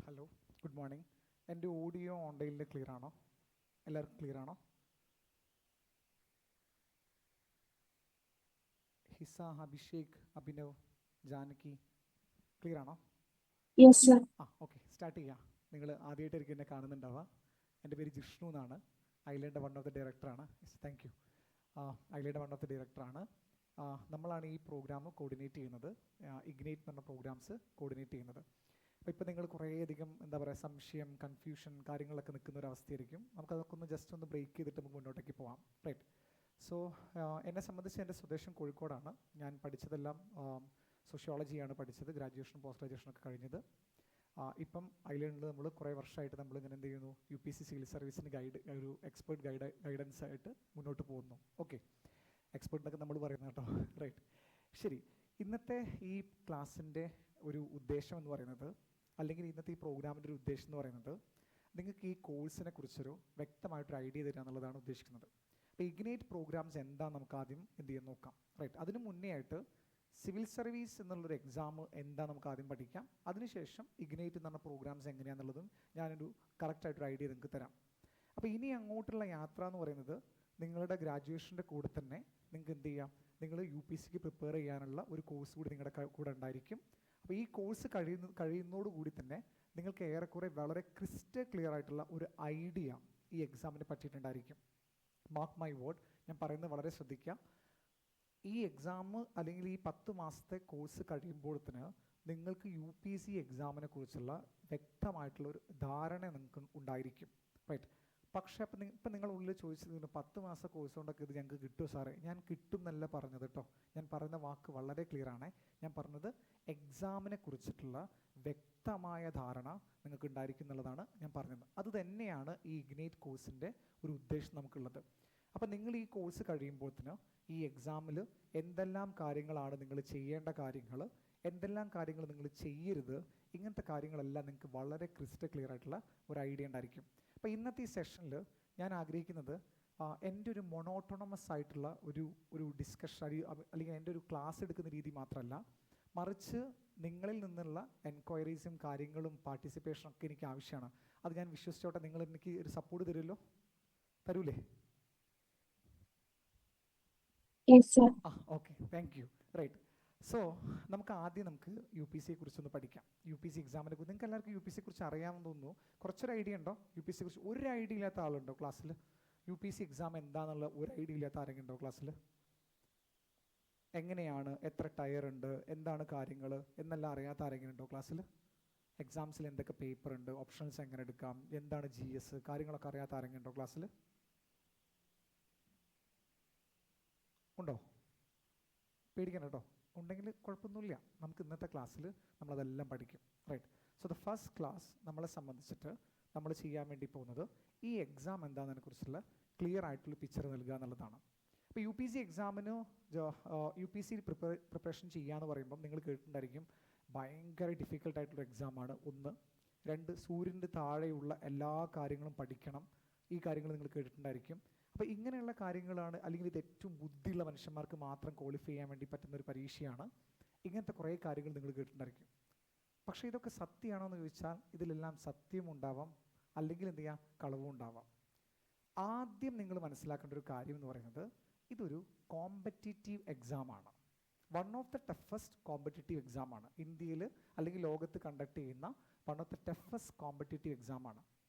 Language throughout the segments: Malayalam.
Hello, good morning. എൻ്റെ ഓഡിയോ ഓൺലൈനിൽ ക്ലിയർ ആണോ? എല്ലാവർക്കും ക്ലിയർ ആണോ? ഹിസ, അഭിഷേക്, അഭിനവ്, ജാനകി, ക്ലിയർ ആണോ? Yes sir. ഓക്കെ, സ്റ്റാർട്ട് ചെയ്യാം. നിങ്ങൾ ആദ്യമായിട്ടായിരിക്കും എന്നെ കാണുന്നുണ്ടാവുക. എൻ്റെ പേര് ജിഷ്ണു എന്നാണ്. ഐലൻഡ് വൺ ഓഫ് ദി ഡയറക്ടറാണ്. Thank you. Island one of the ഡയറക്ടറാണ്. നമ്മളാണ് ഈ പ്രോഗ്രാം കോർഡിനേറ്റ് ചെയ്യുന്നത്. ഇഗ്നൈറ്റ് എന്ന് പറഞ്ഞ പ്രോഗ്രാംസ് കോർഡിനേറ്റ് ചെയ്യുന്നത്. അപ്പോൾ ഇപ്പോൾ നിങ്ങൾ കുറേയധികം എന്താ പറയുക സംശയം, കൺഫ്യൂഷൻ കാര്യങ്ങളൊക്കെ നിൽക്കുന്ന ഒരു അവസ്ഥയായിരിക്കും. നമുക്കതൊക്കെ ഒന്ന് ജസ്റ്റ് ഒന്ന് ബ്രേക്ക് ചെയ്തിട്ട് നമുക്ക് മുന്നോട്ടേക്ക് പോകാം. റൈറ്റ്. സോ എന്നെ സംബന്ധിച്ച് എൻ്റെ സ്വദേശം കോഴിക്കോടാണ്. ഞാൻ പഠിച്ചതെല്ലാം സോഷ്യോളജിയാണ് പഠിച്ചത്. ഗ്രാജുവേഷൻ പോസ്റ്റ് ഗ്രാജുവേഷനൊക്കെ കഴിഞ്ഞത്. ഇപ്പം ഐലൻഡിൽ നമ്മൾ കുറേ വർഷമായിട്ട് നമ്മളിങ്ങനെ എന്ത് ചെയ്യുന്നു, UPSC സിവിൽ സർവീസിന് ഒരു എക്സ്പേർട്ട് ഗൈഡൻസ് ആയിട്ട് മുന്നോട്ട് പോകുന്നു. ഓക്കെ, എക്സ്പേർട്ടിനൊക്കെ നമ്മൾ പറയുന്നത് കേട്ടോ. റൈറ്റ്. ശരി, ഇന്നത്തെ ഈ ക്ലാസ്സിൻ്റെ ഒരു ഉദ്ദേശം എന്ന് പറയുന്നത്, അല്ലെങ്കിൽ ഇന്നത്തെ ഈ പ്രോഗ്രാമിൻ്റെ ഒരു ഉദ്ദേശം എന്ന് പറയുന്നത്, നിങ്ങൾക്ക് ഈ കോഴ്സിനെ കുറിച്ചൊരു വ്യക്തമായിട്ടൊരു ഐഡിയ തരിക എന്നുള്ളതാണ് ഉദ്ദേശിക്കുന്നത്. അപ്പോൾ ഇഗ്നൈറ്റ് പ്രോഗ്രാംസ് എന്താണെന്ന് നമുക്ക് ആദ്യം എന്ത് ചെയ്യാൻ നോക്കാം. റൈറ്റ്. അതിന് മുന്നേ ആയിട്ട് സിവിൽ സർവീസ് എന്നുള്ളൊരു എക്സാം എന്താ നമുക്ക് ആദ്യം പഠിക്കാം. അതിനുശേഷം ഇഗ്നൈറ്റ് എന്ന് പറഞ്ഞ പ്രോഗ്രാംസ് എങ്ങനെയാണെന്നുള്ളതും ഞാനൊരു കറക്റ്റായിട്ടൊരു ഐഡിയ നിങ്ങൾക്ക് തരാം. അപ്പോൾ ഇനി അങ്ങോട്ടുള്ള യാത്ര എന്ന് പറയുന്നത്, നിങ്ങളുടെ ഗ്രാജുവേഷൻ്റെ കൂടെ തന്നെ നിങ്ങൾക്ക് എന്ത് ചെയ്യാം, നിങ്ങൾ UPSCക്ക് പ്രിപ്പയർ ചെയ്യാനുള്ള ഒരു കോഴ്സ് കൂടി നിങ്ങളുടെ കൂടെ ഉണ്ടായിരിക്കും. അപ്പോൾ ഈ കോഴ്സ് കഴിയുന്നതോടുകൂടി തന്നെ നിങ്ങൾക്ക് ഏറെക്കുറെ വളരെ ക്ലിയർ ആയിട്ടുള്ള ഒരു ഐഡിയ ഈ എക്സാമിനെ പറ്റിയിട്ടുണ്ടായിരിക്കും. മാർക്ക് മൈ വേർഡ്, ഞാൻ പറയുന്നത് വളരെ ശ്രദ്ധിക്കാം. ഈ എക്സാം അല്ലെങ്കിൽ ഈ 10 മാസത്തെ കോഴ്സ് കഴിയുമ്പോഴത്തിന് നിങ്ങൾക്ക് UPSC എക്സാമിനെ കുറിച്ചുള്ള വ്യക്തമായിട്ടുള്ളൊരു ധാരണ നിങ്ങൾക്ക് ഉണ്ടായിരിക്കും. റൈറ്റ്. പക്ഷേ ഇപ്പം നിങ്ങളുള്ളിൽ ചോദിച്ചത് 10 മാസ കോഴ്സ് കൊണ്ടൊക്കെ ഇത് ഞങ്ങൾക്ക് കിട്ടുമോ സാറേ? ഞാൻ കിട്ടും എന്നല്ല പറഞ്ഞത് കേട്ടോ. ഞാൻ പറയുന്ന വാക്ക് വളരെ ക്ലിയർ ആണ്. ഞാൻ പറഞ്ഞത് എക്സാമിനെ കുറിച്ചിട്ടുള്ള വ്യക്തമായ ധാരണ നിങ്ങൾക്ക് ഉണ്ടായിരിക്കും എന്നുള്ളതാണ് ഞാൻ പറഞ്ഞത്. അത് തന്നെയാണ് ഈ ഇഗ്നൈറ്റ് കോഴ്സിൻ്റെ ഒരു ഉദ്ദേശം നമുക്കുള്ളത്. അപ്പം നിങ്ങൾ ഈ കോഴ്സ് കഴിയുമ്പോഴത്തേന് ഈ എക്സാമിൽ എന്തെല്ലാം കാര്യങ്ങളാണ് നിങ്ങൾ ചെയ്യേണ്ട കാര്യങ്ങൾ, എന്തെല്ലാം കാര്യങ്ങൾ നിങ്ങൾ ചെയ്യരുത്, ഇങ്ങനത്തെ കാര്യങ്ങളെല്ലാം നിങ്ങൾക്ക് വളരെ ക്ലിയർ ആയിട്ടുള്ള ഒരു ഐഡിയ ഉണ്ടായിരിക്കും. അപ്പോൾ ഇന്നത്തെ ഈ സെഷനിൽ ഞാൻ ആഗ്രഹിക്കുന്നത് എൻ്റെ ഒരു മൊണോട്ടോണമസ് ആയിട്ടുള്ള ഒരു ഡിസ്കഷൻ അല്ലെങ്കിൽ എൻ്റെ ഒരു ക്ലാസ് എടുക്കുന്ന രീതി മാത്രമല്ല, മറിച്ച് നിങ്ങളിൽ നിന്നുള്ള എൻക്വയറീസും കാര്യങ്ങളും പാർട്ടിസിപ്പേഷനും ഒക്കെ എനിക്ക് ആവശ്യമാണ്. അത് ഞാൻ വിശ്വസിച്ചോട്ടെ നിങ്ങൾ എനിക്ക് ഒരു സപ്പോർട്ട് തരുമല്ലോ? തരൂലേ? Okay, thank you. Right. So നമുക്ക് UPSCയെ കുറിച്ചൊന്ന് പഠിക്കാം. UPSC എക്സാമിനെ കുറിച്ച് നിങ്ങൾക്ക് എല്ലാവർക്കും UPSCയെ കുറിച്ച് അറിയാമെന്ന് തോന്നുന്നു. കുറച്ചൊരു ഐഡിയ ഉണ്ടോ UPSCയെ കുറിച്ച്? ഒരു ഐഡിയ ഇല്ലാത്ത ആളുണ്ടോ ക്ലാസ്സിൽ? UPSC എക്സാം എന്താണെന്നുള്ള ഒരു ഐഡിയ ഇല്ലാത്ത ആരെങ്കിലും ഉണ്ടോ ക്ലാസ്സിൽ? എങ്ങനെയാണ്, എത്ര ടയർ ഉണ്ട്, എന്താണ് കാര്യങ്ങൾ എന്നെല്ലാം അറിയാത്ത ആരെങ്കിലും ഉണ്ടോ ക്ലാസ്സിൽ? എക്സാംസിൽ എന്തൊക്കെ പേപ്പർ ഉണ്ട്, ഓപ്ഷൻസ് എങ്ങനെ എടുക്കാം, എന്താണ് GS, കാര്യങ്ങളൊക്കെ അറിയാത്ത ആരെങ്കിലും ഉണ്ടോ ക്ലാസ്സിൽ? ഉണ്ടോ? പേടിക്കണം കേട്ടോ. ഉണ്ടെങ്കിൽ കുഴപ്പമൊന്നുമില്ല. നമുക്ക് ഇന്നത്തെ ക്ലാസ്സിൽ നമ്മളതെല്ലാം പഠിക്കും. Right. So the first class നമ്മളെ സംബന്ധിച്ചിട്ട് നമ്മൾ ചെയ്യാൻ വേണ്ടി പോകുന്നത് ഈ എക്സാം എന്താണെന്നതിനെ കുറിച്ചുള്ള ക്ലിയർ ആയിട്ടുള്ള പിക്ചർ നൽകുക എന്നുള്ളതാണ്. അപ്പോൾ യു പി സി എക്സാമിന് യു പി സി പ്രിപ്പറേഷൻ ചെയ്യുക എന്ന് പറയുമ്പം നിങ്ങൾ കേട്ടിട്ടുണ്ടായിരിക്കും ഭയങ്കര ഡിഫിക്കൽട്ടായിട്ടുള്ള എക്സാമാണ്. 1. 2, സൂര്യൻ്റെ താഴെയുള്ള എല്ലാ കാര്യങ്ങളും പഠിക്കണം. ഈ കാര്യങ്ങൾ നിങ്ങൾ കേട്ടിട്ടുണ്ടായിരിക്കും. അപ്പോൾ ഇങ്ങനെയുള്ള കാര്യങ്ങളാണ്, അല്ലെങ്കിൽ ഇത് ഏറ്റവും ബുദ്ധിയുള്ള മനുഷ്യന്മാർക്ക് മാത്രം ക്വാളിഫൈ ചെയ്യാൻ വേണ്ടി പറ്റുന്ന ഒരു പരീക്ഷയാണ്. ഇങ്ങനത്തെ കുറേ കാര്യങ്ങൾ നിങ്ങൾ കേട്ടിട്ടുണ്ടായിരിക്കും. പക്ഷേ ഇതൊക്കെ സത്യമാണോ എന്ന് ചോദിച്ചാൽ ഇതിലെല്ലാം സത്യമുണ്ടാവാം, അല്ലെങ്കിൽ എന്ത് ചെയ്യാം, കളവും ഉണ്ടാവാം. ആദ്യം നിങ്ങൾ മനസ്സിലാക്കേണ്ട ഒരു കാര്യം എന്ന് പറയുന്നത് ഇതൊരു കോമ്പറ്റീറ്റീവ് എക്സാമാണ്. One of the toughest competitive എക്സാമാണ്. ഇന്ത്യയിൽ അല്ലെങ്കിൽ ലോകത്ത് കണ്ടക്ട് ചെയ്യുന്ന one of the toughest competitive എക്സാമാണ്.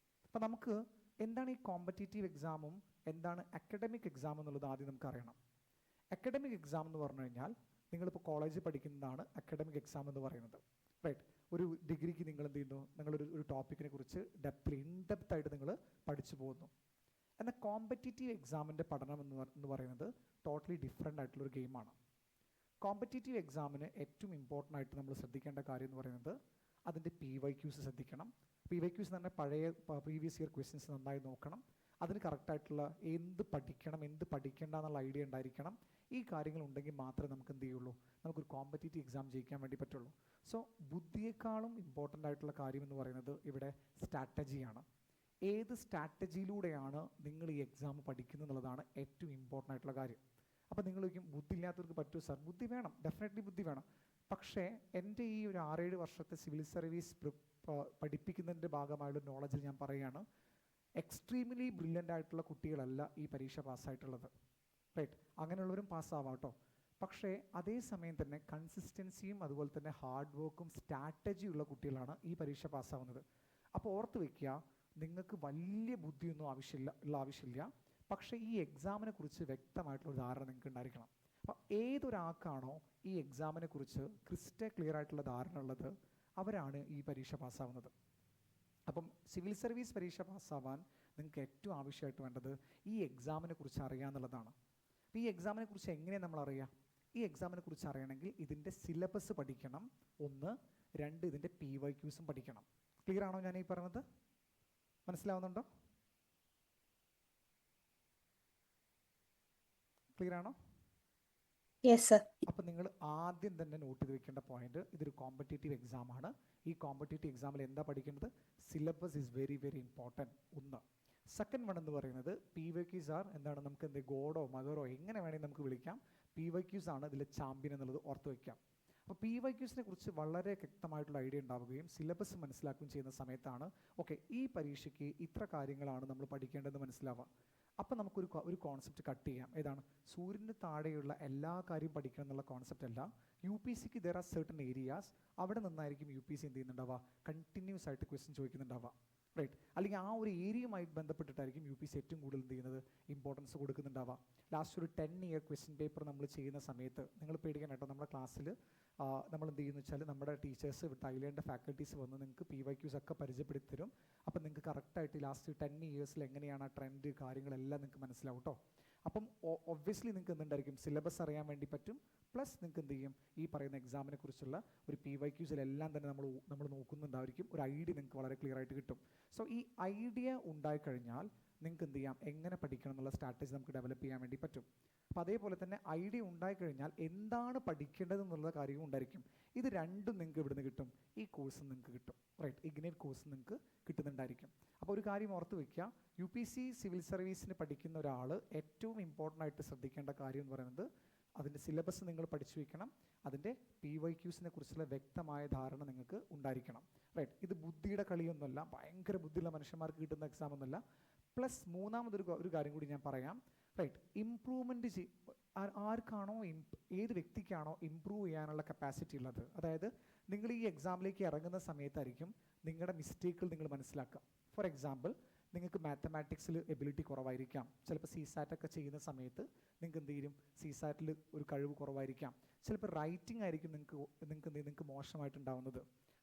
അപ്പോൾ നമുക്ക് എന്താണ് ഈ കോമ്പറ്റീറ്റീവ് എക്സാമും എന്താണ് അക്കാഡമിക് എക്സാം എന്നുള്ളത് ആദ്യം നമുക്ക് അറിയണം. അക്കാഡമിക് എക്സാം എന്ന് പറഞ്ഞു കഴിഞ്ഞാൽ നിങ്ങളിപ്പോൾ കോളേജിൽ പഠിക്കുന്നതാണ് അക്കാഡമിക് എക്സാം എന്ന് പറയുന്നത്. റൈറ്റ്. ഒരു ഡിഗ്രിക്ക് നിങ്ങൾ എന്ത് ചെയ്യുന്നു, നിങ്ങളൊരു ടോപ്പിക്കിനെ കുറിച്ച് ഇൻഡെപ്തായിട്ട് നിങ്ങൾ പഠിച്ചു പോകുന്നു. എന്നാൽ കോമ്പറ്റീറ്റീവ് എക്സാമിൻ്റെ പഠനം എന്ന് പറയുന്നത് ടോട്ടലി ഡിഫറെൻ്റ് ആയിട്ടുള്ളൊരു ഗെയിമാണ്. കോമ്പറ്റീറ്റീവ് എക്സാമിന് ഏറ്റവും ഇമ്പോർട്ടൻ്റ് ആയിട്ട് നമ്മൾ ശ്രദ്ധിക്കേണ്ട കാര്യം എന്ന് പറയുന്നത് അതിൻ്റെ PYQs ശ്രദ്ധിക്കണം. PYQs എന്ന് പറഞ്ഞാൽ പഴയ പ്രീവിയസ് ഇയർ ക്വസ്റ്റ്യൻസ് നന്നായി നോക്കണം. അതിന് കറക്റ്റായിട്ടുള്ള എന്ത് പഠിക്കണം എന്ത് പഠിക്കേണ്ട എന്നുള്ള ഐഡിയ ഉണ്ടായിരിക്കണം. ഈ കാര്യങ്ങൾ ഉണ്ടെങ്കിൽ മാത്രമേ നമുക്ക് എന്ത് ചെയ്യുള്ളൂ, നമുക്കൊരു കോമ്പറ്റീറ്റീവ് എക്സാം ജയിക്കാൻ വേണ്ടി പറ്റുള്ളൂ. സോ ബുദ്ധിയേക്കാളും ഇമ്പോർട്ടൻ്റ് ആയിട്ടുള്ള കാര്യം എന്ന് പറയുന്നത് ഇവിടെ സ്ട്രാറ്റജിയാണ്. ഏത് സ്ട്രാറ്റജിയിലൂടെയാണ് നിങ്ങൾ ഈ എക്സാം പഠിക്കുന്നത് എന്നുള്ളതാണ് ഏറ്റവും ഇമ്പോർട്ടൻ്റ് ആയിട്ടുള്ള കാര്യം. അപ്പോൾ നിങ്ങൾ ചോദിക്കും ബുദ്ധി ഇല്ലാത്തവർക്ക് പറ്റുമോ സാർ? ബുദ്ധി വേണം, ഡെഫിനറ്റ്ലി ബുദ്ധി വേണം. പക്ഷേ എൻ്റെ ഈ ഒരു 6-7 വർഷത്തെ സിവിൽ സർവീസ് പഠിപ്പിക്കുന്നതിൻ്റെ ഭാഗമായുള്ള നോളജിൽ ഞാൻ പറയുകയാണ്, എക്സ്ട്രീംലി ബ്രില്യൻ്റ് ആയിട്ടുള്ള കുട്ടികളല്ല ഈ പരീക്ഷ പാസ്സായിട്ടുള്ളത്. റൈറ്റ്. അങ്ങനെയുള്ളവരും പാസ്സാവാം കേട്ടോ. പക്ഷേ അതേസമയം തന്നെ കൺസിസ്റ്റൻസിയും അതുപോലെ തന്നെ ഹാർഡ് വർക്കും സ്ട്രാറ്റജിയുള്ള കുട്ടികളാണ് ഈ പരീക്ഷ പാസ്സാവുന്നത്. അപ്പോൾ ഓർത്ത് വയ്ക്കുക, നിങ്ങൾക്ക് വലിയ ബുദ്ധിയൊന്നും ആവശ്യമില്ല. പക്ഷേ ഈ എക്സാമിനെ കുറിച്ച് വ്യക്തമായിട്ടുള്ള ധാരണ നിങ്ങൾക്ക് ഉണ്ടായിരിക്കണം. അപ്പോൾ ഏതൊരാൾക്കാണോ ഈ എക്സാമിനെ കുറിച്ച് ക്രിസ്റ്റൽ ക്ലിയർ ആയിട്ടുള്ള ധാരണ ഉള്ളത് അവരാണ് ഈ പരീക്ഷ പാസ്സാവുന്നത്. അപ്പം സിവിൽ സർവീസ് പരീക്ഷ പാസ്സാവാൻ നിങ്ങൾക്ക് ഏറ്റവും ആവശ്യമായിട്ട് വേണ്ടത് ഈ എക്സാമിനെ കുറിച്ച് അറിയാമെന്നുള്ളതാണ്. അപ്പോൾ ഈ എക്സാമിനെ കുറിച്ച് എങ്ങനെയാണ് നമ്മൾ അറിയുക? ഈ എക്സാമിനെ കുറിച്ച് അറിയണമെങ്കിൽ ഇതിൻ്റെ സിലബസ് പഠിക്കണം. 1. 2, ഇതിൻ്റെ PYQs പഠിക്കണം. ക്ലിയർ ആണോ ഞാൻ ഈ പറഞ്ഞത്? മനസ്സിലാവുന്നുണ്ടോ? ക്ലിയർ ആണോ? Yes sir. അപ്പം നിങ്ങൾ ആദ്യം തന്നെ നോട്ട് ചെയ്ത് വെക്കേണ്ട പോയിന്റ്, ഇതൊരു കോമ്പറ്റീറ്റീവ് എക്സാം ആണ്. ഈ കോമ്പറ്റീറ്റീവ് എക്സാമിൽ എന്താ പഠിക്കേണ്ടത്? Syllabus is very very important. 1. Second one എന്ന് പറയുന്നത് PYQs ആർ എന്താണ്, നമുക്ക് എന്ത് ഗോഡോ മദറോ എങ്ങനെ വേണമെങ്കിൽ നമുക്ക് വിളിക്കാം. PYQs ആണ് ഇതിലെ ചാമ്പ്യൻ എന്നുള്ളത് ഓർത്ത് വയ്ക്കാം. അപ്പോൾ PYQs കുറിച്ച് വളരെ വ്യക്തമായിട്ടുള്ള ഐഡിയ ഉണ്ടാവുകയും സിലബസ് മനസ്സിലാക്കുകയും ചെയ്യുന്ന സമയത്താണ് ഓക്കെ ഈ പരീക്ഷയ്ക്ക് ഇത്ര കാര്യങ്ങളാണ് നമ്മൾ പഠിക്കേണ്ടതെന്ന് മനസ്സിലാവുക. അപ്പോൾ നമുക്കൊരു കോൺസെപ്റ്റ് കട്ട് ചെയ്യാം. ഏതാണ്? സൂര്യന് താഴെയുള്ള എല്ലാ കാര്യവും പഠിക്കണം എന്നുള്ള കോൺസെപ്റ്റ് അല്ല. UPSC there are certain areas, അവിടെ നിന്നായിരിക്കും UPSC എന്ത് ചെയ്യുന്നുണ്ടാവുക, കണ്ടിന്യൂസ് ആയിട്ട് ക്വസ്റ്റ്യൻ ചോദിക്കുന്നുണ്ടാവുക. റൈറ്റ്. അല്ലെങ്കിൽ ആ ഒരു ഏരിയയുമായിട്ട് ബന്ധപ്പെട്ടിട്ടായിരിക്കും UPSC ഏറ്റവും കൂടുതൽ എന്ത് ചെയ്യുന്നത്, ഇമ്പോർട്ടൻസ് കൊടുക്കുന്നുണ്ടാവുക. ലാസ്റ്റ് ഒരു 10-year ക്വസ്റ്റ്യൻ പേപ്പർ നമ്മൾ ചെയ്യുന്ന സമയത്ത് നിങ്ങൾ പേടിക്കണം കേട്ടോ. നമ്മുടെ ക്ലാസ്സിൽ നമ്മൾ എന്ത് ചെയ്യുന്നു വെച്ചാൽ നമ്മുടെ ടീച്ചേഴ്സ് തായ്ലൻഡ് ഫാക്കൽറ്റീസ് വന്ന് നിങ്ങൾക്ക് PYQs ഒക്കെ പരിചയപ്പെടുത്തി തരും. അപ്പം നിങ്ങൾക്ക് കറക്റ്റായിട്ട് ലാസ്റ്റ് 10 yearsൽ എങ്ങനെയാണ് ആ ട്രെൻഡ് കാര്യങ്ങളെല്ലാം നിങ്ങൾക്ക് മനസ്സിലാവും കേട്ടോ. അപ്പം ഒബ്വിയസ്ലി നിങ്ങൾക്ക് എന്തുണ്ടായിരിക്കും, സിലബസ് അറിയാൻ വേണ്ടി പറ്റും. പ്ലസ് നിങ്ങൾക്ക് എന്ത് ചെയ്യും, ഈ പറയുന്ന എക്സാമിനെ കുറിച്ചുള്ള ഒരു PYQസിലെല്ലാം തന്നെ നമ്മൾ നോക്കുന്നുണ്ടായിരിക്കും. ഒരു ഐഡിയ നിങ്ങൾക്ക് വളരെ ക്ലിയർ ആയിട്ട് കിട്ടും. സോ ഈ ഐഡിയ ഉണ്ടായിക്കഴിഞ്ഞാൽ നിങ്ങൾക്ക് എന്ത് ചെയ്യാം, എങ്ങനെ പഠിക്കണം എന്നുള്ള സ്ട്രാറ്റജി നമുക്ക് ഡെവലപ്പ് ചെയ്യാൻ വേണ്ടി പറ്റും. അപ്പോൾ അതേപോലെ തന്നെ ഐഡിയ ഉണ്ടായിക്കഴിഞ്ഞാൽ എന്താണ് പഠിക്കേണ്ടത് എന്നുള്ള കാര്യവും ഉണ്ടായിരിക്കും. ഇത് രണ്ടും നിങ്ങൾക്ക് ഇവിടുന്ന് കിട്ടും, ഈ കോഴ്സ് നിങ്ങൾക്ക് കിട്ടും. റൈറ്റ്. ഇഗ്നൈറ്റ് കോഴ്സ് നിങ്ങൾക്ക് കിട്ടുന്നുണ്ടായിരിക്കും. അപ്പോൾ ഒരു കാര്യം ഓർത്ത് വയ്ക്കുക, UPSC സിവിൽ സർവീസിന് പഠിക്കുന്ന ഒരാൾ ഏറ്റവും ഇമ്പോർട്ടൻ്റ് ആയിട്ട് ശ്രദ്ധിക്കേണ്ട കാര്യം എന്ന് പറയുന്നത് അതിൻ്റെ സിലബസ് നിങ്ങൾ പഠിച്ചു വയ്ക്കണം. അതിൻ്റെ PYQസിനെ കുറിച്ചുള്ള വ്യക്തമായ ധാരണ നിങ്ങൾക്ക് ഉണ്ടായിരിക്കണം. റൈറ്റ്. ഇത് ബുദ്ധിയുടെ കളിയൊന്നുമല്ല, ഭയങ്കര ബുദ്ധിയുള്ള മനുഷ്യന്മാർക്ക് കിട്ടുന്ന എക്സാം ഒന്നുമല്ല. പ്ലസ് മൂന്നാമതൊരു കാര്യം കൂടി ഞാൻ പറയാം. റൈറ്റ്. ഇംപ്രൂവ്മെൻറ്റ് ആർക്കാണോ ഏത് വ്യക്തിക്കാണോ ഇമ്പ്രൂവ് ചെയ്യാനുള്ള കപ്പാസിറ്റി ഉള്ളത്, അതായത് നിങ്ങൾ ഈ എക്സാമിലേക്ക് ഇറങ്ങുന്ന സമയത്തായിരിക്കും നിങ്ങളുടെ മിസ്റ്റേക്കുകൾ നിങ്ങൾ മനസ്സിലാക്കുക. ഫോർ എക്സാമ്പിൾ, നിങ്ങൾക്ക് മാത്തമാറ്റിക്സിൽ എബിലിറ്റി കുറവായിരിക്കാം. ചിലപ്പോൾ CSAT ഒക്കെ ചെയ്യുന്ന സമയത്ത് നിങ്ങൾക്ക് എന്ത് ചെയ്യും, CSATൽ ഒരു കഴിവ് കുറവായിരിക്കാം. ചിലപ്പോൾ റൈറ്റിംഗ് ആയിരിക്കും നിങ്ങൾക്ക് മോശമായിട്ടുണ്ടാവുന്നത്.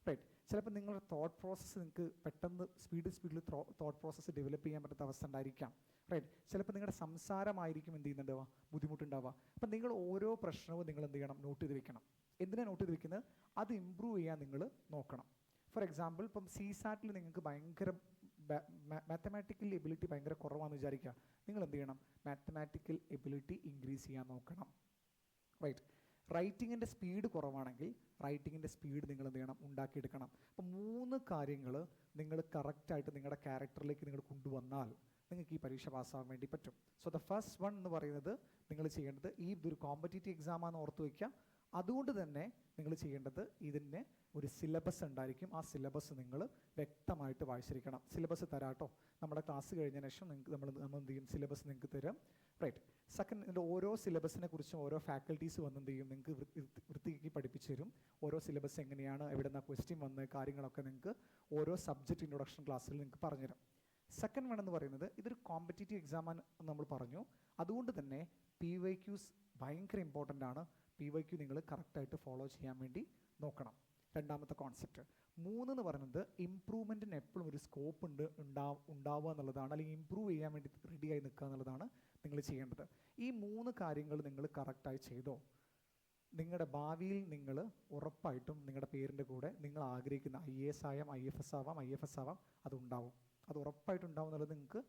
റൈറ്റ്. ചിലപ്പോൾ നിങ്ങളുടെ തോട്ട് പ്രോസസ്സ് നിങ്ങൾക്ക് പെട്ടെന്ന് സ്പീഡിൽ തോട്ട് പ്രോസസ്സ് ഡെവലപ്പ് ചെയ്യാൻ പറ്റാത്ത അവസ്ഥ ഉണ്ടായിരിക്കാം. റൈറ്റ്. ചിലപ്പോൾ നിങ്ങളുടെ സംസാരമായിരിക്കും എന്ത് ചെയ്യുന്നുണ്ടാവുക, ബുദ്ധിമുട്ടുണ്ടാവുക. അപ്പം നിങ്ങൾ ഓരോ പ്രശ്നവും നിങ്ങൾ എന്ത് ചെയ്യണം, നോട്ട് ചെയ്ത് വെക്കണം. എന്തിനാണ് നോട്ട് ചെയ്ത് വെക്കുന്നത്? അത് ഇമ്പ്രൂവ് ചെയ്യാൻ നിങ്ങൾ നോക്കണം. ഫോർ എക്സാമ്പിൾ, ഇപ്പം CSATൽ നിങ്ങൾക്ക് ഭയങ്കര മാത്തമാറ്റിക്കൽ എബിലിറ്റി ഭയങ്കര കുറവാണെന്ന് വിചാരിക്കുക. നിങ്ങൾ എന്ത് ചെയ്യണം? മാത്തമാറ്റിക്കൽ എബിലിറ്റി ഇൻക്രീസ് ചെയ്യാൻ നോക്കണം. റൈറ്റ്. റൈറ്റിങ്ങിൻ്റെ സ്പീഡ് കുറവാണെങ്കിൽ റൈറ്റിങ്ങിൻ്റെ സ്പീഡ് നിങ്ങൾ എന്ത് ചെയ്യണം? ഉണ്ടാക്കിയെടുക്കണം. അപ്പോൾ 3 കാര്യങ്ങൾ നിങ്ങൾ കറക്റ്റായിട്ട് നിങ്ങളുടെ ക്യാരക്ടറിലേക്ക് നിങ്ങൾ കൊണ്ടുവന്നാൽ നിങ്ങൾക്ക് ഈ പരീക്ഷ പാസ്സാകാൻ വേണ്ടി പറ്റും. സോ ദ ഫസ്റ്റ് വൺ എന്ന് പറയുന്നത് നിങ്ങൾ ചെയ്യേണ്ടത്, ഇതൊരു കോമ്പറ്റീറ്റീവ് എക്സാമാണെന്ന് ഓർത്ത് വയ്ക്കുക. അതുകൊണ്ട് തന്നെ നിങ്ങൾ ചെയ്യേണ്ടത് ഇതിന് ഒരു സിലബസ് ഉണ്ടായിരിക്കും. ആ സിലബസ് നിങ്ങൾ വ്യക്തമായിട്ട് വായിച്ചിരിക്കണം. സിലബസ് തരാട്ടോ, നമ്മുടെ ക്ലാസ് കഴിഞ്ഞതിന് ശേഷം നിങ്ങൾക്ക് നമ്മൾ എന്ത് ചെയ്യും? സിലബസ് നിങ്ങൾക്ക് തരാം. റൈറ്റ്. സെക്കൻഡ്, ഇതിൻ്റെ ഓരോ സിലബസിനെ കുറിച്ചും ഓരോ ഫാക്കൽറ്റീസ് വന്ന് എന്ത് ചെയ്യും? നിങ്ങൾക്ക് വൃത്തിയാക്കി പഠിപ്പിച്ചു തരും. ഓരോ സിലബസ് എങ്ങനെയാണ്, എവിടെ നിന്നാണ് ക്വസ്റ്റ്യൻ വന്ന്, കാര്യങ്ങളൊക്കെ നിങ്ങൾക്ക് ഓരോ സബ്ജക്റ്റ് ഇൻട്രൊഡക്ഷൻ ക്ലാസ്സിൽ നിങ്ങൾക്ക് പറഞ്ഞുതരാം. സെക്കൻഡ് വൺ എന്ന് പറയുന്നത് ഇതൊരു കോമ്പറ്റീറ്റീവ് എക്സാമാണ് നമ്മൾ പറഞ്ഞു. അതുകൊണ്ട് തന്നെ PYQs ഭയങ്കര ഇമ്പോർട്ടൻ്റ് ആണ്. PYQ നിങ്ങൾ കറക്റ്റായിട്ട് ഫോളോ ചെയ്യാൻ വേണ്ടി നോക്കണം. രണ്ടാമത്തെ കോൺസെപ്റ്റ്. 3 എന്ന് പറയുന്നത് ഇമ്പ്രൂവ്മെൻറ്റിന് എപ്പോഴും ഒരു സ്കോപ്പ് ഉണ്ടാവുക എന്നുള്ളതാണ്, അല്ലെങ്കിൽ ഇമ്പ്രൂവ് ചെയ്യാൻ വേണ്ടി റെഡിയായി നിൽക്കുക എന്നുള്ളതാണ് നിങ്ങൾ ചെയ്യേണ്ടത്. ഈ 3 കാര്യങ്ങൾ നിങ്ങൾ കറക്റ്റായി ചെയ്തോ, നിങ്ങളുടെ ഭാവിയിൽ നിങ്ങൾ ഉറപ്പായിട്ടും നിങ്ങളുടെ പേരിൻ്റെ കൂടെ നിങ്ങൾ ആഗ്രഹിക്കുന്ന IAS ആയാം, IFS ആവാം, IFS ആവാം, അതുണ്ടാവും. അത് ഉറപ്പായിട്ടുണ്ടാവും എന്നുള്ളത് നിങ്ങൾക്ക്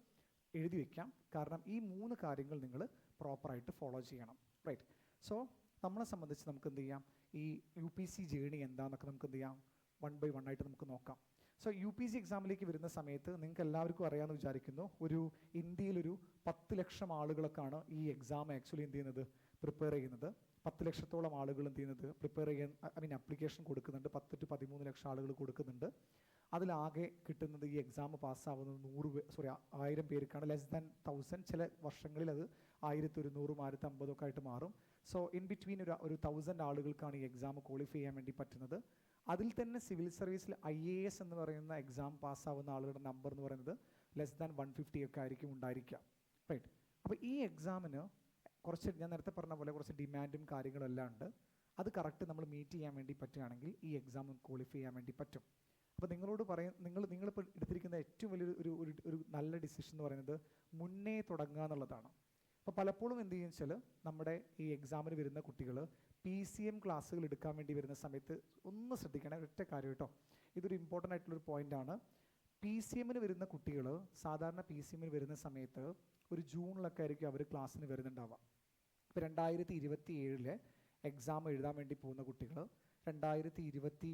എഴുതി വയ്ക്കാം. കാരണം ഈ 3 കാര്യങ്ങൾ നിങ്ങൾ പ്രോപ്പറായിട്ട് ഫോളോ ചെയ്യണം. റൈറ്റ്. സോ നമ്മളെ സംബന്ധിച്ച് നമുക്ക് എന്ത് ചെയ്യാം? ഈ UPC ജേണി എന്താണെന്നൊക്കെ നമുക്ക് എന്ത് ചെയ്യാം? 1 by 1 ആയിട്ട് നമുക്ക് നോക്കാം. സോ UPC എക്സാമിലേക്ക് വരുന്ന സമയത്ത് നിങ്ങൾക്ക് എല്ലാവർക്കും അറിയാമെന്ന് വിചാരിക്കുന്നു, ഇന്ത്യയിലൊരു 10 ലക്ഷം ആളുകളൊക്കെയാണ് ഈ എക്സാം ആക്ച്വലി എന്ത് ചെയ്യുന്നത്? പ്രിപ്പയർ ചെയ്യുന്നത്. 10 ലക്ഷത്തോളം ആളുകൾ എന്ത് ചെയ്യുന്നത്? പ്രിപ്പയർ ചെയ്യാൻ അപ്ലിക്കേഷൻ കൊടുക്കുന്നുണ്ട്. 10 to 13 ലക്ഷം ആളുകൾ കൊടുക്കുന്നുണ്ട്. അതിലാകെ കിട്ടുന്നത് ഈ എക്സാം പാസ്സാവുന്നത് 1000 പേർക്കാണ്. Less than 1000. ചില വർഷങ്ങളിൽ അത് 1100, 1050 ഒക്കെ ആയിട്ട് മാറും. സോ ഇൻ ബിറ്റ്വീൻ ഒരു 1000 ആളുകൾക്കാണ് ഈ എക്സാം ക്വാളിഫൈ ചെയ്യാൻ വേണ്ടി പറ്റുന്നത്. അതിൽ തന്നെ സിവിൽ സർവീസിൽ IAS എന്ന് പറയുന്ന എക്സാം പാസ്സാവുന്ന ആളുകളുടെ നമ്പർ എന്ന് പറയുന്നത് ലെസ് ദാൻ 150 ഒക്കെ ആയിരിക്കും ഉണ്ടായിരിക്കുക. റൈറ്റ്. അപ്പോൾ ഈ എക്സാമിന് കുറച്ച്, ഞാൻ നേരത്തെ പറഞ്ഞ പോലെ കുറച്ച് ഡിമാൻഡും കാര്യങ്ങളും എല്ലാം ഉണ്ട്. അത് കറക്റ്റ് നമ്മൾ മീറ്റ് ചെയ്യാൻ വേണ്ടി പറ്റുകയാണെങ്കിൽ ഈ എക്സാം ക്വാളിഫൈ ചെയ്യാൻ വേണ്ടി പറ്റും. അപ്പോൾ നിങ്ങളോട് നിങ്ങളിപ്പോൾ എടുത്തിരിക്കുന്ന ഏറ്റവും വലിയൊരു നല്ല ഡിസിഷൻ എന്ന് പറയുന്നത് മുന്നേ തുടങ്ങുക എന്നുള്ളതാണ്. അപ്പോൾ പലപ്പോഴും എന്ത് ചെയ്യുക വെച്ചാൽ, നമ്മുടെ ഈ എക്സാമിന് വരുന്ന കുട്ടികൾ PCM ക്ലാസ്സുകൾ എടുക്കാൻ വേണ്ടി വരുന്ന സമയത്ത് ഒന്ന് ശ്രദ്ധിക്കണം ഒറ്റ കാര്യം കേട്ടോ. ഇതൊരു ഇമ്പോർട്ടൻ്റ് ആയിട്ടുള്ളൊരു പോയിൻ്റാണ്. PCMന് വരുന്ന കുട്ടികൾ സാധാരണ PCMന് വരുന്ന സമയത്ത് ഒരു ജൂണിലൊക്കെ ആയിരിക്കും അവർ ക്ലാസ്സിന് വരുന്നുണ്ടാവുക. ഇപ്പോൾ 2027 എക്സാം എഴുതാൻ വേണ്ടി പോകുന്ന കുട്ടികൾ 2026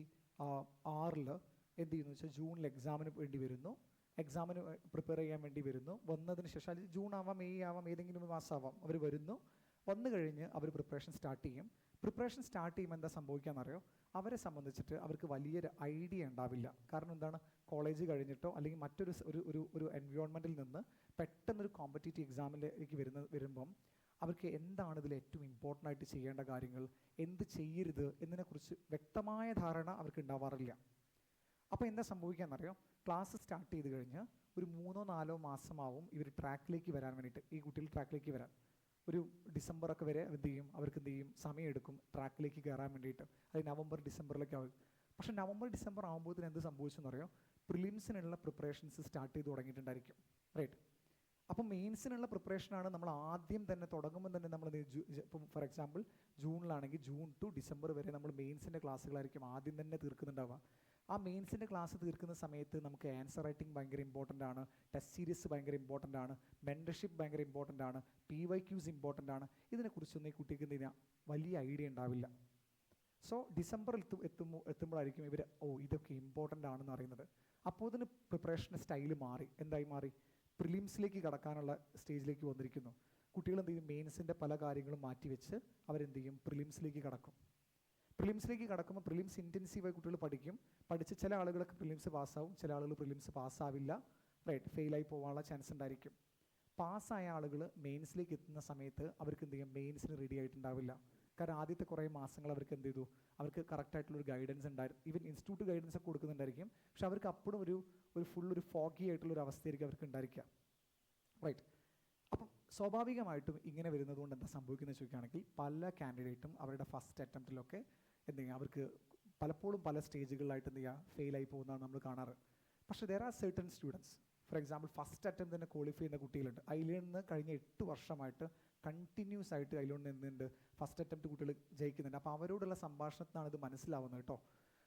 എന്ത് ചെയ്യുന്നു വെച്ചാൽ ജൂണിൽ എക്സാമിന് വേണ്ടി വരുന്നു, എക്സാമിന് പ്രിപ്പയർ ചെയ്യാൻ വേണ്ടി വരുന്നു. വന്നതിന് ശേഷം അത് ജൂൺ ആവാം, മെയ് ആവാം, ഏതെങ്കിലും മാസമാവാം, അവർ വരുന്നു. വന്നു കഴിഞ്ഞ് അവർ പ്രിപ്പറേഷൻ സ്റ്റാർട്ട് ചെയ്യും. പ്രിപ്പറേഷൻ സ്റ്റാർട്ട് ചെയ്യുമ്പോൾ എന്താ സംഭവിക്കാമെന്നറിയോ? അവരെ സംബന്ധിച്ചിട്ട് അവർക്ക് വലിയൊരു ഐഡിയ ഉണ്ടാവില്ല. കാരണം എന്താണ്? കോളേജ് കഴിഞ്ഞിട്ടോ അല്ലെങ്കിൽ മറ്റൊരു ഒരു എൻവയോൺമെൻറ്റിൽ നിന്ന് പെട്ടെന്നൊരു കോമ്പറ്റീറ്റീവ് എക്സാമിലേക്ക് വരുമ്പം അവർക്ക് എന്താണ് ഇതിൽ ഏറ്റവും ഇമ്പോർട്ടൻ്റ് ആയിട്ട് ചെയ്യേണ്ട കാര്യങ്ങൾ, എന്ത് ചെയ്യരുത് എന്നതിനെക്കുറിച്ച് വ്യക്തമായ ധാരണ അവർക്ക് ഉണ്ടാവാറില്ല. അപ്പോൾ എന്താ സംഭവിക്കാമെന്നറിയോ? ക്ലാസ് സ്റ്റാർട്ട് ചെയ്ത് കഴിഞ്ഞ് ഒരു 3-4 മാസമാവും ഇവർ ട്രാക്കിലേക്ക് വരാൻ വേണ്ടിയിട്ട്, ഈ കുട്ടികൾ ട്രാക്കിലേക്ക് വരാൻ. ഒരു ഡിസംബറൊക്കെ വരെ എന്ത് ചെയ്യും? അവർക്ക് എന്ത് ചെയ്യും? സമയമെടുക്കും ട്രാക്കിലേക്ക് കയറാൻ വേണ്ടിയിട്ട്. അത് നവംബർ ഡിസംബറിലൊക്കെ ആവും. പക്ഷേ നവംബർ ഡിസംബർ ആകുമ്പോഴത്തേന് എന്ത് സംഭവിച്ചെന്നറിയോ? പ്രിലിംസിനുള്ള പ്രിപ്പറേഷൻസ് സ്റ്റാർട്ട് ചെയ്ത് തുടങ്ങിയിട്ടുണ്ടായിരിക്കും. റൈറ്റ്. അപ്പം മെയിൻസിനുള്ള പ്രിപ്പറേഷനാണ് നമ്മൾ ആദ്യം തന്നെ തുടങ്ങുമ്പോൾ തന്നെ നമ്മൾ ഇപ്പം ഫോർ എക്സാമ്പിൾ ജൂണിലാണെങ്കിൽ ജൂൺ ടു ഡിസംബർ വരെ നമ്മൾ മെയിൻസിൻ്റെ ക്ലാസ്സുകളായിരിക്കും ആദ്യം തന്നെ തീർക്കുന്നുണ്ടാവുക. ആ മെയിൻസിൻ്റെ ക്ലാസ് തീർക്കുന്ന സമയത്ത് നമുക്ക് ആൻസർ റൈറ്റിംഗ് ഭയങ്കര ഇമ്പോർട്ടൻ്റ് ആണ്, ടെസ്റ്റ് സീരീസ് ഭയങ്കര ഇമ്പോർട്ടൻ്റ് ആണ്, മെൻറ്റർഷിപ്പ് ഭയങ്കര ഇമ്പോർട്ടൻ്റ് ആണ്, PYQs ഇമ്പോർട്ടൻ്റ് ആണ്. ഇതിനെക്കുറിച്ചൊന്നും ഈ കുട്ടിക്ക് എന്ത് ചെയ്യുക? വലിയ ഐഡിയ ഉണ്ടാവില്ല. സോ ഡിസംബറിൽ എത്തുമ്പോഴായിരിക്കും ഇവർ ഇതൊക്കെ ഇമ്പോർട്ടൻ്റ് ആണെന്ന് അറിയുന്നത്. അപ്പോൾ ഇതിന് പ്രിപ്പറേഷൻ സ്റ്റൈൽ മാറി. എന്തായി മാറി? പ്രിലിംസിലേക്ക് കടക്കാനുള്ള സ്റ്റേജിലേക്ക് വന്നിരിക്കുന്നു. കുട്ടികൾ എന്ത് ചെയ്യും? മെയിൻസിൻ്റെ പല കാര്യങ്ങളും മാറ്റിവെച്ച് അവരെന്ത് ചെയ്യും? പ്രിലിംസിലേക്ക് കടക്കും. പ്രിലിംസിലേക്ക് കടക്കുമ്പോൾ പ്രിലിംസ് ഇൻറ്റൻസീവായി കുട്ടികൾ പഠിച്ച് ചില ആളുകളൊക്കെ പ്രിലിംസ് പാസ്സാവും, ചില ആളുകൾ പ്രിലിംസ് പാസ്സാവില്ല. റൈറ്റ്. ഫെയിലായി പോകാനുള്ള ചാൻസ് ഉണ്ടായിരിക്കും. പാസ്സായ ആളുകൾ മെയിൻസിലേക്ക് എത്തുന്ന സമയത്ത് അവർക്ക് എന്ത് ചെയ്യും? മെയിൻസിന് റെഡി ആയിട്ടുണ്ടാവില്ല. കാരണം ആദ്യത്തെ കുറേ മാസങ്ങൾ അവർക്ക് എന്ത് ചെയ്തു? അവർക്ക് കറക്റ്റായിട്ടുള്ളൊരു ഗൈഡൻസ് ഉണ്ടായിരുന്നു. ഈവൻ ഇൻസ്റ്റിറ്റ്യൂട്ട് ഗൈഡൻസ് ഒക്കെ കൊടുക്കുന്നുണ്ടായിരിക്കും. പക്ഷെ അവർക്ക് അപ്പോഴും ഒരു ഫുള്ളൊരു ഫോഗി ആയിട്ടുള്ളൊരു അവസ്ഥയായിരിക്കും അവർക്ക് ഉണ്ടായിരിക്കുക. റൈറ്റ്. അപ്പം സ്വാഭാവികമായിട്ടും ഇങ്ങനെ വരുന്നത് കൊണ്ട് എന്താ സംഭവിക്കുന്നത് ചോദിക്കുകയാണെങ്കിൽ പല കാൻഡിഡേറ്റും അവരുടെ ഫസ്റ്റ് അറ്റംപ്റ്റിലൊക്കെ എന്ത് ചെയ്യുക? അവർക്ക് പലപ്പോഴും പല സ്റ്റേജുകളിലായിട്ട് എന്ത് ചെയ്യുക? ഫെയിലായി പോകുന്നതാണ് നമ്മൾ കാണാറ്. പക്ഷേ there are certain students, for example first attempt തന്നെ ക്വാളിഫൈ ചെയ്യുന്ന കുട്ടികളുണ്ട്. അതിൽ നിന്ന് കഴിഞ്ഞ 8 വർഷമായിട്ട് കണ്ടിന്യൂസ് ആയിട്ട് അതിലൊന്ന് എന്തുണ്ട്? ഫസ്റ്റ് അറ്റംപ്റ്റ് കുട്ടികൾ ജയിക്കുന്നുണ്ട്. അപ്പോൾ അവരോടുള്ള സംഭാഷണത്തിനാണ് ഇത് മനസ്സിലാവുന്നത് കേട്ടോ.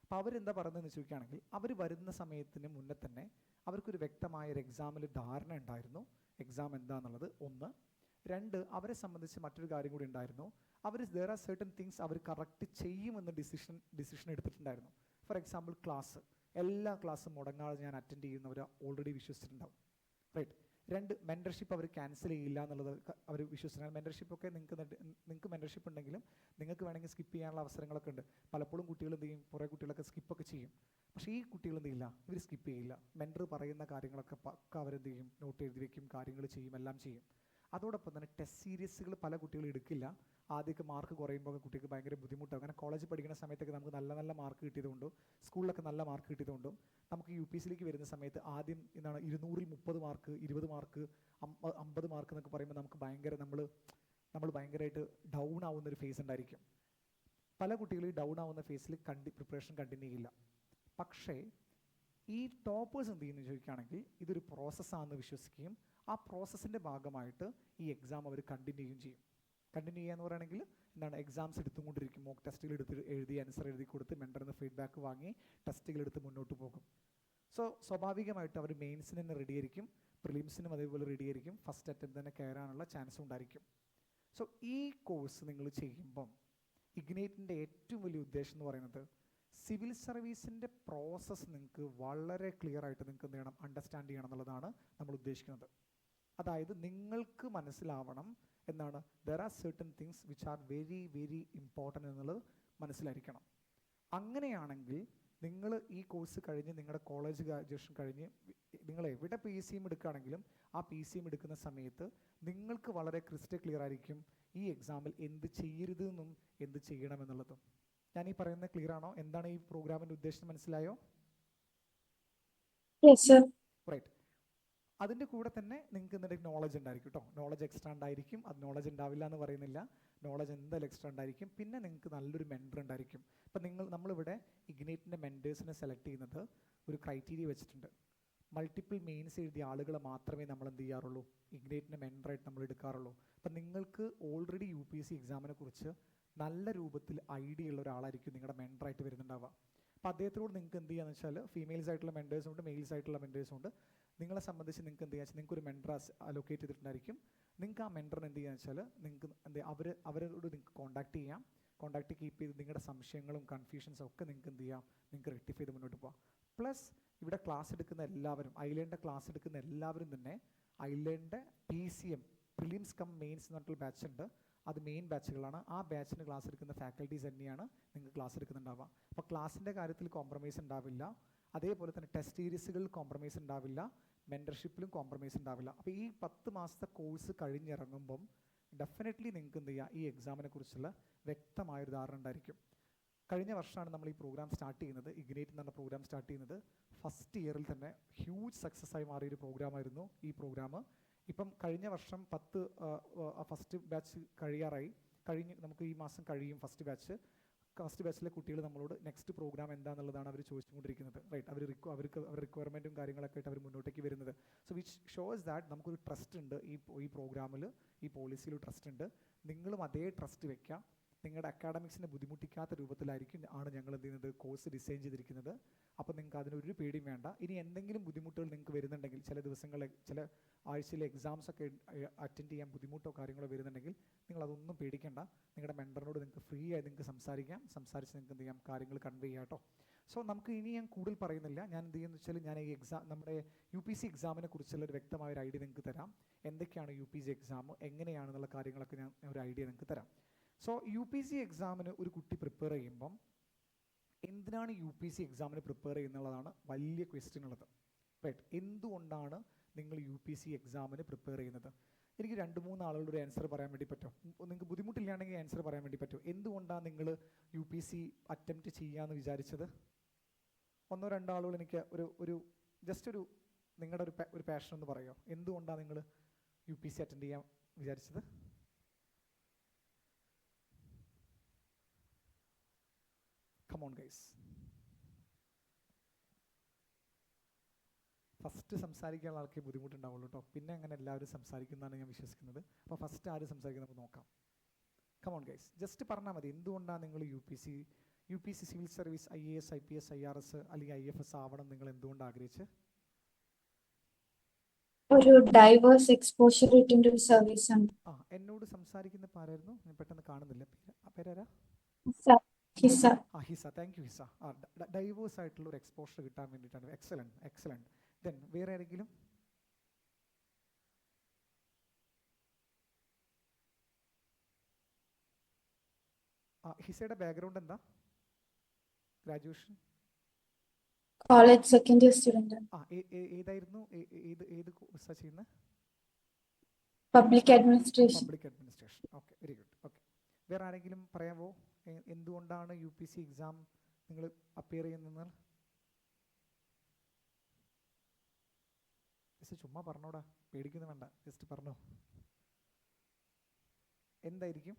അപ്പോൾ അവരെന്താ പറയുന്നതെന്ന് ചോദിക്കുകയാണെങ്കിൽ അവർ വരുന്ന സമയത്തിന് മുന്നേ തന്നെ അവർക്കൊരു വ്യക്തമായ ഒരു എക്സാമിൽ ധാരണ ഉണ്ടായിരുന്നു, എക്സാം എന്താണെന്നുള്ളത്. ഒന്ന്. രണ്ട്, അവരെ സംബന്ധിച്ച് മറ്റൊരു കാര്യം കൂടി ഉണ്ടായിരുന്നു, അവർ ദർ ആർ സർട്ടൻ തിങ്സ് അവർ കറക്റ്റ് ചെയ്യുമെന്ന് ഡിസിഷൻ എടുത്തിട്ടുണ്ടായിരുന്നു. ഫോർ എക്സാമ്പിൾ ക്ലാസ്, എല്ലാ ക്ലാസ്സും മുടങ്ങാതെ ഞാൻ അറ്റൻഡ് ചെയ്യുന്നവർ ഓൾറെഡി വിശ്വസിച്ചിട്ടുണ്ടാവും, റൈറ്റ്. രണ്ട്, മെൻറ്റർഷിപ്പ് അവർ ക്യാൻസൽ ചെയ്യില്ല എന്നുള്ളത് അവർ വിശ്വസിച്ചിട്ടുണ്ട്. മെൻറ്റർഷിപ്പൊക്കെ നിങ്ങൾക്ക് മെൻറ്റർഷിപ്പ് ഉണ്ടെങ്കിലും നിങ്ങൾക്ക് വേണമെങ്കിൽ സ്കിപ്പ് ചെയ്യാനുള്ള അവസരങ്ങളൊക്കെ ഉണ്ട്. പലപ്പോഴും കുട്ടികൾ എന്ത് ചെയ്യും, കുറേ കുട്ടികളൊക്കെ സ്കിപ്പൊക്കെ ചെയ്യും. പക്ഷേ ഈ കുട്ടികൾ എന്ത് ചെയ്യില്ല, ഇവർ സ്കിപ്പ് ചെയ്യില്ല. മെൻറ്റർ പറയുന്ന കാര്യങ്ങളൊക്കെ പക്ക അവരെന്ത് ചെയ്യും, നോട്ട് എഴുതി വയ്ക്കും, കാര്യങ്ങൾ ചെയ്യും, എല്ലാം ചെയ്യും. അതോടൊപ്പം തന്നെ ടെസ്റ്റ് സീരീസുകൾ പല കുട്ടികളും എടുക്കില്ല. ആദ്യമൊക്കെ മാർക്ക് കുറയുമ്പോൾ കുട്ടിക്ക് ഭയങ്കര ബുദ്ധിമുട്ടാകും. അങ്ങനെ കോളേജ് പഠിക്കുന്ന സമയത്തൊക്കെ നമുക്ക് നല്ല നല്ല മാർക്ക് കിട്ടിയതുകൊണ്ടും സ്കൂളിലൊക്കെ നല്ല മാർക്ക് കിട്ടിയതുകൊണ്ടും നമുക്ക് യു പി എസിലേക്ക് വരുന്ന സമയത്ത് ആദ്യം എന്താണ് 230 മാർക്ക്, 20 മാർക്ക്, 50 മാർക്ക് എന്നൊക്കെ പറയുമ്പോൾ നമുക്ക് ഭയങ്കര നമ്മൾ ഭയങ്കരമായിട്ട് ഡൗൺ ആവുന്നൊരു ഫേസ് ഉണ്ടായിരിക്കും. പല കുട്ടികളും ഈ ഡൗൺ ആവുന്ന ഫേസിൽ പ്രിപ്പറേഷൻ കണ്ടിന്യൂ ചെയ്യില്ല. പക്ഷേ ഈ ടോപ്പേഴ്സ് എന്ത് ചെയ്യുന്നു ചോദിക്കുകയാണെങ്കിൽ ഇതൊരു പ്രോസസ്സാണെന്ന് വിശ്വസിക്കുകയും ആ പ്രോസസ്സിൻ്റെ ഭാഗമായിട്ട് ഈ എക്സാം അവർ കണ്ടിന്യൂ ചെയ്യും. കണ്ടിന്യൂ ചെയ്യുക എന്ന് പറയുകയാണെങ്കിൽ എന്താണ്, എക്സാംസ് എടുത്തുകൊണ്ടിരിക്കും, മോക്ക് ടെസ്റ്റുകൾ എടുത്ത് എഴുതി ആൻസർ എഴുതി കൊടുത്ത് മെൻറ്ററിൽ നിന്ന് ഫീഡ്ബാക്ക് വാങ്ങി ടെസ്റ്റുകൾ എടുത്ത് മുന്നോട്ട് പോകും. സോ സ്വാഭാവികമായിട്ട് അവർ മെയിൻസിന് തന്നെ റെഡി ആയിരിക്കും, പ്രിലിംസിനും അതേപോലെ റെഡി ആയിരിക്കും, ഫസ്റ്റ് അറ്റംപ്റ്റ് തന്നെ കയറാനുള്ള ചാൻസും ഉണ്ടായിരിക്കും. സോ ഈ കോഴ്സ് നിങ്ങൾ ചെയ്യുമ്പം ഇഗ്നൈറ്റിൻ്റെ ഏറ്റവും വലിയ ഉദ്ദേശം എന്ന് പറയുന്നത് സിവിൽ സർവീസിൻ്റെ പ്രോസസ്സ് നിങ്ങൾക്ക് വളരെ ക്ലിയർ ആയിട്ട് നിങ്ങൾക്ക് എന്ത് ചെയ്യണം, അണ്ടർസ്റ്റാൻഡ് ചെയ്യണം എന്നുള്ളതാണ് നമ്മൾ ഉദ്ദേശിക്കുന്നത്. അതായത് നിങ്ങൾക്ക് മനസ്സിലാവണം എന്നാണ്, there are certain things which are very very important എന്നുള്ളത് മനസ്സിലായിരിക്കണം. അങ്ങനെയാണെങ്കിൽ നിങ്ങൾ ഈ കോഴ്സ് കഴിഞ്ഞ് നിങ്ങളുടെ കോളേജ് ഗ്രാജുവേഷൻ കഴിഞ്ഞ് നിങ്ങൾ എവിടെ പി സി എം എടുക്കുകയാണെങ്കിലും ആ പി സി എം എടുക്കുന്ന സമയത്ത് നിങ്ങൾക്ക് വളരെ ക്രിസ്റ്റൽ ക്ലിയർ ആയിരിക്കും ഈ എക്സാമിൽ എന്ത് ചെയ്യരുത് എന്നും എന്ത് ചെയ്യണമെന്നുള്ളതും. ഞാൻ ഈ പറയുന്നത് ക്ലിയർ ആണോ? എന്താണ് ഈ പ്രോഗ്രാമിൻ്റെ ഉദ്ദേശം മനസ്സിലായോ? റൈറ്റ്. അതിൻ്റെ കൂടെ തന്നെ നിങ്ങൾക്ക് എന്തെങ്കിലും നോളജ് ഉണ്ടായിരിക്കും കേട്ടോ. നോളജ് എക്സ്ട്രാ ഉണ്ടായിരിക്കും. അത് നോളജ് ഉണ്ടാവില്ല എന്ന് പറയുന്നില്ല, നോളജ് എന്തായാലും എക്സ്ട്രാ ഉണ്ടായിരിക്കും. പിന്നെ നിങ്ങൾക്ക് നല്ലൊരു മെൻറ്റർ ഉണ്ടായിരിക്കും. ഇപ്പം നമ്മളിവിടെ ഇഗ്നൈറ്റിൻ്റെ മെൻറ്റേഴ്സിനെ സെലക്ട് ചെയ്യുന്നത് ഒരു ക്രൈറ്റീരിയ വെച്ചിട്ടുണ്ട്. മൾട്ടിപ്പിൾ മെയിൻസ് എഴുതിയ ആളുകളെ മാത്രമേ നമ്മൾ എന്ത് ചെയ്യാറുള്ളൂ, ഇഗ്നൈറ്റിൻ്റെ മെൻറ്ററായിട്ട് നമ്മൾ എടുക്കാറുള്ളൂ. അപ്പം നിങ്ങൾക്ക് already U P S C എക്സാമിനെ കുറിച്ച് നല്ല രൂപത്തിൽ ഐഡിയ ഉള്ള ഒരാളായിരിക്കും നിങ്ങളുടെ മെൻറ്ററായിട്ട് വരുന്നുണ്ടാവുക. അപ്പോൾ അദ്ദേഹത്തിനോട് നിങ്ങൾക്ക് എന്ത് ചെയ്യാന്ന് വെച്ചാൽ ഫീമെയിൽസ് ആയിട്ടുള്ള മെൻറ്റേഴ്സും ഉണ്ട്, മെയിൽസ് ആയിട്ടുള്ള മെൻറ്റേഴ്സും ഉണ്ട്. നിങ്ങളെ സംബന്ധിച്ച് നിങ്ങൾക്ക് എന്ത് ചെയ്യാന്ന് വെച്ചാൽ നിങ്ങൾക്ക് ഒരു മെൻറ്റർ അലോക്കേറ്റ് ചെയ്തിട്ടുണ്ടായിരിക്കും. നിങ്ങൾക്ക് ആ മെൻറ്ററിന് എന്ത് ചെയ്യാന്ന് വെച്ചാൽ നിങ്ങൾക്ക് അവരോട് നിങ്ങൾക്ക് കോൺടാക്ട് ചെയ്യാം. കോൺടാക്ട് കീപ്പ് ചെയ്ത് നിങ്ങളുടെ സംശയങ്ങളും കൺഫ്യൂഷൻസും ഒക്കെ നിങ്ങൾക്ക് എന്ത് ചെയ്യാം, നിങ്ങൾക്ക് റെക്ടിഫൈ ചെയ്ത് മുന്നോട്ട് പോകാം. പ്ലസ് ഇവിടെ ക്ലാസ് എടുക്കുന്ന എല്ലാവരും, ഐലൻഡിൻ്റെ ക്ലാസ് എടുക്കുന്ന എല്ലാവരും തന്നെ ഐലൻഡിൻ്റെ PCM പ്രിലിംസ് കം മെയിൻസ് എന്ന് പറഞ്ഞിട്ടുള്ള ബാച്ച് ഉണ്ട്. അത് മെയിൻ ബാച്ചുകളാണ്. ആ ബാച്ചിന് ക്ലാസ് എടുക്കുന്ന ഫാക്കൽറ്റീസ് തന്നെയാണ് നിങ്ങൾക്ക് ക്ലാസ് എടുക്കുന്നുണ്ടാവുക. അപ്പോൾ ക്ലാസ്സിൻ്റെ കാര്യത്തിൽ കോംപ്രമൈസ് ഉണ്ടാവില്ല. അതേപോലെ തന്നെ ടെസ്റ്റ് സീരീസുകളിൽ കോംപ്രമൈസ് ഉണ്ടാവില്ല, മെൻറ്റർഷിപ്പിലും കോംപ്രമൈസ് ഉണ്ടാവില്ല. അപ്പോൾ ഈ 10 മാസത്തെ കോഴ്സ് കഴിഞ്ഞിറങ്ങുമ്പം ഡെഫിനറ്റ്ലി നിങ്ങൾക്ക് എന്ത് ചെയ്യുക, ഈ എക്സാമിനെ കുറിച്ചുള്ള വ്യക്തമായൊരു ധാരണ ഉണ്ടായിരിക്കും. കഴിഞ്ഞ വർഷമാണ് നമ്മൾ ഈ പ്രോഗ്രാം സ്റ്റാർട്ട് ചെയ്യുന്നത്, ഇഗ്നൈറ്റ് എന്ന് പറഞ്ഞ പ്രോഗ്രാം സ്റ്റാർട്ട് ചെയ്യുന്നത്. ഫസ്റ്റ് ഇയറിൽ തന്നെ ഹ്യൂജ് സക്സസ് ആയി മാറിയൊരു പ്രോഗ്രാമായിരുന്നു ഈ പ്രോഗ്രാം. ഇപ്പം കഴിഞ്ഞ വർഷം ഫസ്റ്റ് ബാച്ച് കഴിഞ്ഞ് നമുക്ക് ഈ മാസം കഴിയും ഫസ്റ്റ് ബാച്ചിലെ കുട്ടികൾ നമ്മളോട് നെക്സ്റ്റ് പ്രോഗ്രാം എന്താണെന്നുള്ളതാണ് അവർ ചോദിച്ചുകൊണ്ടിരിക്കുന്നത്, റൈറ്റ്. അവർക്ക് റിക്വയർമെൻറ്റും കാര്യങ്ങളൊക്കെ ആയിട്ട് അവർ മുന്നോട്ടേക്ക് വരുന്നത്. സോ വിച്ച് ഷോസ് ദാറ്റ് നമുക്കൊരു ട്രസ്റ്റ് ഉണ്ട് ഈ പ്രോഗ്രാമിൽ, ഈ പോളിസിയിൽ ട്രസ്റ്റ് ഉണ്ട്. നിങ്ങളും അതേ ട്രസ്റ്റ് വെക്കാം. നിങ്ങളുടെ അക്കാഡമിക്സിനെ ബുദ്ധിമുട്ടിക്കാത്ത രൂപത്തിലായിരിക്കും ഞങ്ങൾ എന്ത് ചെയ്യുന്നത്, കോഴ്സ് ഡിസൈൻ ചെയ്തിരിക്കുന്നത്. അപ്പോൾ നിങ്ങൾക്ക് അതിനൊരു പേടിയും വേണ്ട. ഇനി എന്തെങ്കിലും ബുദ്ധിമുട്ടുകൾ നിങ്ങൾക്ക് വരുന്നുണ്ടെങ്കിൽ, ചില ദിവസങ്ങളിൽ ചില ആഴ്ചയിലെ എക്സാംസ് ഒക്കെ അറ്റൻഡ് ചെയ്യാൻ ബുദ്ധിമുട്ടോ കാര്യങ്ങളോ വരുന്നുണ്ടെങ്കിൽ നിങ്ങൾ അതൊന്നും പേടിക്കേണ്ട. നിങ്ങളുടെ മെൻറ്ററിനോട് നിങ്ങൾക്ക് ഫ്രീ ആയി നിങ്ങൾക്ക് സംസാരിച്ച് നിങ്ങൾക്ക് എന്ത് ചെയ്യാം, കാര്യങ്ങൾ കൺവേ ചെയ്യാം കേട്ടോ. സോ നമുക്ക് ഇനി ഞാൻ കൂടുതൽ പറയുന്നില്ല. ഞാൻ എന്ത് ചെയ്യുന്നത് വെച്ചാൽ ഞാൻ ഈ നമ്മുടെ UPC എക്സാമിനെ കുറിച്ചുള്ള ഒരു വ്യക്തമായ ഒരു ഐഡിയ നിങ്ങൾക്ക് തരാം. എന്തൊക്കെയാണ് UPC എക്സാം, എങ്ങനെയാണെന്നുള്ള കാര്യങ്ങളൊക്കെ ഞാൻ ഒരു ഐഡിയ നിങ്ങൾക്ക് തരാം. സോ UPC എക്സാമിന് ഒരു കുട്ടി പ്രിപ്പയർ ചെയ്യുമ്പം എന്തിനാണ് UPC എക്സാമിന് പ്രിപ്പയർ ചെയ്യുന്നുള്ളതാണ് വലിയ ക്വസ്റ്റ്യൻ ഉള്ളത്, റൈറ്റ്. എന്തുകൊണ്ടാണ് നിങ്ങൾ UPC എക്സാമിന് പ്രിപ്പയർ ചെയ്യുന്നത്? എനിക്ക് 2-3 ആളുകളുടെ ആൻസർ പറയാൻ വേണ്ടി പറ്റും. നിങ്ങൾക്ക് ബുദ്ധിമുട്ടില്ലാണെങ്കിൽ ആൻസർ പറയാൻ വേണ്ടി പറ്റും. എന്തുകൊണ്ടാണ് നിങ്ങൾ UPC അറ്റംപ്റ്റ് ചെയ്യാമെന്ന് വിചാരിച്ചത്? 1-2 ആളുകൾ എനിക്ക് ജസ്റ്റ് നിങ്ങളുടെ ഒരു പാഷൻ ഒന്ന് പറയുമോ? എന്തുകൊണ്ടാണ് നിങ്ങൾ UPC അറ്റൻഡ് ചെയ്യാൻ വിചാരിച്ചത്? Come on guys. ഫസ്റ്റ് സംസാരിക്കാനുള്ള ആൾക്ക് ബുദ്ധിമുട്ടുണ്ടാവുള്ളൂ കേട്ടോ. പിന്നെ അങ്ങനെ എല്ലാവരും സംസാരിക്കുന്നതാണ് ഞാൻ വിശ്വസിക്കുന്നത്. അപ്പോൾ ഫസ്റ്റ് ആര് സംസാരിക്കുന്നത് നമുക്ക് നോക്കാം. Come on guys, ജസ്റ്റ് പറഞ്ഞാൽ മതി എന്തുകൊണ്ടാണ് നിങ്ങൾ U P C civil service IAS IPS IRS അല്ലെങ്കിൽ IFS ആവണം നിങ്ങൾ എന്തുകൊണ്ട് ആഗ്രഹിച്ച്? ഒരു ഡൈവേഴ്സ് എക്സ്പോഷർ കിട്ടുന്ന ഒരു സർവീസ് ആണ്. എന്നോട് സംസാരിക്കുന്ന ആരായിരുന്നു? ഞാൻ പെട്ടെന്ന് കാണുന്നില്ല. പേരാരാ? Hisa. Hisa. Thank you Hisa. Diverse ആയിട്ടുള്ള ഒരു എക്സ്പോഷർ കിട്ടാൻ വേണ്ടിയിട്ടാണ്. എക്സലൻറ്റ്. ദെൻ വേറെ ആരെങ്കിലും? ഹിസയുടെ ബാക്ക്ഗ്രൗണ്ട് എന്താ? Graduation? College second year student. ഏതായിരുന്നു? ഏത് കോഴ്സാണ് ചെയ്യുന്നത്? Public administration. Okay, very good. Okay, വേറെ ആരെങ്കിലും പറയാമോ എന്തുകൊണ്ടാണ് UPC എക്സാം നിങ്ങൾ അപ്പിയർ ചെയ്യുന്നത്? ജസ്റ്റ് ചുമ്മാ പറഞ്ഞോടാ, പേടിക്കുന്നു വേണ്ട, ജസ്റ്റ് പറഞ്ഞോ. എന്തായിരിക്കും?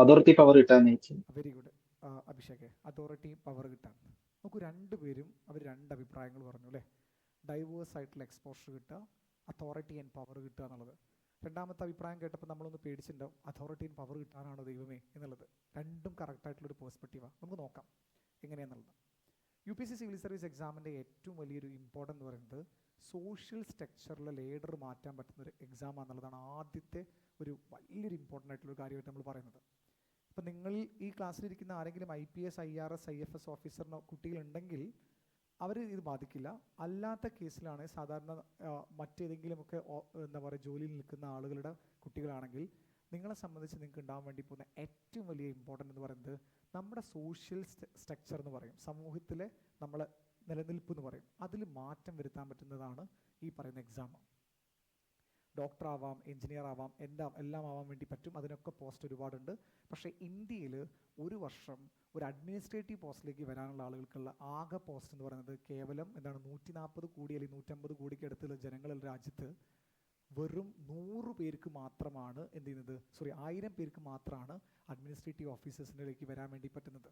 അതോറിറ്റി പവർ കിട്ടാൻ. Very good Abhishek, authority power കിട്ടാൻ. നമുക്ക് രണ്ടുപേരും അവർ രണ്ട് അഭിപ്രായങ്ങൾ പറഞ്ഞു അല്ലേ? ഡൈവേഴ്സ് ആയിട്ടുള്ള എക്സ്പോഷർ കിട്ടുക, അതോറിറ്റി ആൻഡ് പവർ കിട്ടുക എന്നുള്ളത്. രണ്ടാമത്തെ അഭിപ്രായം കേട്ടപ്പോൾ നമ്മളൊന്ന് പേടിച്ചിട്ടുണ്ടാവും, അതോറിറ്റി ആൻഡ് പവർ കിട്ടാനാണോ ദൈവമേ എന്നുള്ളത്. രണ്ടും കറക്റ്റായിട്ടുള്ളൊരു പേഴ്സ്പെക്റ്റീവാണ്. നമുക്ക് നോക്കാം എങ്ങനെയാണെന്നുള്ളത്. UPC സിവിൽ സർവീസ് എക്സാമിൻ്റെ ഏറ്റവും വലിയൊരു ഇമ്പോർട്ടൻ്റ് എന്ന് പറയുന്നത് സോഷ്യൽ സ്ട്രക്ചറിലെ ലേഡർ മാറ്റാൻ പറ്റുന്നൊരു എക്സാം എന്നുള്ളതാണ് ആദ്യത്തെ ഒരു വലിയൊരു ഇമ്പോർട്ടൻ്റ് ആയിട്ടുള്ളൊരു കാര്യമായിട്ട് നമ്മൾ പറയുന്നത്. ഇപ്പം നിങ്ങൾ ഈ ക്ലാസ്സിലിരിക്കുന്ന ആരെങ്കിലും IPS IRS IFS ഓഫീസറിനോ കുട്ടികളുണ്ടെങ്കിൽ അവർ ഇത് ബാധിക്കില്ല. അല്ലാത്ത കേസിലാണ് സാധാരണ മറ്റേതെങ്കിലുമൊക്കെ എന്താ പറയുക ജോലിയിൽ നിൽക്കുന്ന ആളുകളുടെ കുട്ടികളാണെങ്കിൽ നിങ്ങളെ സംബന്ധിച്ച് നിങ്ങൾക്ക് ഉണ്ടാകാൻ വേണ്ടി പോകുന്ന ഏറ്റവും വലിയ ഇമ്പോർട്ടൻ്റ് എന്ന് പറയുന്നത് നമ്മുടെ സോഷ്യൽ സ്ട്രക്ചർ എന്ന് പറയും, സമൂഹത്തിലെ നമ്മളെ നിലനിൽപ്പ് എന്ന് പറയും. അതിൽ മാറ്റം വരുത്താൻ പറ്റുന്നതാണ് ഈ പറയുന്ന എക്സാം. ഡോക്ടർ ആവാം, എഞ്ചിനീയർ ആവാം, എല്ലാം ആവാൻ വേണ്ടി പറ്റും. അതിനൊക്കെ പോസ്റ്റ് ഒരുപാടുണ്ട്. പക്ഷേ ഇന്ത്യയിൽ ഒരു വർഷം ഒരു അഡ്മിനിസ്ട്രേറ്റീവ് പോസ്റ്റിലേക്ക് വരാനുള്ള ആളുകൾക്കുള്ള ആകെ പോസ്റ്റ് എന്ന് പറയുന്നത് കേവലം 140 കോടി അല്ലെങ്കിൽ 150 കോടിക്ക് അടുത്തുള്ള ജനങ്ങളുള്ള രാജ്യത്ത് വെറും 100 പേർക്ക് മാത്രമാണ് 1000 പേർക്ക് മാത്രമാണ് അഡ്മിനിസ്ട്രേറ്റീവ് ഓഫീസേഴ്സിലേക്ക് വരാൻ വേണ്ടി പറ്റുന്നത്.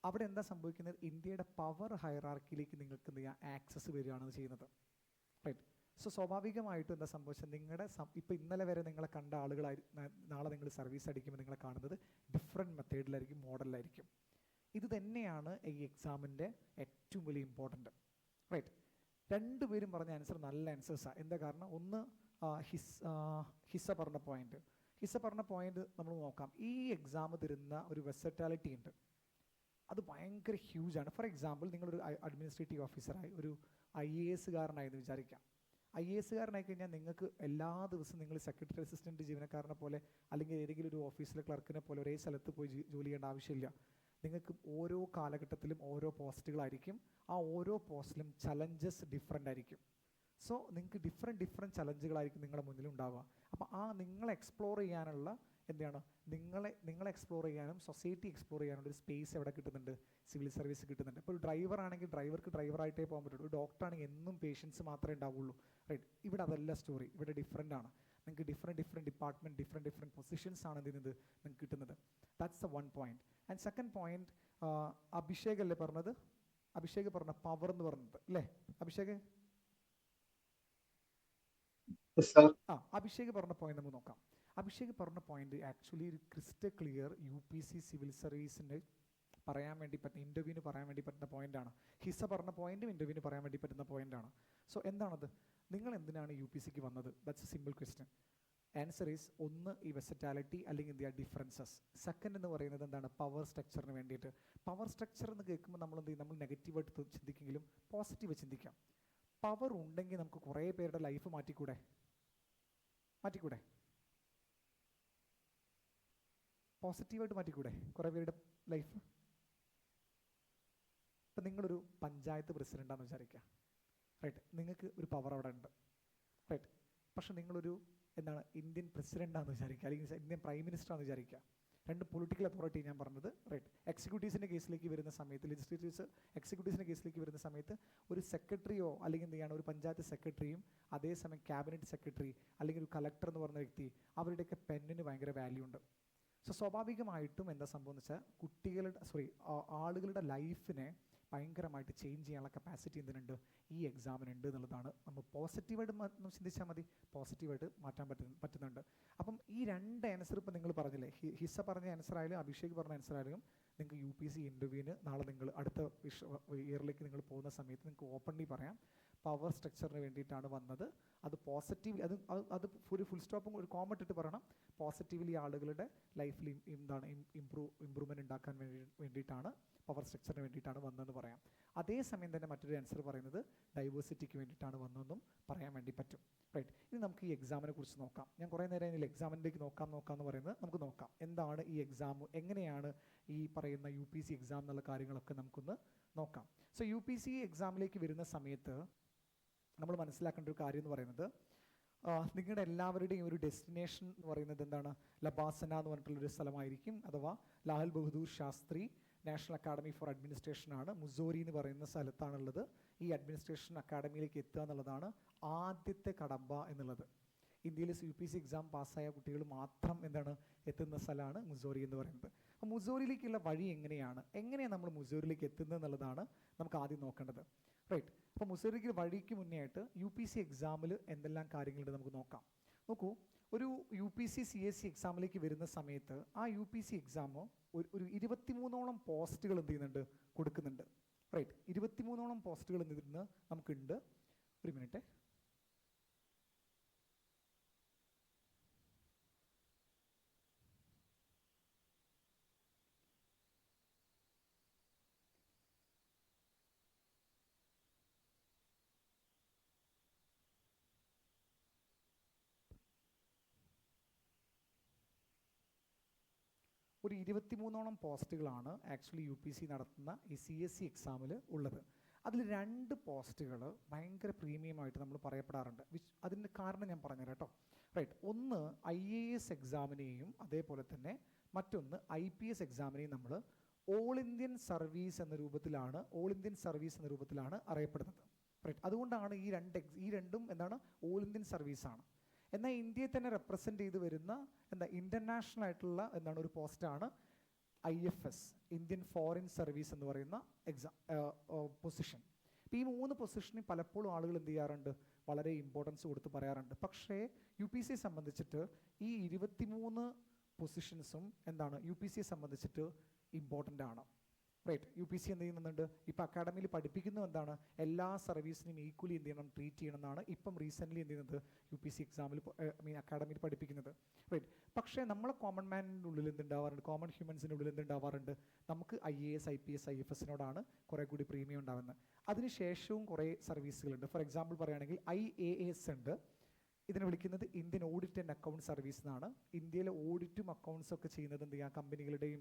അവിടെ എന്താ സംഭവിക്കുന്നത്? ഇന്ത്യയുടെ പവർ ഹയറാർക്കിയിലേക്ക് നിങ്ങൾക്ക് എന്ത് ചെയ്യാം, ആക്സസ് വരികയാണ് ചെയ്യുന്നത്. റൈറ്റ്. സോ സ്വാഭാവികമായിട്ടും എന്താ സംഭവിച്ചത്, നിങ്ങളുടെ ഇപ്പോൾ ഇന്നലെ വരെ നിങ്ങളെ കണ്ട നാളെ നിങ്ങൾ സർവീസ് അടിക്കുമ്പോൾ നിങ്ങളെ കാണുന്നത് ഡിഫറെൻറ്റ് മെത്തേഡിലായിരിക്കും, മോഡലിലായിരിക്കും. ഇത് തന്നെയാണ് ഈ എക്സാമിൻ്റെ ഏറ്റവും വലിയ ഇമ്പോർട്ടൻ്റ്. റൈറ്റ്. രണ്ടുപേരും പറഞ്ഞ ആൻസർ നല്ല ആൻസേഴ്സാണ്. എന്താ കാരണം? ഒന്ന് ഹിസ പറഞ്ഞ പോയിന്റ് നമ്മൾ നോക്കാം. ഈ എക്സാം തരുന്ന ഒരു വെർസറ്റാലിറ്റി ഉണ്ട്, അത് ഭയങ്കര ഹ്യൂജാണ്. ഫോർ എക്സാമ്പിൾ, നിങ്ങളൊരു അഡ്മിനിസ്ട്രേറ്റീവ് ഓഫീസറായി ഒരു IAS കാരനായെന്ന് വിചാരിക്കാം. IAS കാരനായി കഴിഞ്ഞാൽ നിങ്ങൾക്ക് എല്ലാ ദിവസവും നിങ്ങൾ സെക്രട്ടറി അസിസ്റ്റൻറ്റ് ജീവനക്കാരനെ പോലെ അല്ലെങ്കിൽ ഏതെങ്കിലും ഒരു ഓഫീസിലെ ക്ലർക്കിനെ പോലെ ഒരേ സ്ഥലത്ത് പോയി ജോലി ചെയ്യേണ്ട ആവശ്യമില്ല. നിങ്ങൾക്ക് ഓരോ കാലഘട്ടത്തിലും ഓരോ പോസ്റ്റുകളായിരിക്കും. ആ ഓരോ പോസ്റ്റിലും ചലഞ്ചസ് ഡിഫറെൻ്റ് ആയിരിക്കും. സോ നിങ്ങൾക്ക് ഡിഫറെൻറ്റ് ചലഞ്ചുകളായിരിക്കും നിങ്ങളുടെ മുന്നിൽ ഉണ്ടാവുക. അപ്പോൾ നിങ്ങളെ എക്സ്പ്ലോർ ചെയ്യാനുള്ള നിങ്ങളെ എക്സ്പ്ലോർ ചെയ്യാനും സൊസൈറ്റി എക്സ്പ്ലോർ ചെയ്യാനുള്ള ഒരു സ്പേസ് എവിടെ കിട്ടുന്നുണ്ട്? സിവിൽ സർവീസ് കിട്ടുന്നുണ്ട്. ഇപ്പോൾ ഒരു ഡ്രൈവർ ആണെങ്കിൽ ഡ്രൈവർക്ക് ഡ്രൈവറായിട്ടേ പോകാൻ പറ്റുള്ളൂ. ഒരു ഡോക്ടർ ആണെങ്കിൽ എന്നും പേഷ്യൻസ് മാത്രമേ ഉണ്ടാവുള്ളൂ. റൈറ്റ്. ഇവിടെ അതല്ല സ്റ്റോറി. ഇവിടെ ഡിഫറെൻ്റ് ആണ്. നിങ്ങൾക്ക് ഡിഫറെൻറ്റ് ഡിപ്പാർട്ട്മെൻറ്റ്, ഡിഫറെൻറ്റ് പൊസിഷൻസ് ആണ് നിങ്ങൾക്ക് കിട്ടുന്നത്. That's the one point. And second point, Abhishek അല്ലേ പറഞ്ഞത്? അഭിഷേക് പറഞ്ഞ പവർ എന്ന് പറഞ്ഞത് അല്ലേ അഭിഷേക്? അഭിഷേക് പറഞ്ഞ പോയിന്റ് നമുക്ക് നോക്കാം. അഭിഷേക് പറഞ്ഞ പോയിന്റ് ആക്ച്വലി ഒരു ക്രിസ്റ്റൽ ക്ലിയർ UPC സിവിൽ സർവീസിന് പറയാൻ വേണ്ടി പറ്റുന്ന, ഇൻ്റർവ്യൂവിന് പറയാൻ വേണ്ടി പറ്റുന്ന പോയിന്റാണ്. ഹിസ പറഞ്ഞ പോയിന്റും ഇൻ്റർവ്യൂവിന് പറയാൻ വേണ്ടി പറ്റുന്ന പോയിന്റാണ്. സോ എന്താണത്? നിങ്ങൾ എന്തിനാണ് UPCക്ക് വന്നത്? That's A simple question. Answer is ഒന്ന് ഈ വെർസറ്റാലിറ്റി അല്ലെങ്കിൽ ഡിഫറൻസസ്. സെക്കൻഡ് എന്ന് പറയുന്നത് എന്താണ്? പവർ സ്ട്രക്ചറിന് വേണ്ടിയിട്ട്. പവർ സ്ട്രക്ചർ എന്ന് കേൾക്കുമ്പോൾ നമ്മൾ നെഗറ്റീവായിട്ട് ചിന്തിക്കെങ്കിലും പോസിറ്റീവ് ചിന്തിക്കാം. പവർ ഉണ്ടെങ്കിൽ നമുക്ക് കുറേ പേരുടെ ലൈഫ് മാറ്റിക്കൂടെ? പോസിറ്റീവായിട്ട് മാറ്റിക്കൂടെ കുറേ പേരുടെ ലൈഫ്? ഇപ്പം നിങ്ങളൊരു പഞ്ചായത്ത് പ്രസിഡൻ്റാണെന്ന് വിചാരിക്കുക. റൈറ്റ്. നിങ്ങൾക്ക് ഒരു പവർ അവിടെ ഉണ്ട്. റൈറ്റ്. പക്ഷെ നിങ്ങളൊരു ഇന്ത്യൻ പ്രസിഡൻ്റാണെന്ന് വിചാരിക്കുക, അല്ലെങ്കിൽ ഇന്ത്യൻ പ്രൈം മിനിസ്റ്ററാണെന്ന് വിചാരിക്കുക. രണ്ട് പൊളിറ്റിക്കൽ അതോറിറ്റി ഞാൻ പറഞ്ഞത്. റൈറ്റ്. എക്സിക്യൂട്ടീവ്സിൻ്റെ കേസിലേക്ക് വരുന്ന സമയത്ത്, എക്സിക്യൂട്ടീവ്സിൻ്റെ കേസിലേക്ക് വരുന്ന സമയത്ത് ഒരു സെക്രട്ടറിയോ അല്ലെങ്കിൽ ഒരു പഞ്ചായത്ത് സെക്രട്ടറിയും അതേസമയം ക്യാബിനറ്റ് സെക്രട്ടറി അല്ലെങ്കിൽ ഒരു കളക്ടർ എന്ന് പറഞ്ഞ വ്യക്തി, അവരുടെയൊക്കെ പെന്നിന് ഭയങ്കര വാല്യൂ ഉണ്ട്. സോ സ്വാഭാവികമായിട്ടും എന്താ സംഭവം എന്ന് വെച്ചാൽ ആളുകളുടെ ലൈഫിനെ ഭയങ്കരമായിട്ട് ചേഞ്ച് ചെയ്യാനുള്ള കപ്പാസിറ്റി എന്തിനുണ്ട്, ഈ എക്സാമിനുണ്ട് എന്നുള്ളതാണ്. നമ്മൾ പോസിറ്റീവായിട്ട് ചിന്തിച്ചാൽ മതി, പോസിറ്റീവായിട്ട് മാറ്റാൻ പറ്റുന്നുണ്ട്. അപ്പം ഈ രണ്ട് ആൻസർ ഇപ്പം നിങ്ങൾ പറഞ്ഞില്ലേ, ഹിസ പറഞ്ഞ ആൻസർ ആയാലും അഭിഷേക് പറഞ്ഞ ആൻസർ ആയാലും നിങ്ങൾക്ക് UPSC ഇൻ്റർവ്യൂവിന് നാളെ നിങ്ങൾ അടുത്ത ഇയറിലേക്ക് നിങ്ങൾ പോകുന്ന സമയത്ത് നിങ്ങൾക്ക് ഓപ്പൺലി പറയാം പവർ സ്ട്രക്ചറിന് വേണ്ടിയിട്ടാണ് വന്നത്. അത് പോസിറ്റീവ്ലി അത് ഒരു ഫുൾ സ്റ്റോപ്പും ഒരു കോമ ഇട്ടിട്ട് പറയണം, പോസിറ്റീവ്ലി ആളുകളുടെ ലൈഫിൽ എന്താണ് ഇമ്പ്രൂവ്മെൻറ്റ് ഉണ്ടാക്കാൻ വേണ്ടിയിട്ടാണ്, പവർ സ്ട്രക്ചറിന് വേണ്ടിയിട്ടാണ് വന്നതെന്ന് പറയാം. അതേസമയം തന്നെ മറ്റൊരു ആൻസർ പറയുന്നത് ഡൈവേഴ്സിറ്റിക്ക് വേണ്ടിയിട്ടാണ് വന്നതെന്നും പറയാൻ വേണ്ടി പറ്റും. റൈറ്റ്, ഇനി നമുക്ക് ഈ എക്സാമിനെ കുറിച്ച് നോക്കാം. ഞാൻ കുറേ നേരം ഇതിൽ എക്സാമിലേക്ക് നോക്കാമെന്ന് പറയുന്നത്, നമുക്ക് നോക്കാം എന്താണ് ഈ എക്സാം, എങ്ങനെയാണ് ഈ പറയുന്ന UPSC എക്സാം എന്നുള്ള കാര്യങ്ങളൊക്കെ നമുക്കൊന്ന് നോക്കാം. സോ UPSC എക്സാമിലേക്ക് വരുന്ന സമയത്ത് നമ്മൾ മനസ്സിലാക്കേണ്ട ഒരു കാര്യം എന്ന് പറയുന്നത്, നിങ്ങളുടെ എല്ലാവരുടെയും ഒരു ഡെസ്റ്റിനേഷൻ എന്ന് പറയുന്നത് എന്താണ്, ലബാസന എന്ന് പറഞ്ഞിട്ടുള്ളൊരു സ്ഥലമായിരിക്കും, അഥവാ Lal Bahadur Shastri national academy four administration ആണ്, മുസോറി എന്ന് പറയുന്ന സ്ഥലത്താണുള്ളത്. ഈ അഡ്മിനിസ്ട്രേഷൻ അക്കാഡമിയിലേക്ക് എത്തുക എന്നുള്ളതാണ് ആദ്യത്തെ കടമ്പ എന്നുള്ളത്. ഇന്ത്യയിലെ UPSC എക്സാം പാസ്സായ കുട്ടികൾ മാത്രം എന്താണ് എത്തുന്ന സ്ഥലമാണ് മുസോറി എന്ന് പറയുന്നത്. അപ്പോൾ മുസോറിയിലേക്കുള്ള വഴി എങ്ങനെയാണ് നമ്മൾ മുസോറിയിലേക്ക് എത്തുന്നത് എന്നുള്ളതാണ് നമുക്ക് ആദ്യം നോക്കേണ്ടത്. റൈറ്റ്, അപ്പോൾ മുസോറിക്ക് വഴിക്ക് മുന്നേ ആയിട്ട് UPSC എക്സാമിൽ എന്തെല്ലാം കാര്യങ്ങളുണ്ട് നമുക്ക് നോക്കാം. നോക്കൂ, ഒരു UPSC CSE എക്സാമിലേക്ക് വരുന്ന സമയത്ത് ആ UPSC എക്സാം ഒരു 23ഓളം പോസ്റ്റുകൾ എന്ത് ചെയ്യുന്നുണ്ട്, കൊടുക്കുന്നുണ്ട്. റൈറ്റ്, 23ഓളം പോസ്റ്റുകൾ എന്തിരുന്ന് നമുക്കുണ്ട്. ഒരു മിനിറ്റ്, ഒരു 23ഓളം പോസ്റ്റുകളാണ് ആക്ച്വലി UPSC നടത്തുന്ന ഈ CSE എക്സാമിൽ ഉള്ളത്. അതിൽ 2 പോസ്റ്റുകൾ ഭയങ്കര പ്രീമിയമായിട്ട് നമ്മൾ പറയപ്പെടാറുണ്ട്. അതിൻ്റെ കാരണം ഞാൻ പറഞ്ഞുതരാം കേട്ടോ. റൈറ്റ്, ഒന്ന് IAS എക്സാമിനെയും അതേപോലെ തന്നെ മറ്റൊന്ന് IPS എക്സാമിനെയും നമ്മൾ ഓൾ ഇന്ത്യൻ സർവീസ് എന്ന രൂപത്തിലാണ് അറിയപ്പെടുന്നത്. റൈറ്റ്, അതുകൊണ്ടാണ് ഈ രണ്ടും എന്താണ്, ഓൾ ഇന്ത്യൻ സർവീസാണ്. എന്നാൽ ഇന്ത്യയെ തന്നെ റെപ്രസെൻ്റ് ചെയ്ത് വരുന്ന ഇൻ്റർനാഷണൽ ആയിട്ടുള്ള ഒരു പോസ്റ്റാണ് IFS, ഇന്ത്യൻ ഫോറിൻ സർവീസ് എന്ന് പറയുന്ന പൊസിഷൻ. ഇപ്പോൾ ഈ 3 പൊസിഷനിൽ പലപ്പോഴും ആളുകൾ എന്ത് ചെയ്യാറുണ്ട്, വളരെ ഇമ്പോർട്ടൻസ് കൊടുത്ത് പറയാറുണ്ട്. പക്ഷേ UPSC സംബന്ധിച്ചിട്ട് ഈ 23 പൊസിഷൻസും UPSC സംബന്ധിച്ചിട്ട് ഇമ്പോർട്ടൻ്റ് ആണ്. റൈറ്റ്, UPSC എന്ത് ചെയ്യുന്നുണ്ട്, ഇപ്പോൾ അക്കാഡമിയിൽ പഠിപ്പിക്കുന്നത് എന്താണ്, എല്ലാ സർവീസിനും ഈക്വലി എന്ത് ചെയ്യണം, ട്രീറ്റ് ചെയ്യണം എന്നാണ് ഇപ്പം റീസെൻ്റ്ലി എന്ത് ചെയ്യുന്നത് UPSC എക്സാമിൽ അക്കാഡമിയിൽ പഠിപ്പിക്കുന്നത്. റൈറ്റ്, പക്ഷേ നമ്മളെ കോമൺ മാനിൻ്റെ ഉള്ളിൽ എന്തുണ്ടാവാറുണ്ട്, കോമൺ ഹ്യൂമൻസിൻ്റെ ഉള്ളിൽ എന്തുണ്ടാവാറുണ്ട്, നമുക്ക് IAS IPS IFSനോടാണ് കുറേ കൂടി പ്രീമിയം ഉണ്ടാകുന്നത്. അതിനുശേഷവും കുറേ സർവീസുകളുണ്ട്. ഫോർ എക്സാമ്പിൾ പറയുകയാണെങ്കിൽ IAS ഉണ്ട്, ഇതിനെ വിളിക്കുന്നത് Indian audit and account service എന്നാണ്. ഇന്ത്യയിലെ ഓഡിറ്റും അക്കൗണ്ട്സും ഒക്കെ ചെയ്യുന്നത് എന്ത് ചെയ്യുക, കമ്പനികളുടെയും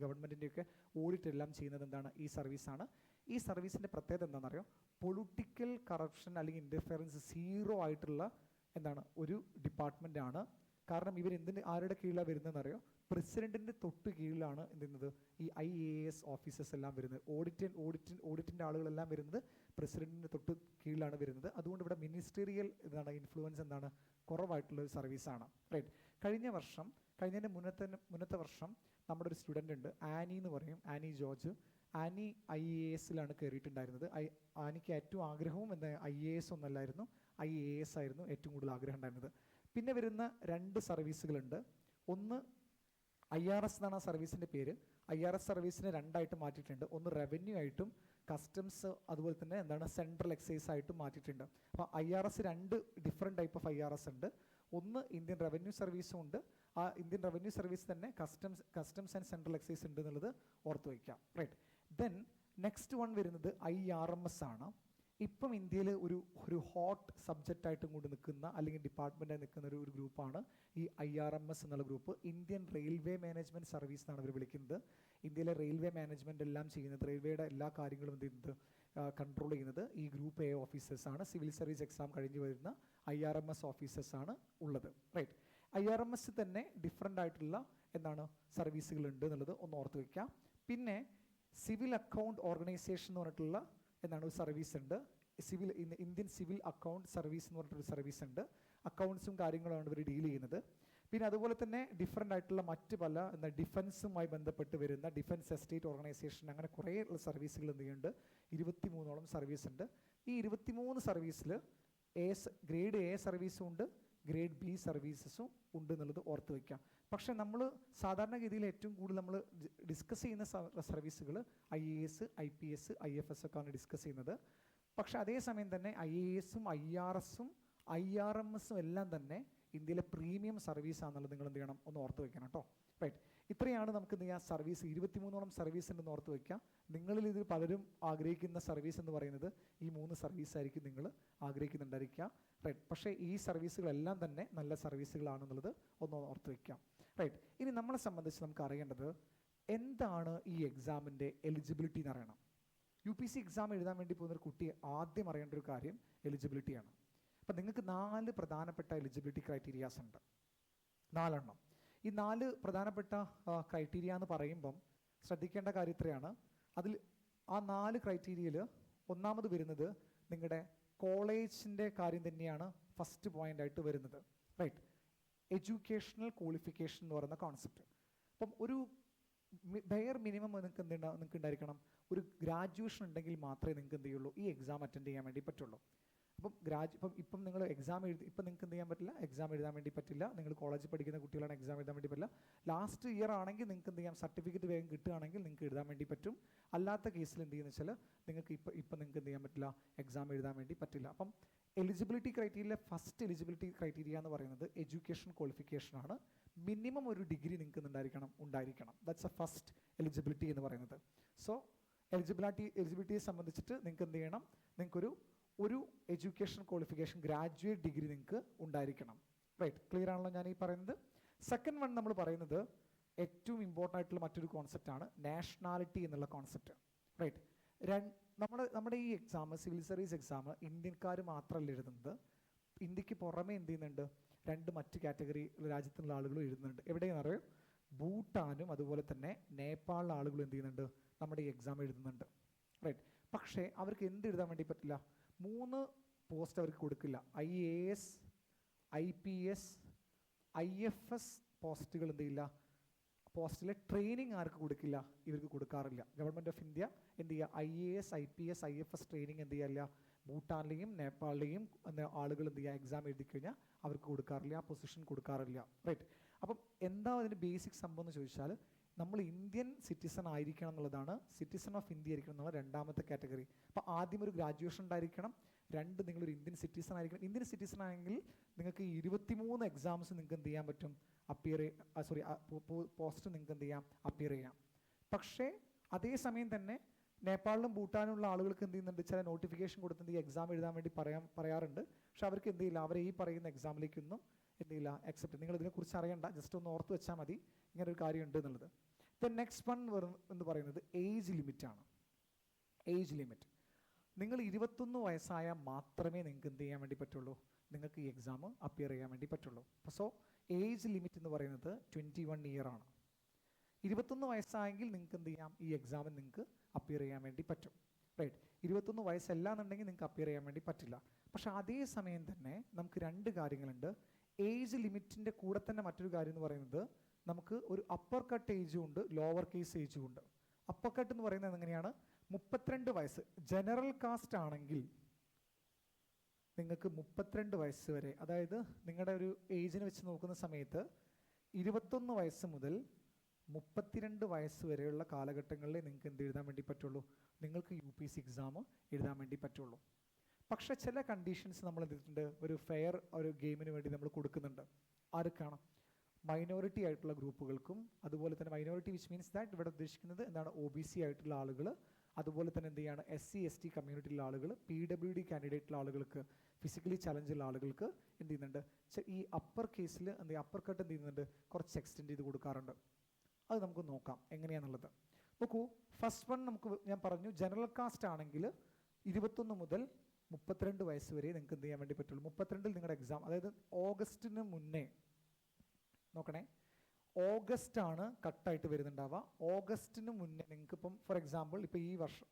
ഗവൺമെൻറ്റിൻ്റെയൊക്കെ ഓഡിറ്റ് എല്ലാം ചെയ്യുന്നത് എന്താണ്, ഈ സർവീസാണ്. ഈ സർവീസിൻ്റെ പ്രത്യേകത എന്താണെന്നറിയോ, പൊളിറ്റിക്കൽ കറപ്ഷൻ അല്ലെങ്കിൽ ഇൻ്റർഫിയറൻസ് 0 ആയിട്ടുള്ള ഒരു ഡിപ്പാർട്ട്മെൻറ്റാണ്. കാരണം ആരുടെ കീഴിലാണ് വരുന്നതെന്നറിയോ, പ്രസിഡൻറ്റിൻ്റെ തൊട്ട് കീഴിലാണ് എന്ത് ഈ IAS ഓഫീസേഴ്സ് എല്ലാം വരുന്നത്. ഓഡിറ്റിൻ്റെ ആളുകളെല്ലാം വരുന്നത് പ്രസിഡൻറ്റിൻ്റെ തൊട്ട് കീഴിലാണ് വരുന്നത്. അതുകൊണ്ട് ഇവിടെ മിനിസ്റ്റീരിയൽ ഇൻഫ്ലുവൻസ് കുറവായിട്ടുള്ള ഒരു സർവീസാണ്. റൈറ്റ്, കഴിഞ്ഞതിൻ്റെ മുന്നത്തെ വർഷം നമ്മുടെ ഒരു സ്റ്റുഡൻ്റ് ഉണ്ട്, ആനി എന്ന് പറയും, ആനി ജോർജ്. ആനി IASലാണ് കയറിയിട്ടുണ്ടായിരുന്നത്. ആനിക്ക് ഏറ്റവും ആഗ്രഹവും IAS ഒന്നല്ലായിരുന്നു, IAS ആയിരുന്നു ഏറ്റവും കൂടുതൽ ആഗ്രഹം ഉണ്ടായിരുന്നത്. പിന്നെ വരുന്ന 2 സർവീസുകളുണ്ട്. ഒന്ന് IRS എന്നാണ് ആ സർവീസിൻ്റെ പേര്. IRS സർവീസിനെ 2ആയിട്ട് മാറ്റിയിട്ടുണ്ട്. ഒന്ന് റവന്യൂ ആയിട്ടും കസ്റ്റംസ് അതുപോലെ തന്നെ സെൻട്രൽ എക്സൈസ് ആയിട്ടും മാറ്റിയിട്ടുണ്ട്. അപ്പോൾ IRS 2 different type of IRS ഉണ്ട്. ഒന്ന് ഇന്ത്യൻ റവന്യൂ സർവീസും ഉണ്ട്. ആ ഇന്ത്യൻ റവന്യൂ സർവീസ് തന്നെ കസ്റ്റംസ് ആൻഡ് സെൻട്രൽ എക്സൈസ് ഉണ്ട് എന്നുള്ളത് ഓർത്ത് വയ്ക്കാം. റൈറ്റ്, ദെൻ നെക്സ്റ്റ് വൺ വരുന്നത് IRMS ആണ്. ഇപ്പം ഇന്ത്യയിൽ ഒരു ഹോട്ട് സബ്ജക്റ്റായിട്ടും കൊണ്ട് നിൽക്കുന്ന അല്ലെങ്കിൽ ഡിപ്പാർട്ട്മെൻറ്റായി നിൽക്കുന്ന ഒരു ഗ്രൂപ്പാണ് ഈ IRMS എന്നുള്ള group. Indian railway management service എന്നാണ് അവർ വിളിക്കുന്നത്. ഇന്ത്യയിലെ റെയിൽവേ മാനേജ്മെൻറ്റ് എല്ലാം ചെയ്യുന്നത്, റെയിൽവേയുടെ എല്ലാ കാര്യങ്ങളും എന്ത് ചെയ്യുന്നത്, കൺട്രോൾ ചെയ്യുന്നത് ഈ ഗ്രൂപ്പ് A ഓഫീസേഴ്സാണ്. സിവിൽ സർവീസ് എക്സാം കഴിഞ്ഞ് വരുന്ന IRMS ഓഫീസേഴ്സാണ് ഉള്ളത്. റൈറ്റ്, IRMS തന്നെ ഡിഫറെൻ്റ് ആയിട്ടുള്ള സർവീസുകളുണ്ട് എന്നുള്ളത് ഒന്ന് ഓർത്ത് വയ്ക്കാം. പിന്നെ സിവിൽ അക്കൗണ്ട് ഓർഗനൈസേഷൻ എന്ന് പറഞ്ഞിട്ടുള്ള ഒരു സർവീസ് ഉണ്ട്. ഇന്ത്യൻ സിവിൽ അക്കൗണ്ട് സർവീസ് എന്ന് പറഞ്ഞിട്ടൊരു സർവീസ് ഉണ്ട്. അക്കൗണ്ട്സും കാര്യങ്ങളുമാണ് ഇവർ ഡീൽ ചെയ്യുന്നത്. പിന്നെ അതുപോലെ തന്നെ ഡിഫറെൻ്റ് ആയിട്ടുള്ള മറ്റ് പല ഡിഫൻസുമായി ബന്ധപ്പെട്ട് വരുന്ന ഡിഫൻസ് എസ്റ്റേറ്റ് ഓർഗനൈസേഷൻ അങ്ങനെ കുറേ സർവീസുകൾ എന്ത് ചെയ്യുന്നുണ്ട്. 23ഓളം സർവീസ് ഉണ്ട്. ഈ 23 സർവീസിൽ ഗ്രേഡ് എ സർവീസും ഉണ്ട്, ഗ്രേഡ് ബി സർവീസസും ഉണ്ട് എന്നുള്ളത് ഓർത്ത് വയ്ക്കാം. പക്ഷേ നമ്മൾ സാധാരണഗതിയിൽ ഏറ്റവും കൂടുതൽ നമ്മൾ ഡിസ്കസ് ചെയ്യുന്ന സർവീസുകൾ IAS, IPS, IFS ഒക്കെ ആണ് ഡിസ്കസ് ചെയ്യുന്നത്. പക്ഷെ അതേസമയം തന്നെ IASഉം IRSഉം IRMSഉം എല്ലാം തന്നെ ഇന്ത്യയിലെ പ്രീമിയം സർവീസ് ആണെന്നുള്ളത് നിങ്ങൾ എന്ത് ചെയ്യണം, ഒന്ന് ഓർത്ത് വയ്ക്കണം കേട്ടോ. റൈറ്റ്, ഇത്രയാണ് നമുക്ക് എന്ത് ചെയ്യാം, സർവീസ് 23ഓളം സർവീസ് ഉണ്ടെന്ന് ഓർത്ത് വയ്ക്കാം. നിങ്ങളിൽ ഇത് പലരും ആഗ്രഹിക്കുന്ന സർവീസ് എന്ന് പറയുന്നത് ഈ 3 സർവീസ് ആയിരിക്കും നിങ്ങൾ ആഗ്രഹിക്കുന്നുണ്ടായിരിക്കുക. റൈറ്റ്, പക്ഷേ ഈ സർവീസുകളെല്ലാം തന്നെ നല്ല സർവീസുകളാണെന്നുള്ളത് ഒന്ന് ഓർത്ത് വയ്ക്കാം. റൈറ്റ്, ഇനി നമ്മളെ സംബന്ധിച്ച് നമുക്ക് അറിയേണ്ടത് എന്താണ് ഈ എക്സാമിൻ്റെ എലിജിബിലിറ്റി എന്ന് അറിയണം. UPSC എക്സാം എഴുതാൻ വേണ്ടി പോകുന്നൊരു കുട്ടി ആദ്യം അറിയേണ്ട ഒരു കാര്യം എലിജിബിലിറ്റിയാണ്. അപ്പം നിങ്ങൾക്ക് 4 പ്രധാനപ്പെട്ട എലിജിബിലിറ്റി ക്രൈറ്റീരിയാസ് ഉണ്ട്, 4 എണ്ണം. ഈ 4 പ്രധാനപ്പെട്ട ക്രൈറ്റീരിയ എന്ന് പറയുമ്പം ശ്രദ്ധിക്കേണ്ട കാര്യം ഇത്രയാണ്. അതിൽ ആ 4 ക്രൈറ്റീരിയയിൽ ഒന്നാമത് വരുന്നത് നിങ്ങളുടെ കോളേജിൻ്റെ കാര്യം തന്നെയാണ് ഫസ്റ്റ് പോയിന്റ് ആയിട്ട് വരുന്നത്. റൈറ്റ്, എഡ്യൂക്കേഷണൽ ക്വാളിഫിക്കേഷൻ എന്ന് പറയുന്ന കോൺസെപ്റ്റ്. അപ്പം ഒരു ബെയർ മിനിമം നിങ്ങൾക്ക് ഉണ്ടായിരിക്കണം. ഒരു ഗ്രാജുവേഷൻ ഉണ്ടെങ്കിൽ മാത്രമേ നിങ്ങൾക്ക് എന്ത് ചെയ്യുള്ളൂ, ഈ എക്സാം അറ്റൻഡ് ചെയ്യാൻ വേണ്ടി പറ്റുള്ളൂ. അപ്പം ഇപ്പം നിങ്ങൾ എക്സാം ഇപ്പം നിങ്ങൾക്ക് എന്ത് ചെയ്യാൻ പറ്റില്ല, എക്സാം എഴുതാൻ വേണ്ടി പറ്റില്ല. നിങ്ങൾ കോളേജിൽ പഠിക്കുന്ന കുട്ടികളാണ്, എക്സാം എഴുതാൻ വേണ്ടി പറ്റില്ല. ലാസ്റ്റ് ഇയർ ആണെങ്കിൽ നിങ്ങൾക്ക് എന്ത് ചെയ്യാം, സർട്ടിഫിക്കറ്റ് വേഗം കിട്ടുകയാണെങ്കിൽ നിങ്ങൾക്ക് എഴുതാൻ വേണ്ടി പറ്റും. അല്ലാത്ത കേസിൽ എന്ത് ചെയ്യുന്നത് വെച്ചാൽ നിങ്ങൾക്ക് ഇപ്പം നിങ്ങൾക്ക് എന്ത് ചെയ്യാൻ പറ്റില്ല, എക്സാം എഴുതാൻ വേണ്ടി പറ്റില്ല. അപ്പം എലിജിബിലിറ്റി ക്രൈറ്റീരിയയിലെ ഫസ്റ്റ് എലിജിബിലിറ്റി ക്രൈറ്റീരിയ എന്ന് പറയുന്നത് എഡ്യൂക്കേഷൻ ക്വാളിഫിക്കേഷൻ ആണ്. മിനിമം ഒരു ഡിഗ്രി നിങ്ങൾക്ക് ഉണ്ടായിരിക്കണം. ദാറ്റ്സ് എ ഫസ്റ്റ് എലിജിബിലിറ്റി എന്ന് പറയുന്നത്. സോ എലിജിബിലിറ്റിയെ സംബന്ധിച്ചിട്ട് നിങ്ങൾക്ക് എന്ത് ചെയ്യണം, നിങ്ങൾക്കൊരു എഡ്യൂക്കേഷൻ ക്വാളിഫിക്കേഷൻ ഗ്രാജുവേറ്റ് ഡിഗ്രി നിങ്ങൾക്ക് ഉണ്ടായിരിക്കണം. റൈറ്റ്, ക്ലിയർ ആണല്ലോ ഞാൻ ഈ പറയുന്നത്. സെക്കൻഡ് വൺ നമ്മൾ പറയുന്നത് ഏറ്റവും ഇമ്പോർട്ടൻ്റ് ആയിട്ടുള്ള മറ്റൊരു കോൺസെപ്റ്റാണ് നാഷണാലിറ്റി എന്നുള്ള കോൺസെപ്റ്റ്. റൈറ്റ്, നമ്മുടെ ഈ എക്സാം സിവിൽ സർവീസ് എക്സാം ഇന്ത്യക്കാർ മാത്രമല്ല എഴുതുന്നത്. ഇന്ത്യക്ക് പുറമെ എന്ത് ചെയ്യുന്നുണ്ട്, 2 മറ്റ് കാറ്റഗറി രാജ്യത്തുള്ള ആളുകളും എഴുതുന്നുണ്ട്. എവിടെയെന്ന് അറിയോ, ഭൂട്ടാനും അതുപോലെ തന്നെ നേപ്പാളിലെ ആളുകളും എന്ത് ചെയ്യുന്നുണ്ട്, നമ്മുടെ ഈ എക്സാം എഴുതുന്നുണ്ട്. റൈറ്റ്, പക്ഷേ അവർക്ക് എന്ത് എഴുതാൻ വേണ്ടി പറ്റില്ല, 3 പോസ്റ്റ് അവർക്ക് കൊടുക്കില്ല. IAS, IPS, IFS പോസ്റ്റുകൾ എന്ത് ചെയ്യില്ല, പോസ്റ്റിലെ ട്രെയിനിങ് ആർക്ക് കൊടുക്കില്ല, ഇവർക്ക് കൊടുക്കാറില്ല. ഗവൺമെൻറ് ഓഫ് ഇന്ത്യ എന്ത് ചെയ്യുക, IAS, IPS, IFS ട്രെയിനിങ് എന്ത് ചെയ്യാറില്ല, ഭൂട്ടാനിലെയും നേപ്പാളിലെയും ആളുകൾ എന്ത് ചെയ്യുക, എക്സാം എഴുതി കഴിഞ്ഞാൽ അവർക്ക് കൊടുക്കാറില്ല, ആ പൊസിഷൻ കൊടുക്കാറില്ല. റൈറ്റ്, അപ്പം എന്താ അതിൻ്റെ ബേസിക് സംഭവം എന്ന് ചോദിച്ചാൽ നമ്മൾ ഇന്ത്യൻ സിറ്റിസൺ ആയിരിക്കണം എന്നുള്ളതാണ്. സിറ്റിസൺ ഓഫ് ഇന്ത്യ ആയിരിക്കണം എന്നുള്ള രണ്ടാമത്തെ കാറ്റഗറി. അപ്പോൾ ആദ്യം ഒരു ഗ്രാജുവേഷൻ ഉണ്ടായിരിക്കണം, 2 നിങ്ങളൊരു ഇന്ത്യൻ സിറ്റിസൺ ആയിരിക്കണം. ഇന്ത്യൻ സിറ്റിസൺ ആണെങ്കിൽ നിങ്ങൾക്ക് 23 എക്സാംസ് നിങ്ങൾക്ക് എന്ത് ചെയ്യാൻ പറ്റും, പോസ്റ്റ് നിങ്ങൾക്ക് എന്ത് ചെയ്യാം, അപ്പിയർ ചെയ്യാം. പക്ഷേ അതേസമയം തന്നെ നേപ്പാളിലും ഭൂട്ടാനും ഉള്ള ആളുകൾക്ക് എന്ത് ചെയ്യുന്നുണ്ട്, ചില നോട്ടിഫിക്കേഷൻ കൊടുത്ത് ഈ എക്സാം എഴുതാൻ വേണ്ടി പറയാറുണ്ട്. പക്ഷെ അവർക്ക് എന്ത് ചെയ്യില്ല, അവരെ ഈ പറയുന്ന എക്സാമിലേക്കൊന്നും എന്ത് ചെയ്യില്ല, അക്സെപ്റ്റ്. നിങ്ങൾ ഇതിനെക്കുറിച്ച് അറിയണ്ട, ജസ്റ്റ് ഒന്ന് ഓർത്ത് വെച്ചാൽ മതി ഇങ്ങനെ ഒരു കാര്യം ഉണ്ട് എന്നുള്ളത്. നെക്സ്റ്റ് വൺ എന്ന് പറയുന്നത് ഏജ് ലിമിറ്റ് ആണ്. ഏജ് ലിമിറ്റ്, നിങ്ങൾ 21 വയസ്സായാൽ മാത്രമേ നിങ്ങൾക്ക് എന്ത് ചെയ്യാൻ വേണ്ടി പറ്റുള്ളൂ, നിങ്ങൾക്ക് ഈ എക്സാം അപ്പിയർ ചെയ്യാൻ വേണ്ടി പറ്റുള്ളൂ. സോ ഏജ് ലിമിറ്റ് എന്ന് പറയുന്നത് 21 ഇയർ ആണ്. 21 വയസ്സായെങ്കിൽ നിങ്ങൾക്ക് എന്ത് ചെയ്യാം, ഈ എക്സാമിൽ നിങ്ങൾക്ക് അപ്പിയർ ചെയ്യാൻ വേണ്ടി പറ്റും. റൈറ്റ്, 21 വയസ്സല്ല എന്നുണ്ടെങ്കിൽ നിങ്ങൾക്ക് അപ്പിയർ ചെയ്യാൻ വേണ്ടി പറ്റില്ല. പക്ഷെ അതേ സമയം തന്നെ നമുക്ക് 2 കാര്യങ്ങളുണ്ട്. ഏജ് ലിമിറ്റിൻ്റെ കൂടെ തന്നെ മറ്റൊരു കാര്യം എന്ന് പറയുന്നത് നമുക്ക് ഒരു അപ്പർ കട്ട് ഏജും ഉണ്ട്, ലോവർ കേസ് ഏജും ഉണ്ട്. അപ്പർ കട്ട് എന്ന് പറയുന്നത് എങ്ങനെയാണ്, 32 വയസ്സ് ജനറൽ കാസ്റ്റ് ആണെങ്കിൽ നിങ്ങൾക്ക് 32 വയസ്സ് വരെ, അതായത് നിങ്ങളുടെ ഒരു ഏജിനെ വെച്ച് നോക്കുന്ന സമയത്ത് 21 വയസ്സ് മുതൽ 32 വയസ്സ് വരെയുള്ള കാലഘട്ടങ്ങളിൽ നിങ്ങൾക്ക് എന്ത് എഴുതാൻ വേണ്ടി പറ്റുള്ളൂ, നിങ്ങൾക്ക് UPSC എക്സാം എഴുതാൻ വേണ്ടി പറ്റുള്ളൂ. പക്ഷേ ചില കണ്ടീഷൻസ് നമ്മൾ എന്തിട്ടുണ്ട്, ഒരു ഫെയർ ഒരു ഗെയിമിന് വേണ്ടി നമ്മൾ കൊടുക്കുന്നുണ്ട്. ആർക്കാണ്, മൈനോറിറ്റി ആയിട്ടുള്ള ഗ്രൂപ്പുകൾക്കും, അതുപോലെ തന്നെ മൈനോറിറ്റി വിച്ച് മീൻസ് ദാറ്റ് ഇവിടെ ഉദ്ദേശിക്കുന്നത് എന്താണ്, OBC ആയിട്ടുള്ള ആളുകൾ, അതുപോലെ തന്നെ എന്ത് ചെയ്യാണ് SC/ST കമ്മ്യൂണിറ്റിയിലുള്ള ആളുകൾ, PWD കാൻഡിഡേറ്റുള്ള ആളുകൾക്ക്, ഫിസിക്കലി ചലഞ്ചുള്ള ആളുകൾക്ക് എന്ത് ചെയ്യുന്നുണ്ട്, ഈ അപ്പർ കേസിൽ അപ്പർ കട്ട് എന്ത് ചെയ്യുന്നുണ്ട്, കുറച്ച് എക്സ്റ്റെൻഡ് ചെയ്ത് കൊടുക്കാറുണ്ട്. അത് നമുക്ക് നോക്കാം എങ്ങനെയാണെന്നുള്ളത്. നോക്കൂ, ഫസ്റ്റ് വൺ ഞാൻ പറഞ്ഞു, ജനറൽ കാസ്റ്റ് ആണെങ്കിൽ 21 മുതൽ 32 വയസ്സ് വരെ നിങ്ങൾക്ക് എന്ത് ചെയ്യാൻ വേണ്ടി പറ്റുള്ളൂ. 32-ൽ നിങ്ങളുടെ എക്സാം, അതായത് ഓഗസ്റ്റിന് മുന്നേ നോക്കണേ, ഓഗസ്റ്റ് ആണ് കട്ടായിട്ട് വരുന്നുണ്ടാവുക. ഓഗസ്റ്റിന് മുന്നേ നിങ്ങൾക്ക് ഇപ്പം ഫോർ എക്സാമ്പിൾ ഇപ്പോൾ ഈ വർഷം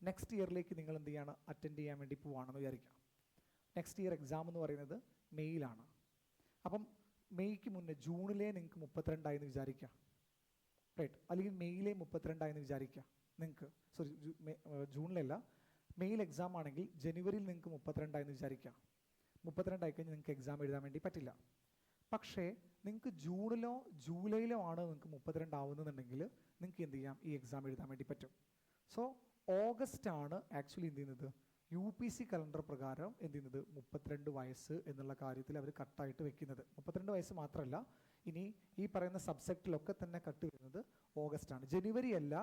നെക്സ്റ്റ് ഇയറിലേക്ക് നിങ്ങൾ എന്ത് ചെയ്യാണ്, അറ്റൻഡ് ചെയ്യാൻ വേണ്ടി പോവാണെന്ന് വിചാരിക്കാം. നെക്സ്റ്റ് ഇയർ എക്സാം എന്ന് പറയുന്നത് മെയ്യിലാണ്. അപ്പം മെയ്ക്ക് മുന്നേ ജൂണിലെ നിങ്ങൾക്ക് 32 എന്ന് വിചാരിക്കുക, റൈറ്റ്? അല്ലെങ്കിൽ മെയ്യിലെ 32 എന്ന് വിചാരിക്കുക നിങ്ങൾക്ക്. സോറി, ജൂണിലല്ല, മെയിൽ എക്സാം ആണെങ്കിൽ ജനുവരിയിൽ നിങ്ങൾക്ക് 32 എന്ന് വിചാരിക്കുക. 32 ആയിക്കഴിഞ്ഞാൽ നിങ്ങൾക്ക് എക്സാം എഴുതാൻ വേണ്ടി പറ്റില്ല. പക്ഷേ നിങ്ങൾക്ക് ജൂണിലോ ജൂലൈയിലോ ആണ് നിങ്ങൾക്ക് 32 ആവുന്നതെന്നുണ്ടെങ്കിൽ നിങ്ങൾക്ക് എന്ത് ചെയ്യാം, ഈ എക്സാം എഴുതാൻ വേണ്ടി പറ്റും. സോ ഓഗസ്റ്റ് ആണ് ആക്ച്വലി എന്ത് ചെയ്യുന്നത്, UPC കലണ്ടർ പ്രകാരം എന്ത് ചെയ്യുന്നത് 32 വയസ്സ് എന്നുള്ള കാര്യത്തിൽ അവർ കട്ടായിട്ട് വെക്കുന്നത്. 32 വയസ്സ് മാത്രമല്ല, ഇനി ഈ പറയുന്ന സബ്സെക്റ്റിലൊക്കെ തന്നെ കട്ട് വരുന്നത് ഓഗസ്റ്റ് ആണ്. ജനുവരി അല്ല,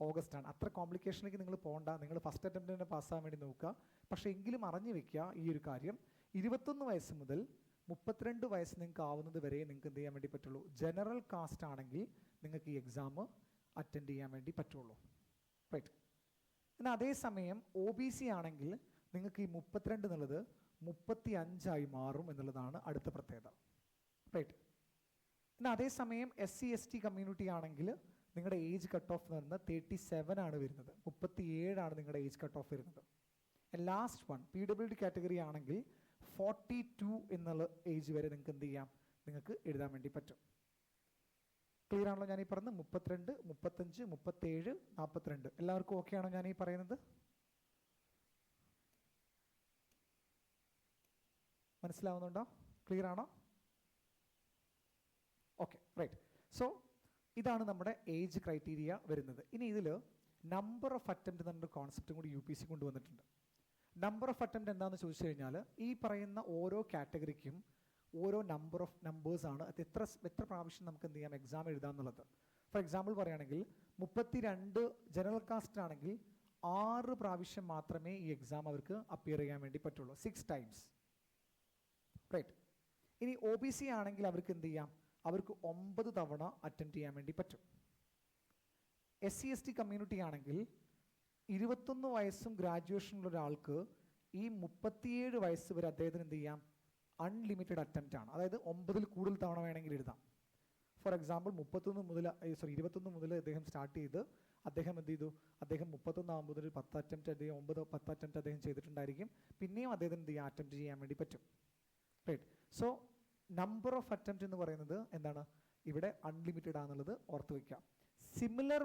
ഓഗസ്റ്റ് ആണ്. അത്ര കോംപ്ലിക്കേഷനിലേക്ക് നിങ്ങൾ പോകണ്ട, നിങ്ങൾ ഫസ്റ്റ് അറ്റംപ്റ്റ് തന്നെ പാസ്സാകാൻ വേണ്ടി നോക്കുക. പക്ഷേ എങ്കിലും അറിഞ്ഞു വെക്കുക ഈ ഒരു കാര്യം, 21 വയസ്സ് മുതൽ 32 വയസ്സ് നിങ്ങൾക്ക് ആവുന്നത് വരെ നിങ്ങൾക്ക് എന്ത് ചെയ്യാൻ വേണ്ടി പറ്റുള്ളൂ. ജനറൽ കാസ്റ്റ് ആണെങ്കിൽ നിങ്ങൾക്ക് ഈ എക്സാം അറ്റൻഡ് ചെയ്യാൻ വേണ്ടി പറ്റുള്ളൂ, റൈറ്റ്? എന്നാൽ അതേസമയം OBC ആണെങ്കിൽ നിങ്ങൾക്ക് ഈ 32 എന്നുള്ളത് 35 മാറും എന്നുള്ളതാണ് അടുത്ത പ്രത്യേകത, റൈറ്റ്? എന്നാൽ അതേസമയം SC/ST കമ്മ്യൂണിറ്റി ആണെങ്കിൽ നിങ്ങളുടെ ഏജ് കട്ട് ഓഫ് എന്ന് പറയുന്നത് 37 ആണ് വരുന്നത്, 37 ആണ് നിങ്ങളുടെ ഏജ് കട്ട് ഓഫ് വരുന്നത്. ലാസ്റ്റ് വൺ PWD കാറ്റഗറി ആണെങ്കിൽ 42 എന്നുള്ള ഏജ് വരെ നിങ്ങൾക്ക് എന്ത് ചെയ്യാം, നിങ്ങൾക്ക് എഴുതാൻ വേണ്ടി പറ്റും. ക്ലിയർ ആണല്ലോ ഞാൻ ഈ പറഞ്ഞത്? 32, 35, 37, 42 എല്ലാവർക്കും ഓക്കെ ആണോ ഞാൻ ഈ പറയുന്നത്? മനസ്സിലാവുന്നുണ്ടോ? ക്ലിയർ ആണോ? Okay, right. സോ ഇതാണ് നമ്മുടെ ഏജ് ക്രൈറ്റീരിയ വരുന്നത്. ഇനി ഇതിൽ നമ്പർ ഓഫ് അറ്റംപ്റ്റ് എന്നൊരു കോൺസെപ്റ്റും കൂടി UPC കൊണ്ടുവന്നിട്ടുണ്ട്. നമ്പർ ഓഫ് അറ്റംപ്റ്റ് എന്താണെന്ന് ചോദിച്ചു കഴിഞ്ഞാൽ ഈ പറയുന്ന ഓരോ കാറ്റഗറിക്കും ഓരോ നമ്പർ ഓഫ് നമ്പേഴ്സാണ്, അത് എത്ര പ്രാവശ്യം നമുക്ക് എന്ത് ചെയ്യാം എക്സാം എഴുതാം എന്നുള്ളത്. ഫോർ എക്സാമ്പിൾ പറയുകയാണെങ്കിൽ 32 ജനറൽ കാസ്റ്റ് ആണെങ്കിൽ 6 പ്രാവശ്യം മാത്രമേ ഈ എക്സാം അവർക്ക് അപ്പിയർ ചെയ്യാൻ വേണ്ടി പറ്റുള്ളൂ, 6 ടൈംസ്, റൈറ്റ്? ഇനി OBC ആണെങ്കിൽ അവർക്ക് എന്ത് ചെയ്യാം, അവർക്ക് 9 തവണ അറ്റൻഡ് ചെയ്യാൻ വേണ്ടി പറ്റും. SC/ST കമ്മ്യൂണിറ്റി ആണെങ്കിൽ 21 വയസ്സും ഗ്രാജുവേഷനുള്ള ഒരാൾക്ക് ഈ 37 വയസ്സ് വരെ അദ്ദേഹത്തിന് എന്ത് ചെയ്യാം, അൺലിമിറ്റഡ് അറ്റംപ്റ്റ് ആണ്. അതായത് 9 കൂടുതൽ തവണ വേണമെങ്കിൽ എഴുതാം. ഫോർ എക്സാമ്പിൾ 21 മുതൽ അദ്ദേഹം സ്റ്റാർട്ട് ചെയ്ത് അദ്ദേഹം എന്ത് ചെയ്തു, അദ്ദേഹം 31 ആകുമ്പോൾ 10 അറ്റംപ്റ്റ് അദ്ദേഹം 10 അറ്റംപ്റ്റ് അദ്ദേഹം ചെയ്തിട്ടുണ്ടായിരിക്കും. പിന്നെയും അദ്ദേഹത്തിന് എന്ത് ചെയ്യാം, അറ്റംപ്റ്റ് ചെയ്യാൻ വേണ്ടി പറ്റും, right? So number of attempt എന്ന് പറയുന്നത് എന്താണ്, ഇവിടെ അൺലിമിറ്റഡ് ആണെന്നുള്ളത് ഓർത്ത് വയ്ക്കാം. സിമിലർ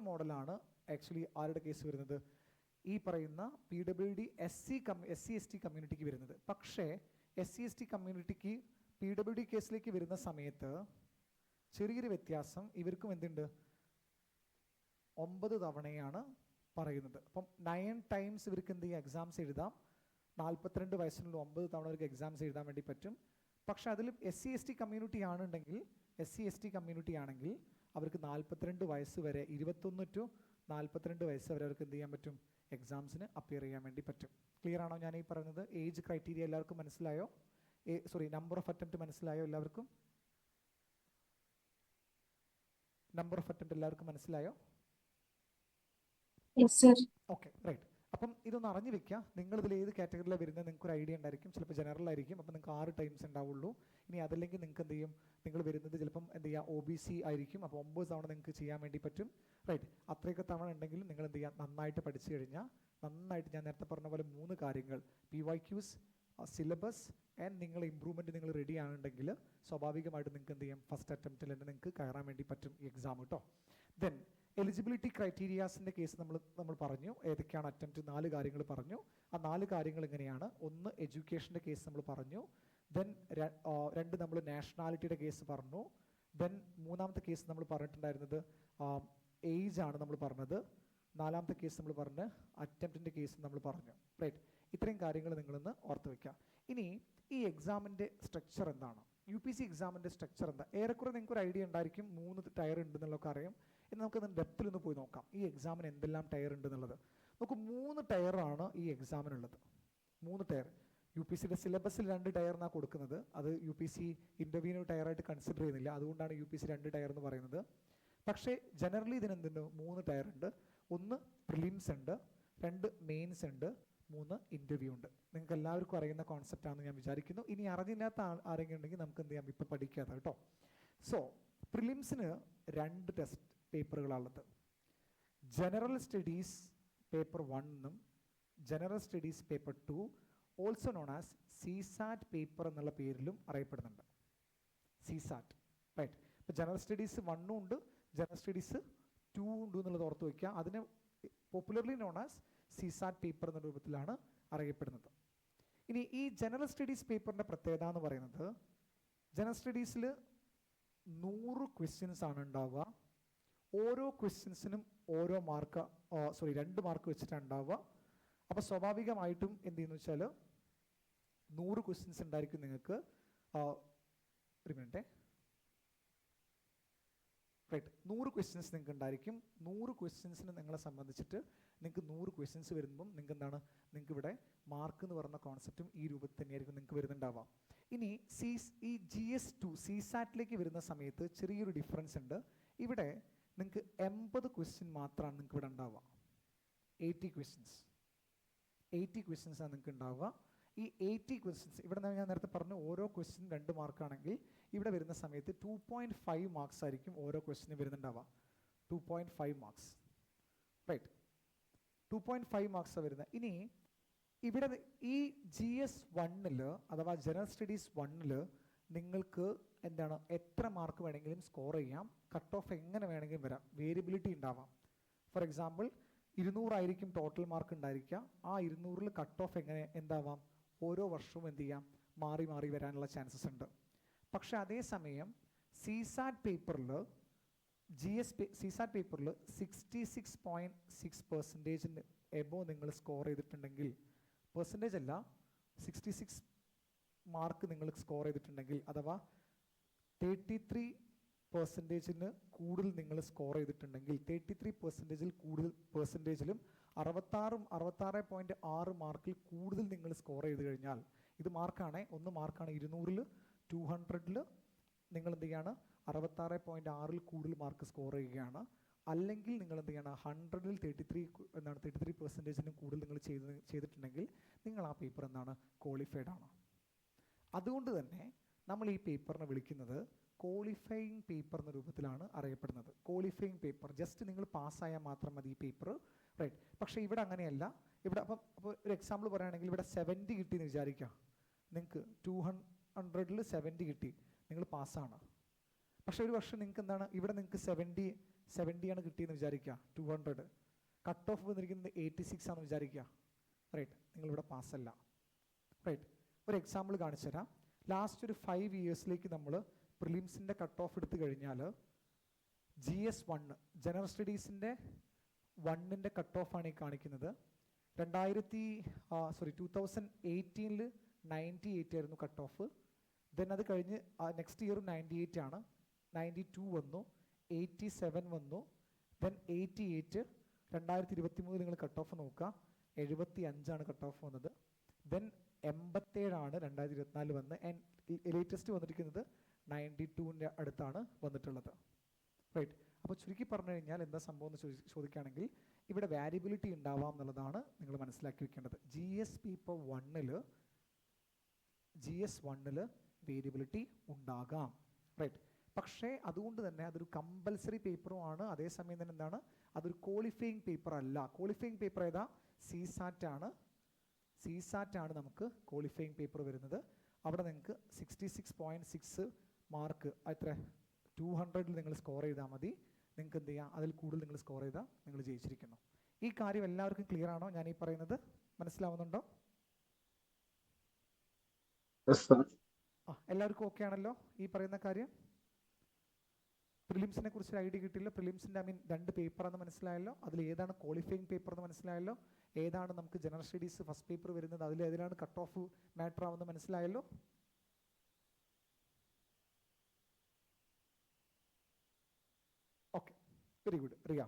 മോഡലാണ് ആക്ച്വലി ആരുടെ കേസ് വരുന്നത്, ഈ പറയുന്ന PWD SC/ST കമ്മ്യൂണിറ്റിക്ക് വരുന്നത്. പക്ഷേ SC/ST കമ്മ്യൂണിറ്റിക്ക് PWD കേസിലേക്ക് വരുന്ന സമയത്ത് ചെറിയൊരു വ്യത്യാസം, ഇവർക്കും എന്തുണ്ട്, 9 തവണയാണ് പറയുന്നത്. അപ്പം 9 ടൈംസ് ഇവർക്ക് എന്ത് ചെയ്യാം, എക്സാംസ് എഴുതാം. 42 വയസ്സിനുള്ള 9 തവണ അവർക്ക് എക്സാംസ് എഴുതാൻ വേണ്ടി പറ്റും. പക്ഷെ അതിൽ SC/ST കമ്മ്യൂണിറ്റി ആണെങ്കിൽ അവർക്ക് 42 വയസ്സ് വരെ, 21 to 42 വയസ്സ് വരെ അവർക്ക് എന്ത് ചെയ്യാൻ പറ്റും, എക്സാംസിന് അപ്പിയർ ചെയ്യാൻ വേണ്ടി പറ്റും. ക്ലിയർ ആണോ ഞാൻ ഈ പറയുന്നത്? ഏജ് ക്രൈറ്റീരിയ എല്ലാവർക്കും മനസ്സിലായോ? നമ്പർ ഓഫ് അറ്റംപ്റ്റ് മനസ്സിലായോ എല്ലാവർക്കും? നമ്പർ ഓഫ് അറ്റംപ്റ്റ് എല്ലാവർക്കും മനസ്സിലായോ? Yes, sir. Okay, right. അപ്പം ഇതൊന്ന് അറിഞ്ഞു വെക്കുക. നിങ്ങൾ ഇതിൽ ഏത് കാറ്റഗറിയിലാണ് വരുന്നത് നിങ്ങൾക്ക് ഒരു ഐഡിയ ഉണ്ടായിരിക്കും. ചിലപ്പോൾ ജനറൽ ആയിരിക്കും, അപ്പം നിങ്ങൾക്ക് 6 ടൈംസ് ഉണ്ടാവുള്ളൂ. ഇനി അതല്ലെങ്കിൽ നിങ്ങൾക്ക് എന്ത് ചെയ്യും, നിങ്ങൾ വരുന്നത് ചിലപ്പം എന്ത് ചെയ്യുക, OBC ആയിരിക്കും. അപ്പോൾ 9 തവണ നിങ്ങൾക്ക് ചെയ്യാൻ വേണ്ടി പറ്റും, റൈറ്റ്? അത്രയൊക്കെ തവണ ഉണ്ടെങ്കിലും നിങ്ങൾ എന്ത് ചെയ്യുക, നന്നായിട്ട് പഠിച്ചു കഴിഞ്ഞാൽ നന്നായിട്ട് ഞാൻ നേരത്തെ പറഞ്ഞ പോലെ 3 കാര്യങ്ങൾ, PYQs, സിലബസ് ആൻഡ് നിങ്ങളുടെ ഇമ്പ്രൂവ്മെൻറ്റ് നിങ്ങൾ റെഡി ആണെന്നുണ്ടെങ്കിൽ സ്വാഭാവികമായിട്ട് നിങ്ങൾക്ക് എന്ത് ചെയ്യാം, ഫസ്റ്റ് അറ്റംപ്റ്റിൽ തന്നെ നിങ്ങൾക്ക് കയറാൻ വേണ്ടി പറ്റും ഈ എക്സാം കേട്ടോ. ദെൻ എലിജിബിലിറ്റി ക്രൈറ്റീരിയാസിൻ്റെ കേസ് നമ്മൾ പറഞ്ഞു. ഏതൊക്കെയാണ് അറ്റംപ്റ്റ്, 4 കാര്യങ്ങൾ പറഞ്ഞു. ആ 4 കാര്യങ്ങൾ എങ്ങനെയാണ്, ഒന്ന് എഡ്യൂക്കേഷൻ്റെ കേസ് നമ്മൾ പറഞ്ഞു. ദെൻ 2 നമ്മൾ നാഷണാലിറ്റിയുടെ കേസ് പറഞ്ഞു. ദെൻ 3-ാമത്തെ കേസ് നമ്മൾ പറഞ്ഞിട്ടുണ്ടായിരുന്നത് ഏജ് ആണ് നമ്മൾ പറഞ്ഞത്. 4-ാമത്തെ കേസ് നമ്മൾ പറഞ്ഞ് അറ്റംപ്റ്റിൻ്റെ കേസ് നമ്മൾ പറഞ്ഞു, റൈറ്റ്? ഇത്രയും കാര്യങ്ങൾ നിങ്ങളൊന്ന് ഓർത്ത് വയ്ക്കുക. ഇനി ഈ എക്സാമിൻ്റെ സ്ട്രക്ചർ എന്താണ്, UPC എക്സാമിൻ്റെ സ്ട്രക്ചർ എന്താ, ഏറെക്കുറെ നിങ്ങൾക്ക് ഒരു ഐഡിയ ഉണ്ടായിരിക്കും. 3 ടയർ ഉണ്ടെന്നുള്ളതൊക്കെ അറിയാം. ഇനി നമുക്കൊന്ന് ഡെപ്തിലൊന്ന് പോയി നോക്കാം ഈ എക്സാമിന് എന്തെല്ലാം ടയർ ഉണ്ട് എന്നുള്ളത്. നമുക്ക് 3 ടയറാണ് ഈ എക്സാമിനുള്ളത്. 3 ടയർ. UPCയുടെ സിലബസിൽ 2 ടയറിനാണ് കൊടുക്കുന്നത്. അത് UPC ഇൻ്റർവ്യൂവിന് ടയറായിട്ട് കൺസിഡർ ചെയ്യുന്നില്ല, അതുകൊണ്ടാണ് UPC 2 ടയർ എന്ന് പറയുന്നത്. പക്ഷേ ജനറലി ഇതിനെന്തുണ്ട്, 3 ടയർ ഉണ്ട്. 1 പ്രിലിംസ് ഉണ്ട്, 2 മെയിൻസ് ഉണ്ട്, 3 ഇൻ്റർവ്യൂ ഉണ്ട്. നിങ്ങൾക്ക് എല്ലാവർക്കും അറിയുന്ന കോൺസെപ്റ്റ് ആണെന്ന് ഞാൻ വിചാരിക്കുന്നു. ഇനി അറിഞ്ഞില്ലാത്ത ആരെങ്കിലും ഉണ്ടെങ്കിൽ നമുക്ക് എന്ത് ചെയ്യാം, ഇപ്പോൾ പഠിക്കാതെ കേട്ടോ. സോ പ്രിലിംസിന് 2 ടെസ്റ്റ് പേപ്പറുകളാണുള്ളത്. ജനറൽ സ്റ്റഡീസ് പേപ്പർ 1 എന്നും general studies paper 2, also known as CSAT paper എന്നുള്ള പേരിലും അറിയപ്പെടുന്നുണ്ട്. CSAT, right. ഇപ്പോൾ ജനറൽ സ്റ്റഡീസ് 1 ഉണ്ട്, ജനറൽ സ്റ്റഡീസ് 2 ഉണ്ട് എന്നുള്ളത് ഓർത്ത് വയ്ക്കുക. അതിന് popularly known as CSAT paper എന്ന രൂപത്തിലാണ് അറിയപ്പെടുന്നത്. ഇനി ഈ ജനറൽ സ്റ്റഡീസ് പേപ്പറിൻ്റെ പ്രത്യേകത എന്ന് പറയുന്നത്, ജനറൽ സ്റ്റഡീസിൽ 100 ക്വസ്റ്റ്യൻസ് ആണ് ഉണ്ടാവുക. ഓരോ ക്വസ്റ്റ്യൻസിനും ഓരോ മാർക്ക്, 2 മാർക്ക് വെച്ചിട്ടാണ് ഉണ്ടാവുക. അപ്പോൾ സ്വാഭാവികമായിട്ടും എന്ത് ചെയ്യുന്നു വെച്ചാൽ 100 ക്വസ്റ്റ്യൻസ് ഉണ്ടായിരിക്കും നിങ്ങൾക്ക്. ഒരു മിനിറ്റ്, റൈറ്റ്, 100 ക്വസ്റ്റ്യൻസ് നിങ്ങൾക്ക് ഉണ്ടായിരിക്കും. 100 ക്വസ്റ്റ്യൻസിന് നിങ്ങളെ സംബന്ധിച്ചിട്ട് നിങ്ങൾക്ക് 100 ക്വസ്റ്റ്യൻസ് വരുമ്പം നിങ്ങൾക്ക് എന്താണ്, നിങ്ങൾക്ക് ഇവിടെ മാർക്ക് എന്ന് പറയുന്ന കോൺസെപ്റ്റും ഈ രൂപത്തിൽ തന്നെയായിരിക്കും നിങ്ങൾക്ക് വരുന്നുണ്ടാവാം. ഇനി ഈ GS2 CSATലേക്ക് വരുന്ന സമയത്ത് ചെറിയൊരു ഡിഫറൻസ് ഉണ്ട്. ഇവിടെ നിങ്ങൾക്ക് 80 ക്വസ്റ്റ്യൻ മാത്രമാണ് നിങ്ങൾക്ക് ഇവിടെ ഉണ്ടാവുക. 80 ക്വസ്റ്റ്യൻസ് ആണ് നിങ്ങൾക്ക് ഉണ്ടാവുക. ഈ 80 ക്വസ്റ്റ്യൻസ് ഇവിടെ ഞാൻ നേരത്തെ പറഞ്ഞു, ഓരോ ക്വസ്റ്റ്യൻ 2 മാർക്കാണെങ്കിൽ ഇവിടെ വരുന്ന സമയത്ത് 2.5 മാർക്സ് ആയിരിക്കും ഓരോ ക്വസ്റ്റ്യനും വരുന്നുണ്ടാവുക. 2.5 മാർക്സ്, റൈറ്റ്, 2.5 മാർക്സ് വരുന്നത്. ഇനി ഇവിടെ ഈ GS1 അഥവാ ജനറൽ സ്റ്റഡീസ് 1 നിങ്ങൾക്ക് എന്താണ്, എത്ര മാർക്ക് വേണമെങ്കിലും സ്കോർ ചെയ്യാം. കട്ട് ഓഫ് എങ്ങനെ വേണമെങ്കിലും വരാം, വേരിയബിലിറ്റി ഉണ്ടാവാം. ഫോർ എക്സാമ്പിൾ 200 ആയിരിക്കും ടോട്ടൽ മാർക്ക് ഉണ്ടായിരിക്കുക. ആ 200 കട്ട് ഓഫ് എങ്ങനെ എന്താവാം, ഓരോ വർഷവും എന്ത് ചെയ്യാം, മാറി മാറി വരാനുള്ള ചാൻസസ് ഉണ്ട്. പക്ഷെ അതേസമയം CSAT പേപ്പറിൽ 66.6% എബോ നിങ്ങൾ സ്കോർ ചെയ്തിട്ടുണ്ടെങ്കിൽ, പെർസെൻറ്റേജ് അല്ല, 66 മാർക്ക് നിങ്ങൾ സ്കോർ ചെയ്തിട്ടുണ്ടെങ്കിൽ, അഥവാ 33% കൂടുതൽ നിങ്ങൾ സ്കോർ ചെയ്തിട്ടുണ്ടെങ്കിൽ, 33% കൂടുതൽ പെർസെൻറ്റേജിലും 66.6 മാർക്കിൽ കൂടുതൽ നിങ്ങൾ സ്കോർ ചെയ്ത് കഴിഞ്ഞാൽ, ഇത് മാർക്കാണ്, 1 മാർക്കാണ്, 200 200 നിങ്ങൾ എന്ത് ചെയ്യാണ്, 66.6 കൂടുതൽ മാർക്ക് സ്കോർ ചെയ്യുകയാണ്. അല്ലെങ്കിൽ നിങ്ങൾ എന്ത് ചെയ്യണം, 100 33% കൂടുതൽ നിങ്ങൾ ചെയ്തിട്ടുണ്ടെങ്കിൽ നിങ്ങൾ ആ പേപ്പർ എന്താണ്, ക്വാളിഫൈഡ് ആണ്. അതുകൊണ്ട് തന്നെ നമ്മൾ ഈ പേപ്പറിനെ വിളിക്കുന്നത് ക്വാളിഫയിങ് പേപ്പർ എന്ന രൂപത്തിലാണ് അറിയപ്പെടുന്നത്. ക്വാളിഫയിങ് പേപ്പർ, ജസ്റ്റ് നിങ്ങൾ പാസ്സായാൽ മാത്രം മതി ഈ പേപ്പർ, റൈറ്റ്. പക്ഷേ ഇവിടെ അങ്ങനെയല്ല. ഇവിടെ അപ്പോൾ ഒരു എക്സാമ്പിൾ പറയുകയാണെങ്കിൽ ഇവിടെ 70 കിട്ടിയെന്ന് വിചാരിക്കാം, നിങ്ങൾക്ക് 200 70 കിട്ടി, നിങ്ങൾ പാസ്സാണ്. പക്ഷേ ഒരു വർഷം നിങ്ങൾക്ക് എന്താണ്, ഇവിടെ നിങ്ങൾക്ക് 70 ആണ് കിട്ടിയെന്ന് വിചാരിക്കുക, 200 കട്ട് ഓഫ് വന്നിരിക്കുന്നത് 86 ആണെന്ന് വിചാരിക്കുക, റൈറ്റ്, നിങ്ങളിവിടെ പാസ്സല്ല, റൈറ്റ്. ഒരു എക്സാമ്പിൾ കാണിച്ചു തരാം. ലാസ്റ്റ് ഒരു 5 ഇയേഴ്സിലേക്ക് നമ്മൾ പ്രിലിംസിൻ്റെ കട്ട് ഓഫ് എടുത്തു കഴിഞ്ഞാൽ GS1 ജനറൽ സ്റ്റഡീസിൻ്റെ 1ൻ്റെ കട്ട് ഓഫാണ് ഈ കാണിക്കുന്നത്. 2018 98 ആയിരുന്നു കട്ട് ഓഫ്. ദെൻ അത് കഴിഞ്ഞ് നെക്സ്റ്റ് ഇയർ 98 ആണ്, 92 വന്നു, 87 വന്നു, ദെൻ 88. 2023 നിങ്ങൾ കട്ട് ഓഫ് നോക്കുക, 75 കട്ട് ഓഫ് വന്നത്. ദെൻ 87 2024 വന്ന്. ആൻഡ് ലേറ്റസ്റ്റ് വന്നിരിക്കുന്നത് 92ൻ്റെ അടുത്താണ് വന്നിട്ടുള്ളത്, റൈറ്റ്. അപ്പോൾ ചുരുക്കി പറഞ്ഞു കഴിഞ്ഞാൽ എന്താ സംഭവം എന്ന് ചോദിക്കുകയാണെങ്കിൽ ഇവിടെ വാരിയബിലിറ്റി ഉണ്ടാവാം എന്നുള്ളതാണ് നിങ്ങൾ മനസ്സിലാക്കി വെക്കേണ്ടത്. GS1 വേരിയബിലിറ്റി ഉണ്ടാകാം, റൈറ്റ്. പക്ഷേ അതുകൊണ്ട് തന്നെ അതൊരു കമ്പൽസറി പേപ്പറും ആണ്. അതേസമയം തന്നെ എന്താണ്, അതൊരു ക്വാളിഫയിങ് പേപ്പർ അല്ല. ക്വാളിഫയിങ് പേപ്പർ ഏതാ, CSAT ആണ് നമുക്ക് ക്വാളിഫയിങ് പേപ്പർ വരുന്നത്. അവിടെ നിങ്ങൾക്ക് 66.6 മാർക്ക്, എത്ര, 200 നിങ്ങൾ സ്കോർ ചെയ്താൽ മതി. നിങ്ങൾക്ക് എന്ത് ചെയ്യാം, അതിൽ കൂടുതൽ നിങ്ങൾ സ്കോർ ചെയ്താൽ നിങ്ങൾ ജയിച്ചിരിക്കുന്നു. ഈ കാര്യം എല്ലാവർക്കും ക്ലിയർ ആണോ? ഞാൻ ഈ പറയുന്നത് മനസ്സിലാവുന്നുണ്ടോ? എല്ലാവർക്കും ഓക്കെ ആണല്ലോ ഈ പറയുന്ന കാര്യം? പ്രിലിംസിനെ കുറിച്ച് ഐഡിയ കിട്ടിയല്ലോ. പ്രിലിംസിൻ്റെ 2 പേപ്പറാണെന്ന് മനസ്സിലായല്ലോ. അതിൽ ഏതാണ് ക്വാളിഫയിങ് പേപ്പർ എന്ന് മനസ്സിലായല്ലോ. ഏതാണ് നമുക്ക് ജനറൽ സ്റ്റഡീസ് ഫസ്റ്റ് പേപ്പർ വരുന്നത്, അതിൽ ഏതിലാണ് കട്ട് ഓഫ് മാറ്റർ ആവുന്നത് മനസ്സിലായല്ലോ. Okay, very good. Riya,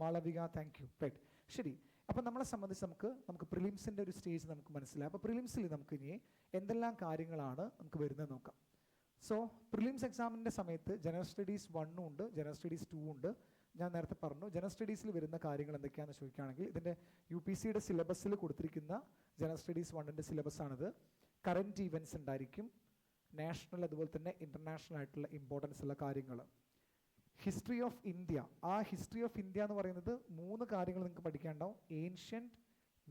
Malavika, thank you, right. ശരി, അപ്പം നമ്മളെ സംബന്ധിച്ച് നമുക്ക് പ്രിലിംസിൻ്റെ ഒരു സ്റ്റേജ് നമുക്ക് മനസ്സിലായി. അപ്പോൾ പ്രിലിംസിൽ നമുക്ക് ഇനി എന്തെല്ലാം കാര്യങ്ങളാണ് നമുക്ക് വരുന്നത് നോക്കാം. സോ പ്രിലിംസ് എക്സാമിൻ്റെ സമയത്ത് ജനറൽ സ്റ്റഡീസ് 1 ഉണ്ട്, ജനറൽ സ്റ്റഡീസ് 2 ഉണ്ട്. ഞാൻ നേരത്തെ പറഞ്ഞു ജനറൽ സ്റ്റഡീസിൽ വരുന്ന കാര്യങ്ങൾ എന്തൊക്കെയാണെന്ന് ചോദിക്കുകയാണെങ്കിൽ ഇതിൻ്റെ UPSCയുടെ സിലബസിൽ കൊടുത്തിരിക്കുന്ന ജനറൽ സ്റ്റഡീസ് 1ൻ്റെ സിലബസാണിത്. കറൻറ്റ് ഈവൻറ്റ്സ് ഉണ്ടായിരിക്കും, നാഷണൽ അതുപോലെ തന്നെ ഇൻ്റർനാഷണൽ ആയിട്ടുള്ള ഇമ്പോർട്ടൻസ് ഉള്ള കാര്യങ്ങൾ. ഹിസ്റ്ററി ഓഫ് ഇന്ത്യ, ആ ഹിസ്റ്ററി ഓഫ് ഇന്ത്യ എന്ന് പറയുന്നത് 3 കാര്യങ്ങൾ നിങ്ങൾക്ക് പഠിക്കാനുണ്ടാവും. ഏൻഷ്യൻറ്റ്,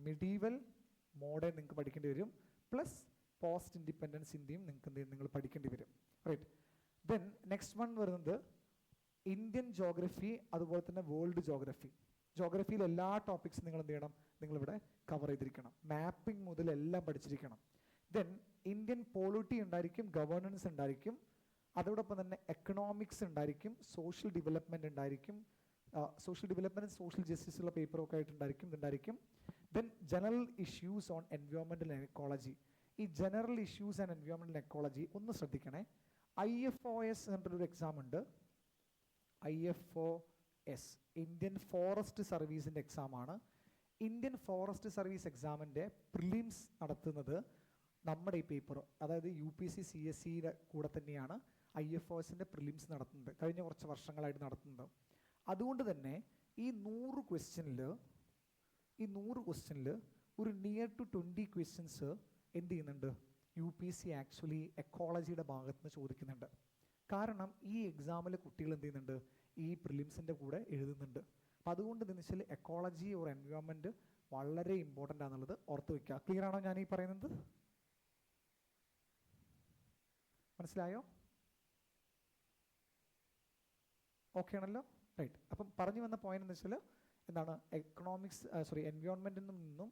മിഡീവൽ, മോഡേൺ നിങ്ങൾക്ക് പഠിക്കേണ്ടി വരും. പ്ലസ് പോസ്റ്റ് ഇൻഡിപെൻഡൻസ് ഇന്ത്യയും നിങ്ങൾ പഠിക്കേണ്ടി വരും, റൈറ്റ്. ദെൻ നെക്സ്റ്റ് വൺ വരുന്നത് ഇന്ത്യൻ ജോഗ്രഫി, അതുപോലെ തന്നെ വേൾഡ് ജോഗ്രഫി. ജോഗ്രഫിയിൽ എല്ലാ ടോപ്പിക്സും നിങ്ങൾ എന്ത് ചെയ്യണം, നിങ്ങളിവിടെ കവർ ചെയ്തിരിക്കണം. മാപ്പിംഗ് മുതൽ എല്ലാം പഠിച്ചിരിക്കണം. ദെൻ ഇന്ത്യൻ പോളിറ്റി ഉണ്ടായിരിക്കും, ഗവേണൻസ് ഉണ്ടായിരിക്കും, അതോടൊപ്പം തന്നെ എക്കണോമിക്സ് ഉണ്ടായിരിക്കും, സോഷ്യൽ ഡെവലപ്മെൻറ്റ് ഉണ്ടായിരിക്കും, സോഷ്യൽ ഡെവലപ്മെൻറ്റ് സോഷ്യൽ ജസ്റ്റിസുള്ള പേപ്പറൊക്കെ ആയിട്ടുണ്ടായിരിക്കും, ഇതുണ്ടായിരിക്കും. Then general issues on environmental and ecology. ഈ general issues and environmental ecology ഒന്ന് ശ്രദ്ധിക്കണേ. IFOS എന്നൊരു എക്സാം ഉണ്ട്. IFOS ഇന്ത്യൻ ഫോറസ്റ്റ് സർവീസിൻ്റെ എക്സാമാണ്. ഇന്ത്യൻ ഫോറസ്റ്റ് സർവീസ് എക്സാമിൻ്റെ പ്രിലിംസ് നടത്തുന്നത് നമ്മുടെ ഈ പേപ്പർ, അതായത് UPC CSEയുടെ കൂടെ തന്നെയാണ് IFOSൻ്റെ പ്രിലിംസ് നടത്തുന്നത്, കഴിഞ്ഞ കുറച്ച് വർഷങ്ങളായിട്ട് നടത്തുന്നത്. അതുകൊണ്ട് തന്നെ ഈ 100 ക്വസ്റ്റ്യനിൽ ഒരു നിയർ ടു 20 ക്വസ്റ്റ്യൻസ് എന്ത് ചെയ്യുന്നുണ്ട്, UPC ആക്ച്വലി എക്കോളജിയുടെ ഭാഗത്ത് നിന്ന് ചോദിക്കുന്നുണ്ട്. കാരണം ഈ എക്സാമിൽ കുട്ടികൾ എന്ത് ചെയ്യുന്നുണ്ട്, ഈ പ്രിലിംസിൻ്റെ കൂടെ എഴുതുന്നുണ്ട്. അപ്പം അതുകൊണ്ട് എന്താണെന്ന് വെച്ചാൽ എക്കോളജി ഓർ എൻവയോൺമെൻറ്റ് വളരെ ഇമ്പോർട്ടൻ്റ് ആണെന്നുള്ളത് ഓർത്ത് വയ്ക്കുക. ക്ലിയർ ആണോ ഞാൻ ഈ പറയുന്നത്? മനസ്സിലായോ? ഓക്കെ ആണല്ലോ, റൈറ്റ്. അപ്പം പറഞ്ഞു വന്ന പോയിന്റ് എന്ന് വെച്ചാൽ എന്താണ്, എൻവയോൺമെൻറ്റിൽ നിന്നും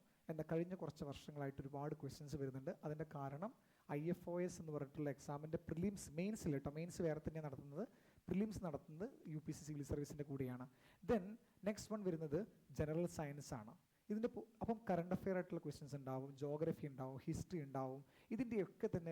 കഴിഞ്ഞ കുറച്ച് വർഷങ്ങളായിട്ട് ഒരുപാട് ക്വസ്റ്റ്യൻസ് വരുന്നുണ്ട്. അതിൻ്റെ കാരണം IFOS എന്ന് പറഞ്ഞിട്ടുള്ള എക്സാമിൻ്റെ പ്രിലിംസ്, മെയിൻസിൽ കേട്ടോ, മെയിൻസ് വേറെ തന്നെയാണ് നടത്തുന്നത്, പ്രിലിംസ് നടത്തുന്നത് UPC സിവിൽ സർവീസിൻ്റെ കൂടെയാണ്. ദെൻ നെക്സ്റ്റ് വൺ വരുന്നത് ജനറൽ സയൻസ് ആണ്. ഇതിൻ്റെ അപ്പം കറണ്ട് അഫെയർ ആയിട്ടുള്ള ക്വസ്റ്റ്യൻസ് ഉണ്ടാവും, ജോഗ്രഫി ഉണ്ടാവും, ഹിസ്റ്ററി ഉണ്ടാവും. ഇതിൻ്റെയൊക്കെ തന്നെ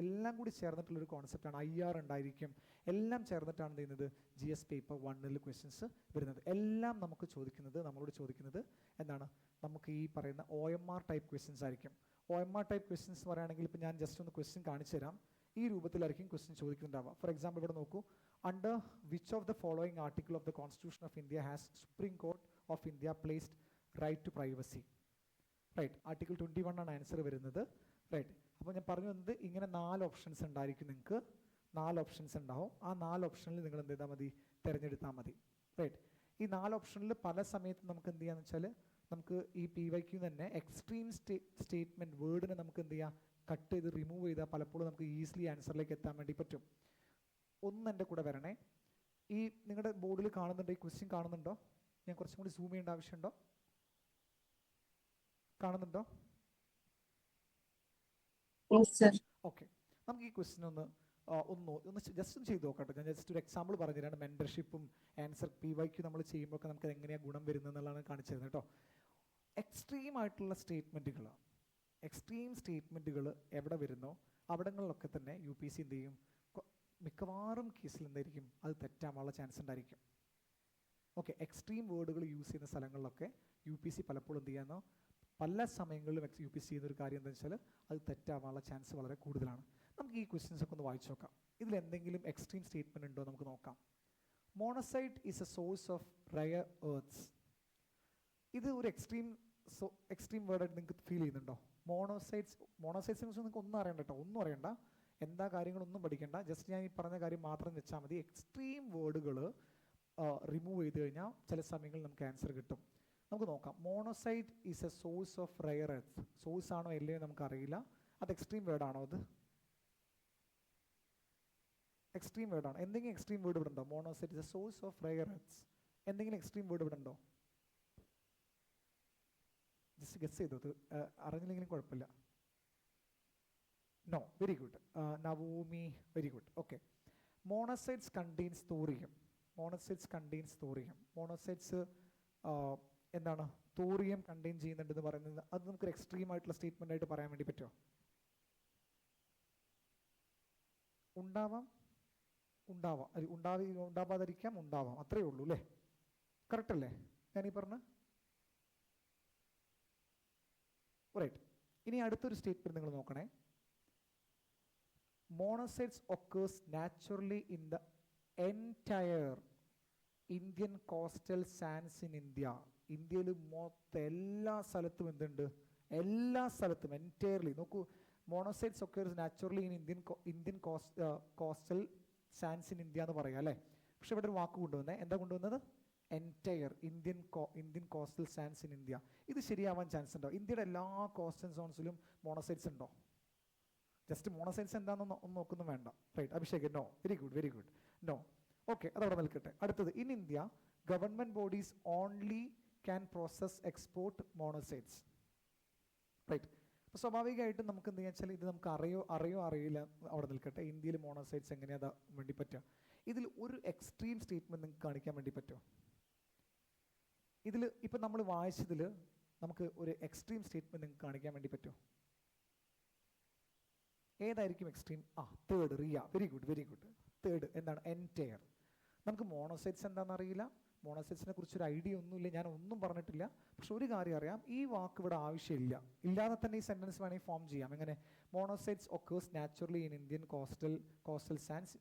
എല്ലാം കൂടി ചേർന്നിട്ടുള്ളൊരു കോൺസെപ്റ്റാണ്. IR ഉണ്ടായിരിക്കും. എല്ലാം ചേർന്നിട്ടാണ് ചെയ്യുന്നത് GS പേപ്പർ 1 ക്വസ്റ്റ്യൻസ് വരുന്നത്. എല്ലാം നമ്മളോട് ചോദിക്കുന്നത് എന്താണ്, നമുക്ക് ഈ പറയുന്ന OMR ടൈപ്പ് ക്വസ്റ്റ്യൻസ് ആയിരിക്കും. OMR ടൈപ്പ് ക്വസ്റ്റ്യൻസ് പറയുകയാണെങ്കിൽ ഇപ്പോൾ ഞാൻ ജസ്റ്റ് ഒന്ന് ക്വസ്റ്റ്യൻ കാണിച്ചു തരാം. ഈ രൂപത്തിലായിരിക്കും ക്വസ്റ്റ്യൻ ചോദിക്കുന്നുണ്ടാവുക. ഫോർ എക്സാമ്പിൾ ഇവിടെ നോക്കൂ, under which of the following article of the constitution of India has Supreme Court of India placed right to privacy? Right, article 21 ആണ് ആൻസർ വരുന്നത്. റൈറ്റ്, അപ്പോൾ ഞാൻ പറഞ്ഞു വന്നത് ഇങ്ങനെ 4 ഓപ്ഷൻസ് ഉണ്ടായിരിക്കും. നിങ്ങൾക്ക് 4 ഓപ്ഷൻസ് ഉണ്ടാവും. ആ 4 ഓപ്ഷനിൽ നിങ്ങൾ എന്ത് ചെയ്താൽ മതി, തിരഞ്ഞെടുത്താൽ മതി. റൈറ്റ്, ഈ 4 ഓപ്ഷനിൽ പല സമയത്തും നമുക്ക് എന്ത് ചെയ്യാന്ന് വെച്ചാൽ, നമുക്ക് ഈ PYQ തന്നെ എക്സ്ട്രീം സ്റ്റേറ്റ്മെൻറ്റ് വേർഡിനെ നമുക്ക് എന്ത് ചെയ്യാം, കട്ട് ചെയ്ത് റിമൂവ് ചെയ്താൽ പലപ്പോഴും നമുക്ക് ഈസിലി ആൻസറിലേക്ക് എത്താൻ വേണ്ടി പറ്റും. ഒന്ന് എൻ്റെ കൂടെ വരണേ. ഈ നിങ്ങളുടെ ബോർഡിൽ കാണുന്നുണ്ടോ, ഈ ക്വസ്റ്റ്യൻ കാണുന്നുണ്ടോ? ഞാൻ കുറച്ചും കൂടി സൂം ചെയ്യേണ്ട ആവശ്യമുണ്ടോ? കാണുന്നുണ്ടോ? ഓക്കെ, നമുക്ക് ഈ ക്വസ്റ്റ്യൻ ഒന്ന് ജസ്റ്റ് ഒന്ന് ചെയ്ത് നോക്കട്ടെ. ഞാൻ ജസ്റ്റ് ഒരു എക്സാമ്പിൾ പറഞ്ഞുതരാണ്. മെൻറ്റർഷിപ്പും ആൻസർ PYQ നമ്മൾ ചെയ്യുമ്പോൾ നമുക്ക് എങ്ങനെയാണ് ഗുണം വരുന്നത് എന്നുള്ളതാണ് കാണിച്ചു തരുന്നത് കേട്ടോ. എക്സ്ട്രീം ആയിട്ടുള്ള സ്റ്റേറ്റ്മെൻറ്റുകൾ എവിടെ വരുന്നോ അവിടങ്ങളിലൊക്കെ തന്നെ UPC എന്ത് ചെയ്യും, മിക്കവാറും കേസിൽ എന്തായിരിക്കും, അത് തെറ്റാനുള്ള ചാൻസ് ഉണ്ടായിരിക്കും. ഓക്കെ, എക്സ്ട്രീം വേർഡുകൾ യൂസ് ചെയ്യുന്ന സ്ഥലങ്ങളിലൊക്കെ UPC പലപ്പോഴും എന്ത് ചെയ്യാന്നോ, പല സമയങ്ങളിലും UPC ചെയ്യുന്നൊരു കാര്യം എന്താണെന്ന് വെച്ചാൽ അത് തെറ്റാവാനുള്ള ചാൻസ് വളരെ കൂടുതലാണ്. നമുക്ക് ഈ ക്വസ്റ്റ്യൻസ് ഒക്കെ ഒന്ന് വായിച്ചു നോക്കാം. ഇതിൽ എന്തെങ്കിലും എക്സ്ട്രീം സ്റ്റേറ്റ്മെൻറ്റ് ഉണ്ടോ നമുക്ക് നോക്കാം. Monocyte is a source of rare earth's. ഇത് ഒരു എക്സ്ട്രീം വേർഡായിട്ട് നിങ്ങൾക്ക് ഫീൽ ചെയ്യുന്നുണ്ടോ? മോണോസൈറ്റ്സിനെ കുറിച്ച് നിങ്ങൾക്ക് ഒന്നും അറിയണ്ട കേട്ടോ, ഒന്നും അറിയണ്ട, എന്താ കാര്യങ്ങളൊന്നും പഠിക്കേണ്ട. ജസ്റ്റ് ഞാൻ ഈ പറഞ്ഞ കാര്യം മാത്രം വെച്ചാൽ മതി. എക്സ്ട്രീം വേർഡുകൾ റിമൂവ് ചെയ്ത് കഴിഞ്ഞാൽ ചില സമയങ്ങളിൽ നമുക്ക് ആൻസർ കിട്ടും. നമുക്ക് നോക്കാം. Monocyte is a source of rare earth. Source ആണോ അല്ലയോ നമുക്കറിയില്ല. അത് എക്സ്ട്രീം വേർഡാണോ? അത് എക്സ്ട്രീം വേർഡാണ്. എന്തെങ്കിലും എക്സ്ട്രീം വേർഡ് ഇവിടെ ഉണ്ടോ? Monazite is a source of rare earth. എന്തെങ്കിലും എക്സ്ട്രീം വേർഡ് ഇവിടെ ഉണ്ടോ? ജസ്റ്റ് ഗസ് ചെയ്തു, അറിഞ്ഞില്ലെങ്കിലും കുഴപ്പമില്ല. No, very good Naomi, very good. Okay, monazites contains thorium. Monazites എന്താണ്, തോറിയം കണ്ടെയ്ൻ ചെയ്യുന്നുണ്ടെന്ന് പറയുന്നത്, അത് നമുക്കൊരു എക്സ്ട്രീം ആയിട്ടുള്ള സ്റ്റേറ്റ്മെന്റ് ആയിട്ട് പറയാൻ വേണ്ടി പറ്റുമോ? ഉണ്ടാവാതിരിക്കാം, ഉണ്ടാവാം, അത്രയേ ഉള്ളൂ അല്ലേ? കറക്റ്റ് അല്ലേ ഞാനീ പറഞ്ഞ? റൈറ്റ്. ഇനി അടുത്തൊരു സ്റ്റേറ്റ്മെന്റ് നിങ്ങൾ നോക്കണേ. Monocytes occurs naturally in the entire Indian coastal sands in India. ഇന്ത്യയിൽ മൊത്തം എല്ലാ സ്ഥലത്തും എന്തുണ്ട്? എല്ലാ സ്ഥലത്തും എൻറ്റയർലി. നോക്കൂ, monocytes occurs naturally in Indian coastal sands in India എന്ന് പറയാം അല്ലേ? പക്ഷെ ഇവിടെ ഒരു വാക്ക് കൊണ്ടുവന്നേ. എന്താ കൊണ്ടുവന്നത്? Entire Indian coastal sands in India. ഇത് ശരിയാവാൻ ചാൻസ് ഉണ്ടോ? ഇന്ത്യയുടെ എല്ലാ കോസ്റ്റൽ സോൺസിലും മോണോസൈറ്റ്സ് ഉണ്ടോ? ജസ്റ്റ് മോണോസൈറ്റ്സ് എന്താണെന്ന് ഒന്ന് നോക്കുന്നു വേണ്ട. Right, Abhishek no. Very good, very good. No. Okay, അതവിടെ നിൽക്കട്ടെ. അടുത്തത്, in India government bodies only can process export monazites. Right. അപ്പോൾ സ്വാഭാവികമായിട്ടും നമുക്ക് എന്ത് ചെയ്യാ വെച്ചാൽ ഇത് നമുക്ക് അറിയില്ല അവിടെ നിൽക്കട്ടെ. ഇന്ത്യയിൽ മോണോസൈറ്റ്സ് എങ്ങനെയാ വേണ്ടി പറ്റുക? ഇതിൽ ഒരു എക്സ്ട്രീം സ്റ്റേറ്റ്മെന്റ് നിങ്ങൾക്ക് കാണിക്കാൻ വേണ്ടി പറ്റുമോ? ഇതിൽ ഇപ്പം നമ്മൾ വായിച്ചതിൽ നമുക്ക് ഒരു എക്സ്ട്രീം സ്റ്റേറ്റ്മെന്റ് നിങ്ങൾക്ക് കാണിക്കാൻ വേണ്ടി പറ്റുമോ? ഏതായിരിക്കും extreme? Third, Riya. Very good, very good. Third എന്താണ്? എൻറ്റയർ. നമുക്ക് മോണോസൈറ്റ്സ് എന്താണെന്ന് അറിയില്ല, മോണോസൈറ്റ്സിനെ കുറിച്ചൊരു ഐഡിയ ഒന്നുമില്ല, ഞാൻ ഒന്നും പറഞ്ഞിട്ടില്ല. പക്ഷെ ഒരു കാര്യം അറിയാം, ഈ വാക്ക് ഇവിടെ ആവശ്യമില്ല. ഇല്ലാതെ തന്നെ ഈ സെൻറ്റൻസ് വേണമെങ്കിൽ ഫോം ചെയ്യാം. എങ്ങനെ? Monocytes occurs naturally in Indian coastal Sands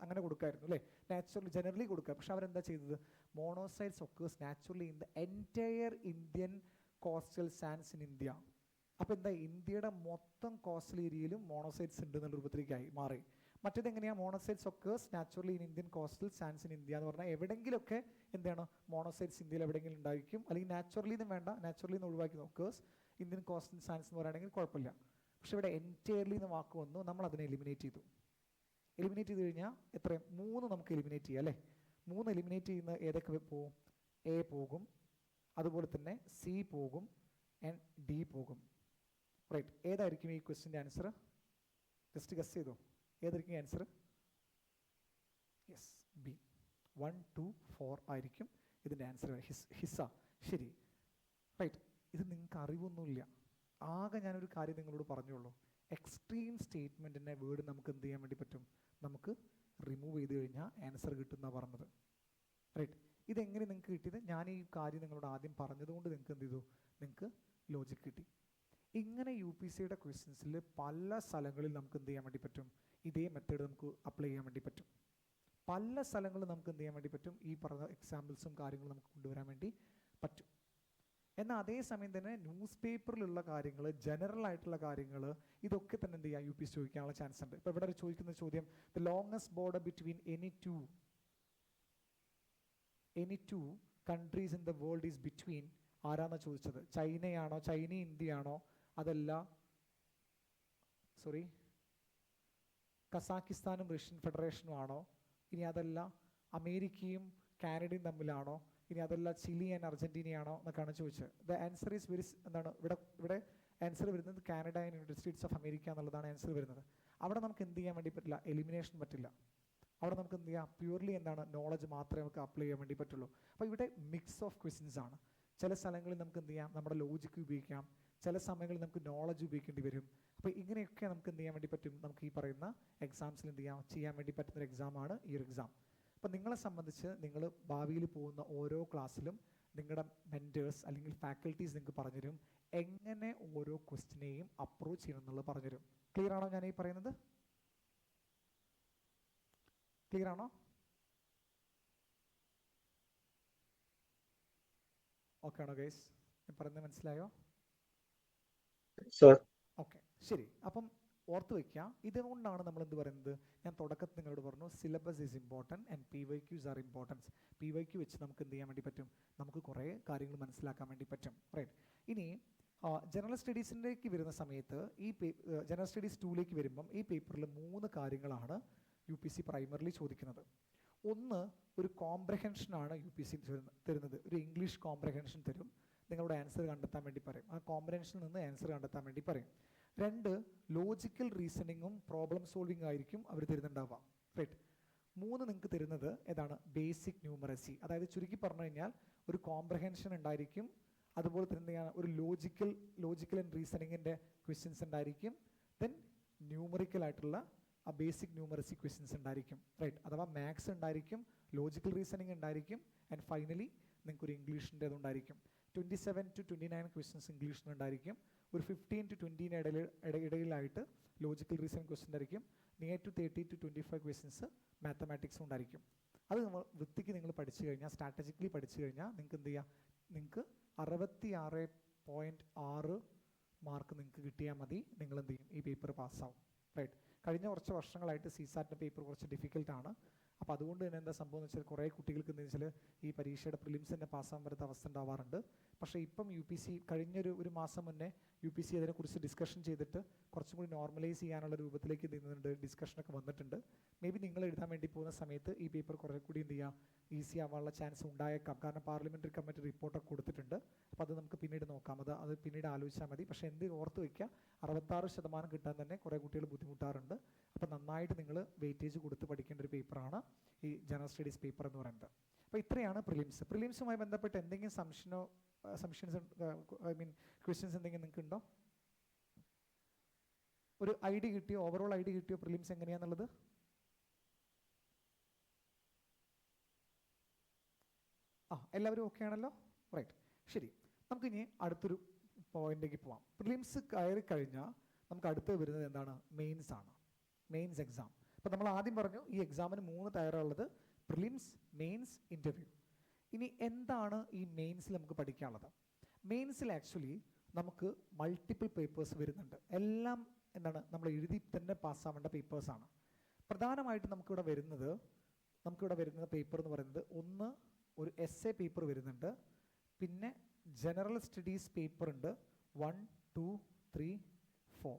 അങ്ങനെ കൊടുക്കായിരുന്നു അല്ലേ? നാച്ചുറലി ജനറലി കൊടുക്കുക. പക്ഷെ അവരെന്താ ചെയ്തത്? Monocytes occurs naturally in the entire Indian coastal sands in India. അപ്പോൾ എന്താ? ഇന്ത്യയുടെ മൊത്തം കോസ്റ്റൽ ഏരിയയിലും മോണോസൈറ്റ്സ് ഉണ്ട് എന്നുള്ള രൂപത്തിലേക്ക് മാറി. മറ്റേതെങ്ങനെയാണ്? Monazites occurs naturally in Indian coastal sands in India എന്ന് പറഞ്ഞാൽ എവിടെയെങ്കിലുമൊക്കെ എന്താണ് മോണോസൈറ്റ്സ് ഇന്ത്യയിൽ എവിടെയെങ്കിലും ഉണ്ടായിരിക്കും. അല്ലെങ്കിൽ നാച്ചുറലി എന്ന് വേണ്ട, നാച്ചുറലി എന്ന് ഒഴിവാക്കി ഒക്കേഴ്സ് ഇന്ത്യൻ കോസ്റ്റൽ സാൻഡ്സ് എന്ന് പറയുകയാണെങ്കിൽ കുഴപ്പമില്ല. പക്ഷെ ഇവിടെ എൻറ്റയർലി എന്ന വാക്ക് വന്നു, നമ്മൾ അതിനെ എലിമിനേറ്റ് ചെയ്തു. എലിമിനേറ്റ് ചെയ്ത് കഴിഞ്ഞാൽ എത്രയും 3 നമുക്ക് എലിമിനേറ്റ് ചെയ്യാം അല്ലേ? 3 എലിമിനേറ്റ് ചെയ്യുന്ന ഏതൊക്കെ പോകും? എ പോകും, അതുപോലെ തന്നെ സി പോകും, ആൻഡ് ഡി പോകും. റൈറ്റ്. ഏതായിരിക്കും ഈ ക്വസ്റ്റിൻ്റെ ആൻസർ? ജസ്റ്റ് ഗസ് ചെയ്തോ, ഏതായിരിക്കും ആൻസർ? Yes, B. 1, 2, 4 ആയിരിക്കും ഇതിൻ്റെ ആൻസർ. ഹിസ്സ. ശരി. റൈറ്റ്. ഇത് നിങ്ങൾക്ക് അറിവൊന്നുമില്ല. ആകെ ഞാനൊരു കാര്യം നിങ്ങളോട് പറഞ്ഞുള്ളൂ. എക്സ്ട്രീം സ്റ്റേറ്റ്മെൻറ്റിൻ്റെ വേർഡ് നമുക്ക് എന്ത് ചെയ്യാൻ വേണ്ടി പറ്റും? നമുക്ക് റിമൂവ് ചെയ്ത് കഴിഞ്ഞാൽ ആൻസർ കിട്ടുമെന്നാണ് പറഞ്ഞത്. റൈറ്റ്. ഇതെങ്ങനെ നിങ്ങൾക്ക് കിട്ടിയത്? ഞാൻ ഈ കാര്യം നിങ്ങളോട് ആദ്യം പറഞ്ഞതുകൊണ്ട് നിങ്ങൾക്ക് എന്ത് ചെയ്തു? നിങ്ങൾക്ക് ലോജിക് കിട്ടി. ഇങ്ങനെ UPSCയുടെ ക്വസ്റ്റ്യൻസിൽ പല സ്ഥലങ്ങളിൽ നമുക്ക് എന്ത് ചെയ്യാൻ വേണ്ടി പറ്റും? ഇതേ മെത്തേഡ് നമുക്ക് അപ്ലൈ ചെയ്യാൻ വേണ്ടി പറ്റും. പല സ്ഥലങ്ങളിൽ നമുക്ക് എന്ത് ചെയ്യാൻ വേണ്ടി പറ്റും? ഈ പറഞ്ഞ എക്സാമ്പിൾസും കാര്യങ്ങളും നമുക്ക് കൊണ്ടുവരാൻ വേണ്ടി പറ്റും. എന്നാൽ അതേസമയം തന്നെ ന്യൂസ് പേപ്പറിലുള്ള കാര്യങ്ങൾ, ജനറൽ ആയിട്ടുള്ള കാര്യങ്ങൾ, ഇതൊക്കെ തന്നെ എന്ത് ചെയ്യുക? UPSC ചോദിക്കാനുള്ള ചാൻസ് ഉണ്ട്. ഇപ്പോൾ ഇവിടെ ചോദിക്കുന്ന ചോദ്യം, the longest border between any two countries in the world is between ആരാന്നാണ് ചോദിച്ചത്? ചൈനയാണോ? ചൈനയും ഇന്ത്യയാണോ? അതല്ല, സോറി, കസാക്കിസ്ഥാനും റഷ്യൻ ഫെഡറേഷനും ആണോ? ഇനി അതല്ല അമേരിക്കയും കാനഡയും തമ്മിലാണോ? ഇനി അതല്ല ചിലി ആൻഡ് അർജന്റീനയാണോ എന്നൊക്കെയാണ് ചോദിച്ചത്. ദ ആൻസർ ഈസ് വെരി എന്താണ് ഇവിടെ ആൻസർ വരുന്നത് Canada and United States of America എന്നുള്ളതാണ് ആൻസർ വരുന്നത്. അവിടെ നമുക്ക് എന്ത് ചെയ്യാൻ വേണ്ടി പറ്റില്ല? എലിമിനേഷൻ പറ്റില്ല. അവിടെ നമുക്ക് എന്ത് ചെയ്യാം? പ്യൂർലി എന്താണ്? നോളജ് മാത്രമേ നമുക്ക് അപ്ലൈ ചെയ്യാൻ വേണ്ടി പറ്റുള്ളൂ. അപ്പോൾ ഇവിടെ മിക്സ് ഓഫ് ക്വസ്റ്റ്യൻസ് ആണ്. ചില സ്ഥലങ്ങളിൽ നമുക്ക് എന്ത് ചെയ്യാം? നമ്മുടെ ലോജിക്ക് ഉപയോഗിക്കാം, ചില സമയങ്ങളിൽ നമുക്ക് നോളജ് ഉപയോഗിക്കേണ്ടി വരും. അപ്പോൾ ഇങ്ങനെയൊക്കെ നമുക്ക് എന്ത് ചെയ്യാൻ വേണ്ടി പറ്റും? നമുക്ക് ഈ പറയുന്ന എക്സാംസിൽ എന്ത് ചെയ്യാൻ വേണ്ടി പറ്റുന്നൊരു എക്സാമാണ് ഈ ഒരു എക്സാം. അപ്പോൾ നിങ്ങളെ സംബന്ധിച്ച് നിങ്ങൾ ഭാവിയിൽ പോകുന്ന ഓരോ ക്ലാസ്സിലും നിങ്ങളുടെ മെൻറ്റേഴ്സ് അല്ലെങ്കിൽ ഫാക്കൽറ്റീസ് നിങ്ങൾക്ക് പറഞ്ഞുതരും എങ്ങനെ ഓരോ ക്വസ്റ്റിനെയും അപ്രോച്ച് ചെയ്യണം എന്നുള്ളത് പറഞ്ഞുതരും. ക്ലിയർ ആണോ ഞാൻ ഈ പറയുന്നത്? ക്ലിയർ ആണോ? ഓക്കെ ആണോ ഗൈസ്? ഞാൻ പറയുന്നത് മനസ്സിലായോ? ഓക്കെ, ശരി. അപ്പം ഓർത്ത് വയ്ക്കുക, ഇതുകൊണ്ടാണ് നമ്മൾ എന്ത് പറയുന്നത്? ഞാൻ തുടക്കത്തിൽ നിങ്ങളോട് പറഞ്ഞു syllabus is important and PYQs are importance. PYQ വെച്ച് നമുക്ക് എന്ത് ചെയ്യാൻ വേണ്ടി പറ്റും? നമുക്ക് കുറേ കാര്യങ്ങൾ മനസ്സിലാക്കാൻ വേണ്ടി പറ്റും. റൈറ്റ്. ഇനി ജനറൽ സ്റ്റഡീസിലേക്ക് വരുന്ന സമയത്ത് ഈ ജനറൽ സ്റ്റഡീസ് 2ലേക്ക് വരുമ്പം ഈ പേപ്പറിൽ 3 കാര്യങ്ങളാണ് UPSC പ്രൈമറിലി ചോദിക്കുന്നത്. ഒന്ന്, ഒരു കോംപ്രഹെൻഷനാണ് UPSC തരുന്നത്. ഒരു ഇംഗ്ലീഷ് കോംപ്രഹെൻഷൻ തരും, നിങ്ങളുടെ ആൻസർ കണ്ടെത്താൻ വേണ്ടി പറയും. ആ കോംപ്രഹെൻഷനിൽ നിന്ന് ആൻസർ കണ്ടെത്താൻ വേണ്ടി പറയും. 2, ലോജിക്കൽ റീസണിങ്ങും പ്രോബ്ലം സോൾവിങ് ആയിരിക്കും അവർ തരുന്നുണ്ടാവുക. റൈറ്റ്. 3 നിങ്ങൾക്ക് തരുന്നത് ഏതാണ്? Basic numeracy. അതായത് ചുരുക്കി പറഞ്ഞു കഴിഞ്ഞാൽ ഒരു കോംപ്രഹെൻഷൻ ഉണ്ടായിരിക്കും, അതുപോലെ തന്നെ ഒരു ലോജിക്കൽ ആൻഡ് റീസണിങ്ങിൻ്റെ ക്വസ്റ്റ്യൻസ് ഉണ്ടായിരിക്കും, ദെൻ ന്യൂമറിക്കൽ ആയിട്ടുള്ള ആ ബേസിക് ന്യൂമറസി ക്വസ്റ്റ്യൻസ് ഉണ്ടായിരിക്കും. റൈറ്റ്. അഥവാ മാത്സ് ഉണ്ടായിരിക്കും, ലോജിക്കൽ റീസണിങ് ഉണ്ടായിരിക്കും, ആൻഡ് ഫൈനലി നിങ്ങൾക്ക് ഒരു ഇംഗ്ലീഷിൻ്റെ അതുണ്ടായിരിക്കും. 27 to 29 ക്വസ്റ്റ്യൻസ് ഇംഗ്ലീഷിനുണ്ടായിരിക്കും. ഒരു 15 to 20 ഇടയിലായിട്ട് ലോജിക്കൽ റീസണിങ് ക്വസ്റ്റ്യൻ ആയിരിക്കും. നിയർ ടു 30 to 25 ക്വസ്റ്റ്യൻസ് മാത്തമാറ്റിക്സും ഉണ്ടായിരിക്കും. അത് നമ്മൾ വൃത്തിക്ക് നിങ്ങൾ പഠിച്ചു കഴിഞ്ഞാൽ, സ്ട്രാറ്റജിക്കലി പഠിച്ചു കഴിഞ്ഞാൽ നിങ്ങൾക്ക് എന്ത് ചെയ്യാം? നിങ്ങൾക്ക് 66.6 മാർക്ക് നിങ്ങൾക്ക് കിട്ടിയാൽ മതി. നിങ്ങൾ എന്ത് ചെയ്യും? ഈ പേപ്പർ പാസ്സാവും. റൈറ്റ്. കഴിഞ്ഞ കുറച്ച് വർഷങ്ങളായിട്ട് CSAT പേപ്പർ കുറച്ച് ഡിഫിക്കൽട്ടാണ്. അപ്പോൾ അതുകൊണ്ട് തന്നെ എന്താ സംഭവം എന്ന് വെച്ചാൽ കുറേ കുട്ടികൾക്ക് എന്താ വെച്ചാൽ ഈ പരീക്ഷയുടെ പ്രിലിംസ് തന്നെ പാസ്സാകാൻ പറ്റാത്ത അവസ്ഥ ഉണ്ടാവാറുണ്ട്. പക്ഷേ ഇപ്പം UPC കഴിഞ്ഞൊരു മാസം മുന്നേ UPC അതിനെക്കുറിച്ച് ഡിസ്കഷൻ ചെയ്തിട്ട് കുറച്ചും കൂടി നോർമലൈസ് ചെയ്യാനുള്ള രൂപത്തിലേക്ക് നീങ്ങുന്നുണ്ട്, ഡിസ്കഷനൊക്കെ വന്നിട്ടുണ്ട്. മേ ബി നിങ്ങൾ എഴുതാൻ വേണ്ടി പോകുന്ന സമയത്ത് ഈ പേപ്പർ കുറേ കൂടി എന്ത് ചെയ്യുക, ഈസി ആവാനുള്ള ചാൻസ് ഉണ്ടായേക്കാം. കാരണം പാർലമെൻ്ററി കമ്മിറ്റി റിപ്പോർട്ടൊക്കെ കൊടുത്തിട്ടുണ്ട്. അപ്പോൾ അത് നമുക്ക് പിന്നീട് നോക്കാം, അത് പിന്നീട് ആലോചിച്ചാൽ മതി. പക്ഷേ എന്ത് ഓർത്ത് വയ്ക്കുക, 66% കിട്ടാൻ തന്നെ കുറേ കുട്ടികൾ ബുദ്ധിമുട്ടാറുണ്ട്. അപ്പോൾ നന്നായിട്ട് നിങ്ങൾ വെയിറ്റേജ് കൊടുത്ത് പഠിക്കേണ്ട ഒരു പേപ്പറാണ് ഈ ജനറൽ സ്റ്റഡീസ് പേപ്പർ എന്ന് പറയുന്നത്. അപ്പോൾ ഇത്രയാണ് പ്രിലിംസ്. പ്രിലിംസുമായി ബന്ധപ്പെട്ട് എന്തെങ്കിലും സംശയൻസ് ഐ മീൻ ക്വസ്റ്റ്യൻസ് എന്തെങ്കിലും നിങ്ങൾക്ക് ഉണ്ടോ? ഒരു ഐഡിയ കിട്ടിയോ, ഓവറോൾ ഐഡിയ കിട്ടിയോ പ്രിലിംസ് എങ്ങനെയാണെന്നുള്ളത്? എല്ലാവരും ഓക്കെ ആണല്ലോ? റൈറ്റ്, ശരി. നമുക്കിനി അടുത്തൊരു പോയിന്റിലേക്ക് പോവാം. പ്രിലിംസ് കയറി കഴിഞ്ഞാൽ നമുക്ക് അടുത്ത് വരുന്നത് എന്താണ്? മെയിൻസ് ആണ്, മെയിൻസ് എക്സാം. അപ്പോൾ നമ്മൾ ആദ്യം പറഞ്ഞു ഈ എക്സാമിന് 3 തയ്യാറുള്ളത്: പ്രിലിംസ്, മെയിൻസ്, ഇൻ്റർവ്യൂ. ഇനി എന്താണ് ഈ മെയിൻസിൽ നമുക്ക് പഠിക്കാനുള്ളത്? മെയിൻസിൽ ആക്ച്വലി നമുക്ക് മൾട്ടിപ്പിൾ പേപ്പേഴ്സ് വരുന്നുണ്ട്. എല്ലാം എന്താണ്, നമ്മൾ എഴുതി തന്നെ പാസ്സാവേണ്ട പേപ്പേഴ്സാണ്. പ്രധാനമായിട്ടും നമുക്കിവിടെ വരുന്നത് പേപ്പർ എന്ന് പറയുന്നത്, ഒന്ന് ഒരു essay പേപ്പർ വരുന്നുണ്ട്, പിന്നെ ജനറൽ സ്റ്റഡീസ് പേപ്പർ ഉണ്ട്. 1, 2, 3, 4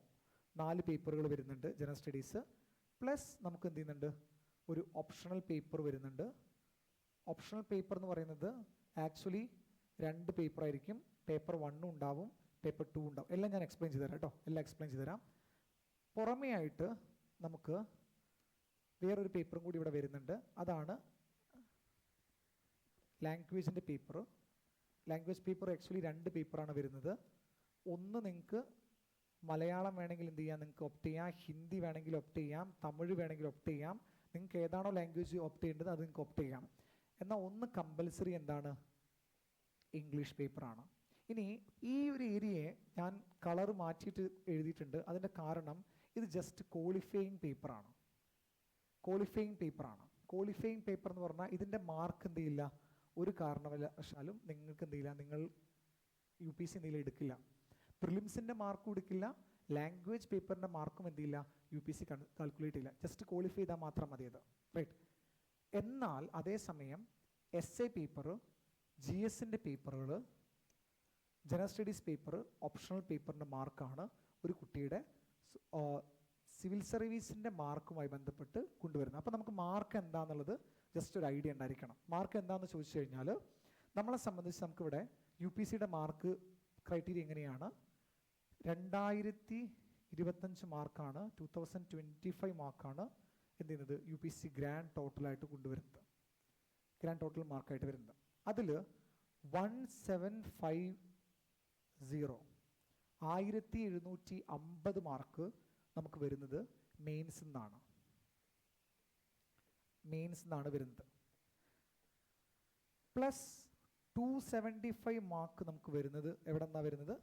4 പേപ്പറുകൾ വരുന്നുണ്ട് ജനറൽ സ്റ്റഡീസ്. പ്ലസ് നമുക്ക് എന്ത് ചെയ്യുന്നുണ്ട്, ഒരു ഓപ്ഷണൽ പേപ്പർ വരുന്നുണ്ട്. ഓപ്ഷണൽ പേപ്പർ എന്ന് പറയുന്നത് ആക്ച്വലി 2 പേപ്പർ ആയിരിക്കും. പേപ്പർ 1 ഉണ്ടാവും, പേപ്പർ 2 ഉണ്ടാവും. എല്ലാം ഞാൻ എക്സ്പ്ലെയിൻ ചെയ്തു തരാം കേട്ടോ, എല്ലാം എക്സ്പ്ലെയിൻ ചെയ്തു തരാം. പുറമേ ആയിട്ട് നമുക്ക് വേറൊരു പേപ്പറും കൂടി ഇവിടെ വരുന്നുണ്ട്. അതാണ് ലാംഗ്വേജിൻ്റെ പേപ്പർ. ലാംഗ്വേജ് പേപ്പർ ആക്ച്വലി 2 പേപ്പറാണ് വരുന്നത്. ഒന്ന് നിങ്ങൾക്ക് മലയാളം വേണമെങ്കിൽ എന്ത് ചെയ്യാം, നിങ്ങൾക്ക് ഓപ്റ്റ് ചെയ്യാം. ഹിന്ദി വേണമെങ്കിൽ ഓപ്റ്റ് ചെയ്യാം. തമിഴ് വേണമെങ്കിൽ ഓപ്റ്റ് ചെയ്യാം. നിങ്ങൾക്ക് ഏതാണോ ലാംഗ്വേജ് ഓപ്റ്റ് ചെയ്യേണ്ടത് അത് നിങ്ങൾക്ക് ഓപ്റ്റ് ചെയ്യാം. എന്നാൽ ഒന്ന് കമ്പൽസറി എന്താണ്, ഇംഗ്ലീഷ് പേപ്പറാണ്. ഇനി ഈ ഒരു ഏരിയയെ ഞാൻ കളർ മാറ്റിയിട്ട് എഴുതിയിട്ടുണ്ട്. അതിൻ്റെ കാരണം ഇത് ജസ്റ്റ് ക്വാളിഫയിങ് പേപ്പറാണ്. ക്വാളിഫയിങ് പേപ്പർ എന്ന് പറഞ്ഞാൽ ഇതിൻ്റെ മാർക്ക് എന്ത് ചെയ്യില്ല, ഒരു കാരണവശാലും നിങ്ങൾക്ക് എന്ത് ചെയ്യില്ല, നിങ്ങൾ UPC എന്തെങ്കിലും എടുക്കില്ല. പ്രിലിംസിൻ്റെ മാർക്കും എടുക്കില്ല, ലാംഗ്വേജ് പേപ്പറിൻ്റെ മാർക്കും എന്ത് ചെയ്യില്ല, UPC കാൽക്കുലേറ്റ് ചെയ്യില്ല. ജസ്റ്റ് ക്വാളിഫൈ ചെയ്താൽ മാത്രം മതി അത്, റൈറ്റ്. എന്നാൽ അതേസമയം essay പേപ്പർ, GSൻ്റെ പേപ്പറുകൾ, ജനറൽ സ്റ്റഡീസ് പേപ്പർ, ഓപ്ഷണൽ പേപ്പറിൻ്റെ മാർക്കാണ് ഒരു കുട്ടിയുടെ സിവിൽ സർവീസിൻ്റെ മാർക്കുമായി ബന്ധപ്പെട്ട് കൊണ്ടുവരുന്നത്. അപ്പോൾ നമുക്ക് മാർക്ക് എന്താണെന്നുള്ളത് ജസ്റ്റ് ഒരു ഐഡിയ ഉണ്ടായിരിക്കണം. മാർക്ക് എന്താണെന്ന് ചോദിച്ചു കഴിഞ്ഞാൽ നമ്മളെ സംബന്ധിച്ച് നമുക്കിവിടെ UPCയുടെ മാർക്ക് ക്രൈറ്റീരിയ എങ്ങനെയാണ്, 2025 മാർക്കാണ്, 2025 മാർക്കാണ് എന്ത് ചെയ്യുന്നത്, UPC ഗ്രാൻഡ് ടോട്ടലായിട്ട് കൊണ്ടുവരുന്നത്, ഗ്രാൻഡ് ടോട്ടൽ മാർക്കായിട്ട് വരുന്നത്. അതിൽ 1750 മാർക്ക് നമുക്ക് വരുന്നത് മെയിൻസ് നിന്നാണ് വരുന്നത്. പ്ലസ് 275 മാർക്ക് നമുക്ക് വരുന്നത് എവിടെ നിന്നാണ് വരുന്നത്,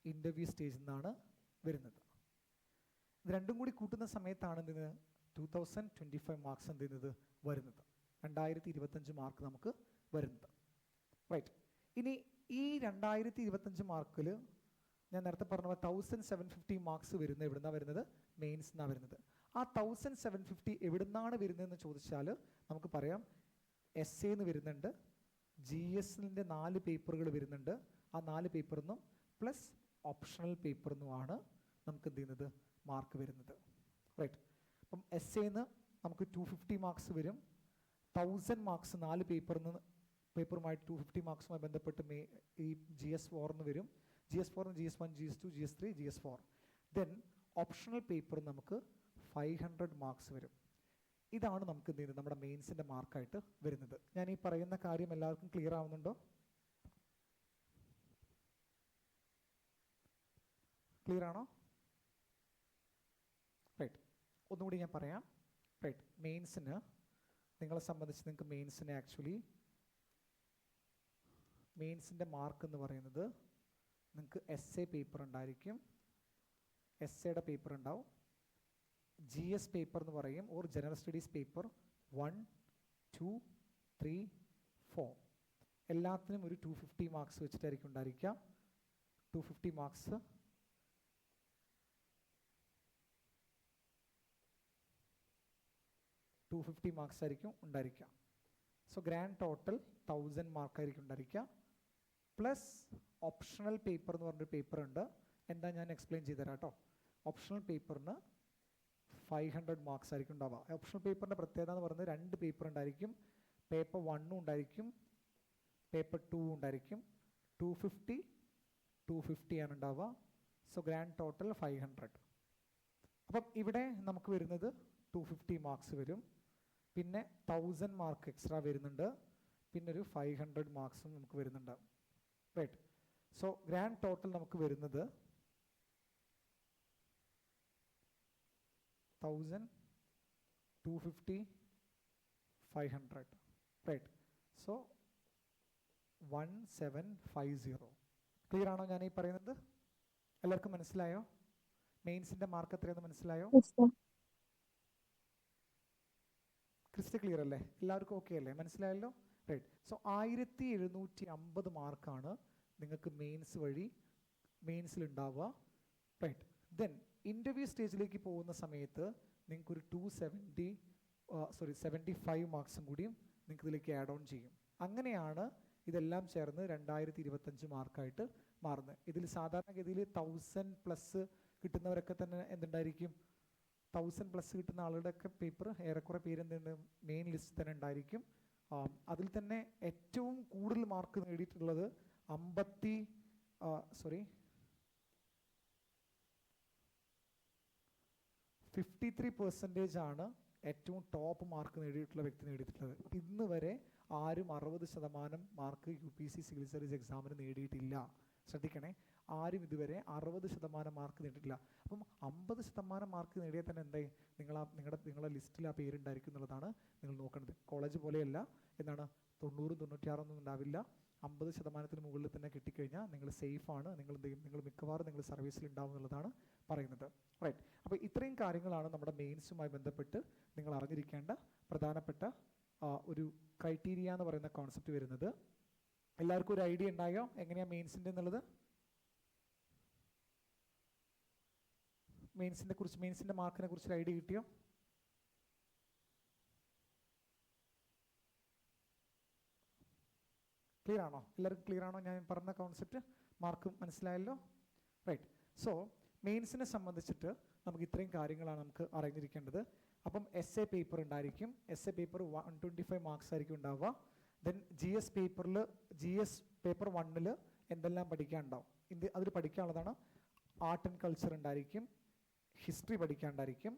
ഇൻ്റർവ്യൂ സ്റ്റേജിൽ നിന്നാണ് വരുന്നത്. ഇത് രണ്ടും കൂടി കൂട്ടുന്ന സമയത്താണ് എന്തിന് 2025 മാർക്സ് എന്ത് ചെയ്യുന്നത് വരുന്നത്, 2025 മാർക്ക് നമുക്ക് വരുന്നത്, റൈറ്റ്. ഇനി ഈ 2025 മാർക്കിൽ ഞാൻ നേരത്തെ പറഞ്ഞ 1750 മാർക്സ് വരുന്നത് എവിടുന്നാണ് വരുന്നത്, മെയിൻസ് നിന്നാണ് വരുന്നത്. ആ 1750 എവിടുന്നാണ് വരുന്നതെന്ന് ചോദിച്ചാൽ നമുക്ക് പറയാം essay എന്ന് വരുന്നുണ്ട്, GSൻ്റെ 4 പേപ്പറുകൾ വരുന്നുണ്ട്. ആ 4 പേപ്പറിന്നും പ്ലസ് ഓപ്ഷണൽ പേപ്പറിനുമാണ് നമുക്ക് എന്ത് ചെയ്യുന്നത്, മാർക്ക് വരുന്നത്, റൈറ്റ്. അപ്പം essayന്ന് നമുക്ക് 250 മാർക്സ് വരും. 1000 മാർക്സ് 4 പേപ്പറുമായിട്ട് 250 മാർക്സുമായി ബന്ധപ്പെട്ട് ഈ GS4 വരും. GS4, GS1, GS2, GS3, GS4. Then optional paper നമുക്ക് 500 മാർക്സ് വരും. ഇതാണ് നമുക്ക് എന്ത് ചെയ്യുന്നത്, നമ്മുടെ മെയിൻസിൻ്റെ മാർക്കായിട്ട് വരുന്നത്. ഞാൻ ഈ പറയുന്ന കാര്യം എല്ലാവർക്കും ക്ലിയർ ആവുന്നുണ്ടോ? ക്ലിയർ ആണോ? റൈറ്റ്, ഒന്നുകൂടി ഞാൻ പറയാം. റൈറ്റ്, മെയിൻസിന് നിങ്ങളെ സംബന്ധിച്ച് നിങ്ങൾക്ക് മെയിൻസിന് ആക്ച്വലി മെയിൻസിൻ്റെ മാർക്ക് എന്ന് പറയുന്നത് നിങ്ങൾക്ക് essay പേപ്പർ ഉണ്ടായിരിക്കും, essayയുടെ പേപ്പർ ഉണ്ടാവും, GS പേപ്പർ എന്ന് പറയും, ഓർ ജനറൽ സ്റ്റഡീസ് പേപ്പർ 1, 2, 3, 4 എല്ലാത്തിനും ഒരു 250 മാർക്സ് വെച്ചിട്ടായിരിക്കും ഉണ്ടായിരിക്കുക. 250 മാർക്സ് 250 മാർക്സ് ആയിരിക്കും ഉണ്ടായിരിക്കുക. സോ ഗ്രാൻഡ് ടോട്ടൽ 1000 മാർക്കായിരിക്കും ഉണ്ടായിരിക്കുക. പ്ലസ് ഓപ്ഷണൽ പേപ്പർ എന്ന് പറഞ്ഞൊരു പേപ്പർ ഉണ്ട്. എന്താ ഞാൻ എക്സ്പ്ലെയിൻ ചെയ്തുതരാം കേട്ടോ. ഓപ്ഷണൽ പേപ്പറിന് 500 മാർക്സ് ആയിരിക്കും ഉണ്ടാവുക. ഓപ്ഷണൽ പേപ്പറിൻ്റെ പ്രത്യേകത എന്ന് പറയുന്നത് 2 പേപ്പർ ഉണ്ടായിരിക്കും. പേപ്പർ 1 ഉണ്ടായിരിക്കും, പേപ്പർ 2 ഉണ്ടായിരിക്കും. 250 ആണ് ഉണ്ടാവുക. So grand total 500. അപ്പം ഇവിടെ നമുക്ക് വരുന്നത് 250 മാർക്സ് വരും. പിന്നെ 1000 മാർക്ക് എക്സ്ട്രാ വരുന്നുണ്ട്. പിന്നെ ഒരു 500 മാർക്സും നമുക്ക് വരുന്നുണ്ട്. റൈറ്റ്. സോ ഗ്രാൻഡ് ടോട്ടൽ നമുക്ക് വരുന്നത് 1000, 250, 500. റൈറ്റ്. സോ 1750. ക്ലിയർ ആണോ ഞാൻ ഈ പറയുന്നത്? എല്ലാവർക്കും മനസ്സിലായോ? മെയിൻസിന്റെ മാർക്ക് എത്രയെന്ന് മനസ്സിലായോ? Yes, sir. ക്രിസ്റ്റൽ ക്ലിയർ അല്ലേ? എല്ലാവർക്കും ഓക്കെ അല്ലേ? മനസ്സിലായല്ലോ? റൈറ്റ്. സോ 1750 മാർക്കാണ് നിങ്ങൾക്ക് മെയിൻസ് വഴി മെയിൻസിൽ ഉണ്ടാവുക. റൈറ്റ്. ദെൻ ഇൻ്റർവ്യൂ സ്റ്റേജിലേക്ക് പോകുന്ന സമയത്ത് നിങ്ങൾക്കൊരു 75 മാർക്സും കൂടിയും നിങ്ങൾക്ക് ഇതിലേക്ക് ആഡ് ഓൺ ചെയ്യും. അങ്ങനെയാണ് ഇതെല്ലാം ചേർന്ന് 2025 മാർക്കായിട്ട് മാറുന്നത്. ഇതിൽ സാധാരണഗതിയിൽ 1000+ കിട്ടുന്നവരൊക്കെ തന്നെ എന്തുണ്ടായിരിക്കും? 1000+ കിട്ടുന്ന ആളുടെയൊക്കെ പേപ്പർ ഏറെക്കുറെ പേര് എന്തുണ്ട് മെയിൻ ലിസ്റ്റ് തന്നെ ഉണ്ടായിരിക്കും. അതിൽ തന്നെ ഏറ്റവും കൂടുതൽ മാർക്ക് നേടിയിട്ടുള്ളത് 53% ആണ് ഏറ്റവും ടോപ്പ് മാർക്ക് നേടിയിട്ടുള്ള വ്യക്തി നേടിയിട്ടുള്ളത്. ഇന്ന് വരെ ആരും 60% മാർക്ക് UPSC സിവിൽ സർവീസ് എക്സാമിന് നേടിയിട്ടില്ല. ശ്രദ്ധിക്കണേ, ആരും ഇതുവരെ 60% മാർക്ക് നേടിയിട്ടില്ല. അപ്പം 50% മാർക്ക് നേടിയാൽ തന്നെ എന്തായി? നിങ്ങളുടെ ലിസ്റ്റിൽ ആ പേരുണ്ടായിരിക്കും എന്നുള്ളതാണ് നിങ്ങൾ നോക്കേണ്ടത്. കോളേജ് പോലെയല്ല, എന്താണ് 90, 96 ഉണ്ടാവില്ല. 50% മുകളിൽ തന്നെ കിട്ടിക്കഴിഞ്ഞാൽ നിങ്ങൾ സേഫാണ്. നിങ്ങൾ മിക്കവാറും നിങ്ങൾ സർവീസിൽ ഉണ്ടാവും എന്നുള്ളതാണ് പറയുന്നത്. റൈറ്റ്. അപ്പോൾ ഇത്രയും കാര്യങ്ങളാണ് നമ്മുടെ മെയിൻസുമായി ബന്ധപ്പെട്ട് നിങ്ങൾ അറിഞ്ഞിരിക്കേണ്ട പ്രധാനപ്പെട്ട ഒരു ക്രൈറ്റീരിയ എന്ന് പറയുന്ന കോൺസെപ്റ്റ് വരുന്നത്. എല്ലാവർക്കും ഒരു ഐഡിയ ഉണ്ടായോ എങ്ങനെയാണ് മെയിൻസിൻ്റെ എന്നുള്ളത്? മെയിൻസിൻ്റെ മാർക്കിനെ കുറിച്ച് ഒരു ഐഡിയ കിട്ടിയോ? ക്ലിയർ ആണോ? എല്ലാവർക്കും ക്ലിയർ ആണോ ഞാൻ പറഞ്ഞ കോൺസെപ്റ്റ്? മാർക്ക് മനസ്സിലായല്ലോ? റൈറ്റ്. സോ മെയിൻസിനെ സംബന്ധിച്ചിട്ട് നമുക്ക് ഇത്രയും കാര്യങ്ങളാണ് നമുക്ക് അറിഞ്ഞിരിക്കേണ്ടത്. അപ്പം എസ്എ പേപ്പർ ഉണ്ടായിരിക്കും. എസ്എ പേപ്പർ 125 മാർക്സ് ആയിരിക്കും ഉണ്ടാവുക. ദെൻ GS പേപ്പർ 1 എന്തെല്ലാം പഠിക്കാനുണ്ടാവും? അതിൽ പഠിക്കാനുള്ളതാണ് ആർട്ട് ആൻഡ് കൾച്ചർ ഉണ്ടായിരിക്കും, ഹിസ്റ്ററി പഠിക്കാനുണ്ടായിരിക്കും.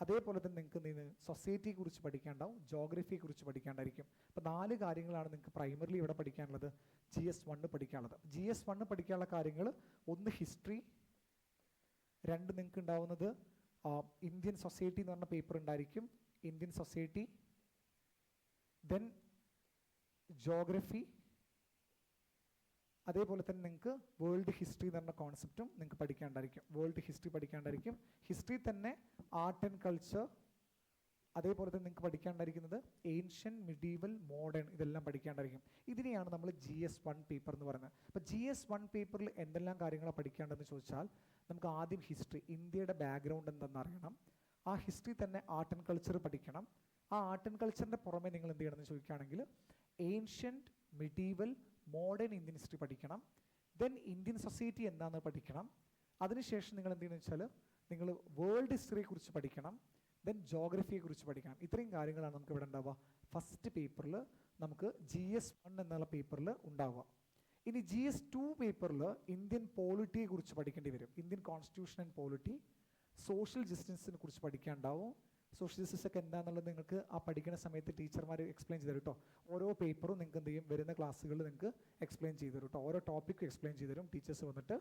അതേപോലെ തന്നെ നിങ്ങൾക്ക് സൊസൈറ്റിയെ കുറിച്ച് പഠിക്കാനുണ്ടാവും, ജോഗ്രഫിയെ കുറിച്ച് പഠിക്കാനുണ്ടായിരിക്കും. അപ്പോൾ 4 കാര്യങ്ങളാണ് നിങ്ങൾക്ക് പ്രൈമറിലി ഇവിടെ പഠിക്കാനുള്ളത്, GS1 പഠിക്കാനുള്ളത്. GS1 പഠിക്കാനുള്ള കാര്യങ്ങൾ: 1 ഹിസ്റ്ററി, 2 നിങ്ങൾക്ക് ഉണ്ടാവുന്നത് ഇന്ത്യൻ സൊസൈറ്റി എന്ന് പറഞ്ഞ പേപ്പർ ഉണ്ടായിരിക്കും, ഇന്ത്യൻ സൊസൈറ്റി. Then geography. അതേപോലെ തന്നെ നിങ്ങൾക്ക് വേൾഡ് ഹിസ്റ്ററി എന്ന് പറഞ്ഞ കോൺസെപ്റ്റും നിങ്ങൾക്ക് പഠിക്കാനുണ്ടായിരിക്കും. വേൾഡ് ഹിസ്റ്ററി പഠിക്കാനുണ്ടായിരിക്കും. ഹിസ്റ്ററി തന്നെ ആർട്ട് ആൻഡ് കൾച്ചർ. അതേപോലെ തന്നെ നിങ്ങൾക്ക് പഠിക്കാനുണ്ടായിരിക്കുന്നത് ഏൻഷ്യൻ, മിഡീവൽ, മോഡേൺ, ഇതെല്ലാം പഠിക്കാനുണ്ടായിരിക്കും. ഇതിനെയാണ് നമ്മൾ GS1 പേപ്പർ എന്ന് പറയുന്നത്. അപ്പോൾ GS1 പേപ്പറിൽ എന്തെല്ലാം കാര്യങ്ങളാണ് പഠിക്കേണ്ടതെന്ന് ചോദിച്ചാൽ, നമുക്ക് ആദ്യം ഹിസ്റ്ററി, ഇന്ത്യയുടെ ബാക്ക്ഗ്രൗണ്ട് എന്തെന്ന് അറിയണം. ആ ഹിസ്റ്ററി തന്നെ ആർട്ട് ആൻഡ് കൾച്ചർ പഠിക്കണം. ആ ആർട്ട് ആൻഡ് കൾച്ചറിൻ്റെ പുറമെ നിങ്ങൾ എന്ത് ചെയ്യണമെന്ന് ചോദിക്കുകയാണെങ്കിൽ ancient, medieval, modern Indian history പഠിക്കണം. ദെൻ ഇന്ത്യൻ സൊസൈറ്റി എന്താണെന്ന് പഠിക്കണം. അതിനുശേഷം നിങ്ങൾ എന്ത് ചെയ്യുന്നത് വെച്ചാൽ നിങ്ങൾ വേൾഡ് ഹിസ്റ്ററിയെ കുറിച്ച് പഠിക്കണം. ദെൻ ജോഗ്രഫിയെ കുറിച്ച് പഠിക്കണം. ഇത്രയും കാര്യങ്ങളാണ് നമുക്ക് ഇവിടെ ഉണ്ടാവുക ഫസ്റ്റ് പേപ്പറിൽ, നമുക്ക് GS1 എന്നുള്ള പേപ്പറിൽ ഉണ്ടാവുക. ഇനി GS2 പേപ്പറിൽ ഇന്ത്യൻ പോളിറ്റിയെ കുറിച്ച് പഠിക്കേണ്ടി വരും. Indian constitution and polity, social ജസ്റ്റിസിനെ കുറിച്ച് പഠിക്കാനുണ്ടാവും. സോഷ്യൽ ജസ്റ്റിസ് ഒക്കെ എന്താണെന്നുള്ളത് നിങ്ങൾക്ക് ആ പഠിക്കുന്ന സമയത്ത് ടീച്ചർമാർ എക്സ്പ്ലെയിൻ ചെയ്തു തരും കേട്ടോ. ഓരോ പേപ്പറും നിങ്ങൾക്ക് എന്ത് ചെയ്യും, വരുന്ന ക്ലാസ്സുകളിൽ നിങ്ങൾക്ക് എക്സ്പ്ലെയിൻ ചെയ്തു തരും കേട്ടോ. ഓരോ ടോപ്പിക്കും എക്സ്പ്ലെയിൻ ചെയ്തു തരും ടീച്ചേഴ്സ് വന്നിട്ട്.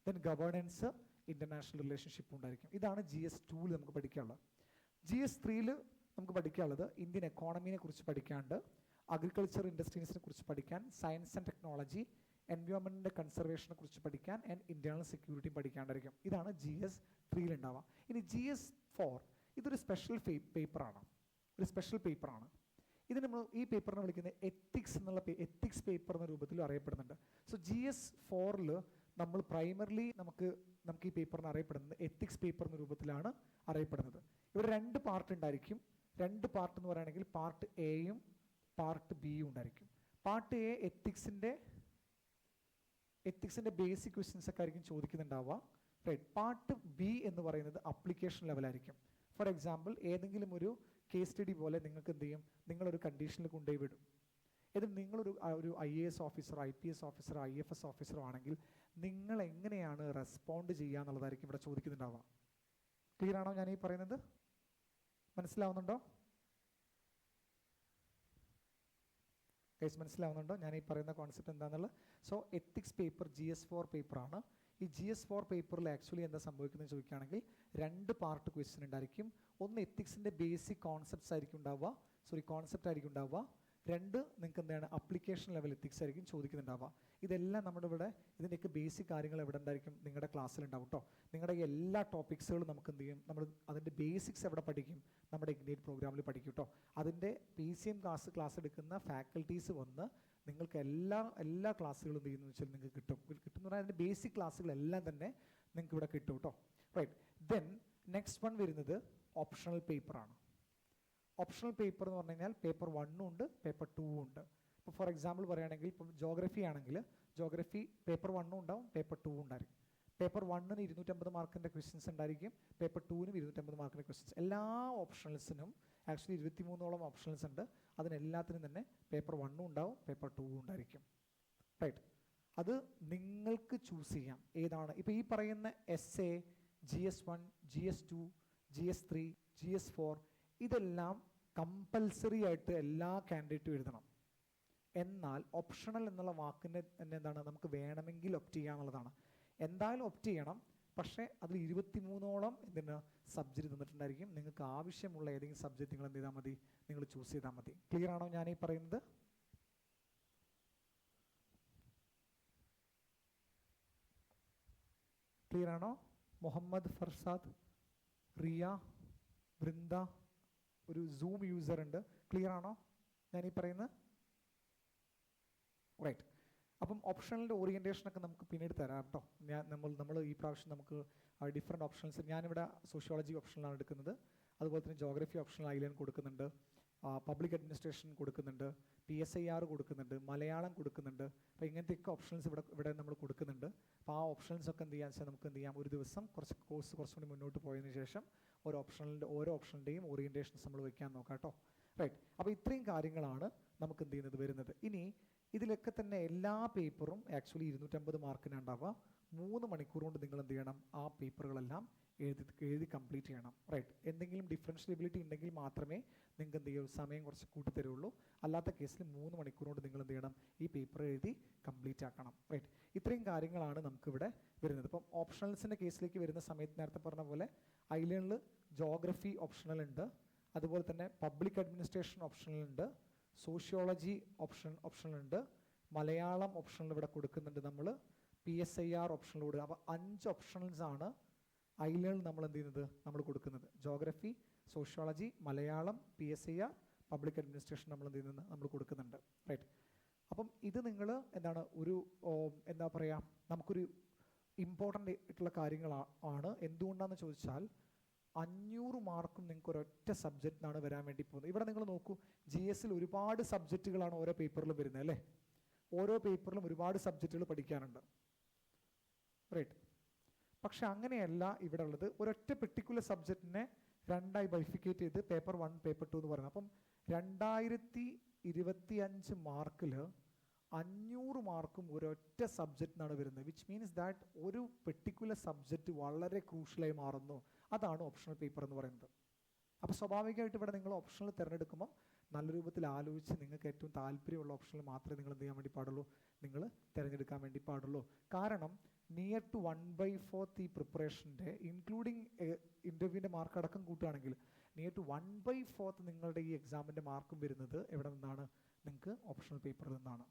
ദെൻ ഗവേണൻസ്, ഇൻ്റർനാഷണൽ റിലേഷൻഷിപ്പ് ഉണ്ടായിരിക്കും. ഇതാണ് GS2 നമുക്ക് പഠിക്കാനുള്ളത്. GS3 നമുക്ക് പഠിക്കാനുള്ളത് ഇന്ത്യൻ എക്കോണമിനെ കുറിച്ച് പഠിക്കാനുണ്ട്, അഗ്രികൾച്ചർ ഇൻഡസ്ട്രീസിനെ കുറിച്ച് പഠിക്കാൻ, സയൻസ് ആൻഡ് ടെക്നോളജി, എൻവയോൺമെൻറ്റിൻ്റെ കൺസർവേഷനെ കുറിച്ച് പഠിക്കാൻ, ആൻഡ് ഇൻറ്റേർണൽ സെക്യൂരിറ്റി പഠിക്കാണ്ടായിരിക്കും. ഇതാണ് GS3 ഉണ്ടാവുക. ഇനി GS4 ഇതൊരു സ്പെഷ്യൽ പേപ്പറാണ്, ഒരു സ്പെഷ്യൽ പേപ്പറാണ്. ഇത് നമ്മൾ ഈ പേപ്പറിനെ വിളിക്കുന്നത് എത്തിക്സ് പേപ്പർ എന്ന രൂപത്തിൽ അറിയപ്പെടുന്നുണ്ട്. സോ GS4 നമ്മൾ പ്രൈമറിലി നമുക്ക് ഈ പേപ്പറിന് അറിയപ്പെടുന്നത് എത്തിക്സ് പേപ്പർ എന്ന രൂപത്തിലാണ് അറിയപ്പെടുന്നത്. ഇവിടെ 2 പാർട്ട് ഉണ്ടായിരിക്കും. രണ്ട് പാർട്ട് എന്ന് പറയുകയാണെങ്കിൽ പാർട്ട് എയും പാർട്ട് ബിയും ഉണ്ടായിരിക്കും. പാർട്ട് എ എത്തിക്സിൻ്റെ ബേസിക് ക്വസ്റ്റ്യൻസ് ഒക്കെ ആയിരിക്കും ചോദിക്കുന്നുണ്ടാവുക. റൈറ്റ്. പാർട്ട് ബി എന്ന് പറയുന്നത് അപ്ലിക്കേഷൻ ലെവലായിരിക്കും. ഫോർ എക്സാമ്പിൾ, ഏതെങ്കിലും ഒരു കേസ് സ്റ്റഡി പോലെ നിങ്ങൾക്ക് എന്ത് ചെയ്യും, നിങ്ങളൊരു കണ്ടീഷനിൽ കൊണ്ടുപോയി വിടും. ഇത് നിങ്ങളൊരു IAS ഓഫീസറോ IPS ഓഫീസറോ IFS ഓഫീസറോ ആണെങ്കിൽ നിങ്ങൾ എങ്ങനെയാണ് റെസ്പോണ്ട് ചെയ്യുക എന്നുള്ളതായിരിക്കും ഇവിടെ ചോദിക്കുന്നുണ്ടാവുക. ക്ലിയർ ആണോ ഞാൻ ഈ പറയുന്നത്? മനസ്സിലാവുന്നുണ്ടോ? മനസ്സിലാവുന്നുണ്ടോ ഞാൻ ഈ പറയുന്ന കോൺസെപ്റ്റ് എന്താണെന്നുള്ളത്? സോ എത്തിക്സ് പേപ്പർ GS4 പേപ്പറാണ്. ഈ GS4 പേപ്പറിൽ ആക്ച്വലി എന്താ സംഭവിക്കുന്നത് ചോദിക്കുകയാണെങ്കിൽ രണ്ട് പാർട്ട് ക്വസ്റ്റ്യൻ ഉണ്ടായിരിക്കും. ഒന്ന് എത്തിക്സിൻ്റെ ബേസിക് കോൺസെപ്റ്റ്സ് ആയിരിക്കും ഉണ്ടാവുക, കോൺസെപ്റ്റ് ആയിരിക്കും ഉണ്ടാവുക. രണ്ട് നിങ്ങൾക്ക് എന്താണ് അപ്ലിക്കേഷൻ ലെവൽ എത്തിക്സ് ആയിരിക്കും ചോദിക്കുന്നുണ്ടാവുക. ഇതെല്ലാം നമ്മുടെ ഇവിടെ ഇതിൻ്റെയൊക്കെ ബേസിക് കാര്യങ്ങൾ എവിടെ ഉണ്ടായിരിക്കും, നിങ്ങളുടെ ക്ലാസ്സിലുണ്ടാവും കേട്ടോ. നിങ്ങളുടെ എല്ലാ ടോപ്പിക്സുകളും നമുക്ക് എന്ത് ചെയ്യും, നമ്മൾ അതിൻ്റെ ബേസിക്സ് എവിടെ പഠിക്കും, നമ്മുടെ ഇഗ്നൈറ്റ് പ്രോഗ്രാമിൽ പഠിക്കും കേട്ടോ. അതിൻ്റെ PCM ക്ലാസ് എടുക്കുന്ന ഫാക്കൽറ്റീസ് വന്ന് നിങ്ങൾക്ക് എല്ലാ ക്ലാസ്സുകളും എന്ത് ചെയ്യുന്നു വെച്ചാൽ നിങ്ങൾക്ക് കിട്ടും എന്ന് പറഞ്ഞാൽ അതിൻ്റെ ബേസിക് ക്ലാസ്സുകളെല്ലാം തന്നെ നിങ്ങൾക്ക് ഇവിടെ കിട്ടും കേട്ടോ. റൈറ്റ്. ദെൻ നെക്സ്റ്റ് വൺ വരുന്നത് ഓപ്ഷണൽ പേപ്പറാണ്. ഓപ്ഷണൽ പേപ്പർ എന്ന് പറഞ്ഞു കഴിഞ്ഞാൽ പേപ്പർ 1 ഉണ്ട്, പേപ്പർ 2 ഉണ്ട്. ഇപ്പോൾ ഫോർ എക്സാമ്പിൾ പറയുകയാണെങ്കിൽ ഇപ്പം ജോഗ്രഫി ആണെങ്കിൽ ജോഗ്രഫി പേപ്പർ 1 ഉണ്ടാവും, പേപ്പർ 2 ഉണ്ടായിരിക്കും. പേപ്പർ 1ന് 250 മാർക്കിൻ്റെ ക്വസ്റ്റ്യൻസ് ഉണ്ടായിരിക്കും, പേപ്പർ 2നും 250 മാർക്കിൻ്റെ ക്വസ്റ്റ്യൻസ്. എല്ലാ ഓപ്ഷണൽസിനും ആക്ച്വലി 23ഓളം ഓപ്ഷണൽസ് ഉണ്ട്. അതിനെല്ലാത്തിനും തന്നെ പേപ്പർ 1 ഉണ്ടാവും, പേപ്പർ 2 ഉണ്ടായിരിക്കും. റൈറ്റ്. അത് നിങ്ങൾക്ക് ചൂസ് ചെയ്യാം ഏതാണ്. ഇപ്പോൾ ഈ പറയുന്ന essay, GS1, GS2, GS3, GS4 ഇതെല്ലാം കമ്പൽസറി ആയിട്ട് എല്ലാ കാൻഡിഡേറ്റും എഴുതണം. എന്നാൽ ഓപ്ഷണൽ എന്നുള്ള വാക്കിൻ്റെ തന്നെ എന്താണ്, നമുക്ക് വേണമെങ്കിൽ ഒപ്റ്റ് ചെയ്യാന്നുള്ളതാണ്. എന്തായാലും ഒപ്റ്റ് ചെയ്യണം, പക്ഷേ അതിൽ 23ഓളം എന്തിന് സബ്ജക്റ്റ് തന്നിട്ടുണ്ടായിരിക്കും. നിങ്ങൾക്ക് ആവശ്യമുള്ള ഏതെങ്കിലും സബ്ജക്റ്റ് നിങ്ങൾ എന്ത് ചെയ്താൽ മതി, നിങ്ങൾ ചൂസ് ചെയ്താൽ മതി. ക്ലിയർ ആണോ ഞാൻ ഈ പറയുന്നത്? ക്ലിയർ ആണോ? മുഹമ്മദ് ഫർസാദ്, റിയ, വൃന്ദ, ഒരു സൂം യൂസർ ഉണ്ട്. ക്ലിയർ ആണോ ഞാൻ ഈ പറയുന്നത്? റൈറ്റ്. അപ്പം ഓപ്ഷണലിൻ്റെ ഓറിയൻറ്റേഷനൊക്കെ നമുക്ക് പിന്നീട് തരാം കേട്ടോ. നമ്മൾ ഈ പ്രാവശ്യം നമുക്ക് ഡിഫറെൻറ്റ് ഓപ്ഷൻസ്, ഞാനിവിടെ സോഷ്യോളജി ഓപ്ഷനിലാണ് എടുക്കുന്നത്. അതുപോലെ തന്നെ ജോഗ്രഫി ഓപ്ഷണൽ ഐലൻഡ് കൊടുക്കുന്നുണ്ട്, പബ്ലിക് അഡ്മിനിസ്ട്രേഷൻ കൊടുക്കുന്നുണ്ട്, PSIR കൊടുക്കുന്നുണ്ട്, മലയാളം കൊടുക്കുന്നുണ്ട്. അപ്പോൾ ഇങ്ങനത്തെയൊക്കെ ഓപ്ഷൻസ് ഇവിടെ നമ്മൾ കൊടുക്കുന്നുണ്ട്. അപ്പോൾ ആ ഓപ്ഷൻസ് ഒക്കെ എന്ത് ചെയ്യാന്ന് വെച്ചാൽ നമുക്ക് എന്ത് ചെയ്യാം, ഒരു ദിവസം കോഴ്സ് കുറച്ചുകൂടി മുന്നോട്ട് പോയതിന് ശേഷം ഓരോ ഓപ്ഷൻ്റെയും ഓറിയൻറ്റേഷൻസ് നമ്മൾ വയ്ക്കാൻ നോക്കാം കേട്ടോ. റൈറ്റ്. അപ്പോൾ ഇത്രയും കാര്യങ്ങളാണ് നമുക്ക് എന്ത് ചെയ്യുന്നത് വരുന്നത്. ഇനി ഇതിലൊക്കെ തന്നെ എല്ലാ പേപ്പറും ആക്ച്വലി 250 മാർക്കിന് ഉണ്ടാവുക. 3 മണിക്കൂർ കൊണ്ട് നിങ്ങൾ എന്ത് ചെയ്യണം, ആ പേപ്പറുകളെല്ലാം എഴുതി കംപ്ലീറ്റ് ചെയ്യണം. റൈറ്റ്. എന്തെങ്കിലും ഡിഫറൻഷ്യബിലിറ്റി ഉണ്ടെങ്കിൽ മാത്രമേ നിങ്ങൾക്ക് എന്ത് ചെയ്യൂ, സമയം കുറച്ച് കൂട്ടിത്തരുള്ളൂ. അല്ലാത്ത കേസിൽ 3 മണിക്കൂർ കൊണ്ട് നിങ്ങൾ എന്ത് ചെയ്യണം, ഈ പേപ്പർ എഴുതി കംപ്ലീറ്റ് ആക്കണം. റൈറ്റ്. ഇത്രയും കാര്യങ്ങളാണ് നമുക്കിവിടെ വരുന്നത്. ഇപ്പം ഓപ്ഷണൽസിൻ്റെ കേസിലേക്ക് വരുന്ന സമയത്ത് നേരത്തെ പറഞ്ഞ പോലെ ഐലൻഡിൽ ജോഗ്രഫി ഓപ്ഷണൽ ഉണ്ട്, അതുപോലെ തന്നെ പബ്ലിക് അഡ്മിനിസ്ട്രേഷൻ ഓപ്ഷണൽ ഉണ്ട്, സോഷ്യോളജി ഓപ്ഷണൽ ഉണ്ട്, മലയാളം ഓപ്ഷണൽ ഇവിടെ കൊടുക്കുന്നുണ്ട് നമ്മൾ, PSIR ഓപ്ഷണൽ കൊടുക്കുക. അപ്പോൾ 5 ഓപ്ഷണൽസ് ആണ് ഐലൻഡിൽ നമ്മൾ എന്ത് ചെയ്യുന്നത്, നമ്മൾ കൊടുക്കുന്നത്. Geography, sociology, Malayalam, PSIR, public administration നമ്മൾ എന്ത് ചെയ്യുന്നത്, നമ്മൾ കൊടുക്കുന്നുണ്ട്. റൈറ്റ്. അപ്പം ഇത് നിങ്ങൾ എന്താണ് എന്താ പറയുക, നമുക്കൊരു ഇമ്പോർട്ടൻ്റ് ആയിട്ടുള്ള കാര്യങ്ങളാണ്. എന്തുകൊണ്ടാണെന്ന് ചോദിച്ചാൽ 500 മാർക്കും നിങ്ങൾക്ക് ഒരൊറ്റ സബ്ജക്റ്റിനാണ് വരാൻ വേണ്ടി പോകുന്നത്. ഇവിടെ നിങ്ങൾ നോക്കൂ, GSൽ ഒരുപാട് സബ്ജക്റ്റുകളാണ് ഓരോ പേപ്പറിലും വരുന്നത് അല്ലേ. ഓരോ പേപ്പറിലും ഒരുപാട് സബ്ജക്റ്റുകൾ പഠിക്കാനുണ്ട്. റൈറ്റ്. പക്ഷെ അങ്ങനെയല്ല ഇവിടെ ഉള്ളത്. ഒരൊറ്റ പെർട്ടിക്കുലർ സബ്ജക്റ്റിനെ 2ആയി ബൈഫിക്കേറ്റ് ചെയ്ത് പേപ്പർ 1, പേപ്പർ 2 എന്ന് പറയുന്നത്. അപ്പം 2025 മാർക്കിൽ 500 മാർക്കും ഒരൊറ്റ സബ്ജക്റ്റിനാണ് വരുന്നത്. വിച്ച് മീൻസ് ദാറ്റ് ഒരു പെർട്ടിക്കുലർ സബ്ജക്റ്റ് വളരെ ക്രൂഷ്യലായി മാറുന്നു. അതാണ് ഓപ്ഷണൽ പേപ്പർ എന്ന് പറയുന്നത്. അപ്പോൾ സ്വാഭാവികമായിട്ട് ഇവിടെ നിങ്ങൾ ഓപ്ഷണൽ തിരഞ്ഞെടുക്കുമ്പോൾ നല്ല രൂപത്തിൽ ആലോചിച്ച് നിങ്ങൾക്ക് ഏറ്റവും താല്പര്യമുള്ള ഓപ്ഷനിൽ മാത്രമേ നിങ്ങൾ എന്ത് ചെയ്യാൻ വേണ്ടി പാടുള്ളൂ, നിങ്ങൾ തിരഞ്ഞെടുക്കാൻ വേണ്ടി പാടുള്ളൂ. കാരണം നിയർ ടു 1/4 ഈ പ്രിപ്പറേഷൻ്റെ ഇൻക്ലൂഡിങ് ഇൻ്റർവ്യൂവിൻ്റെ മാർക്ക് അടക്കം കൂട്ടുകയാണെങ്കിൽ നിയർ ടു 1/4 നിങ്ങളുടെ ഈ എക്സാമിൻ്റെ മാർക്കും വരുന്നത് എവിടെ നിന്നാണ്, നിങ്ങൾക്ക് ഓപ്ഷണൽ പേപ്പറിൽ നിന്നാണ്.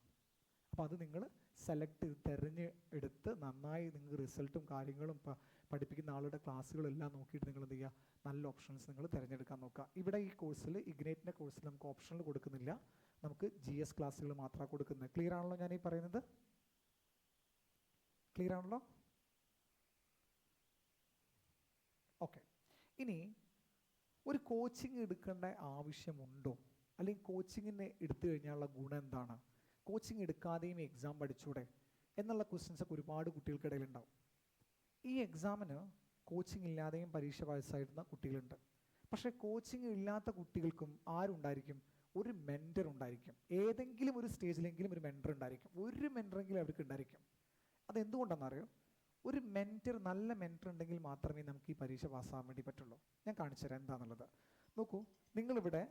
അപ്പോൾ അത് നിങ്ങൾ സെലക്ട് ചെയ്ത് തിരഞ്ഞെടുത്ത് നന്നായി നിങ്ങൾക്ക് റിസൾട്ടും കാര്യങ്ങളും പഠിപ്പിക്കുന്ന ആളുടെ ക്ലാസ്സുകളെല്ലാം നോക്കിയിട്ട് നിങ്ങൾ എന്ത് ചെയ്യുക, നല്ല ഓപ്ഷൻസ് നിങ്ങൾ തിരഞ്ഞെടുക്കാൻ നോക്കുക. ഇവിടെ ഈ കോഴ്സിൽ ഇഗ്നൈറ്റിൻ്റെ കോഴ്സിൽ നമുക്ക് ഓപ്ഷണൽ കൊടുക്കുന്നില്ല, നമുക്ക് GS ക്ലാസ്സുകൾ മാത്രമാണ് കൊടുക്കുന്നത്. ക്ലിയർ ആണല്ലോ ഞാൻ ഈ പറയുന്നത്? ക്ലിയർ ആണല്ലോ? ഓക്കെ. ഇനി ഒരു കോച്ചിങ് എടുക്കേണ്ട ആവശ്യമുണ്ടോ, അല്ലെങ്കിൽ കോച്ചിങ്ങിനെ എടുത്തു കഴിഞ്ഞാലുള്ള ഗുണം എന്താണ്, കോച്ചിങ് എടുക്കാതെയും എക്സാം പഠിച്ചൂടെ എന്നുള്ള ക്വസ്റ്റ്യൻസൊക്കെ ഒരുപാട് കുട്ടികൾക്കിടയിലുണ്ടാവും. ഈ എക്സാമിന് കോച്ചിങ് ഇല്ലാതെയും പരീക്ഷ പാസ്സായിരുന്ന കുട്ടികളുണ്ട്. പക്ഷേ കോച്ചിങ് ഇല്ലാത്ത കുട്ടികൾക്കും ആരുണ്ടായിരിക്കും, ഒരു മെൻറ്റർ ഉണ്ടായിരിക്കും. ഏതെങ്കിലും ഒരു സ്റ്റേജിലെങ്കിലും ഒരു മെൻറ്റർ ഉണ്ടായിരിക്കും, ഒരു മെൻറ്ററെങ്കിലും അവർക്ക് ഉണ്ടായിരിക്കും. അതെന്തുകൊണ്ടെന്നറിയോ? ഒരു മെൻറ്റർ, നല്ല മെൻറ്റർ ഉണ്ടെങ്കിൽ മാത്രമേ നമുക്ക് ഈ പരീക്ഷ പാസ്സാകാൻ വേണ്ടി പറ്റുള്ളൂ. ഞാൻ കാണിച്ചു തരാം എന്താണെന്നുള്ളത്. നോക്കൂ, നിങ്ങളിവിടെ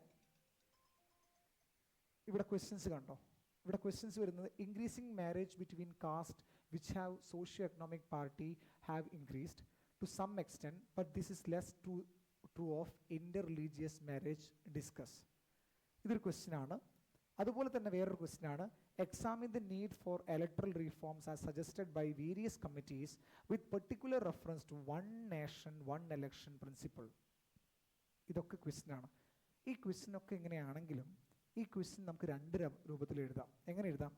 ക്വസ്റ്റ്യൻസ് കണ്ടോ? ഇവിടെ ക്വസ്റ്റ്യൻസ് വരുന്നത് increasing marriage between caste which have socio economic party have increased to some extent but this is less true of inter religious marriage discuss. ഇതൊരു ക്വസ്റ്റ്യൻ ആണ്. അതുപോലെ തന്നെ വേറൊരു ക്വസ്റ്റ്യൻ ആണ്, examine the need for electoral reforms as suggested by various committees with particular reference to one nation one election principle. ഇതൊക്കെ ക്വസ്റ്റ്യൻ ആണ്. ഈ ക്വസ്റ്റ്യനൊക്കെ എങ്ങനെയാണെങ്കിലും ഈ ക്വസ്റ്റ്യൻ നമുക്ക് രണ്ട് രൂപത്തിൽ എഴുതാം. എങ്ങനെ എഴുതാം?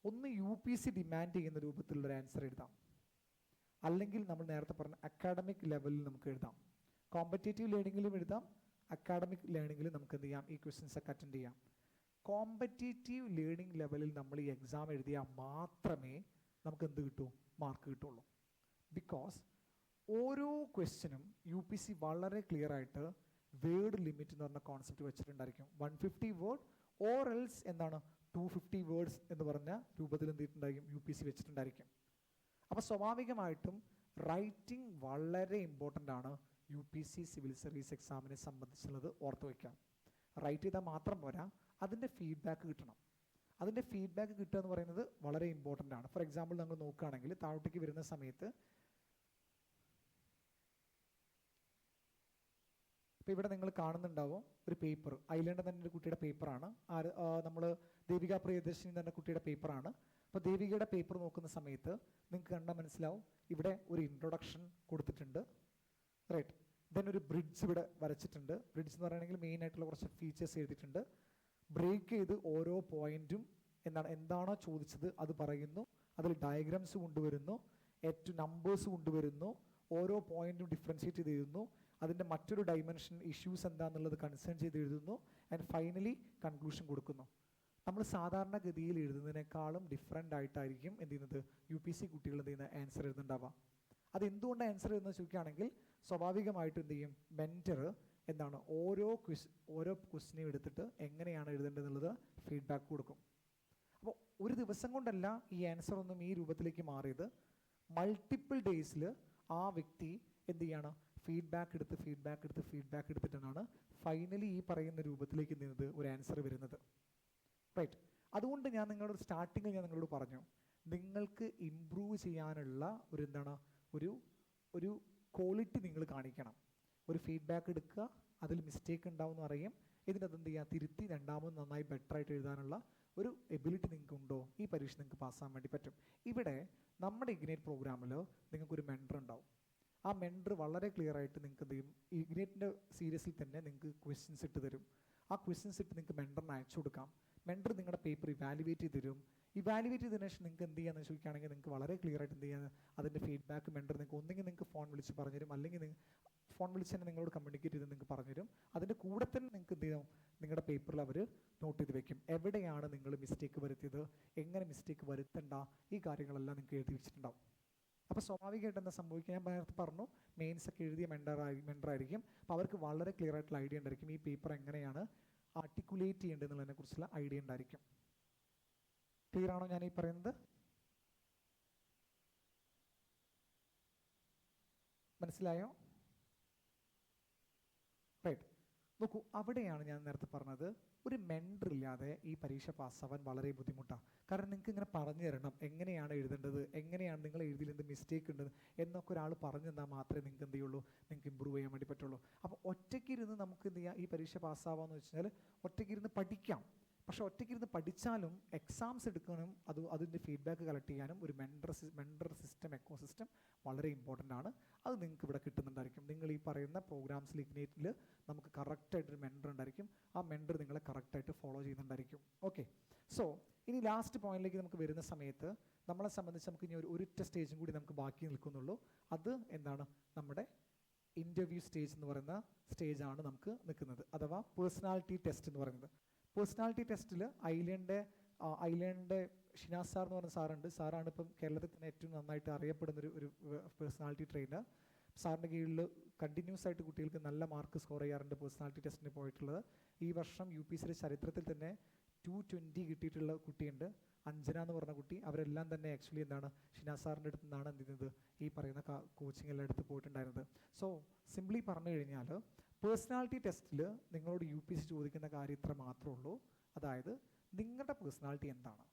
ഒന്ന് UPC ഡിമാൻഡ് ചെയ്യുന്ന രൂപത്തിലുള്ളൊരു ആൻസർ എഴുതാം, അല്ലെങ്കിൽ നമ്മൾ നേരത്തെ പറഞ്ഞ അക്കാഡമിക് ലെവലിൽ നമുക്ക് എഴുതാം. കോമ്പറ്റേറ്റീവ് ലേണിങ്ങിലും എഴുതാം, അക്കാഡമിക് ലേണിങ്ങിലും നമുക്ക് എന്ത് ചെയ്യാം, ഈ ക്വസ്റ്റ്യൻസ് ഒക്കെ അറ്റൻഡ് ചെയ്യാം. കോമ്പറ്റേറ്റീവ് ലേണിംഗ് ലെവലിൽ നമ്മൾ ഈ എക്സാം എഴുതിയാൽ മാത്രമേ നമുക്ക് എന്ത് കിട്ടൂ, മാർക്ക് കിട്ടുള്ളൂ. ബിക്കോസ് ഓരോ ക്വസ്റ്റ്യനും UPC വളരെ ക്ലിയർ ആയിട്ട് വേർഡ് ലിമിറ്റ് എന്ന് പറഞ്ഞ കോൺസെപ്റ്റ് വെച്ചിട്ടുണ്ടായിരിക്കും. 150 വേർഡ് ഓർ എൽസ് എന്താണ് 250 വേർഡ്സ് എന്ന് പറഞ്ഞ രൂപത്തിൽ എന്ത് ചെയ്തിട്ടുണ്ടായിരിക്കും, UPC വെച്ചിട്ടുണ്ടായിരിക്കും. അപ്പോൾ സ്വാഭാവികമായിട്ടും റൈറ്റിംഗ് വളരെ ഇമ്പോർട്ടൻ്റ് ആണ് UPC സിവിൽ സർവീസ് എക്സാമിനെ സംബന്ധിച്ചുള്ളത് ഓർത്ത് വയ്ക്കാം. റൈറ്റ് ചെയ്താൽ മാത്രം പോരാ, അതിൻ്റെ ഫീഡ്ബാക്ക് കിട്ടണം. അതിൻ്റെ ഫീഡ്ബാക്ക് കിട്ടുക എന്ന് പറയുന്നത് വളരെ ഇമ്പോർട്ടൻ്റ് ആണ്. ഫോർ എക്സാമ്പിൾ നമ്മൾ നോക്കുകയാണെങ്കിൽ താഴോട്ടേക്ക് വരുന്ന സമയത്ത് ഇപ്പോൾ ഇവിടെ നിങ്ങൾ കാണുന്നുണ്ടാവും ഒരു പേപ്പർ, ഐലൻഡ് തന്നെ ഒരു കുട്ടിയുടെ പേപ്പറാണ്. നമ്മൾ ദേവിക പ്രിയദർശിനി തന്നെ കുട്ടിയുടെ പേപ്പറാണ്. അപ്പോൾ ദേവികയുടെ പേപ്പർ നോക്കുന്ന സമയത്ത് നിങ്ങൾക്ക് കണ്ടാൽ മനസ്സിലാവും, ഇവിടെ ഒരു ഇൻട്രൊഡക്ഷൻ കൊടുത്തിട്ടുണ്ട്, റൈറ്റ്. ദെൻ ഒരു ബ്രിഡ്ജ് ഇവിടെ വരച്ചിട്ടുണ്ട്. ബ്രിഡ്ജ് എന്ന് പറയുകയാണെങ്കിൽ മെയിൻ ആയിട്ടുള്ള കുറച്ച് ഫീച്ചേഴ്സ് എഴുതിയിട്ടുണ്ട്. ബ്രേക്ക് ചെയ്ത് ഓരോ പോയിന്റും എന്താണോ ചോദിച്ചത് അത് പറയുന്നു. അതിൽ ഡയഗ്രാംസ് കൊണ്ടുവരുന്നു, ഏറ്റവും നമ്പേഴ്സ് കൊണ്ടുവരുന്നു, ഓരോ പോയിന്റും ഡിഫറൻഷിയേറ്റ് ചെയ്ത് എഴുതുന്നു, അതിൻ്റെ മറ്റൊരു ഡൈമെൻഷൻ ഇഷ്യൂസ് എന്താണെന്നുള്ളത് കൺസേൺ ചെയ്ത് എഴുതുന്നു, ആൻഡ് ഫൈനലി കൺക്ലൂഷൻ കൊടുക്കുന്നു. നമ്മൾ സാധാരണഗതിയിൽ എഴുതുന്നതിനേക്കാളും ഡിഫറെൻ്റ് ആയിട്ടായിരിക്കും എന്ത് ചെയ്യുന്നത്, UPC കുട്ടികൾ എന്ത് ചെയ്യുന്ന ആൻസർ എഴുതുന്നുണ്ടാവാം. അതെന്തുകൊണ്ട് ആൻസർ എഴുതുന്നത് ചോദിക്കുകയാണെങ്കിൽ സ്വാഭാവികമായിട്ടും എന്ത് ചെയ്യും, മെൻറ്റർ എന്താണ് ഓരോ ക്വസ്റ്റിനെയും എടുത്തിട്ട് എങ്ങനെയാണ് എഴുതേണ്ടതെന്നുള്ളത് ഫീഡ്ബാക്ക് കൊടുക്കും. അപ്പോൾ ഒരു ദിവസം കൊണ്ടല്ല ഈ ആൻസർ ഒന്നും ഈ രൂപത്തിലേക്ക് മാറിയത്. മൾട്ടിപ്പിൾ ഡേയ്സിൽ ആ വ്യക്തി എന്ത് ചെയ്യാണ്, ഫീഡ്ബാക്ക് എടുത്തിട്ടാണ് ഫൈനലി ഈ പറയുന്ന രൂപത്തിലേക്ക് എന്ത് ചെയ്യുന്നത്, ഒരു ആൻസർ വരുന്നത്, റൈറ്റ്. അതുകൊണ്ട് ഞാൻ നിങ്ങളോട് സ്റ്റാർട്ടിങ്ങിൽ ഞാൻ നിങ്ങളോട് പറഞ്ഞു, നിങ്ങൾക്ക് ഇംപ്രൂവ് ചെയ്യാനുള്ള ഒരു ക്വാളിറ്റി നിങ്ങൾ കാണിക്കണം. ഒരു ഫീഡ്ബാക്ക് എടുക്കുക, അതിൽ മിസ്റ്റേക്ക് ഉണ്ടാവും എന്ന് അറിയും, ഇതിനകത്ത് എന്ത് ചെയ്യുക, തിരുത്തി രണ്ടാമത് നന്നായി ബെറ്ററായിട്ട് എഴുതാനുള്ള ഒരു എബിലിറ്റി നിങ്ങൾക്ക് ഉണ്ടോ, ഈ പരീക്ഷ നിങ്ങൾക്ക് പാസ്സാകാൻ വേണ്ടി പറ്റും. ഇവിടെ നമ്മുടെ ഇഗ്നേറ്റ് പ്രോഗ്രാമിൽ നിങ്ങൾക്കൊരു മെൻറ്റർ ഉണ്ടാവും. ആ മെൻറ്റർ വളരെ ക്ലിയർ ആയിട്ട് നിങ്ങൾക്ക് എന്ത് ചെയ്യും, ഇഗ്നേറ്റിൻ്റെ സീരീസിൽ തന്നെ നിങ്ങൾക്ക് ക്വസ്റ്റ്യൻസ് ഇട്ട് തരും. ആ ക്വസ്റ്റ്യൻസ് ഇട്ട് നിങ്ങൾക്ക് മെൻറ്ററിന് അയച്ചു കൊടുക്കാം. മെൻറ്റർ നിങ്ങളുടെ പേപ്പർ ഇവാലുവേറ്റ് ചെയ്ത് തരും. ഇവാലുവേറ്റ് ചെയ്തതിനു ശേഷം നിങ്ങൾക്ക് എന്ത് ചെയ്യാന്ന് ചോദിക്കുകയാണെങ്കിൽ നിങ്ങൾക്ക് വളരെ ക്ലിയർ ആയിട്ട് എന്ത് ചെയ്യാൻ അതിൻ്റെ ഫീഡ്ബാക്ക് മെൻറ്റർ നിങ്ങൾക്ക് ഒന്നെങ്കിൽ നിങ്ങൾക്ക് ഫോൺ വിളിച്ച് പറഞ്ഞുതരും, അല്ലെങ്കിൽ ഫോൺ വിളിച്ച് തന്നെ നിങ്ങളോട് കമ്മ്യൂണിക്കേറ്റ് ചെയ്ത് നിങ്ങൾക്ക് പറഞ്ഞുതരും. അതിൻ്റെ കൂടെ തന്നെ നിങ്ങൾക്ക് എന്ത് ചെയ്യും, നിങ്ങളുടെ പേപ്പറിൽ അവർ നോട്ട് ചെയ്ത് വെക്കും, എവിടെയാണ് നിങ്ങൾ മിസ്റ്റേക്ക് വരുത്തിയത്, എങ്ങനെ മിസ്റ്റേക്ക് വരുത്തണ്ട, ഈ കാര്യങ്ങളെല്ലാം നിങ്ങൾക്ക് എഴുതി വെച്ചിട്ടുണ്ടാവും. അപ്പോൾ സ്വാഭാവികമായിട്ട് എന്താ സംഭവിക്കുക, ഞാൻ നേരത്തെ പറഞ്ഞു മെയിൻസ് ഒക്കെ എഴുതിയ മെൻറ്ററായിരിക്കും. അപ്പോൾ അവർക്ക് വളരെ ക്ലിയർ ആയിട്ടുള്ള ഐഡിയ ഉണ്ടായിരിക്കും ഈ പേപ്പർ എങ്ങനെയാണ് ആർട്ടിക്കുലേറ്റ് ചെയ്യേണ്ടതെന്നുള്ളതിനെ കുറിച്ചുള്ള ഐഡിയ ഉണ്ടായിരിക്കും. ക്ലിയർ ആണോ ഞാൻ ഈ പറയുന്നത്? മനസ്സിലായോ? റൈറ്റ്. നോക്കൂ, അവിടെയാണ് ഞാൻ നേരത്തെ പറഞ്ഞത്, ഒരു മെൻറ്റർ ഇല്ലാതെ ഈ പരീക്ഷ പാസ്സാവാൻ വളരെ ബുദ്ധിമുട്ടാണ്. കാരണം നിങ്ങൾക്ക് ഇങ്ങനെ പറഞ്ഞു തരണം എങ്ങനെയാണ് എഴുതേണ്ടത്, എങ്ങനെയാണ് നിങ്ങൾ എഴുതിയിൽ എന്ത് മിസ്റ്റേക്ക് ഉണ്ട് എന്നൊക്കെ ഒരാൾ പറഞ്ഞു തന്നാൽ മാത്രമേ നിങ്ങൾക്ക് എന്ത് ചെയ്യുള്ളൂ, നിങ്ങൾക്ക് ഇമ്പ്രൂവ് ചെയ്യാൻ വേണ്ടി പറ്റുള്ളൂ. അപ്പോൾ ഒറ്റയ്ക്കിരുന്ന് നമുക്ക് എന്ത് ചെയ്യാം, ഈ പരീക്ഷ പാസ്സാവാന്ന് വെച്ചാൽ ഒറ്റയ്ക്കിരുന്ന് പഠിക്കാം. പക്ഷെ ഒറ്റയ്ക്കിരുന്ന് പഠിച്ചാലും എക്സാംസ് എടുക്കാനും അതിൻ്റെ ഫീഡ്ബാക്ക് കളക്ട് ചെയ്യാനും ഒരു മെൻറ്റർ സിസ്റ്റം, എക്കോ സിസ്റ്റം വളരെ ഇമ്പോർട്ടൻ്റ് ആണ്. അത് നിങ്ങൾക്ക് ഇവിടെ കിട്ടുന്നുണ്ടായിരിക്കും. നിങ്ങൾ ഈ പറയുന്ന പ്രോഗ്രാംസിൽ ഇഗ്നേറ്റിൽ നമുക്ക് കറക്റ്റായിട്ടൊരു മെൻറ്റർ ഉണ്ടായിരിക്കും. ആ മെൻറ്റർ നിങ്ങളെ കറക്റ്റായിട്ട് ഫോളോ ചെയ്യുന്നുണ്ടായിരിക്കും. ഓക്കെ, സോ ഇനി ലാസ്റ്റ് പോയിന്റിലേക്ക് നമുക്ക് വരുന്ന സമയത്ത് നമ്മളെ സംബന്ധിച്ച് നമുക്ക് ഇനി ഒരൊറ്റ സ്റ്റേജും കൂടി നമുക്ക് ബാക്കി നിൽക്കുന്നുള്ളൂ. അത് എന്താണ്, നമ്മുടെ ഇൻ്റർവ്യൂ സ്റ്റേജ് എന്ന് പറയുന്ന സ്റ്റേജാണ് നമുക്ക് നിൽക്കുന്നത്, അഥവാ പേഴ്സണാലിറ്റി ടെസ്റ്റ് എന്ന് പറയുന്നത്. പേഴ്സണാലിറ്റി ടെസ്റ്റിൽ ഐലൻഡിൻ്റെ ഷിനാസ് സാർ എന്ന് പറഞ്ഞ സാറുണ്ട്. സാറാണ് ഇപ്പം കേരളത്തിൽ തന്നെ ഏറ്റവും നന്നായിട്ട് അറിയപ്പെടുന്നൊരു പേഴ്സണാലിറ്റി ട്രെയിനർ. സാറിൻ്റെ കീഴിൽ കണ്ടിന്യൂസ് ആയിട്ട് കുട്ടികൾക്ക് നല്ല മാർക്ക് സ്കോർ ചെയ്യാറുണ്ട് പേഴ്സണാലിറ്റി ടെസ്റ്റിന് പോയിട്ടുള്ളത്. ഈ വർഷം UPSCയുടെ ചരിത്രത്തിൽ തന്നെ 220 കിട്ടിയിട്ടുള്ള കുട്ടിയുണ്ട്, അഞ്ജന എന്ന് പറഞ്ഞ കുട്ടി. അവരെല്ലാം തന്നെ ആക്ച്വലി എന്താണ് ഷിനാസ് സാറിൻ്റെ അടുത്ത് നിന്നാണ് എന്ത് ചെയ്യുന്നത്, ഈ പറയുന്ന കോച്ചിങ് എല്ലാം എടുത്ത് പോയിട്ടുണ്ടായിരുന്നത്. സോ സിംപ്ലി പറഞ്ഞു കഴിഞ്ഞാൽ പേഴ്സണാലിറ്റി ടെസ്റ്റിൽ നിങ്ങളോട് UPSC ചോദിക്കുന്ന കാര്യം ഇത്ര മാത്രമേ ഉള്ളൂ, അതായത് നിങ്ങളുടെ പേഴ്സണാലിറ്റി എന്താണ്,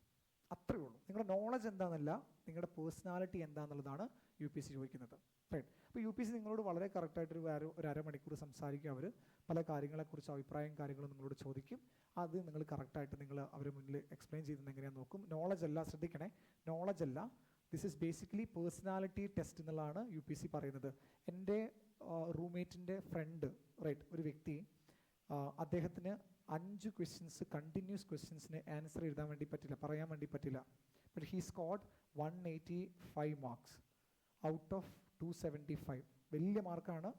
അത്രയേ ഉള്ളൂ. നിങ്ങളുടെ നോളജ് എന്താണെന്നല്ല, നിങ്ങളുടെ പേഴ്സണാലിറ്റി എന്താണെന്നുള്ളതാണ് UPSC ചോദിക്കുന്നത്. റൈറ്റ്. അപ്പോൾ UPSC നിങ്ങളോട് വളരെ കറക്റ്റായിട്ടൊരു അരമണിക്കൂർ സംസാരിക്കും. അവർ പല കാര്യങ്ങളെക്കുറിച്ച് കാര്യങ്ങളും നിങ്ങളോട് ചോദിക്കും. അത് നിങ്ങൾ കറക്റ്റായിട്ട് നിങ്ങൾ അവരുടെ മുന്നിൽ എക്സ്പ്ലെയിൻ ചെയ്യുന്നത് എങ്ങനെയാണെന്ന് നോക്കും. നോളജ് അല്ല, ശ്രദ്ധിക്കണേ, നോളജ് അല്ല, this is basically personality test എന്നുള്ളതാണ് UPSC പറയുന്നത്. എൻ്റെ റൂംമേറ്റിൻ്റെ ഫ്രണ്ട്, റൈറ്റ്, ഒരു വ്യക്തി, അദ്ദേഹത്തിന് 5 ക്വസ്റ്റ്യൻസ് കണ്ടിന്യൂസ് ക്വസ്റ്റ്യൻസിന് ആൻസർ എഴുതാൻ വേണ്ടി പറ്റില്ല, പറയാൻ വേണ്ടി പറ്റില്ല. But he scored 185 marks out of 275. വലിയ മാർക്കാണ്.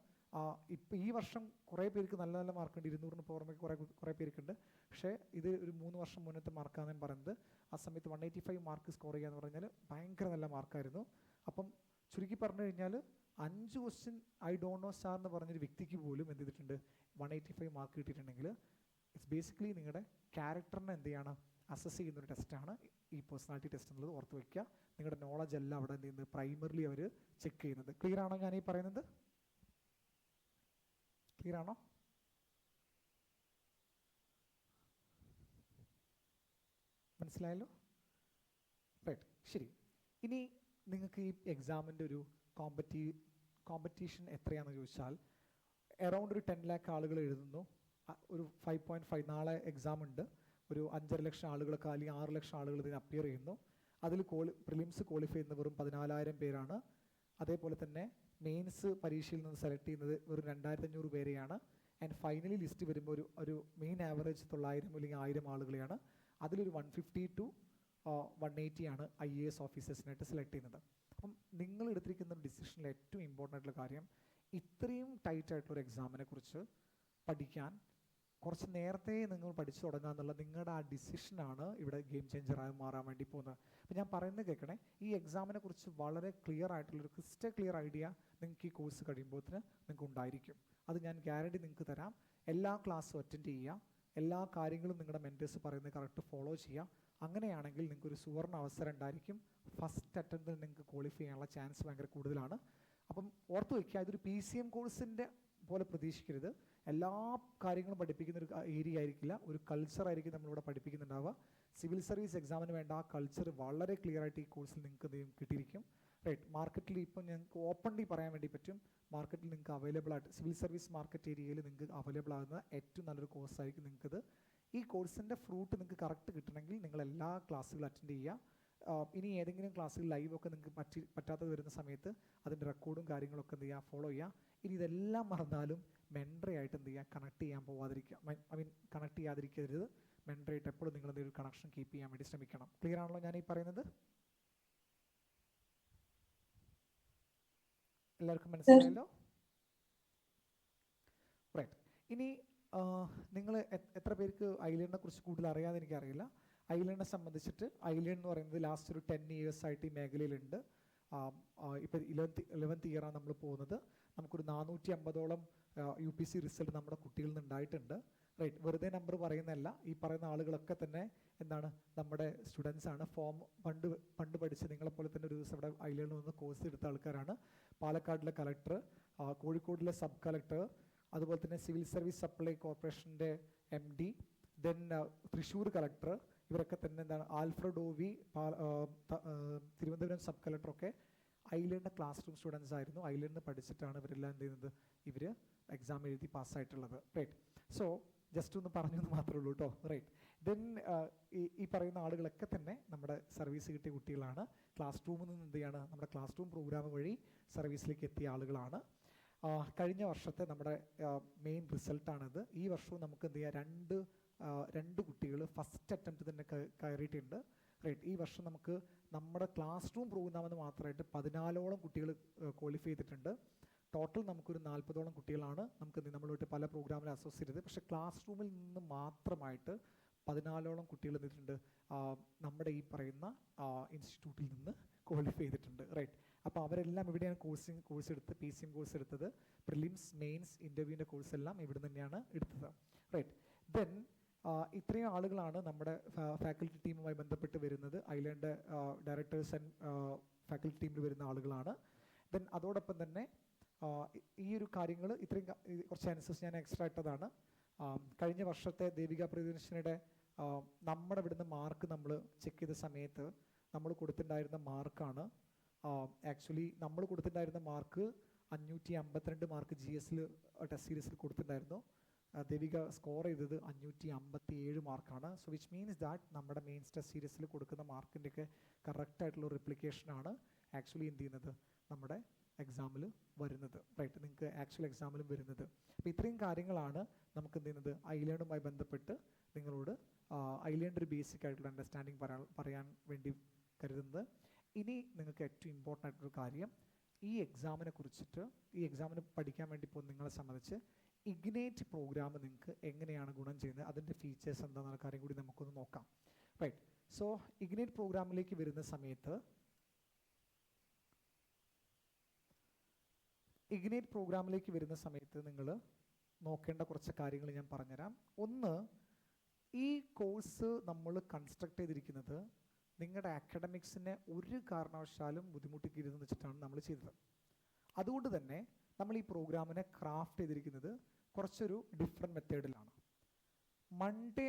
ഇപ്പോൾ ഈ വർഷം കുറേ പേർക്ക് നല്ല നല്ല മാർക്കുണ്ട്, 200-ന് പുറമെ കുറേ പേർക്കുണ്ട്. പക്ഷേ ഇത് ഒരു 3 വർഷം മുന്നത്തെ മാർക്കാണ് ഞാൻ പറയുന്നത്. ആ സമയത്ത് 185 മാർക്ക് സ്കോർ ചെയ്യുക എന്ന് പറഞ്ഞാൽ ഭയങ്കര നല്ല മാർക്കായിരുന്നു. അപ്പം ചുരുക്കി പറഞ്ഞു കഴിഞ്ഞാൽ 5 question I don't know sir എന്ന് പറഞ്ഞൊരു വ്യക്തിക്ക് പോലും എന്ത് ചെയ്തിട്ടുണ്ട്, 185 മാർക്ക് കിട്ടിയിട്ടുണ്ടെങ്കിൽ ഇറ്റ്സ് ബേസിക്കലി നിങ്ങളുടെ ക്യാരക്ടറിനെ എന്ത് ചെയ്യണം, അസസ് ചെയ്യുന്നൊരു ടെസ്റ്റാണ് ഈ പേഴ്സണാലിറ്റി ടെസ്റ്റ് എന്നുള്ളത് ഓർത്ത് വയ്ക്കുക. നിങ്ങളുടെ നോളജ് എല്ലാം അവിടെ എന്ത് ചെയ്യുന്നത്, പ്രൈമറിലി അവർ ചെക്ക് ചെയ്യുന്നത്. ക്ലിയർ ആണോ ഞാൻ ഈ പറയുന്നത്? ക്ലിയർ ആണോ? മനസ്സിലായല്ലോ? റൈറ്റ്, ശരി. ഇനി നിങ്ങൾക്ക് ഈ എക്സാമിൻ്റെ ഒരു കോമ്പറ്റീഷൻ എത്രയാണെന്ന് ചോദിച്ചാൽ, അറൗണ്ട് ഒരു 10 lakh ആളുകൾ എഴുതുന്നു. ഒരു 5.5 നാളെ എക്സാം ഉണ്ട്. ഒരു 5.5 ലക്ഷം ആളുകളൊക്കെ അല്ലെങ്കിൽ 6 ലക്ഷം ആളുകൾ ഇതിന് അപ്പിയർ ചെയ്യുന്നു. അതിൽ പ്രിലിംസ് ക്വാളിഫൈ ചെയ്യുന്ന വെറും 14,000 പേരാണ്. അതേപോലെ തന്നെ മെയിൻസ് പരീക്ഷയിൽ നിന്ന് സെലക്ട് ചെയ്യുന്നത് വെറും 2,500 പേരെയാണ്. ആൻഡ് ഫൈനലി ലിസ്റ്റ് വരുമ്പോൾ ഒരു മെയിൻ ആവറേജ് 900 അല്ലെങ്കിൽ 1000 ആളുകളെയാണ്. അതിലൊരു 150 to 180 ആണ് IAS ഓഫീസേഴ്സിനായിട്ട് സെലക്ട് ചെയ്യുന്നത്. അപ്പം നിങ്ങൾ എടുത്തിരിക്കുന്ന ഡിസിഷനിൽ ഏറ്റവും ഇമ്പോർട്ടൻ്റ് ആയിട്ടുള്ള കാര്യം, ഇത്രയും ടൈറ്റ് ആയിട്ടുള്ളൊരു എക്സാമിനെ കുറിച്ച് പഠിക്കാൻ കുറച്ച് നേരത്തെ നിങ്ങൾ പഠിച്ചു തുടങ്ങുക എന്നുള്ള നിങ്ങളുടെ ആ ഡിസിഷനാണ് ഇവിടെ ഗെയിം ചേഞ്ചറായി മാറാൻ വേണ്ടി പോകുന്നത്. അപ്പോൾ ഞാൻ പറയുന്നത് കേൾക്കണേ, ഈ എക്സാമിനെ കുറിച്ച് വളരെ ക്ലിയർ ആയിട്ടുള്ളൊരു ക്രിസ്റ്റൽ ക്ലിയർ ഐഡിയ നിങ്ങൾക്ക് ഈ കോഴ്സ് കഴിയുമ്പോഴത്തിന് നിങ്ങൾക്ക് ഉണ്ടായിരിക്കും. അത് ഞാൻ ഗ്യാരണ്ടി നിങ്ങൾക്ക് തരാം. എല്ലാ ക്ലാസ്സും അറ്റൻഡ് ചെയ്യുക, എല്ലാ കാര്യങ്ങളും നിങ്ങളുടെ മെൻറ്റേഴ്സ് പറയുന്നത് കറക്റ്റ് ഫോളോ ചെയ്യുക. അങ്ങനെയാണെങ്കിൽ നിങ്ങൾക്കൊരു സുവർണ്ണ അവസരം ഉണ്ടായിരിക്കും. ഫസ്റ്റ് അറ്റംപ്റ്റിൽ നിങ്ങൾക്ക് ക്വാളിഫൈ ചെയ്യാനുള്ള ചാൻസ് ഭയങ്കര കൂടുതലാണ്. അപ്പം ഓർത്ത് വയ്ക്കുക, ഇതൊരു PCM കോഴ്സിൻ്റെ പോലെ പ്രതീക്ഷിക്കരുത്. എല്ലാ കാര്യങ്ങളും പഠിപ്പിക്കുന്ന ഒരു ഏരിയ ആയിരിക്കില്ല, ഒരു കൾച്ചറായിരിക്കും നമ്മളിവിടെ പഠിപ്പിക്കുന്നുണ്ടാവുക. സിവിൽ സർവീസ് എക്സാമിന് വേണ്ട ആ കൾച്ചർ വളരെ ക്ലിയർ ആയിട്ട് ഈ കോഴ്സിൽ നിങ്ങൾക്ക് കിട്ടിയിരിക്കും. റൈറ്റ്. മാർക്കറ്റിൽ ഇപ്പം ഞങ്ങൾക്ക് ഓപ്പൺലി പറയാൻ വേണ്ടി പറ്റും, മാർക്കറ്റിൽ നിങ്ങൾക്ക് അവൈലബിൾ ആയിട്ട് സിവിൽ സർവീസ് മാർക്കറ്റ് ഏരിയയിൽ നിങ്ങൾക്ക് അവൈലബിൾ ആകുന്ന ഏറ്റവും നല്ലൊരു കോഴ്സായിരിക്കും നിങ്ങൾക്കത്. ഈ കോഴ്സിൻ്റെ ഫ്രൂട്ട് നിങ്ങൾക്ക് കറക്റ്റ് കിട്ടണമെങ്കിൽ നിങ്ങൾ എല്ലാ ക്ലാസ്സുകളും അറ്റൻഡ് ചെയ്യുക. ഇനി ഏതെങ്കിലും ക്ലാസ്സിൽ ലൈവൊക്കെ നിങ്ങൾക്ക് പറ്റാത്തത് വരുന്ന സമയത്ത് അതിൻ്റെ റെക്കോർഡും കാര്യങ്ങളൊക്കെ എന്ത് ചെയ്യുക, ഫോളോ ചെയ്യുക. ഇനി ഇതെല്ലാം മറന്നാലും മെൻറ്ററായിട്ട് എന്ത് ചെയ്യുക, കണക്ട് ചെയ്യാൻ പോവാതിരിക്കുക. കണക്ട് ചെയ്യാതിരിക്കരുത്. മെൻറ്ററായിട്ട് എപ്പോഴും നിങ്ങൾ എന്തെങ്കിലും കണക്ഷൻ കീപ്പ് ചെയ്യാൻ വേണ്ടി ശ്രമിക്കണം. ക്ലിയർ ആണല്ലോ ഞാൻ ഈ പറയുന്നത്? എല്ലാവർക്കും മനസ്സിലായല്ലോ? റൈറ്റ്. ഇനി നിങ്ങൾ എത്ര പേർക്ക് ഐലൻഡിനെ കുറിച്ച് കൂടുതൽ അറിയാതെ എനിക്കറിയില്ല. ഐലൻഡിനെ സംബന്ധിച്ചിട്ട് ഐലൻഡ് എന്ന് പറയുന്നത് ലാസ്റ്റ് ഒരു 10 years ആയിട്ട് ഈ മേഖലയിലുണ്ട്. ഇപ്പോൾ 11th ഇയറാണ് നമ്മൾ പോകുന്നത്. നമുക്കൊരു 450ഓളം UPSC റിസൾട്ട് നമ്മുടെ കുട്ടികളിൽ നിന്ന് ഉണ്ടായിട്ടുണ്ട്. റൈറ്റ്. വെറുതെ നമ്പർ പറയുന്നതല്ല, ഈ പറയുന്ന ആളുകളൊക്കെ തന്നെ എന്താണ്, നമ്മുടെ സ്റ്റുഡൻസാണ്. പണ്ട് പഠിച്ച് നിങ്ങളെപ്പോലെ തന്നെ ഒരു ദിവസം ഇവിടെ ഐലൻഡിൽ നിന്ന് കോഴ്സ് എടുത്ത ആൾക്കാരാണ്. പാലക്കാടിലെ കളക്ടർ, കോഴിക്കോടിലെ സബ് കളക്ടർ, അതുപോലെ തന്നെ സിവിൽ സർവീസ് സപ്ലൈ കോർപ്പറേഷൻ്റെ MD, ദെൻ തൃശ്ശൂർ കളക്ടർ, ഇവരൊക്കെ തന്നെ എന്താണ് ആൽഫ്രഡ് OV തിരുവനന്തപുരം സബ് കളക്ടറൊക്കെ ഐലൻഡ് ക്ലാസ് റൂം സ്റ്റുഡൻസ് ആയിരുന്നു. ഐലൻഡിൽ പഠിച്ചിട്ടാണ് ഇവരെല്ലാം എന്ത് ചെയ്യുന്നത്, ഇവർ എക്സാം എഴുതി പാസ്സായിട്ടുള്ളത്. റൈറ്റ്. സോ ജസ്റ്റ് ഒന്ന് പറഞ്ഞെന്ന് മാത്രമേ ഉള്ളൂ കേട്ടോ. റൈറ്റ്. ദെൻ ഈ പറയുന്ന ആളുകളൊക്കെ തന്നെ നമ്മുടെ സർവീസ് കിട്ടിയ കുട്ടികളാണ്. ക്ലാസ് റൂമിൽ നിന്ന് എന്ത് ചെയ്യാണ്, നമ്മുടെ ക്ലാസ് റൂം പ്രോഗ്രാം വഴി സർവീസിലേക്ക് എത്തിയ ആളുകളാണ്. കഴിഞ്ഞ വർഷത്തെ നമ്മുടെ മെയിൻ റിസൾട്ടാണിത്. ഈ വർഷവും നമുക്ക് എന്ത് ചെയ്യാം, രണ്ട് കുട്ടികൾ ഫസ്റ്റ് അറ്റംപ്റ്റ് തന്നെ കയറിയിട്ടുണ്ട്. റൈറ്റ്. ഈ വർഷം നമുക്ക് നമ്മുടെ ക്ലാസ് റൂം പ്രോഗ്രാമെന്ന് മാത്രമായിട്ട് 14ഓളം കുട്ടികൾ ക്വാളിഫൈ ചെയ്തിട്ടുണ്ട്. ടോട്ടൽ നമുക്കൊരു 40ഓളം കുട്ടികളാണ് നമുക്ക് നമ്മളുമായിട്ട് പല പ്രോഗ്രാമിൽ അസോസിയേറ്റ് ചെയ്തത്. പക്ഷേ ക്ലാസ് റൂമിൽ നിന്ന് മാത്രമായിട്ട് 14ഓളം കുട്ടികൾ എന്നിട്ടുണ്ട് നമ്മുടെ ഈ പറയുന്ന ഇൻസ്റ്റിറ്റ്യൂട്ടിൽ നിന്ന് ക്വാളിഫൈ ചെയ്തിട്ടുണ്ട്. റൈറ്റ്. അപ്പോൾ അവരെല്ലാം ഇവിടെയാണ് കോഴ്സ് എടുത്ത് PCM കോഴ്സ് എടുത്തത്. പ്രിലിംസ്, മെയിൻസ്, ഇൻ്റർവ്യൂവിൻ്റെ കോഴ്സ് എല്ലാം ഇവിടെ തന്നെയാണ് എടുത്തത്. റൈറ്റ്. ദെൻ ഇത്രയും ആളുകളാണ് നമ്മുടെ ഫാക്കൽറ്റി ടീമുമായി ബന്ധപ്പെട്ട് വരുന്നത്. ഐലൻഡ് ഡയറക്ടേഴ്സ് ആൻഡ് ഫാക്കൽറ്റി ടീമിൽ വരുന്ന ആളുകളാണ്. ദെൻ അതോടൊപ്പം തന്നെ ഈ ഒരു കാര്യങ്ങൾ ഇത്രയും കുറച്ച് ആൻസേഴ്സ് ഞാൻ എക്സ്ട്രാ ഇട്ടതാണ്. കഴിഞ്ഞ വർഷത്തെ ദേവിക പ്രിയദർശിനിയുടെ നമ്മുടെ ഇവിടുന്ന് മാർക്ക് നമ്മൾ ചെക്ക് ചെയ്ത സമയത്ത് നമ്മൾ കൊടുത്തിട്ടുണ്ടായിരുന്ന മാർക്കാണ് ആക്ച്വലി നമ്മൾ കൊടുത്തിട്ടുണ്ടായിരുന്ന മാർക്ക് 552 മാർക്ക് GS ടെസ്റ്റ് സീരീസിൽ കൊടുത്തിട്ടുണ്ടായിരുന്നു. ദേവിക സ്കോർ ചെയ്തത് 557 മാർക്കാണ്. സോ വിച്ച് മീൻസ് ദാറ്റ് നമ്മുടെ മെയിൻസ് ടെസ്റ്റ് സീരീസിൽ കൊടുക്കുന്ന മാർക്കിൻ്റെയൊക്കെ കറക്റ്റായിട്ടുള്ള റിപ്ലിക്കേഷനാണ് ആക്ച്വലി എന്ത് ചെയ്യുന്നത് നമ്മുടെ എക്സാമിൽ വരുന്നത്. റൈറ്റ്. നിങ്ങൾക്ക് ആക്ച്വൽ എക്സാമിലും വരുന്നത്. അപ്പോൾ ഇത്രയും കാര്യങ്ങളാണ് നമുക്ക് എന്ത് ചെയ്യുന്നത് ഐലേണുമായി ബന്ധപ്പെട്ട് നിങ്ങളോട് ഐലേണ്ട് ഒരു ബേസിക് ആയിട്ടുള്ള അണ്ടർസ്റ്റാൻഡിങ് പറയാൻ വേണ്ടി കരുതുന്നത്. ഇനി നിങ്ങൾക്ക് ഏറ്റവും ഇമ്പോർട്ടൻ്റ് ആയിട്ടൊരു കാര്യം, ഈ എക്സാമിനെ കുറിച്ചിട്ട് ഈ എക്സാമിന് പഠിക്കാൻ വേണ്ടി പോകുന്ന നിങ്ങളെ സംബന്ധിച്ച് ഇഗ്നേറ്റ് പ്രോഗ്രാം നിങ്ങൾക്ക് എങ്ങനെയാണ് ഗുണം ചെയ്യുന്നത്, അതിൻ്റെ ഫീച്ചേഴ്സ് എന്താണെന്ന കാര്യം കൂടി നമുക്കൊന്ന് നോക്കാം. റൈറ്റ്. സോ ഇഗ്നേറ്റ് പ്രോഗ്രാമിലേക്ക് വരുന്ന സമയത്ത് നിങ്ങൾ നോക്കേണ്ട കുറച്ച് കാര്യങ്ങൾ ഞാൻ പറഞ്ഞുതരാം. ഒന്ന്, ഈ കോഴ്സ് നമ്മൾ കൺസ്ട്രക്ട് ചെയ്തിരിക്കുന്നത് നിങ്ങളുടെ അക്കാഡമിക്സിനെ ഒരു കാരണവശാലും ബുദ്ധിമുട്ടിക്കരുതെന്ന് വെച്ചിട്ടാണ് നമ്മൾ ചെയ്തത്. അതുകൊണ്ട് തന്നെ നമ്മൾ ഈ പ്രോഗ്രാമിനെ ക്രാഫ്റ്റ് ചെയ്തിരിക്കുന്നത് കുറച്ചൊരു ഡിഫറെൻറ്റ് മെത്തേഡിലാണ്. മൺഡേ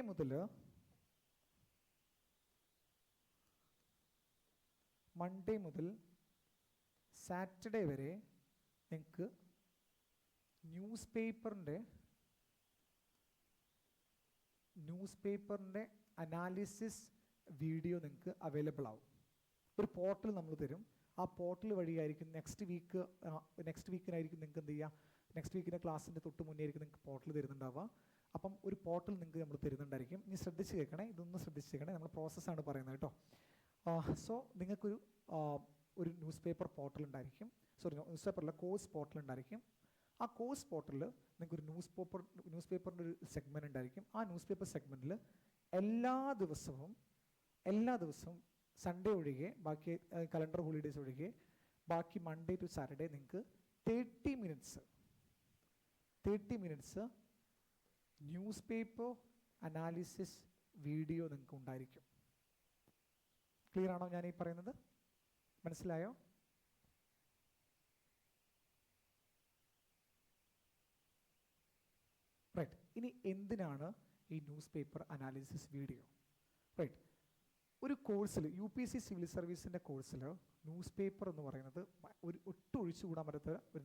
മുതൽ സാറ്റർഡേ വരെ നിങ്ങൾക്ക് ന്യൂസ് പേപ്പറിൻ്റെ അനാലിസിസ് വീഡിയോ നിങ്ങൾക്ക് അവൈലബിൾ ആവും. ഒരു പോർട്ടൽ നമ്മൾ തരും. ആ പോർട്ടൽ വഴിയായിരിക്കും നെക്സ്റ്റ് വീക്കിനായിരിക്കും നിങ്ങൾക്ക് എന്ത് ചെയ്യുക, നെക്സ്റ്റ് വീക്കിൻ്റെ ക്ലാസ്സിൻ്റെ തൊട്ട് മുന്നേ ആയിരിക്കും നിങ്ങൾക്ക് പോർട്ടൽ തരുന്നുണ്ടാവുക. അപ്പം ഒരു പോർട്ടൽ നിങ്ങൾക്ക് നമ്മൾ തരുന്നുണ്ടായിരിക്കും. ഇനി ശ്രദ്ധിച്ച് കേൾക്കണേ, നമ്മൾ പ്രോസസ്സാണ് പറയുന്നത് കേട്ടോ. സോ നിങ്ങൾക്കൊരു ന്യൂസ് പേപ്പർ പോർട്ടൽ ഉണ്ടായിരിക്കും. ന്യൂസ് പേപ്പറിലെ കോഴ്സ് പോർട്ടൽ ഉണ്ടായിരിക്കും. ആ കോഴ്സ് പോർട്ടലിൽ നിങ്ങൾക്കൊരു ന്യൂസ് പേപ്പറിൻ്റെ ഒരു സെഗ്മെൻറ്റ് ഉണ്ടായിരിക്കും. ആ ന്യൂസ് പേപ്പർ സെഗ്മെൻറ്റിൽ എല്ലാ ദിവസവും സൺഡേ ഒഴികെ, ബാക്കി കലണ്ടർ ഹോളിഡേയ്സ് ഒഴികെ, ബാക്കി മൺഡേ ടു സാറ്റർഡേ നിങ്ങൾക്ക് 30 minutes news paper analysis video നിങ്ങൾക്ക് ഉണ്ടായിരിക്കും. ക്ലിയർ ആണോ ഞാൻ ഈ പറയുന്നത്? മനസ്സിലായോ? റൈറ്റ്. ഇനി എന്തിനാണ് ഈ news paper analysis video? Right. ഒരു കോഴ്സിൽ UPSC സിവിൽ സർവീസിൻ്റെ കോഴ്സിൽ ന്യൂസ് പേപ്പർ എന്ന് പറയുന്നത് ഒട്ടും ഒഴിച്ചുകൂടാൻ പറ്റാത്ത ഒരു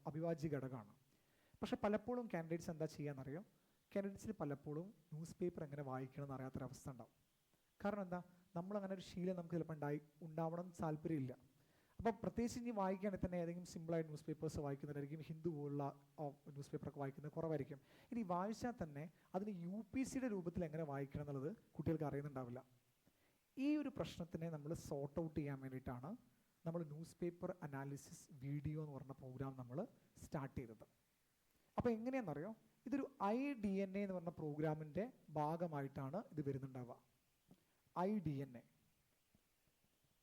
അവിഭാജ്യ ഘടകമാണ്. പക്ഷെ പലപ്പോഴും കാൻഡിഡേറ്റ്സ് എന്താ ചെയ്യാന്നറിയോ? കാൻഡിഡേറ്റ്സിന് പലപ്പോഴും ന്യൂസ് പേപ്പർ എങ്ങനെ വായിക്കണം എന്ന് അറിയാത്തൊരവസ്ഥ ഉണ്ടാവും. കാരണം എന്താ, നമ്മളങ്ങനെ ഒരു ശീലം നമുക്ക് ചിലപ്പോൾ ഉണ്ടാവണം താല്പര്യമില്ല. അപ്പോൾ പ്രത്യേകിച്ച് ഇനി വായിക്കുകയാണെങ്കിൽ തന്നെ ഏതെങ്കിലും സിമ്പിളായ ന്യൂസ് പേപ്പേഴ്സ് വായിക്കുന്നതായിരിക്കും. ഹിന്ദു പോലുള്ള ന്യൂസ് പേപ്പറൊക്കെ വായിക്കുന്നത് കുറവായിരിക്കും. ഇനി വായിച്ചാൽ തന്നെ അതിന് UPSCയുടെ രൂപത്തിൽ എങ്ങനെ വായിക്കണം എന്നുള്ളത് കുട്ടികൾക്ക് അറിയുന്നുണ്ടാവില്ല. ഈ ഒരു പ്രശ്നത്തിനെ നമ്മൾ സോർട്ട് ഔട്ട് ചെയ്യാൻ വേണ്ടിയിട്ടാണ് നമ്മൾ ന്യൂസ് പേപ്പർ അനാലിസിസ് വീഡിയോ എന്ന് പറഞ്ഞ പ്രോഗ്രാം നമ്മൾ സ്റ്റാർട്ട് ചെയ്തത്. അപ്പോൾ എങ്ങനെയാണെന്നറിയോ, ഇതൊരു iDNA എന്ന് പറഞ്ഞ പ്രോഗ്രാമിൻ്റെ ഭാഗമായിട്ടാണ് ഇത് വരുന്നുണ്ടാവുക. iDNA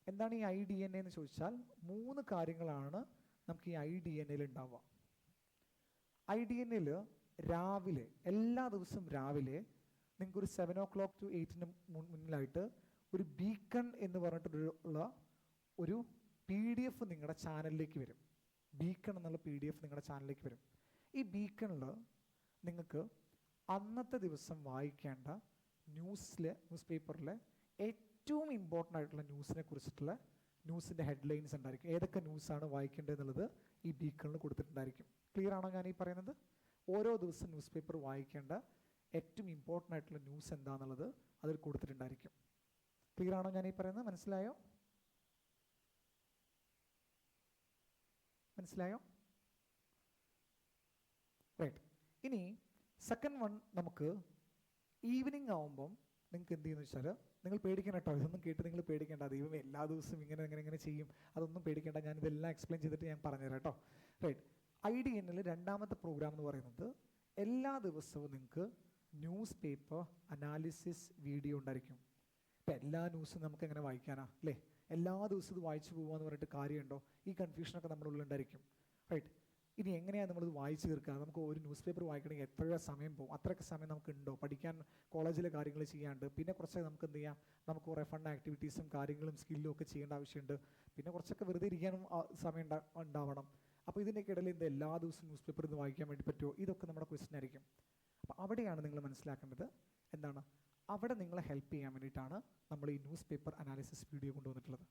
എന്താണ്? ഈ iDNA എന്ന് ചോദിച്ചാൽ 3 കാര്യങ്ങളാണ് നമുക്ക് ഈ iDNAയിൽ ഉണ്ടാവുക. iDNAയിൽ എല്ലാ ദിവസവും രാവിലെ നിങ്ങൾക്കൊരു 7 o'clock to 8 മുന്നിലായിട്ട് ഒരു ബീക്കൺ എന്ന് പറഞ്ഞിട്ടുള്ള ഒരു PDF നിങ്ങളുടെ ചാനലിലേക്ക് വരും. ബീക്കൺ എന്നുള്ള PDF നിങ്ങളുടെ ചാനലിലേക്ക് വരും. ഈ ബീക്കണിൽ നിങ്ങൾക്ക് അന്നത്തെ ദിവസം വായിക്കേണ്ട ന്യൂസ് പേപ്പറിലെ ഏറ്റവും ഇമ്പോർട്ടൻ്റ് ആയിട്ടുള്ള ന്യൂസിനെ കുറിച്ചിട്ടുള്ള ന്യൂസിൻ്റെ ഹെഡ്ലൈൻസ് ഉണ്ടായിരിക്കും. ഏതൊക്കെ ന്യൂസാണ് വായിക്കേണ്ടത് എന്നുള്ളത് ഈ ബീക്കണിൽ കൊടുത്തിട്ടുണ്ടായിരിക്കും. ക്ലിയർ ആണോ ഞാൻ ഈ പറയുന്നത്? ഓരോ ദിവസം ന്യൂസ് പേപ്പർ വായിക്കേണ്ട ഏറ്റവും ഇമ്പോർട്ടൻ്റ് ആയിട്ടുള്ള ന്യൂസ് എന്താണെന്നുള്ളത് അതിൽ കൊടുത്തിട്ടുണ്ടായിരിക്കും. ക്ലിയർ ആണോ ഞാൻ ഈ പറയുന്നത്? മനസ്സിലായോ? റൈറ്റ്. ഇനി സെക്കൻഡ് വൺ, നമുക്ക് ഈവനിങ് ആവുമ്പം നിങ്ങൾക്ക് എന്ത് ചെയ്യുന്നു വെച്ചാൽ, നിങ്ങൾ പേടിക്കേണ്ട കേട്ടോ, ഇതൊന്നും കേട്ട് നിങ്ങൾ പേടിക്കേണ്ട. ദൈവമേ എല്ലാ ദിവസവും ഇങ്ങനെ ചെയ്യും, അതൊന്നും പേടിക്കേണ്ട. ഞാനിതെല്ലാം എക്സ്പ്ലെയിൻ ചെയ്തിട്ട് ഞാൻ പറഞ്ഞുതരാം കേട്ടോ. റൈറ്റ്. IDNL രണ്ടാമത്തെ പ്രോഗ്രാം എന്ന് പറയുന്നത് എല്ലാ ദിവസവും നിങ്ങൾക്ക് ന്യൂസ് പേപ്പർ അനാലിസിസ് വീഡിയോ ഉണ്ടായിരിക്കും. ഇപ്പം എല്ലാ ന്യൂസും നമുക്ക് എങ്ങനെ വായിക്കാനാ അല്ലേ? എല്ലാ ദിവസവും ഇത് വായിച്ചു പോകുക പറഞ്ഞിട്ട് കാര്യമുണ്ടോ? ഈ കൺഫ്യൂഷനൊക്കെ നമ്മുടെ ഉള്ളിലുണ്ടായിരിക്കും, റൈറ്റ്? ഇനി എങ്ങനെയാണ് നമ്മളിത് വായിച്ചു തീർക്കുക? നമുക്ക് ഒരു ന്യൂസ് പേപ്പർ വായിക്കണമെങ്കിൽ എത്ര സമയം പോകും? അത്രയൊക്കെ സമയം നമുക്ക് ഉണ്ടോ? പഠിക്കാൻ കോളേജിലെ കാര്യങ്ങൾ ചെയ്യാണ്ട്, പിന്നെ കുറച്ചൊക്കെ നമുക്ക് എന്ത് ചെയ്യാം, നമുക്ക് കുറേ ഫൺ ആക്ടിവിറ്റീസും കാര്യങ്ങളും സ്കില്ലും ഒക്കെ ചെയ്യേണ്ട ആവശ്യമുണ്ട്. പിന്നെ കുറച്ചൊക്കെ വെറുതെ ഇരിക്കാനും സമയം ഉണ്ടാവണം. അപ്പോൾ ഇതിൻ്റെയൊക്കെ ഇടയിൽ എന്താ എല്ലാ ദിവസവും ന്യൂസ് പേപ്പർ ഇത് വായിക്കാൻ വേണ്ടി പറ്റുമോ? ഇതൊക്കെ നമ്മുടെ ക്വസ്റ്റ്യൻ ആയിരിക്കും. അപ്പോൾ അവിടെയാണ് നിങ്ങൾ മനസ്സിലാക്കേണ്ടത് എന്താണ്, അവിടെ നിങ്ങളെ ഹെൽപ്പ് ചെയ്യാൻ വേണ്ടിയിട്ടാണ് നമ്മൾ ഈ ന്യൂസ് പേപ്പർ അനാലിസിസ് വീഡിയോ കൊണ്ടുവന്നിട്ടുള്ളത്.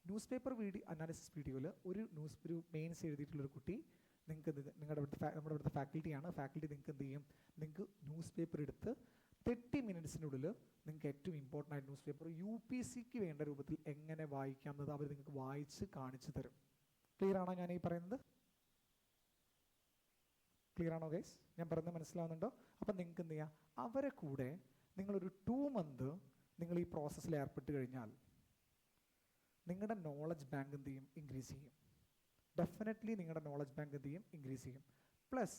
ന്യൂസ് പേപ്പർ അനാലിസിസ് വീഡിയോയിൽ ഒരു മെയിൻസ് എഴുതിയിട്ടുള്ളൊരു കുട്ടി നിങ്ങൾക്ക് നമ്മുടെ ഇവിടുത്തെ ഫാക്കൽറ്റിയാണ്. ഫാക്കൽറ്റി നിങ്ങൾക്ക് എന്ത് ചെയ്യും, നിങ്ങൾക്ക് ന്യൂസ് പേപ്പർ എടുത്ത് 30 മിനിറ്റ്സിനുള്ളിൽ നിങ്ങൾക്ക് ഏറ്റവും ഇമ്പോർട്ടൻ്റ് ആയിട്ട് ന്യൂസ് പേപ്പർ UPSCക്ക് വേണ്ട രൂപത്തിൽ എങ്ങനെ വായിക്കാമെന്നത് അവർ നിങ്ങൾക്ക് വായിച്ച് കാണിച്ചു തരും. ക്ലിയർ ആണോ ഞാൻ ഈ പറയുന്നത്? ക്ലിയർ ആണോ ഗൈസ്? ഞാൻ പറയുന്നത് മനസ്സിലാവുന്നുണ്ടോ? അപ്പം നിങ്ങൾക്ക് എന്ത് ചെയ്യാം, അവരെ കൂടെ നിങ്ങളൊരു 2 മന്ത് നിങ്ങൾ ഈ പ്രോസസ്സിൽ ഏർപ്പെട്ട് കഴിഞ്ഞാൽ നിങ്ങളുടെ നോളജ് ബാങ്ക് എന്ത് ചെയ്യും, ഇൻക്രീസ് ചെയ്യും. ഡെഫിനറ്റ്ലി നിങ്ങളുടെ നോളജ് ബാങ്ക് എന്ത് ചെയ്യും, ഇൻക്രീസ് ചെയ്യും. Plus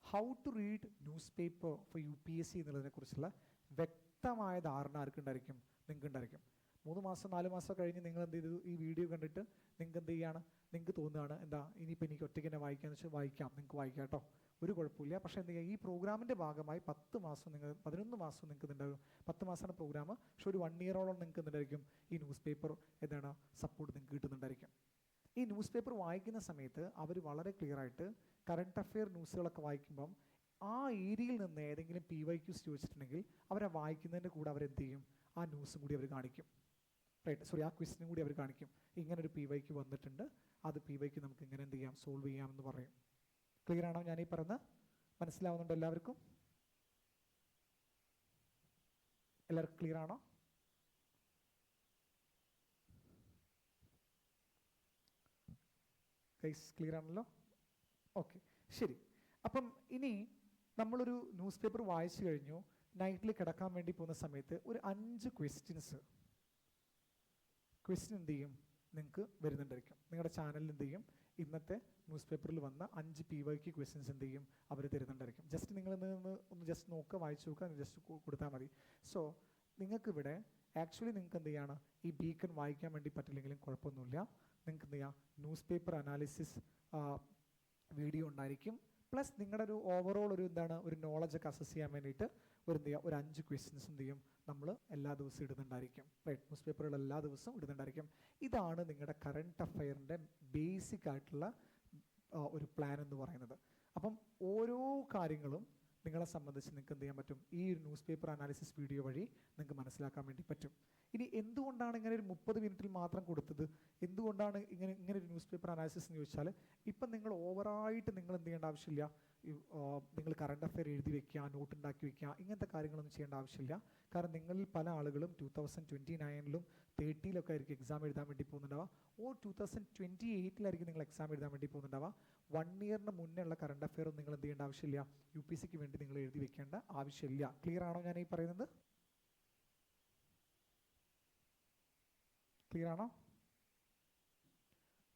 how to read news paper for UPSC എന്നുള്ളതിനെ കുറിച്ചുള്ള വ്യക്തമായ ധാരണ ആർക്കുണ്ടായിരിക്കും, നിങ്ങൾക്ക് ഉണ്ടായിരിക്കും. 3 മാസം 4 മാസം കഴിഞ്ഞ് നിങ്ങൾ എന്ത് ചെയ്തു, ഈ വീഡിയോ കണ്ടിട്ട് നിങ്ങൾക്ക് എന്ത് ചെയ്യുകയാണ്, നിങ്ങൾക്ക് തോന്നുകയാണ് എന്താ ഇനിയിപ്പോൾ എനിക്ക് ഒറ്റയ്ക്ക് തന്നെ വായിക്കാമെന്ന് വെച്ചാൽ വായിക്കാം, നിങ്ങൾക്ക് വായിക്കാം കേട്ടോ, ഒരു കുഴപ്പമില്ല. പക്ഷേ എന്ത് ചെയ്യുക, ഈ പ്രോഗ്രാമിൻ്റെ ഭാഗമായി 10 മാസം 11 മാസം നിങ്ങൾക്ക് ഉണ്ടാകും. 10 മാസമാണ് പ്രോഗ്രാം. പക്ഷേ ഒരു 1 ഇയറോളം നിങ്ങൾക്ക് എന്തുണ്ടായിരിക്കും, ഈ ന്യൂസ് പേപ്പർ എന്താണ് സപ്പോർട്ട് നിങ്ങൾക്ക് കിട്ടുന്നുണ്ടായിരിക്കും. ഈ ന്യൂസ് പേപ്പർ വായിക്കുന്ന സമയത്ത് അവർ വളരെ ക്ലിയർ ആയിട്ട് കറണ്ട് അഫെയർ ന്യൂസുകളൊക്കെ വായിക്കുമ്പം ആ ഏരിയയിൽ നിന്ന് ഏതെങ്കിലും PYQs ചോദിച്ചിട്ടുണ്ടെങ്കിൽ അവരെ വായിക്കുന്നതിൻ്റെ കൂടെ അവരെന്ത് ചെയ്യും, ആ ന്യൂസും കൂടി അവർ കാണിക്കും, റൈറ്റ്? സോറി, ആ ക്വസ്റ്റിനും കൂടി അവർ കാണിക്കും. ഇങ്ങനൊരു PYQ വന്നിട്ടുണ്ട്, അത് PYQ നമുക്ക് ഇങ്ങനെ എന്ത് ചെയ്യാം, സോൾവ് ചെയ്യാമെന്ന് പറയും. ക്ലിയർ ആണോ ഞാൻ ഈ പറയുന്നത്? മനസ്സിലാവുന്നുണ്ടോ എല്ലാവർക്കും? എല്ലാവർക്കും ക്ലിയർ ആണോ? ഗൈസ് ക്ലിയർ ആണല്ലോ? ഓക്കെ, ശരി. അപ്പം ഇനി നമ്മളൊരു ന്യൂസ് പേപ്പർ വായിച്ചു കഴിഞ്ഞു, നൈറ്റിൽ കിടക്കാൻ വേണ്ടി പോകുന്ന സമയത്ത് ഒരു 5 ക്വസ്റ്റ്യൻ എന്ത് ചെയ്യും, നിങ്ങൾക്ക് വരുന്നുണ്ടായിരിക്കും. നിങ്ങളുടെ ചാനലിൽ എന്ത് ചെയ്യും, ഇന്നത്തെ ന്യൂസ് പേപ്പറിൽ വന്ന 5 PYQ ക്വസ്റ്റ്യൻസ് എന്ത് ചെയ്യും, അവർ തരുന്നുണ്ടായിരിക്കും. ജസ്റ്റ് നിങ്ങൾ ഒന്ന് ജസ്റ്റ് നോക്കുക, വായിച്ചു നോക്കുക, ജസ്റ്റ് കൊടുത്താൽ മതി. സോ നിങ്ങൾക്കിവിടെ ആക്ച്വലി നിങ്ങൾക്ക് എന്ത് ചെയ്യാണ്, ഈ ബീക്കൺ വായിക്കാൻ വേണ്ടി പറ്റില്ലെങ്കിലും കുഴപ്പമൊന്നുമില്ല. നിങ്ങൾക്ക് എന്ത് ചെയ്യാം, ന്യൂസ് പേപ്പർ അനാലിസിസ് വീഡിയോ ഉണ്ടായിരിക്കും. പ്ലസ് നിങ്ങളുടെ ഒരു ഓവറോൾ ഒരു ഒരു നോളജൊക്കെ അസസ് ചെയ്യാൻ വേണ്ടിയിട്ട് ഒരു 5 ക്വസ്റ്റ്യൻസ് എന്ത് ചെയ്യും, നമ്മൾ എല്ലാ ദിവസവും ഇടുന്നുണ്ടായിരിക്കും, റൈറ്റ്? ന്യൂസ് പേപ്പറുകൾ എല്ലാ ദിവസവും ഇടുന്നുണ്ടായിരിക്കും. ഇതാണ് നിങ്ങളുടെ കറണ്ട് അഫെയറിൻ്റെ ബേസിക് ആയിട്ടുള്ള ഒരു പ്ലാൻ എന്ന് പറയുന്നത്. അപ്പം ഓരോ കാര്യങ്ങളും നിങ്ങളെ സംബന്ധിച്ച് നിങ്ങൾക്ക് എന്ത് ചെയ്യാൻ പറ്റും, ഈ ഒരു ന്യൂസ് പേപ്പർ അനാലിസിസ് വീഡിയോ വഴി നിങ്ങൾക്ക് മനസ്സിലാക്കാൻ വേണ്ടി പറ്റും. ഇനി എന്തുകൊണ്ടാണ് ഇങ്ങനെ ഒരു 30 മിനിറ്റിൽ മാത്രം കൊടുത്തത്, എന്തുകൊണ്ടാണ് ഇങ്ങനെ ഒരു ന്യൂസ് പേപ്പർ അനാലിസിസ് എന്ന് ചോദിച്ചാൽ, ഇപ്പം നിങ്ങൾ ഓവറായിട്ട് നിങ്ങൾ എന്ത് ചെയ്യേണ്ട ആവശ്യമില്ല, നിങ്ങൾ കറണ്ട് അഫെയർ എഴുതി വെക്കുക, നോട്ട് ഉണ്ടാക്കി വെക്കുക, ഇങ്ങനത്തെ കാര്യങ്ങളൊന്നും ചെയ്യേണ്ട ആവശ്യമില്ല. കാരണം നിങ്ങളിൽ പല ആളുകളും 2029-ലും 30-ലൊക്കെ ആയിരിക്കും എക്സാം എഴുതാൻ വേണ്ടി പോകുന്നുണ്ടാവുക. 2028-ലായിരിക്കും നിങ്ങൾ എക്സാം എഴുതാൻ വേണ്ടി പോകുന്നുണ്ടാവുക. 1 ഇയറിന് മുന്നേ ഉള്ള കറണ്ട് അഫെയർ നിങ്ങൾ എന്ത് ചെയ്യേണ്ട ആവശ്യമില്ല, UPSCക്ക് വേണ്ടി നിങ്ങൾ എഴുതി വെക്കേണ്ട ആവശ്യമില്ല. ക്ലിയർ ആണോ ഞാൻ ഈ പറയുന്നത്? ക്ലിയർ ആണോ?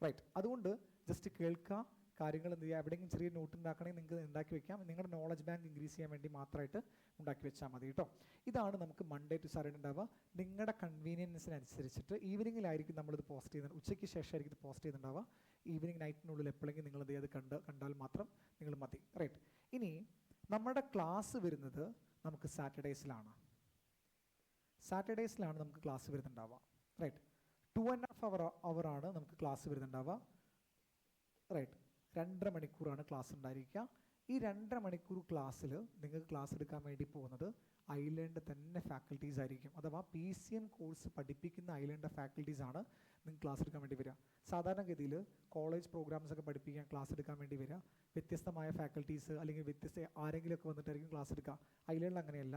റൈറ്റ്. അതുകൊണ്ട് ജസ്റ്റ് കേൾക്കുക, കാര്യങ്ങൾ എന്ത് ചെയ്യുക, എവിടെയെങ്കിലും ചെറിയ നോട്ട് ഉണ്ടാക്കണമെങ്കിൽ നിങ്ങൾക്ക് ഉണ്ടാക്കി വെക്കാം. നിങ്ങളുടെ നോളജ് ബാങ്ക് ഇൻക്രീസ് ചെയ്യാൻ വേണ്ടി മാത്രമായിട്ട് ഉണ്ടാക്കി വെച്ചാൽ മതി കേട്ടോ. ഇതാണ് നമുക്ക് മൺഡേ ടു സാറ്റർഡേ ഉണ്ടാവുക. നിങ്ങളുടെ കൺവീനിയൻസിനനുസരിച്ചിട്ട് ഈവനിങ്ങിലായിരിക്കും നമ്മളിത് പോസ്റ്റ് ചെയ്യുന്നത്, ഉച്ചയ്ക്ക് ശേഷമായിരിക്കും ഇത് പോസ്റ്റ് ചെയ്യുന്നുണ്ടാവുക. ഈവനിങ് നൈറ്റിനുള്ളിൽ എപ്പോഴെങ്കിലും നിങ്ങൾ എന്ത് ചെയ്ത് കണ്ടാൽ മാത്രം നിങ്ങൾ മതി, റൈറ്റ്? ഇനി നമ്മുടെ ക്ലാസ് വരുന്നത് നമുക്ക് സാറ്റർഡേസിലാണ് നമുക്ക് ക്ലാസ് വരുന്നുണ്ടാവുക, റൈറ്റ്? 2.5 hour നമുക്ക് ക്ലാസ് വരുന്നുണ്ടാവുക, റൈറ്റ്? 2.5 മണിക്കൂറാണ് ക്ലാസ് ഉണ്ടായിരിക്കുക. ഈ 2.5 മണിക്കൂർ ക്ലാസ്സിൽ നിങ്ങൾക്ക് ക്ലാസ് എടുക്കാൻ വേണ്ടി പോകുന്നത് ഐലൻഡ് തന്നെ ഫാക്കൽറ്റീസ് ആയിരിക്കും. അഥവാ PCM കോഴ്സ് പഠിപ്പിക്കുന്ന ഐലൻഡ് ഫാക്കൽറ്റീസ് ആണ് നിങ്ങൾക്ക് ക്ലാസ് എടുക്കാൻ വേണ്ടി വരിക. സാധാരണഗതിയിൽ കോളേജ് പ്രോഗ്രാംസ് ഒക്കെ പഠിപ്പിക്കാൻ ക്ലാസ് എടുക്കാൻ വേണ്ടി വരിക വ്യത്യസ്തമായ ഫാക്കൽറ്റീസ് അല്ലെങ്കിൽ വ്യത്യസ്ത ആരെങ്കിലുമൊക്കെ വന്നിട്ടായിരിക്കും ക്ലാസ് എടുക്കുക. ഐലൻഡിൽ അങ്ങനെയല്ല.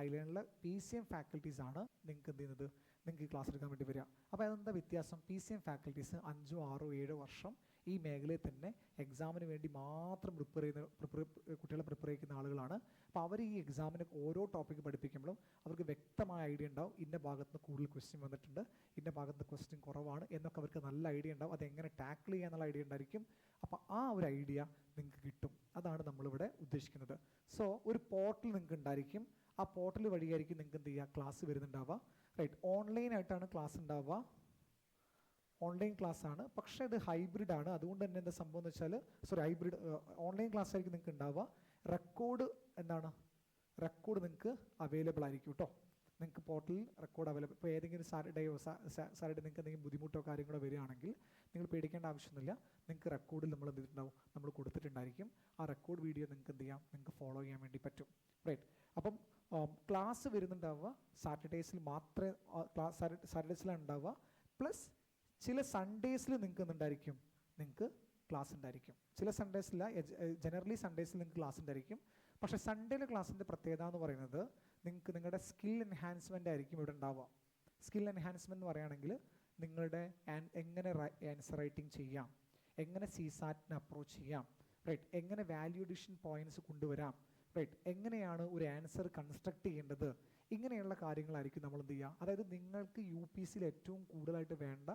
ഐലൻഡിൽ PCM ഫാക്കൽറ്റീസ് ആണ് നിങ്ങൾക്ക് എന്ത് ചെയ്യുന്നത്, നിങ്ങൾക്ക് ഈ ക്ലാസ് എടുക്കാൻ വേണ്ടി വരിക. അപ്പോൾ അതെന്താ വ്യത്യാസം? PCM ഫാക്കൽറ്റീസ് 5, 6, 7 വർഷം ഈ മേഖലയിൽ തന്നെ എക്സാമിന് വേണ്ടി മാത്രം കുട്ടികളെ പ്രിപ്പയർ ചെയ്യുന്ന ആളുകളാണ്. അപ്പോൾ അവർ ഈ എക്സാമിന് ഓരോ ടോപ്പിക്ക് പഠിപ്പിക്കുമ്പോഴും അവർക്ക് വ്യക്തമായ ഐഡിയ ഉണ്ടാവും, ഇന്ന ഭാഗത്ത് നിന്ന് കൂടുതൽ ക്വസ്റ്റ്യൻ വന്നിട്ടുണ്ട്, ഇന്ന ഭാഗത്ത് ക്വസ്റ്റ്യൻ കുറവാണ് എന്നൊക്കെ അവർക്ക് നല്ല ഐഡിയ ഉണ്ടാവും, അതെങ്ങനെ ടാക്കിൾ ചെയ്യാന്നുള്ള ഐഡിയ ഉണ്ടായിരിക്കും. അപ്പോൾ ആ ഒരു ഐഡിയ നിങ്ങൾക്ക് കിട്ടും. അതാണ് നമ്മളിവിടെ ഉദ്ദേശിക്കുന്നത്. സോ ഒരു പോർട്ടൽ നിങ്ങൾക്ക് ഉണ്ടായിരിക്കും. ആ പോർട്ടൽ വഴിയായിരിക്കും നിങ്ങൾക്ക് എന്ത് ചെയ്യുക, ക്ലാസ് വരുന്നുണ്ടാവുക. റൈറ്റ്, ഓൺലൈനായിട്ടാണ് ക്ലാസ് ഉണ്ടാവുക, ഓൺലൈൻ ക്ലാസ് ആണ്. പക്ഷേ ഇത് ഹൈബ്രിഡ് ആണ്. അതുകൊണ്ട് തന്നെ എന്താ സംഭവം എന്ന് വെച്ചാൽ ഹൈബ്രിഡ് ഓൺലൈൻ ക്ലാസ് ആയിരിക്കും നിങ്ങൾക്ക് ഉണ്ടാവുക. റെക്കോർഡ് റെക്കോർഡ് നിങ്ങൾക്ക് അവൈലബിൾ ആയിരിക്കും കേട്ടോ. നിങ്ങൾക്ക് പോർട്ടലിൽ റെക്കോർഡ് അവൈലബിൾ. ഇപ്പോൾ ഏതെങ്കിലും സാറ്റർഡേ നിങ്ങൾക്ക് എന്തെങ്കിലും ബുദ്ധിമുട്ടോ കാര്യങ്ങളോ വരികയാണെങ്കിൽ നിങ്ങൾ പേടിക്കേണ്ട ആവശ്യമൊന്നുമില്ല. നിങ്ങൾക്ക് റെക്കോർഡിൽ നമ്മൾ എന്ത് ചെയ്തിട്ടുണ്ടാവും, നമ്മൾ കൊടുത്തിട്ടുണ്ടായിരിക്കും. ആ റെക്കോർഡ് വീഡിയോ നിങ്ങൾക്ക് എന്ത് ചെയ്യാം, നിങ്ങൾക്ക് ഫോളോ ചെയ്യാൻ വേണ്ടി പറ്റും. റൈറ്റ്, അപ്പം ക്ലാസ് വരുന്നുണ്ടാവുക സാറ്റർഡേസിൽ മാത്രമേ, സാറ്റർഡേസിലാണ് ഉണ്ടാവുക. പ്ലസ് ചില സൺഡേസിൽ നിങ്ങൾക്ക് എന്തുണ്ടായിരിക്കും, നിങ്ങൾക്ക് ക്ലാസ് ഉണ്ടായിരിക്കും. ചില സൺഡേസില്ല, ജനറലി സൺഡേസിൽ നിങ്ങൾക്ക് ക്ലാസ് ഉണ്ടായിരിക്കും. പക്ഷേ സൺഡേയിലെ ക്ലാസ്സിൻ്റെ പ്രത്യേകത എന്ന് പറയുന്നത് നിങ്ങൾക്ക് നിങ്ങളുടെ സ്കിൽ എൻഹാൻസ്മെൻ്റ് ആയിരിക്കും ഇവിടെ ഉണ്ടാവുക. സ്കിൽ എൻഹാൻസ്മെൻറ്റ് എന്ന് പറയുകയാണെങ്കിൽ നിങ്ങളുടെ എങ്ങനെ ആൻസർ റൈറ്റിംഗ് ചെയ്യാം, എങ്ങനെ CSAT-നെ അപ്രോച്ച് ചെയ്യാം, റൈറ്റ്, എങ്ങനെ വാല്യൂ അഡിഷൻ പോയിന്റ്സ് കൊണ്ടുവരാം, റൈറ്റ്, എങ്ങനെയാണ് ഒരു ആൻസർ കൺസ്ട്രക്ട് ചെയ്യേണ്ടത്, ഇങ്ങനെയുള്ള കാര്യങ്ങളായിരിക്കും നമ്മൾ എന്ത് ചെയ്യുക. അതായത് നിങ്ങൾക്ക് UPSC-യിൽ ഏറ്റവും കൂടുതലായിട്ട് വേണ്ട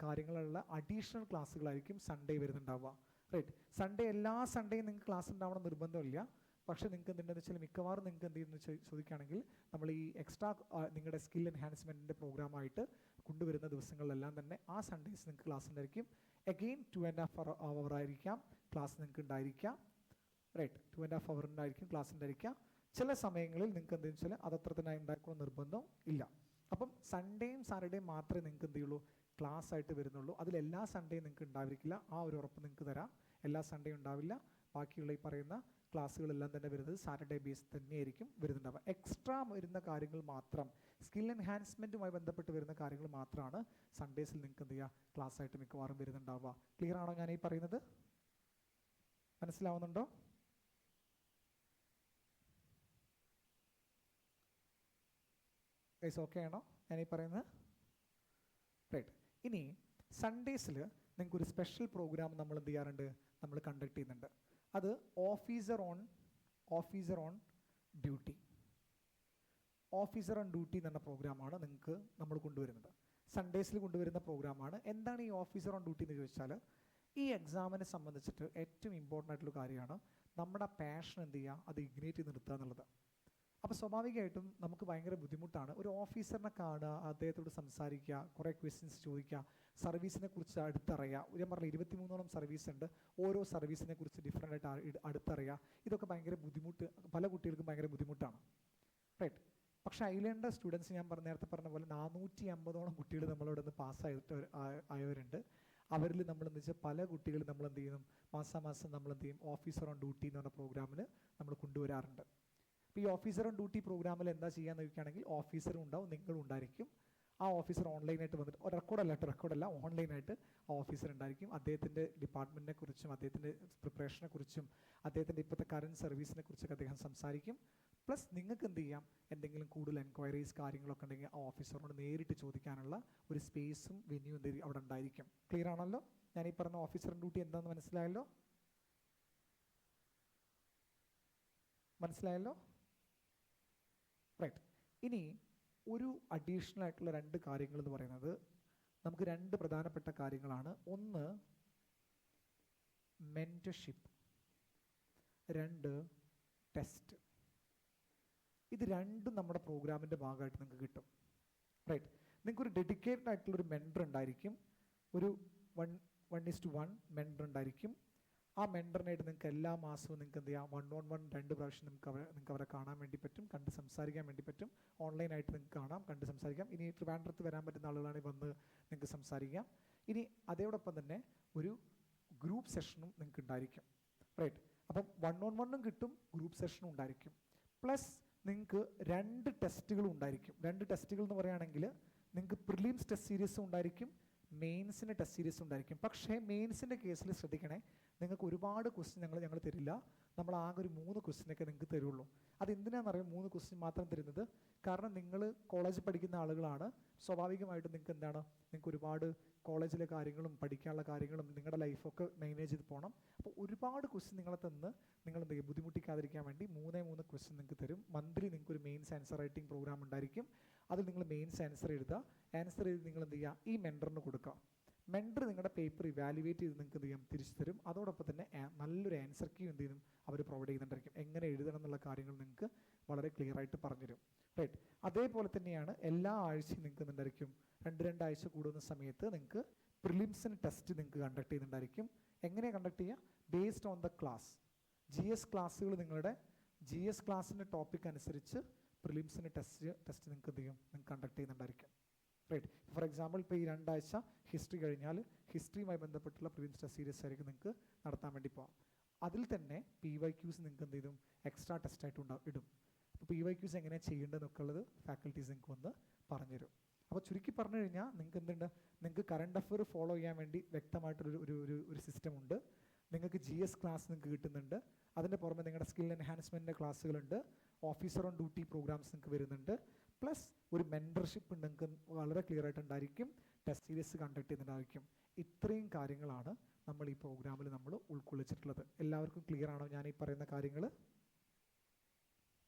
കാര്യങ്ങളുള്ള അഡീഷണൽ ക്ലാസ്സുകളായിരിക്കും സൺഡേ വരുന്നുണ്ടാവുക. റൈറ്റ്, സൺഡേ എല്ലാ സൺഡേയും നിങ്ങൾക്ക് ക്ലാസ് ഉണ്ടാവണം നിർബന്ധമില്ല. പക്ഷേ നിങ്ങൾക്ക് എന്തുണ്ടെന്ന് വെച്ചാൽ മിക്കവാറും നിങ്ങൾക്ക് എന്ത് ചെയ്യുന്നു ചോദിക്കുകയാണെങ്കിൽ നമ്മൾ ഈ എക്സ്ട്രാ നിങ്ങളുടെ സ്കിൽ എൻഹാൻസ്മെൻറ്റിൻ്റെ പ്രോഗ്രാമായിട്ട് കൊണ്ടുവരുന്ന ദിവസങ്ങളിലെല്ലാം തന്നെ ആ സൺഡേസ് നിങ്ങൾക്ക് ക്ലാസ് ഉണ്ടായിരിക്കും. അഗെയിൻ 2.5 hour ആയിരിക്കാം ക്ലാസ് നിങ്ങൾക്ക് ഉണ്ടായിരിക്കാം. റൈറ്റ്, 2.5 hour ഉണ്ടായിരിക്കും ക്ലാസ് ഉണ്ടായിരിക്കുക. ചില സമയങ്ങളിൽ നിങ്ങൾക്ക് എന്തെന്ന് വെച്ചാൽ അതത്ര തന്നെ ഉണ്ടാക്കണം നിർബന്ധം ഇല്ല. അപ്പം സൺഡേയും സാറ്റർഡേയും മാത്രമേ നിങ്ങൾക്ക് എന്ത് ചെയ്യുള്ളൂ, ക്ലാസ് ആയിട്ട് വരുന്നുള്ളൂ. അതിലെല്ലാ സൺഡേയും നിങ്ങൾക്ക് ഉണ്ടായിരിക്കില്ല, ആ ഒരു ഉറപ്പ് നിങ്ങൾക്ക് തരാം. എല്ലാ സൺഡേയും ഉണ്ടാവില്ല. ബാക്കിയുള്ള ഈ പറയുന്ന ക്ലാസ്സുകളെല്ലാം തന്നെ വരുന്നത് സാറ്റർഡേ ബേസ് തന്നെയായിരിക്കും വരുന്നുണ്ടാവുക. എക്സ്ട്രാ വരുന്ന കാര്യങ്ങൾ മാത്രം, സ്കിൽ എൻഹാൻസ്മെൻറ്റുമായി ബന്ധപ്പെട്ട് വരുന്ന കാര്യങ്ങൾ മാത്രമാണ് സൺഡേസിൽ നിങ്ങൾക്ക് എന്ത് ചെയ്യുക, ക്ലാസ് ആയിട്ട് മിക്കവാറും വരുന്നുണ്ടാവുക. ക്ലിയർ ആണോ ഞാൻ ഈ പറയുന്നത്? മനസ്സിലാവുന്നുണ്ടോ? ഗൈസ് ഓക്കെ ആണോ ഞാൻ ഈ പറയുന്നത്? റൈറ്റ്, ഇനി സൺഡേസിൽ നിങ്ങൾക്ക് ഒരു സ്പെഷ്യൽ പ്രോഗ്രാം നമ്മൾ എന്ത് ചെയ്യാറുണ്ട്, നമ്മൾ കണ്ടക്ട് ചെയ്യുന്നുണ്ട്. അത് ഓഫീസർ ഓൺ ഡ്യൂട്ടി എന്ന് പറഞ്ഞ പ്രോഗ്രാമാണ് നിങ്ങൾക്ക് നമ്മൾ കൊണ്ടുവരുന്നത്. സൺഡേസിൽ കൊണ്ടുവരുന്ന പ്രോഗ്രാമാണ്. എന്താണ് ഈ ഓഫീസർ ഓൺ ഡ്യൂട്ടി എന്ന് ചോദിച്ചാൽ, ഈ എക്സാമിനെ സംബന്ധിച്ചിട്ട് ഏറ്റവും ഇമ്പോർട്ടൻ്റ് ആയിട്ടുള്ള കാര്യമാണ് നമ്മുടെ പാഷൻ എന്ത് ചെയ്യുക, അത് ഇഗ്നേറ്റ് ചെയ്ത് നിർത്തുക എന്നുള്ളത്. അപ്പോൾ സ്വാഭാവികമായിട്ടും നമുക്ക് ഭയങ്കര ബുദ്ധിമുട്ടാണ് ഒരു ഓഫീസറിനെ കാണുക, അദ്ദേഹത്തോട് സംസാരിക്കുക, കുറേ ക്വസ്റ്റ്യൻസ് ചോദിക്കുക, സർവീസിനെ കുറിച്ച് അടുത്തറിയുക. ഞാൻ പറഞ്ഞ 23ഓളം സർവീസ് ഉണ്ട്. ഓരോ സർവീസിനെ കുറിച്ച് ഡിഫറെൻ്റ് ആയിട്ട് അടുത്തറിയുക. ഇതൊക്കെ ഭയങ്കര ബുദ്ധിമുട്ട്, പല കുട്ടികൾക്കും ഭയങ്കര ബുദ്ധിമുട്ടാണ്. റൈറ്റ്, പക്ഷേ ഐലൻഡ് സ്റ്റുഡൻസ് ഞാൻ നേരത്തെ പറഞ്ഞ പോലെ 450ഓളം കുട്ടികൾ നമ്മളിവിടെ നിന്ന് പാസ്സായിട്ട് ആയവരുണ്ട്. അവരിൽ നമ്മളെന്ന് വെച്ചാൽ പല കുട്ടികളും നമ്മൾ എന്ത് ചെയ്യുന്നു, മാസം നമ്മൾ എന്ത് ചെയ്യും, ഓഫീസർ ഓൺ ഡ്യൂട്ടി എന്ന് പറഞ്ഞ പ്രോഗ്രാമിൽ നമ്മൾ കൊണ്ടുവരാറുണ്ട്. അപ്പോൾ ഈ ഓഫീസർ ഓൺ ഡ്യൂട്ടി പ്രോഗ്രാമിൽ എന്താ ചെയ്യാന്ന് ചോദിക്കുകയാണെങ്കിൽ ഓഫീസറും ഉണ്ടാവും, നിങ്ങളും ഉണ്ടായിരിക്കും. ആ ഓഫീസർ ഓൺലൈനായിട്ട് വന്നിട്ട് റെക്കോർഡല്ല ഓൺലൈനായിട്ട് ആ ഓഫീസർ ഉണ്ടായിരിക്കും. അദ്ദേഹത്തിൻ്റെ ഡിപ്പാർട്ട്മെൻറ്റിനെ കുറിച്ചും അദ്ദേഹത്തിൻ്റെ പ്രിപ്പറേഷനെ കുറിച്ചും അദ്ദേഹത്തിൻ്റെ ഇപ്പോഴത്തെ കറൻറ്റ് സർവീസിനെ കുറിച്ചൊക്കെ അദ്ദേഹം സംസാരിക്കും. പ്ലസ് നിങ്ങൾക്ക് എന്ത് ചെയ്യാം, എന്തെങ്കിലും കൂടുതൽ എൻക്വയറീസ് കാര്യങ്ങളൊക്കെ ഉണ്ടെങ്കിൽ ആ ഓഫീസറിനോട് നേരിട്ട് ചോദിക്കാനുള്ള ഒരു സ്പേസും വെന്യൂ എന്ത് അവിടെ ഉണ്ടായിരിക്കും. ക്ലിയർ ആണല്ലോ? ഞാൻ ഈ പറഞ്ഞ ഓഫീസർ ഡ്യൂട്ടി എന്താണെന്ന് മനസ്സിലായല്ലോ? റൈറ്റ്, ഇനി ഒരു അഡീഷണൽ ആയിട്ടുള്ള 2 കാര്യങ്ങൾ എന്ന് പറയുന്നത് നമുക്ക് 2 പ്രധാനപ്പെട്ട കാര്യങ്ങളാണ്. ഒന്ന് മെൻറ്റർഷിപ്പ്, 2 ടെസ്റ്റ്. ഇത് രണ്ടും നമ്മുടെ പ്രോഗ്രാമിൻ്റെ ഭാഗമായിട്ട് നിങ്ങൾക്ക് കിട്ടും. റൈറ്റ്, നിങ്ങൾക്കൊരു ഡെഡിക്കേറ്റഡ് ആയിട്ടുള്ളൊരു മെൻറ്റർ ഉണ്ടായിരിക്കും. ഒരു 1:1 മെൻറ്റർ ഉണ്ടായിരിക്കും. ആ മെൻറ്ററിനായിട്ട് നിങ്ങൾക്ക് എല്ലാ മാസവും നിങ്ങൾക്ക് എന്ത് ചെയ്യാം, 1-on-1 2 പ്രാവശ്യം നിങ്ങൾക്ക് അവരെ കാണാൻ വേണ്ടി പറ്റും, കണ്ട് സംസാരിക്കാൻ വേണ്ടി പറ്റും. ഓൺലൈനായിട്ട് നിങ്ങൾക്ക് കാണാം, കണ്ട് സംസാരിക്കാം. ഇനി ട്രിവാൻഡ്രത്ത് വരാൻ പറ്റുന്ന ആളുകളാണെങ്കിൽ വന്ന് നിങ്ങൾക്ക് സംസാരിക്കാം. ഇനി അതോടൊപ്പം തന്നെ ഒരു ഗ്രൂപ്പ് സെഷനും നിങ്ങൾക്ക് ഉണ്ടായിരിക്കും. റൈറ്റ്, അപ്പം 1-on-1 കിട്ടും, ഗ്രൂപ്പ് സെഷനും ഉണ്ടായിരിക്കും. പ്ലസ് നിങ്ങൾക്ക് 2 ടെസ്റ്റുകളും ഉണ്ടായിരിക്കും. 2 ടെസ്റ്റുകൾ എന്ന് പറയുകയാണെങ്കിൽ നിങ്ങൾക്ക് പ്രിലിംസ് ടെസ്റ്റ് സീരീസും ഉണ്ടായിരിക്കും, മെയിൻസിൻ്റെ ടെസ്റ്റ് സീരീസും ഉണ്ടായിരിക്കും. പക്ഷേ മെയിൻസിൻ്റെ കേസിൽ ശ്രദ്ധിക്കണേ, നിങ്ങൾക്ക് ഒരുപാട് ക്വസ്റ്റ്യൻ ഞങ്ങൾ തരില്ല. നമ്മൾ ആകെ ഒരു 3 ക്വസ്റ്റ്യനൊക്കെ നിങ്ങൾക്ക് തരുള്ളൂ. അതെന്തിനാണെന്നറിയാം 3 ക്വസ്റ്റ്യൻ മാത്രം തരുന്നത്? കാരണം നിങ്ങൾ കോളേജിൽ പഠിക്കുന്ന ആളുകളാണ്. സ്വാഭാവികമായിട്ടും നിങ്ങൾക്ക് എന്താണ്, നിങ്ങൾക്ക് ഒരുപാട് കോളേജിലെ കാര്യങ്ങളും പഠിക്കാനുള്ള കാര്യങ്ങളും നിങ്ങളുടെ ലൈഫൊക്കെ മാനേജ് ചെയ്ത് പോകണം. അപ്പോൾ ഒരുപാട് ക്വസ്റ്റ്യൻ നിങ്ങളെ തന്ന് നിങ്ങൾ എന്ത് ചെയ്യും, ബുദ്ധിമുട്ടിക്കാതിരിക്കാൻ വേണ്ടി 3 ക്വസ്റ്റ്യൻ നിങ്ങൾക്ക് തരും. മന്ത്ലി നിങ്ങൾക്ക് ഒരു മെയിൻസ് ആൻസർ റൈറ്റിംഗ് പ്രോഗ്രാം ഉണ്ടായിരിക്കും. അതിൽ നിങ്ങൾ മെയിൻസ് ആൻസർ എഴുതുക. ആൻസർ എഴുതി നിങ്ങൾ എന്ത് ചെയ്യുക, ഈ മെൻറ്ററിന് കൊടുക്കുക. മെൻറ്റർ നിങ്ങളുടെ പേപ്പർ ഇവാലുവേറ്റ് ചെയ്ത് നിങ്ങൾക്ക് എന്ത് ചെയ്യും, തിരിച്ചു തരും. അതോടൊപ്പം തന്നെ നല്ലൊരു ആൻസർ കീ എന്ത് ചെയ്യും അവർ പ്രൊവൈഡ് ചെയ്യുന്നുണ്ടായിരിക്കും. എങ്ങനെ എഴുതണം എന്നുള്ള കാര്യങ്ങൾ നിങ്ങൾക്ക് വളരെ ക്ലിയർ ആയിട്ട് പറഞ്ഞുതരും. റൈറ്റ്. അതേപോലെ തന്നെയാണ് എല്ലാ ആഴ്ചയും നിങ്ങൾക്ക് എന്തായിരിക്കും, 2 ആഴ്ച കൂടുന്ന സമയത്ത് നിങ്ങൾക്ക് പ്രിലിംസിന് ടെസ്റ്റ് നിങ്ങൾക്ക് കണ്ടക്ട് ചെയ്യുന്നുണ്ടായിരിക്കും. എങ്ങനെയാണ് കണ്ടക്ട് ചെയ്യുക? Based on the class. GS ക്ലാസ്സുകൾ നിങ്ങളുടെ GS ക്ലാസ്സിൻ്റെ ടോപ്പിക് അനുസരിച്ച് പ്രിലിംസിന് ടെസ്റ്റ് നിങ്ങൾക്ക് എന്ത് ചെയ്യും, നിങ്ങൾക്ക് കണ്ടക്ട് ചെയ്യുന്നുണ്ടായിരിക്കും. റൈറ്റ്. ഫോർ എക്സാമ്പിൾ ഇപ്പോൾ ഈ 2 ആഴ്ച ഹിസ്റ്ററി കഴിഞ്ഞാൽ ഹിസ്റ്ററിയുമായി ബന്ധപ്പെട്ടുള്ള പ്രിലിംസ് ടെസ്റ്റ് സീരീസ് ആയിരിക്കും നിങ്ങൾക്ക് നടത്താൻ വേണ്ടി പോകാം. അതിൽ തന്നെ PYQs നിങ്ങൾക്ക് എന്ത് ചെയ്യും, എക്സ്ട്രാ ടെസ്റ്റായിട്ട് ഇടും. അപ്പോൾ PYQs എങ്ങനെയാണ് ചെയ്യേണ്ടതെന്നൊക്കെ ഉള്ളത് ഫാക്കൽറ്റീസ് നിങ്ങൾക്ക് വന്ന് പറഞ്ഞുതരും. അപ്പോൾ ചുരുക്കി പറഞ്ഞു കഴിഞ്ഞാൽ നിങ്ങൾക്ക് എന്തുണ്ട്, നിങ്ങൾക്ക് കറണ്ട് അഫെയർ ഫോളോ ചെയ്യാൻ വേണ്ടി വ്യക്തമായിട്ടൊരു ഒരു ഒരു ഒരു സിസ്റ്റം ഉണ്ട്. നിങ്ങൾക്ക് GS ക്ലാസ് നിങ്ങൾക്ക് കിട്ടുന്നുണ്ട്. അതിൻ്റെ പുറമെ നിങ്ങളുടെ സ്കിൽ എൻഹാൻസ്മെൻറ്റിൻ്റെ ക്ലാസ്സുകളുണ്ട്. ഓഫീസർ ഓൺ ഡ്യൂട്ടി പ്രോഗ്രാംസ് നിങ്ങൾക്ക് വരുന്നുണ്ട്. പ്ലസ് ഒരു മെൻറ്റർഷിപ്പ് നിങ്ങൾക്ക് വളരെ ക്ലിയർ ആയിട്ടുണ്ടായിരിക്കും. ടെസ്റ്റ് സീരീസ് കണ്ടക്ട് ചെയ്യുന്നുണ്ടായിരിക്കും. ഇത്രയും കാര്യങ്ങളാണ് നമ്മൾ ഈ പ്രോഗ്രാമിൽ നമ്മൾ ഉൾക്കൊള്ളിച്ചിട്ടുള്ളത്. എല്ലാവർക്കും ക്ലിയർ ആണോ ഞാൻ ഈ പറയുന്ന കാര്യങ്ങൾ?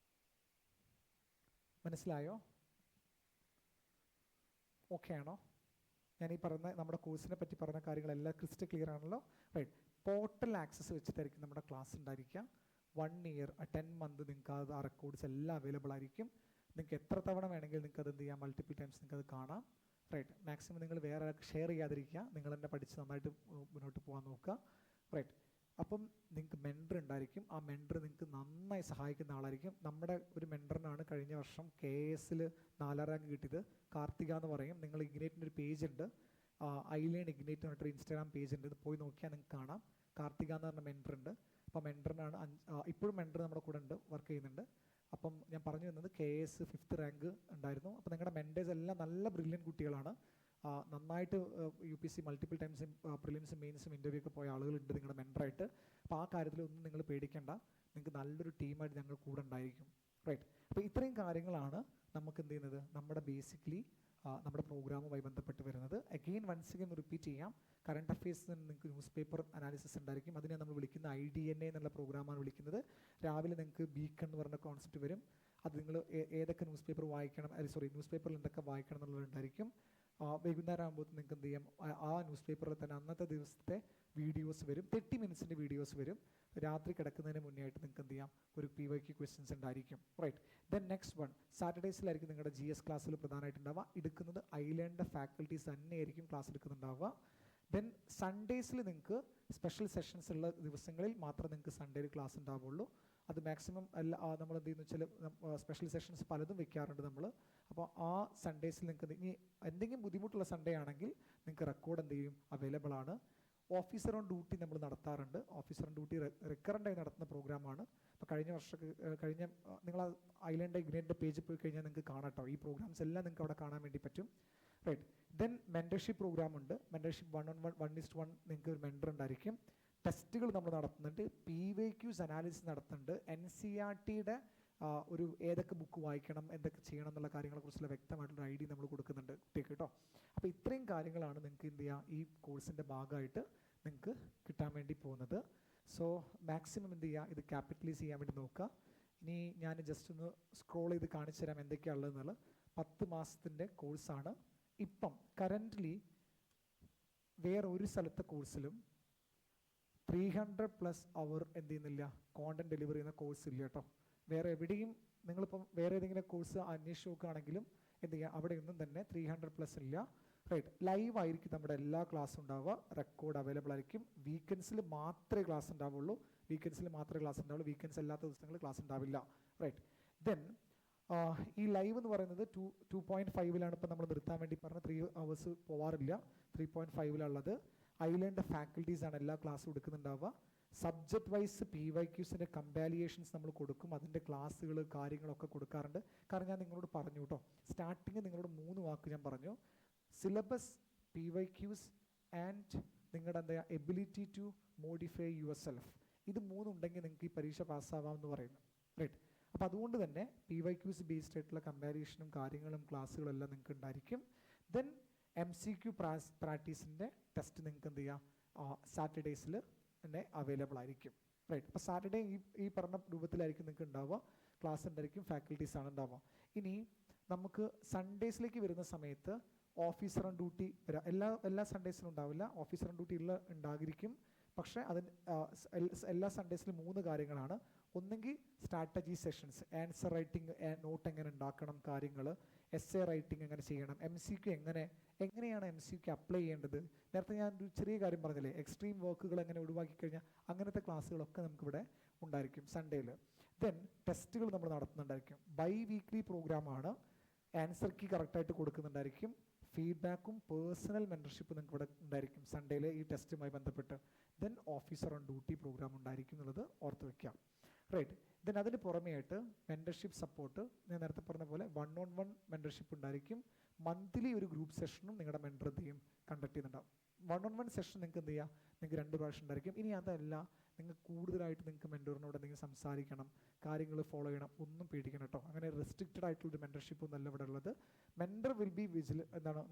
മനസ്സിലായോ? ഓക്കെ ആണോ? ഞാൻ ഈ പറയുന്ന നമ്മുടെ കോഴ്സിനെ പറ്റി പറയുന്ന കാര്യങ്ങളെല്ലാം ക്രിസ്റ്റൽ ക്ലിയർ ആണല്ലോ? റൈറ്റ്. പോർട്ടൽ ആക്സസ് വെച്ചിട്ടായിരിക്കും നമ്മുടെ ക്ലാസ് ഉണ്ടായിരിക്കുക. 1 ഇയർ 10 മന്ത് നിങ്ങൾക്ക് അത് ആ റെക്കോർഡ്സ് എല്ലാം അവൈലബിൾ ആയിരിക്കും. നിങ്ങൾക്ക് എത്ര തവണ വേണമെങ്കിൽ നിങ്ങൾക്ക് അത് എന്ത് ചെയ്യാം, മൾട്ടിപ്പിൾ ടൈംസ് നിങ്ങൾക്ക് അത് കാണാം. റൈറ്റ്. മാക്സിമം നിങ്ങൾ വേറെ ആൾക്ക് ഷെയർ ചെയ്യാതിരിക്കുക. നിങ്ങൾ തന്നെ പഠിച്ച് നന്നായിട്ട് മുന്നോട്ട് പോകാൻ നോക്കുക. റൈറ്റ്. അപ്പം നിങ്ങൾക്ക് മെൻറ്റർ ഉണ്ടായിരിക്കും. ആ മെൻറ്റർ നിങ്ങൾക്ക് നന്നായി സഹായിക്കുന്ന ആളായിരിക്കും. നമ്മുടെ ഒരു മെൻറ്ററിനാണ് കഴിഞ്ഞ വർഷം KS-ൽ 4ാം റാങ്ക് കിട്ടിയത്. കാർത്തിക എന്ന് പറയും. നിങ്ങൾ ഇഗ്നേറ്റിൻ്റെ ഒരു പേജ് ഉണ്ട്, ഐലേൺ ഇഗ്നേറ്റ് എന്ന് പറഞ്ഞിട്ടൊരു ഇൻസ്റ്റാഗ്രാം പേജ് ഉണ്ട്. ഇത് പോയി നോക്കിയാൽ നിങ്ങൾക്ക് കാണാം. കാർത്തിക എന്ന് പറഞ്ഞ മെൻറ്റർ ഉണ്ട്. അപ്പോൾ മെൻറ്ററിനാണ് ഇപ്പോഴും മെൻറ്റർ നമ്മുടെ കൂടെ ഉണ്ട്, വർക്ക് ചെയ്യുന്നുണ്ട്. അപ്പം ഞാൻ പറഞ്ഞു വന്നത് KS 5th റാങ്ക് ഉണ്ടായിരുന്നു. അപ്പോൾ നിങ്ങളുടെ മെൻറ്റേഴ്സ് എല്ലാം നല്ല ബ്രില്യൻ കുട്ടികളാണ്. നന്നായിട്ട് UPSC മൾട്ടിപ്പിൾ ടൈംസും പ്രിലിംസും മെയിൻസും ഇൻ്റർവ്യൂ ഒക്കെ പോയ ആളുകളുണ്ട് നിങ്ങളുടെ മെൻറ്ററായിട്ട്. അപ്പോൾ ആ കാര്യത്തിലൊന്നും നിങ്ങൾ പേടിക്കേണ്ട. നിങ്ങൾക്ക് നല്ലൊരു ടീമായിട്ട് ഞങ്ങൾ കൂടെ ഉണ്ടായിരിക്കും. റൈറ്റ്. അപ്പോൾ ഇത്രയും കാര്യങ്ങളാണ് നമുക്ക് എന്ത് ചെയ്യുന്നത്, നമ്മുടെ ബേസിക്കലി നമ്മുടെ പ്രോഗ്രാമുമായി ബന്ധപ്പെട്ട് വരുന്നത്. അഗെയിൻ വൺസ് അഗെയിൻ റിപ്പീറ്റ് ചെയ്യാം. കറണ്ട് അഫയേഴ്സിന് നിങ്ങൾക്ക് ന്യൂസ് പേപ്പർ അനാലിസിസ് ഉണ്ടായിരിക്കും. അതിനെ നമ്മൾ വിളിക്കുന്ന IDNA എന്നുള്ള പ്രോഗ്രാമാണ് വിളിക്കുന്നത്. രാവിലെ നിങ്ങൾക്ക് ബീക്കൺ എന്ന് പറഞ്ഞ കോൺസെപ്റ്റ് വരും. അത് നിങ്ങൾ ഏതൊക്കെ ന്യൂസ് പേപ്പർ വായിക്കണം, ന്യൂസ് പേപ്പറിൽ എന്തൊക്കെ വായിക്കണം എന്നുള്ളതുണ്ടായിരിക്കും. വൈകുന്നേരം ആകുമ്പോൾ നിങ്ങൾക്ക് എന്ത് ചെയ്യാം, ആ ന്യൂസ് പേപ്പറിൽ തന്നെ അന്നത്തെ ദിവസത്തെ വീഡിയോസ് വരും. 30 മിനിറ്റ്സിൻ്റെ വീഡിയോസ് വരും. രാത്രി കിടക്കുന്നതിന് മുന്നേ ആയിട്ട് നിങ്ങൾക്ക് എന്ത് ചെയ്യാം, ഒരു PYQ ക്വസ്റ്റ്യൻസ് ഉണ്ടായിരിക്കും. റൈറ്റ്. ദെൻ നെക്സ്റ്റ് വൺ, സാറ്റർഡേസിലായിരിക്കും നിങ്ങളുടെ GS ക്ലാസ്സിൽ പ്രധാനമായിട്ടുണ്ടാവുക. എടുക്കുന്നത് ഐലേണിൻ്റെ ഫാക്കൽറ്റീസ് തന്നെയായിരിക്കും ക്ലാസ് എടുക്കുന്നുണ്ടാവുക. ദെൻ സൺഡേസിൽ നിങ്ങൾക്ക് സ്പെഷ്യൽ സെഷൻസ് ഉള്ള ദിവസങ്ങളിൽ മാത്രം നിങ്ങൾക്ക് സൺഡേയിൽ ക്ലാസ് ഉണ്ടാവുള്ളൂ. അത് മാക്സിമം നമ്മൾ എന്ത് ചെയ്യുന്നു വെച്ചാൽ സ്പെഷ്യൽ സെഷൻസ് പലതും വെക്കാറുണ്ട് നമ്മൾ. അപ്പോൾ ആ സൺഡേസിൽ നിങ്ങൾക്ക് ഇനി എന്തെങ്കിലും ബുദ്ധിമുട്ടുള്ള സൺഡേ ആണെങ്കിൽ നിങ്ങൾക്ക് റെക്കോർഡ് എന്ത് ചെയ്യും, അവൈലബിൾ ആണ്. ഓഫീസർ ഓൺ ഡ്യൂട്ടി നമ്മൾ നടത്താറുണ്ട്. ഓഫീസർ ഓൺ ഡ്യൂട്ടി റിക്കറൻ്റായി നടത്തുന്ന പ്രോഗ്രാമാണ്. അപ്പോൾ കഴിഞ്ഞ നിങ്ങൾ ഐലൻഡ് ഇഗ്നേറ്റിൻ്റെ പേജിൽ പോയി കഴിഞ്ഞാൽ നിങ്ങൾക്ക് കാണാം കേട്ടോ. ഈ പ്രോഗ്രാംസ് എല്ലാം നിങ്ങൾക്ക് അവിടെ കാണാൻ വേണ്ടി പറ്റും. റൈറ്റ്. ദെൻ മെൻറ്റർഷിപ്പ് പ്രോഗ്രാം ഉണ്ട്. മെൻറ്റർഷിപ്പ് 1-on-1 നിങ്ങൾക്ക് ഒരു മെൻറ്റർ ഉണ്ടായിരിക്കും. ടെസ്റ്റുകൾ നമ്മൾ നടത്തുന്നുണ്ട്. PYQs അനാലിസിസ് നടത്തുന്നുണ്ട്. NCERTയുടെ ഒരു ഏതൊക്കെ ബുക്ക് വായിക്കണം, എന്തൊക്കെ ചെയ്യണം എന്നുള്ള കാര്യങ്ങളെക്കുറിച്ചുള്ള വ്യക്തമായിട്ടുള്ള ഐഡിയ നമ്മൾ കൊടുക്കുന്നുണ്ട് കുട്ടിക്ക് കേട്ടോ. അപ്പോൾ ഇത്രയും കാര്യങ്ങളാണ് നിങ്ങൾക്ക് എന്ത് ചെയ്യുക, ഈ കോഴ്സിൻ്റെ ഭാഗമായിട്ട് നിങ്ങൾക്ക് കിട്ടാൻ വേണ്ടി പോകുന്നത്. സോ മാക്സിമം എന്ത് ചെയ്യുക, ഇത് ക്യാപിറ്റലൈസ് ചെയ്യാൻ വേണ്ടി നോക്കുക. ഇനി ഞാൻ ജസ്റ്റ് ഒന്ന് സ്ക്രോൾ ചെയ്ത് കാണിച്ചു തരാം എന്തൊക്കെയാണുള്ളതെന്നുള്ളത്. 10 മാസത്തിൻ്റെ കോഴ്സാണ്. ഇപ്പം കറൻ്റ്ലി വേറെ ഒരു സ്ഥലത്തെ കോഴ്സിലും 300+ അവർ എന്ത് ചെയ്യുന്നില്ല, കോണ്ടന്റ് ഡെലിവർ ചെയ്യുന്ന കോഴ്സ് ഇല്ല കേട്ടോ. വേറെ എവിടെയും നിങ്ങളിപ്പം വേറെ ഏതെങ്കിലും കോഴ്സ് അന്വേഷിച്ച് നോക്കുകയാണെങ്കിലും എന്ത് ചെയ്യുക, അവിടെയൊന്നും തന്നെ 300+ ഇല്ല. റൈറ്റ്. ലൈവ് ആയിരിക്കും നമ്മുടെ എല്ലാ ക്ലാസ്സും ഉണ്ടാവുക. റെക്കോർഡ് അവൈലബിൾ ആയിരിക്കും. വീക്കെൻഡ്സിൽ മാത്രമേ ക്ലാസ് ഉണ്ടാവുള്ളൂ. വീക്കെൻഡ്സ് അല്ലാത്ത ദിവസങ്ങളിൽ ക്ലാസ് ഉണ്ടാവില്ല. റൈറ്റ്. ദെൻ ഈ ലൈവ് എന്ന് പറയുന്നത് 2.5-ലാണ് ഇപ്പം നമ്മൾ നിർത്താൻ വേണ്ടി പറഞ്ഞ 3 hours പോവാറില്ല. 3.5-ലുള്ളത്. ഐലൻഡ് ഫാക്കൽറ്റീസ് ആണ് എല്ലാ ക്ലാസ്സും എടുക്കുന്നുണ്ടാവുക. സബ്ജക്റ്റ് വൈസ് PYQസിൻ്റെ കമ്പാലിയേഷൻസ് നമ്മൾ കൊടുക്കും. അതിൻ്റെ ക്ലാസ്സുകൾ കാര്യങ്ങളൊക്കെ കൊടുക്കാറുണ്ട്. കാരണം ഞാൻ നിങ്ങളോട് പറഞ്ഞു കേട്ടോ, സ്റ്റാർട്ടിങ് നിങ്ങളോട് 3 വാക്ക് ഞാൻ പറഞ്ഞു. സിലബസ്, PYQs ആൻഡ് നിങ്ങളുടെ എന്താ ability to modify your self. ഇത് 3 ഉണ്ടെങ്കിൽ നിങ്ങൾക്ക് ഈ പരീക്ഷ പാസ്സാവാമെന്ന് പറയുന്നു. റൈറ്റ്. അപ്പോൾ അതുകൊണ്ട് തന്നെ PYQs ബേസ്ഡ് ആയിട്ടുള്ള കമ്പാരിഷനും കാര്യങ്ങളും ക്ലാസ്സുകളും എല്ലാം നിങ്ങൾക്ക് ഉണ്ടായിരിക്കും. ദെൻ MCQ പ്രാക്ടീസിൻ്റെ ടെസ്റ്റ് നിങ്ങൾക്ക് എന്ത് ചെയ്യാം സാറ്റർഡേസിൽ തന്നെ അവൈലബിൾ ആയിരിക്കും. റൈറ്റ്. അപ്പോൾ സാറ്റർഡേ ഈ പറഞ്ഞ രൂപത്തിലായിരിക്കും നിങ്ങൾക്ക് ഉണ്ടാവുക. ക്ലാസ് ഉണ്ടായിരിക്കും, ഫാക്കൽറ്റീസ് ആണ് ഉണ്ടാവുക. ഇനി നമുക്ക് സൺഡേസിലേക്ക് വരുന്ന സമയത്ത് ഓഫീസർ ഓൺ ഡ്യൂട്ടി എല്ലാ സൺഡേസിലും ഉണ്ടാവില്ല. ഓഫീസർ ഓൺ ഡ്യൂട്ടി ഉണ്ടാകിരിക്കും. പക്ഷേ അതിന് എല്ലാ സൺഡേസിലും 3 കാര്യങ്ങളാണ്. ഒന്നെങ്കിൽ strategy sessions, answer writing, note എങ്ങനെ ഉണ്ടാക്കണം, കാര്യങ്ങൾ, എസ്സേ റൈറ്റിംഗ് എങ്ങനെ ചെയ്യണം, MCQ എങ്ങനെയാണ് MCQ അപ്ലൈ ചെയ്യേണ്ടത്. നേരത്തെ ഞാൻ ഒരു ചെറിയ കാര്യം പറഞ്ഞില്ലേ, എക്സ്ട്രീം വർക്കുകൾ എങ്ങനെ ഒഴിവാക്കി കഴിഞ്ഞാൽ അങ്ങനത്തെ ക്ലാസ്സുകളൊക്കെ നമുക്കിവിടെ ഉണ്ടായിരിക്കും സൺഡേയിൽ. ദെൻ ടെസ്റ്റുകൾ നമ്മൾ നടത്തുന്നുണ്ടായിരിക്കും. ബൈ വീക്ക്ലി പ്രോഗ്രാമാണ്. ആൻസർ കീ കറക്റ്റായിട്ട് കൊടുക്കുന്നുണ്ടായിരിക്കും. ഫീഡ്ബാക്കും പേഴ്സണൽ മെൻറ്റർഷിപ്പ് നിങ്ങൾക്ക് ഇവിടെ ഉണ്ടായിരിക്കും സൺഡേയിൽ ഈ ടെസ്റ്റുമായി ബന്ധപ്പെട്ട്. Then officer on duty programme ഉണ്ടായിരിക്കും എന്നുള്ളത് ഓർത്ത് വയ്ക്കാം. റൈറ്റ്. ദെൻ അതിന് പുറമെയായിട്ട് മെൻറ്റർഷിപ്പ് സപ്പോർട്ട്, ഞാൻ നേരത്തെ പറഞ്ഞ പോലെ 1-on-1 മെൻറ്റർഷിപ്പ് ഉണ്ടായിരിക്കും. മന്ത്ലി ഒരു ഗ്രൂപ്പ് സെഷനും നിങ്ങളുടെ മെൻറ്റർ എന്ത് ചെയ്യും കണ്ടക്ട് ചെയ്യുന്നുണ്ടാവും. 1-on-1 സെഷൻ നിങ്ങൾക്ക് എന്ത് ചെയ്യാം, നിങ്ങൾക്ക് 2 പ്രാവശ്യം ഉണ്ടായിരിക്കും. ഇനി അതല്ല, നിങ്ങൾക്ക് കൂടുതലായിട്ട് നിങ്ങൾക്ക് മെൻറ്ററിനോട് എന്തെങ്കിലും സംസാരിക്കണം, കാര്യങ്ങൾ ഫോളോ ചെയ്യണം, ഒന്നും പേടിക്കണം കേട്ടോ. അങ്ങനെ റെസ്ട്രിക്റ്റഡ് ആയിട്ടുള്ളൊരു മെൻറ്റർഷിപ്പ് ഒന്നല്ല ഇവിടെ ഉള്ളത്. മെൻറ്റർ വിൽ ബി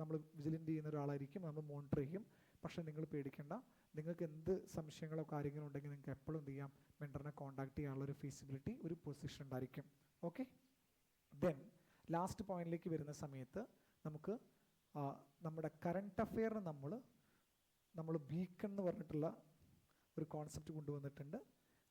നമ്മൾ വിജിലൻ്റ് ചെയ്യുന്ന ഒരാളായിരിക്കും, നമ്മൾ മോണിറ്റർ ചെയ്യും. പക്ഷേ നിങ്ങൾ പേടിക്കേണ്ട. നിങ്ങൾക്ക് എന്ത് സംശയങ്ങളോ കാര്യങ്ങളോ ഉണ്ടെങ്കിൽ നിങ്ങൾക്ക് എപ്പോഴും എന്ത് ചെയ്യാം, മെൻറ്ററിനെ കോൺടാക്ട് ചെയ്യാനുള്ള ഒരു ഫീസിബിലിറ്റി, ഒരു പൊസിഷൻ ഉണ്ടായിരിക്കും. ഓക്കെ. ദെൻ ലാസ്റ്റ് പോയിന്റിലേക്ക് വരുന്ന സമയത്ത് നമുക്ക് നമ്മുടെ കറണ്ട് അഫെയറിന് നമ്മൾ ബീക്കൺ എന്ന് പറഞ്ഞിട്ടുള്ള ഒരു കോൺസെപ്റ്റ് കൊണ്ടുവന്നിട്ടുണ്ട്.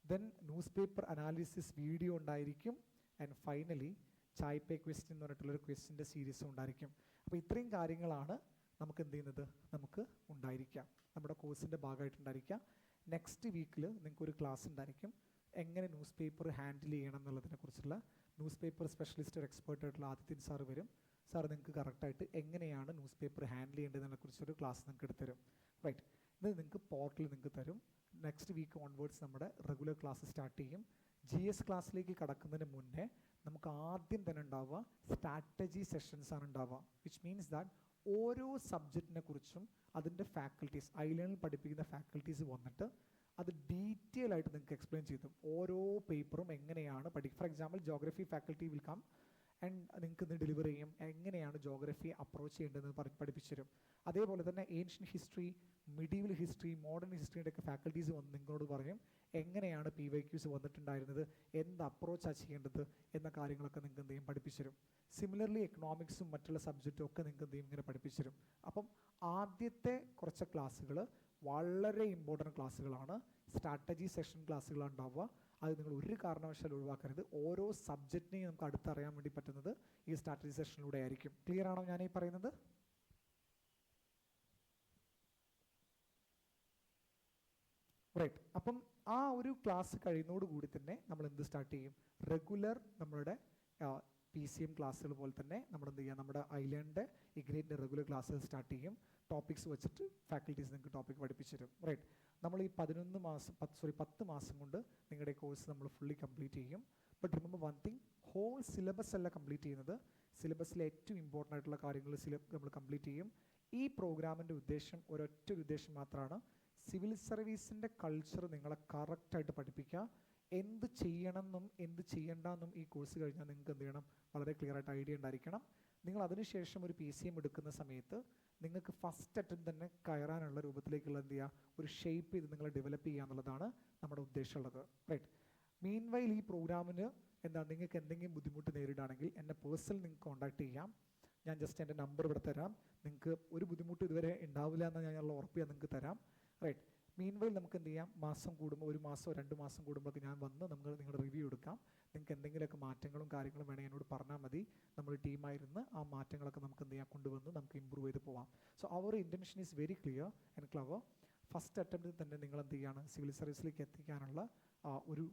Then news paper analysis video ഉണ്ടായിരിക്കും. And finally Chai Pe question എന്ന് പറഞ്ഞിട്ടുള്ളൊരു ക്വസ്റ്റ്യൻ്റെ സീരീസും ഉണ്ടായിരിക്കും. അപ്പോൾ ഇത്രയും കാര്യങ്ങളാണ് നമുക്ക് എന്ത് ചെയ്യുന്നത്, നമുക്ക് ഉണ്ടായിരിക്കാം, നമ്മുടെ കോഴ്സിൻ്റെ ഭാഗമായിട്ടുണ്ടായിരിക്കാം. നെക്സ്റ്റ് വീക്കിൽ നിങ്ങൾക്കൊരു ക്ലാസ് ഉണ്ടായിരിക്കും, എങ്ങനെ ന്യൂസ് പേപ്പർ ഹാൻഡിൽ ചെയ്യണം എന്നുള്ളതിനെ കുറിച്ചുള്ള. ന്യൂസ് പേപ്പർ സ്പെഷ്യലിസ്റ്റ് ഒരു എക്സ്പേർട്ട് ആയിട്ടുള്ള ആദിത്യൻ സാർ വരും. സാർ നിങ്ങൾക്ക് കറക്റ്റായിട്ട് എങ്ങനെയാണ് ന്യൂസ് പേപ്പർ ഹാൻഡിൽ ചെയ്യേണ്ടതിനെ കുറിച്ചൊരു ക്ലാസ് നിങ്ങൾക്ക് എടുത്തരും. റൈറ്റ്. ഇത് നിങ്ങൾക്ക് പോർട്ടൽ നിങ്ങൾക്ക് തരും. നെക്സ്റ്റ് വീക്ക് ഓൺവേർഡ്സ് നമ്മുടെ റെഗുലർ ക്ലാസ് സ്റ്റാർട്ട് ചെയ്യും. GS ക്ലാസ്സിലേക്ക് കടക്കുന്നതിന് മുന്നേ നമുക്ക് ആദ്യം തന്നെ ഉണ്ടാവുക സ്ട്രാറ്റജി സെഷൻസ് ആണ് ഉണ്ടാവുക. വിച്ച് മീൻസ് ദാറ്റ് ഓരോ സബ്ജക്റ്റിനെ കുറിച്ചും അതിൻ്റെ ഫാക്കൽറ്റീസ്, ഐലേണിൽ പഠിപ്പിക്കുന്ന ഫാക്കൽറ്റീസ് വന്നിട്ട് അത് ഡീറ്റെയിൽ ആയിട്ട് നിങ്ങൾക്ക് എക്സ്പ്ലെയിൻ ചെയ്തു ഓരോ പേപ്പറും എങ്ങനെയാണ് for example geography faculty will come and നിങ്ങൾക്ക് ഇന്ന് ഡെലിവർ ചെയ്യും, എങ്ങനെയാണ് ജോഗ്രഫി അപ്രോച്ച് ചെയ്യേണ്ടതെന്ന് പഠിപ്പിച്ചു തരും. അതേപോലെ തന്നെ ancient history, medieval history, modern ഹിസ്റ്ററിയുടെ ഒക്കെ ഫാക്കൽറ്റീസ് വന്ന് നിങ്ങളോട് പറയും എങ്ങനെയാണ് PYQs വന്നിട്ടുണ്ടായിരുന്നത്, എന്ത് അപ്രോച്ചാണ് ചെയ്യേണ്ടത് എന്ന കാര്യങ്ങളൊക്കെ നിങ്ങൾക്ക് എന്ത് ചെയ്യും പഠിപ്പിച്ചു തരും. സിമിലർലി എക്കണോമിക്സും മറ്റുള്ള സബ്ജക്റ്റും ഒക്കെ നിങ്ങൾക്ക് എന്ത് ചെയ്യും ഇങ്ങനെ പഠിപ്പിച്ചു തരും. അപ്പം ആദ്യത്തെ കുറച്ച് ക്ലാസ്സുകൾ വളരെ ഇമ്പോർട്ടൻറ്റ് ക്ലാസ്സുകളാണ്. സ്ട്രാറ്റജി സെഷൻ ക്ലാസ്സുകളാണ് ഉണ്ടാവുക. അത് നിങ്ങൾ ഒരു കാരണവശാലും ഒഴിവാക്കരുത്. ഓരോ സബ്ജക്റ്റിനെയും നമുക്ക് അടുത്തറിയാൻ വേണ്ടി പറ്റുന്നത് ഈ സ്ട്രാറ്റജി സെഷനിലൂടെ ആയിരിക്കും. ക്ലിയർ ആണോ ഞാൻ ഈ പറയുന്നത്? റൈറ്റ്. അപ്പം ആ ഒരു ക്ലാസ് കഴിയുന്നതോടുകൂടി തന്നെ നമ്മൾ എന്ത് സ്റ്റാർട്ട് ചെയ്യും, റെഗുലർ നമ്മളുടെ PCM ക്ലാസ്സുകൾ പോലെ തന്നെ നമ്മൾ എന്ത് ചെയ്യുക, നമ്മുടെ ഐലൻഡ് ഇഗ്നേറ്റിൻ്റെ റെഗുലർ ക്ലാസ്സുകൾ സ്റ്റാർട്ട് ചെയ്യും. ടോപ്പിക്സ് വെച്ചിട്ട് ഫാക്കൽറ്റീസ് നിങ്ങൾക്ക് ടോപ്പിക് പഠിപ്പിച്ചു തരും. റൈറ്റ്. നമ്മൾ ഈ 10 മാസം കൊണ്ട് നിങ്ങളുടെ കോഴ്സ് നമ്മൾ ഫുള്ളി കംപ്ലീറ്റ് ചെയ്യും. But remember one thing, whole syllabus അല്ല കംപ്ലീറ്റ് ചെയ്യുന്നത്. സിലബസിലെ ഏറ്റവും ഇമ്പോർട്ടൻ്റ് ആയിട്ടുള്ള കാര്യങ്ങൾ നമ്മൾ കംപ്ലീറ്റ് ചെയ്യും. ഈ പ്രോഗ്രാമിൻ്റെ ഉദ്ദേശം ഒരൊറ്റ ഉദ്ദേശം മാത്രമാണ്, സിവിൽ സർവീസിൻ്റെ കൾച്ചർ നിങ്ങളെ കറക്റ്റായിട്ട് പഠിപ്പിക്കുക. എന്ത് ചെയ്യണമെന്നും എന്ത് ചെയ്യണ്ടെന്നും ഈ കോഴ്സ് കഴിഞ്ഞാൽ നിങ്ങൾക്ക് എന്ത് ചെയ്യണം, വളരെ ക്ലിയർ ആയിട്ട് ഐഡിയ ഉണ്ടായിരിക്കണം. നിങ്ങൾ അതിനുശേഷം ഒരു PCM എടുക്കുന്ന സമയത്ത് നിങ്ങൾക്ക് ഫസ്റ്റ് അറ്റംപ്റ്റ് തന്നെ കയറാനുള്ള രൂപത്തിലേക്കുള്ള എന്ത് ചെയ്യുക, ഒരു ഷേപ്പ് ചെയ്ത് നിങ്ങൾ ഡെവലപ്പ് ചെയ്യുക എന്നുള്ളതാണ് നമ്മുടെ ഉദ്ദേശമുള്ളത്. റൈറ്റ്. മീൻവൈൽ ഈ പ്രോഗ്രാമിന് നിങ്ങൾക്ക് എന്തെങ്കിലും ബുദ്ധിമുട്ട് നേരിടുകയാണെങ്കിൽ എന്നെ പേഴ്സണൽ നിങ്ങൾക്ക് കോൺടാക്ട് ചെയ്യാം. ഞാൻ ജസ്റ്റ് എൻ്റെ നമ്പർ ഇവിടെ തരാം. നിങ്ങൾക്ക് ഒരു ബുദ്ധിമുട്ട് ഇതുവരെ ഉണ്ടാവില്ല എന്ന് ഞാനുള്ള ഉറപ്പ് ഞാൻ നിങ്ങൾക്ക് തരാം. റൈറ്റ്. മീൻവൈൽ നമുക്ക് എന്ത് ചെയ്യാം, മാസം കൂടുമ്പോൾ 1 മാസമോ 2 മാസം കൂടുമ്പോഴൊക്കെ ഞാൻ വന്ന് നിങ്ങളുടെ റിവ്യൂ എടുക്കാം. നിങ്ങൾക്ക് എന്തെങ്കിലുമൊക്കെ മാറ്റങ്ങളും കാര്യങ്ങളും വേണമെങ്കിൽ എന്നോട് പറഞ്ഞാൽ മതി. നമ്മൾ ടീമായിരുന്ന് ആ മാറ്റങ്ങളൊക്കെ നമുക്ക് എന്ത് ചെയ്യാം കൊണ്ടുവന്ന് നമുക്ക് ഇമ്പ്രൂവ് ചെയ്ത് പോവാം. So our intention is very clear and clever. First അറ്റംപ്റ്റിൽ തന്നെ നിങ്ങൾ എന്ത് ചെയ്യാണ്, സിവിൽ സർവീസിലേക്ക് എത്തിക്കാനുള്ള ഒരു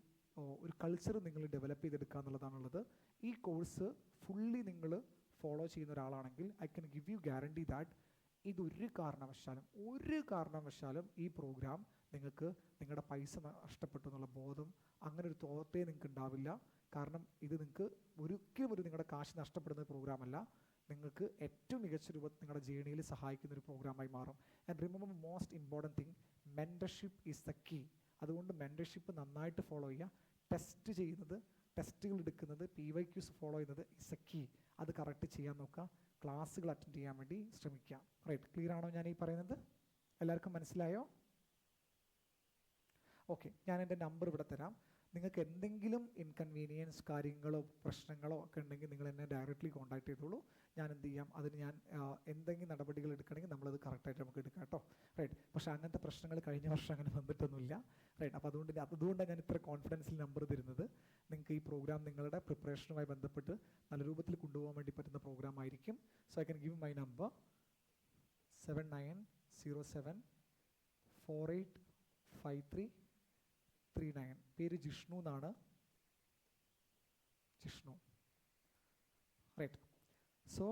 കൾച്ചർ നിങ്ങൾ ഡെവലപ്പ് ചെയ്തെടുക്കുക എന്നുള്ളതാണുള്ളത്. ഈ കോഴ്സ് ഫുള്ളി നിങ്ങൾ ഫോളോ ചെയ്യുന്ന ഒരാളാണെങ്കിൽ I can give you guarantee that ഇതൊരു കാരണവശാലും ഈ പ്രോഗ്രാം നിങ്ങൾക്ക് നിങ്ങളുടെ പൈസ നഷ്ടപ്പെട്ടു എന്നുള്ള ബോധം, അങ്ങനെ ഒരു തോട്ടേ നിങ്ങൾക്ക് ഉണ്ടാവില്ല. കാരണം ഇത് നിങ്ങൾക്ക് ഒരിക്കലും നിങ്ങളുടെ കാശ് നഷ്ടപ്പെടുന്ന പ്രോഗ്രാമല്ല. നിങ്ങൾക്ക് ഏറ്റവും മികച്ച രൂപത്തിൽ നിങ്ങളുടെ ജേണിയിൽ സഹായിക്കുന്ന ഒരു പ്രോഗ്രാമായി മാറും. And remember most important thing, mentorship is the key. അതുകൊണ്ട് മെൻറ്റർഷിപ്പ് നന്നായിട്ട് ഫോളോ ചെയ്യുക. ടെസ്റ്റ് ചെയ്യുന്നത് ടെസ്റ്റുകൾ എടുക്കുന്നത്, PYQs ഫോളോ ചെയ്യുന്നത് ഇസ് എ കീ. അത് കറക്റ്റ് ചെയ്യാൻ നോക്കുക, ക്ലാസ്സുകൾ അറ്റൻഡ് ചെയ്യാൻ വേണ്ടി ശ്രമിക്കുക. റൈറ്റ്, ക്ലിയർ ആണോ ഞാൻ ഈ പറയുന്നത്? എല്ലാവർക്കും മനസ്സിലായോ? ഓക്കെ, ഞാൻ എൻ്റെ നമ്പർ ഇവിടെ തരാം. നിങ്ങൾക്ക് എന്തെങ്കിലും ഇൻകൺവീനിയൻസ് കാര്യങ്ങളോ പ്രശ്നങ്ങളോ ഒക്കെ ഉണ്ടെങ്കിൽ നിങ്ങൾ എന്നെ ഡയറക്റ്റ്ലി കോൺടാക്ട് ചെയ്തോളൂ. ഞാൻ എന്ത് ചെയ്യാം, അതിന് ഞാൻ എന്തെങ്കിലും നടപടികൾ എടുക്കണമെങ്കിൽ നമ്മളത് കറക്റ്റായിട്ട് നമുക്ക് എടുക്കാം കേട്ടോ. റൈറ്റ്, പക്ഷേ അങ്ങനത്തെ പ്രശ്നങ്ങൾ കഴിഞ്ഞ വർഷം അങ്ങനെ വന്നിട്ടൊന്നുമില്ല. റൈറ്റ്, അപ്പോൾ അതുകൊണ്ടാണ് ഞാൻ ഇത്ര കോൺഫിഡൻസിൽ നമ്പർ തരുന്നത്. നിങ്ങൾക്ക് ഈ പ്രോഗ്രാം നിങ്ങളുടെ പ്രിപ്പറേഷനുമായി ബന്ധപ്പെട്ട് നല്ല രൂപത്തിൽ കൊണ്ടുപോകാൻ വേണ്ടി പറ്റുന്ന പ്രോഗ്രാം ആയിരിക്കും. So I can give my number 7907485339. പേര് ജിഷ്ണു എന്നാണ്. ജിഷ്ണു. റൈറ്റ്, സോ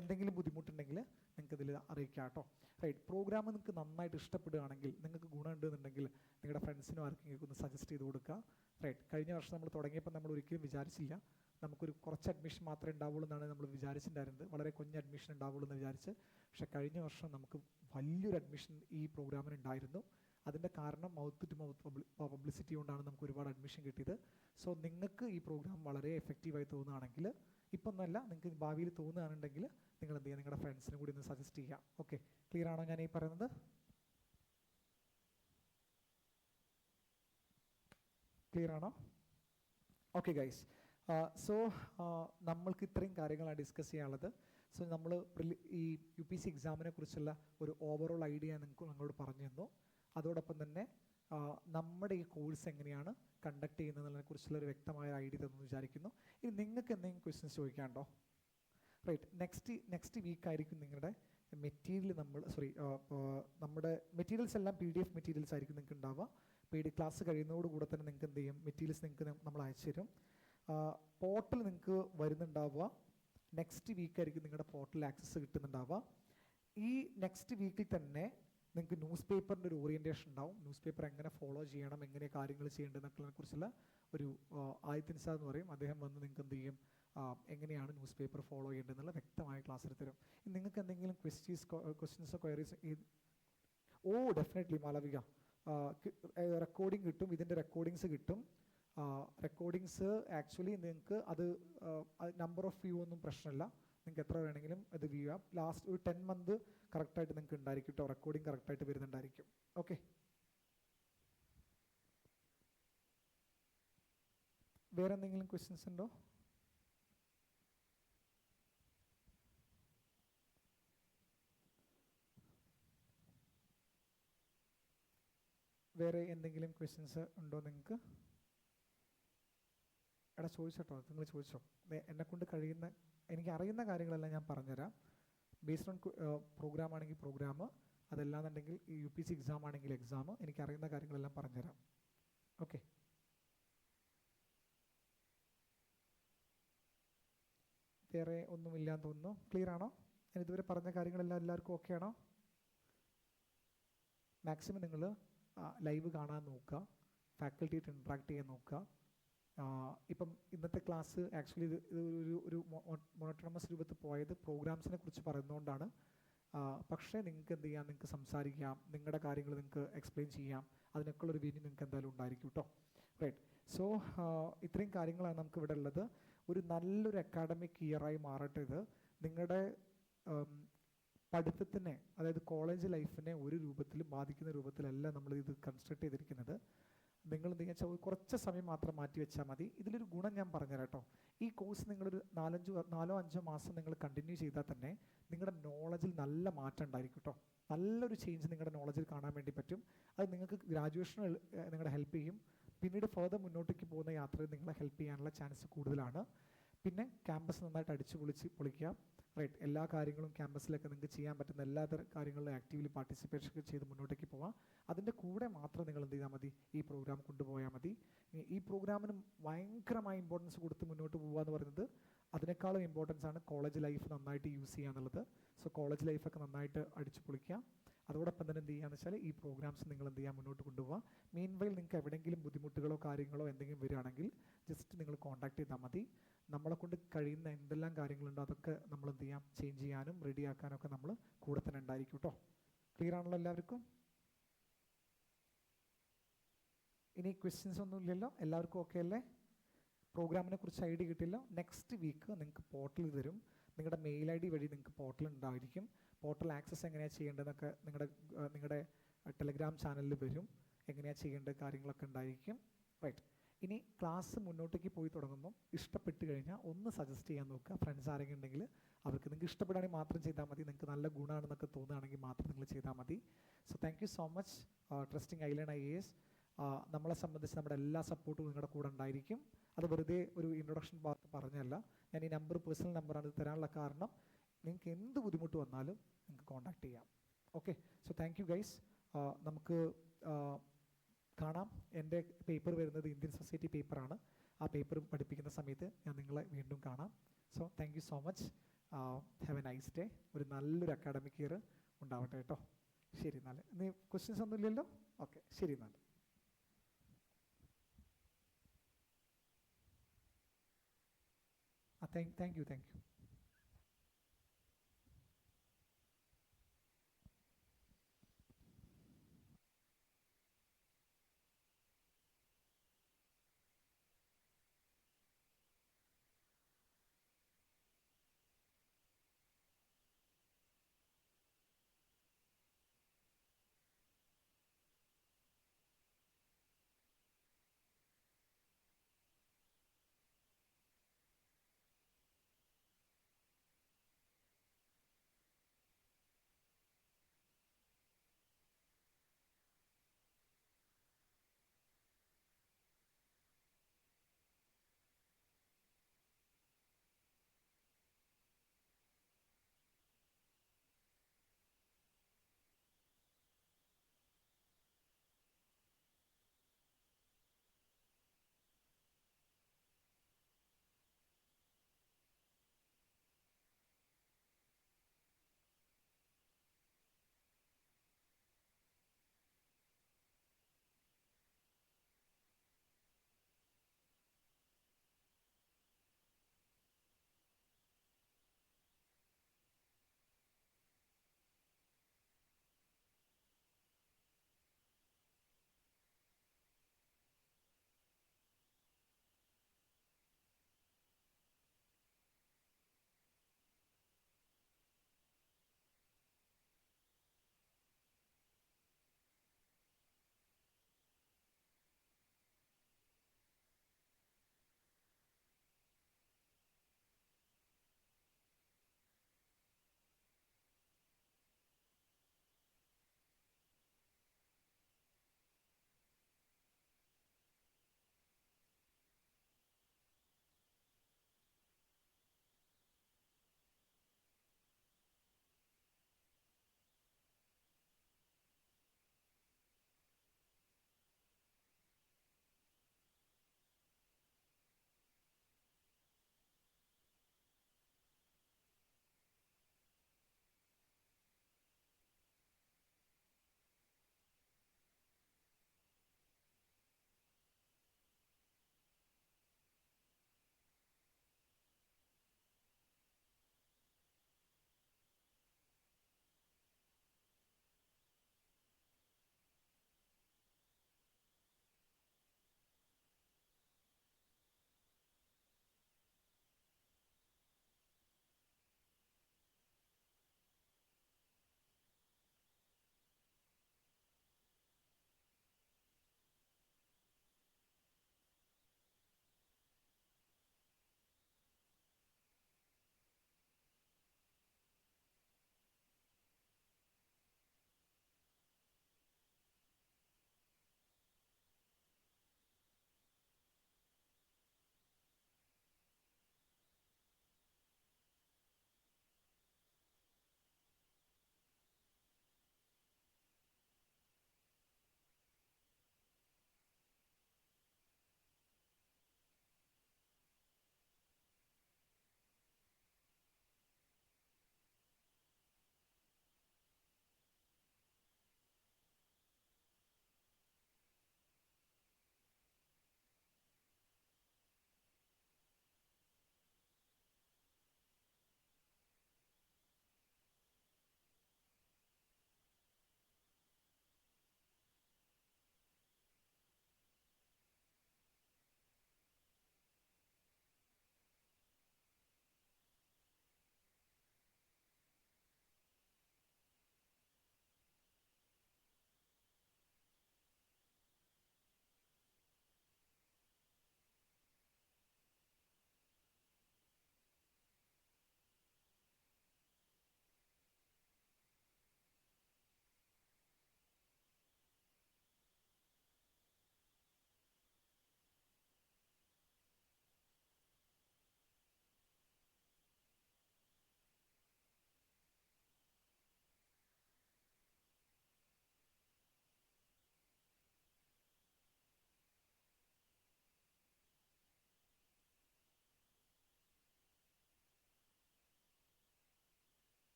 എന്തെങ്കിലും ബുദ്ധിമുട്ടുണ്ടെങ്കിൽ നിങ്ങൾക്ക് ഇതിൽ അറിയിക്കാം കേട്ടോ. റൈറ്റ്, പ്രോഗ്രാം നിങ്ങൾക്ക് നന്നായിട്ട് ഇഷ്ടപ്പെടുകയാണെങ്കിൽ, നിങ്ങൾക്ക് ഗുണമുണ്ടെന്നുണ്ടെങ്കിൽ നിങ്ങളുടെ ഫ്രണ്ട്സിനും ആർക്കെങ്കിലും ഒന്ന് സജസ്റ്റ് ചെയ്ത് കൊടുക്കുക. റൈറ്റ്, കഴിഞ്ഞ വർഷം നമ്മൾ തുടങ്ങിയപ്പോൾ നമ്മൾ ഒരിക്കലും വിചാരിച്ചില്ല നമുക്കൊരു കുറച്ച് അഡ്മിഷൻ മാത്രമേ ഉണ്ടാവുള്ളൂ എന്നാണ് നമ്മൾ വിചാരിച്ചിട്ടുണ്ടായിരുന്നത്. വളരെ കുഞ്ഞ് അഡ്മിഷൻ ഉണ്ടാവുള്ളൂ എന്ന് വിചാരിച്ച്. പക്ഷേ കഴിഞ്ഞ വർഷം നമുക്ക് വലിയൊരു അഡ്മിഷൻ ഈ പ്രോഗ്രാമിന് ഉണ്ടായിരുന്നു. അതിൻ്റെ കാരണം മൗത്ത് ടു മൗത്ത് പബ്ലിസിറ്റി കൊണ്ടാണ് നമുക്ക് ഒരുപാട് അഡ്മിഷൻ കിട്ടിയത്. സോ നിങ്ങൾക്ക് ഈ പ്രോഗ്രാം വളരെ എഫക്റ്റീവായി തോന്നുകയാണെങ്കിൽ, ഇപ്പം ഒന്നല്ല, നിങ്ങൾക്ക് ഭാവിയിൽ തോന്നുകയാണെന്നുണ്ടെങ്കിൽ നിങ്ങൾ എന്ത് ചെയ്യുക, നിങ്ങളുടെ ഫ്രണ്ട്സിനും കൂടി ഒന്ന് സജസ്റ്റ് ചെയ്യാം. ഓക്കെ, ക്ലിയർ ആണോ ഞാൻ ഈ പറയുന്നത്? ക്ലിയർ ആണോ? ഓക്കെ ഗൈസ്, സോ നമ്മൾക്ക് ഇത്രയും കാര്യങ്ങളാണ് ഡിസ്കസ് ചെയ്യാനുള്ളത്. സോ നമ്മൾ ഈ UPSC എക്സാമിനെ കുറിച്ചുള്ള ഒരു ഓവറോൾ ഐഡിയ നിങ്ങളോട് പറഞ്ഞു തന്നു. അതോടൊപ്പം തന്നെ നമ്മുടെ ഈ കോഴ്സ് എങ്ങനെയാണ് കണ്ടക്ട് ചെയ്യുന്നതിനെ കുറിച്ചുള്ള ഒരു വ്യക്തമായ ഐഡിയ തന്നു വിചാരിക്കുന്നു. ഇനി നിങ്ങൾക്ക് എന്തെങ്കിലും ക്വസ്റ്റ്യൻസ് ചോദിക്കാനുണ്ടോ? റൈറ്റ്, നെക്സ്റ്റ് വീക്ക് ആയിരിക്കും നിങ്ങളുടെ മെറ്റീരിയൽ നമ്മുടെ മെറ്റീരിയൽസ് എല്ലാം PDF മെറ്റീരിയൽസ് ആയിരിക്കും നിങ്ങൾക്ക് ഉണ്ടാവുക. ക്ലാസ് കഴിയുന്നതോടുകൂടെ തന്നെ നിങ്ങൾക്ക് എന്ത് ചെയ്യും, മെറ്റീരിയൽസ് നിങ്ങൾക്ക് നമ്മൾ അയച്ചു തരും. പോർട്ടൽ നിങ്ങൾക്ക് വരുന്നുണ്ടാവുക നെക്സ്റ്റ് വീക്കായിരിക്കും. നിങ്ങളുടെ പോർട്ടൽ ആക്സസ് കിട്ടുന്നുണ്ടാവുക. ഈ നെക്സ്റ്റ് വീക്കിൽ തന്നെ നിങ്ങൾക്ക് ന്യൂസ് പേപ്പറിൻ്റെ ഒരു ഓറിയൻറ്റേഷൻ ഉണ്ടാവും. ന്യൂസ് പേപ്പർ എങ്ങനെ ഫോളോ ചെയ്യണം, എങ്ങനെ കാര്യങ്ങൾ ചെയ്യേണ്ടതെന്നൊക്കെ കുറിച്ചുള്ള ഒരു ആദിത്യൻ സാർ എന്ന് പറയും, അദ്ദേഹം വന്ന് നിങ്ങൾക്ക് എന്ത് ചെയ്യും, എങ്ങനെയാണ് ന്യൂസ് പേപ്പർ ഫോളോ ചെയ്യേണ്ടതെന്നുള്ള വ്യക്തമായ ക്ലാസ് എടുത്ത് തരും. നിങ്ങൾക്ക് എന്തെങ്കിലും ക്വസ്റ്റ്യൻസോ ക്വയറീസ് ഡെഫിനറ്റ്ലി മാളവിക, റെക്കോർഡിംഗ് കിട്ടും, ഇതിൻ്റെ റെക്കോർഡിങ്സ് കിട്ടും. റെക്കോർഡിങ്സ് ആക്ച്വലി നിങ്ങൾക്ക് അത് നമ്പർ ഓഫ് വ്യൂ ഒന്നും പ്രശ്നമില്ല. നിങ്ങൾക്ക് എത്ര വേണമെങ്കിലും അത് വ്യൂ ചെയ്യാം. ലാസ്റ്റ് ഒരു 10 month കറക്റ്റായിട്ട് നിങ്ങൾക്ക് ഉണ്ടായിരിക്കും കേട്ടോ, റെക്കോർഡിംഗ് കറക്റ്റായിട്ട് വരുന്നുണ്ടായിരിക്കും. ഓക്കെ, വേറെ എന്തെങ്കിലും ക്വസ്റ്റ്യൻസ് ഉണ്ടോ? വേറെ എന്തെങ്കിലും ക്വസ്റ്റ്യൻസ് ഉണ്ടോ നിങ്ങൾക്ക്? എടാ ചോദിച്ചോട്ടോ, നിങ്ങൾ ചോദിച്ചോ. എന്നെക്കൊണ്ട് കഴിയുന്ന, എനിക്ക് അറിയുന്ന കാര്യങ്ങളെല്ലാം ഞാൻ പറഞ്ഞുതരാം. ബേസ്ഡ് ഓൺ പ്രോഗ്രാം ആണെങ്കിൽ പ്രോഗ്രാം, അതല്ലാന്നുണ്ടെങ്കിൽ ഈ UPSC എക്സാം ആണെങ്കിൽ എക്സാം, എനിക്കറിയുന്ന കാര്യങ്ങളെല്ലാം പറഞ്ഞുതരാം. ഓക്കെ, വേറെ ഒന്നുമില്ലാന്ന് തോന്നുന്നു. ക്ലിയർ ആണോ? ഞാൻ ഇതുവരെ പറഞ്ഞ കാര്യങ്ങളെല്ലാം എല്ലാവർക്കും ഓക്കെ ആണോ? മാക്സിമം നിങ്ങൾ ലൈവ് കാണാൻ നോക്കുക, ഫാക്കൽറ്റിയായിട്ട് ഇൻട്രാക്ട് ചെയ്യാൻ നോക്കുക. ഇപ്പം ഇന്നത്തെ ക്ലാസ് ആക്ച്വലി ഇത് ഒരു മോണോട്ടോണമസ് രൂപത്തിൽ പോയത് പ്രോഗ്രാംസിനെ കുറിച്ച് പറയുന്നതുകൊണ്ടാണ്. പക്ഷേ നിങ്ങൾക്ക് എന്ത് ചെയ്യാം, നിങ്ങൾക്ക് സംസാരിക്കാം, നിങ്ങളുടെ കാര്യങ്ങൾ നിങ്ങൾക്ക് എക്സ്പ്ലെയിൻ ചെയ്യാം, അതിനൊക്കെയുള്ളൊരു വേദി നിങ്ങൾക്ക് എന്തായാലും ഉണ്ടായിരിക്കും കേട്ടോ. റൈറ്റ്, സോ ഇത്രയും കാര്യങ്ങളാണ് നമുക്ക് ഇവിടെ ഉള്ളത്. ഒരു നല്ലൊരു അക്കാഡമിക് ഇയറായി മാറട്ടെ ഇത്. നിങ്ങളുടെ പഠിത്തത്തിനെ, അതായത് കോളേജ് ലൈഫിനെ ഒരു രൂപത്തിലും ബാധിക്കുന്ന രൂപത്തിലല്ല നമ്മൾ ഇത് കൺസ്ട്രക്ട് ചെയ്തിരിക്കുന്നത്. നിങ്ങൾ എന്തെങ്കിലും വെച്ചാൽ കുറച്ച് സമയം മാത്രം മാറ്റി വെച്ചാൽ മതി. ഇതിലൊരു ഗുണം ഞാൻ പറഞ്ഞുതരാം കേട്ടോ. ഈ കോഴ്സ് നിങ്ങളൊരു 4-5 മാസം നിങ്ങൾ കണ്ടിന്യൂ ചെയ്താൽ തന്നെ നിങ്ങളുടെ നോളജിൽ നല്ല മാറ്റം ഉണ്ടായിരിക്കും കേട്ടോ. നല്ലൊരു ചേഞ്ച് നിങ്ങളുടെ നോളജിൽ കാണാൻ വേണ്ടി പറ്റും. അത് നിങ്ങൾക്ക് ഗ്രാജുവേഷന് നിങ്ങളെ ഹെൽപ്പ് ചെയ്യും. പിന്നീട് ഫർദർ മുന്നോട്ടേക്ക് പോകുന്ന യാത്രയിൽ നിങ്ങളെ ഹെൽപ്പ് ചെയ്യാനുള്ള ചാൻസ് കൂടുതലാണ്. പിന്നെ ക്യാമ്പസ് നന്നായിട്ട് അടിച്ചു പൊളിക്കുക. റൈറ്റ്, എല്ലാ കാര്യങ്ങളും ക്യാമ്പസിലൊക്കെ നിങ്ങൾക്ക് ചെയ്യാൻ പറ്റുന്ന എല്ലാ കാര്യങ്ങളിലും ആക്റ്റീവ്ലി പാർട്ടിസിപ്പേഷൻ ചെയ്ത് മുന്നോട്ടേക്ക് പോവാം. അതിൻ്റെ കൂടെ മാത്രം നിങ്ങൾ എന്ത് ചെയ്താൽ മതി, ഈ പ്രോഗ്രാം കൊണ്ടുപോയാൽ മതി. ഈ പ്രോഗ്രാമിന് ഭയങ്കരമായ ഇമ്പോർട്ടൻസ് കൊടുത്ത് മുന്നോട്ട് പോകുക എന്ന് പറയുന്നത്, അതിനേക്കാളും ഇമ്പോർട്ടൻസ് ആണ് കോളേജ് ലൈഫ് നന്നായിട്ട് യൂസ് ചെയ്യുക എന്നുള്ളത്. സോ കോളേജ് ലൈഫൊക്കെ നന്നായിട്ട് അടിച്ചു പൊളിക്കുക. അതോടൊപ്പം തന്നെ എന്ത് ചെയ്യുകയെന്ന് വെച്ചാൽ ഈ പ്രോഗ്രാംസ് നിങ്ങൾ എന്ത് ചെയ്യുക, മുന്നോട്ട് കൊണ്ടുപോകാം. മീൻവൈൽ നിങ്ങൾക്ക് എവിടെയെങ്കിലും ബുദ്ധിമുട്ടുകളോ കാര്യങ്ങളോ എന്തെങ്കിലും വരികയാണെങ്കിൽ ജസ്റ്റ് നിങ്ങൾ കോൺടാക്ട് ചെയ്താൽ മതി. നമ്മളെ കൊണ്ട് കഴിയുന്ന എന്തെല്ലാം കാര്യങ്ങളുണ്ടോ അതൊക്കെ നമ്മൾ എന്ത് ചെയ്യാം, ചേഞ്ച് ചെയ്യാനും റെഡിയാക്കാനും ഒക്കെ നമ്മൾ കൂടെ തന്നെ ഉണ്ടായിരിക്കും കേട്ടോ. ക്ലിയർ ആണല്ലോ എല്ലാവർക്കും? ഇനി ക്വസ്റ്റ്യൻസ് ഒന്നും ഇല്ലല്ലോ, എല്ലാവർക്കും ഓക്കെ അല്ലേ? പ്രോഗ്രാമിനെ കുറിച്ച് ഐഡിയ കിട്ടില്ല, നെക്സ്റ്റ് വീക്ക് നിങ്ങൾക്ക് പോർട്ടൽ തരും. നിങ്ങളുടെ മെയിൽ ഐ ഡി വഴി നിങ്ങൾക്ക് പോർട്ടൽ ഉണ്ടായിരിക്കും. പോർട്ടൽ ആക്സസ് എങ്ങനെയാണ് ചെയ്യേണ്ടതെന്നൊക്കെ നിങ്ങളുടെ ടെലഗ്രാം ചാനലിൽ വരും. എങ്ങനെയാണ് ചെയ്യേണ്ട കാര്യങ്ങളൊക്കെ ഉണ്ടായിരിക്കും. റൈറ്റ്. ഇനി ക്ലാസ് മുന്നോട്ടേക്ക് പോയി തുടങ്ങുമ്പം ഇഷ്ടപ്പെട്ട് കഴിഞ്ഞാൽ ഒന്ന് സജസ്റ്റ് ചെയ്യാൻ നോക്കുക. ഫ്രണ്ട്സ് ആരെങ്കിലും ഉണ്ടെങ്കിൽ അവർക്ക് നിങ്ങൾക്ക് ഇഷ്ടപ്പെടുകയാണെങ്കിൽ മാത്രം ചെയ്താൽ മതി. നിങ്ങൾക്ക് നല്ല ഗുണമാണെന്നൊക്കെ തോന്നുകയാണെങ്കിൽ മാത്രം നിങ്ങൾ ചെയ്താൽ മതി. So thank you so much trusting island IAS. നമ്മളെ സംബന്ധിച്ച് നമ്മുടെ എല്ലാ സപ്പോർട്ടും നിങ്ങളുടെ കൂടെ ഉണ്ടായിരിക്കും. അത് വെറുതെ ഒരു ഇൻട്രൊഡക്ഷൻ ഭാഗത്ത് പറഞ്ഞല്ല. ഞാൻ ഈ നമ്പർ പേഴ്സണൽ നമ്പറാണ് ഇത് തരാനുള്ള കാരണം. നിങ്ങൾക്ക് എന്ത് ബുദ്ധിമുട്ട് വന്നാലും നിങ്ങൾക്ക് കോൺടാക്ട് ചെയ്യാം. Okay. So thank you guys. നമുക്ക് കാണാം. എൻ്റെ പേപ്പർ വരുന്നത് ഇന്ത്യൻ സൊസൈറ്റി പേപ്പറാണ്. ആ പേപ്പർ പഠിപ്പിക്കുന്ന സമയത്ത് ഞാൻ നിങ്ങളെ വീണ്ടും കാണാം. So thank you so much. Have A nice day. ഒരു നല്ലൊരു അക്കാഡമിക് ഇയർ ഉണ്ടാവട്ടെ കേട്ടോ. ശരി എന്നാൽ. ഇനി ക്വസ്റ്റ്യൻസ് ഒന്നും ഇല്ലല്ലോ? ഓക്കെ, ശരി എന്നാൽ. Thank you.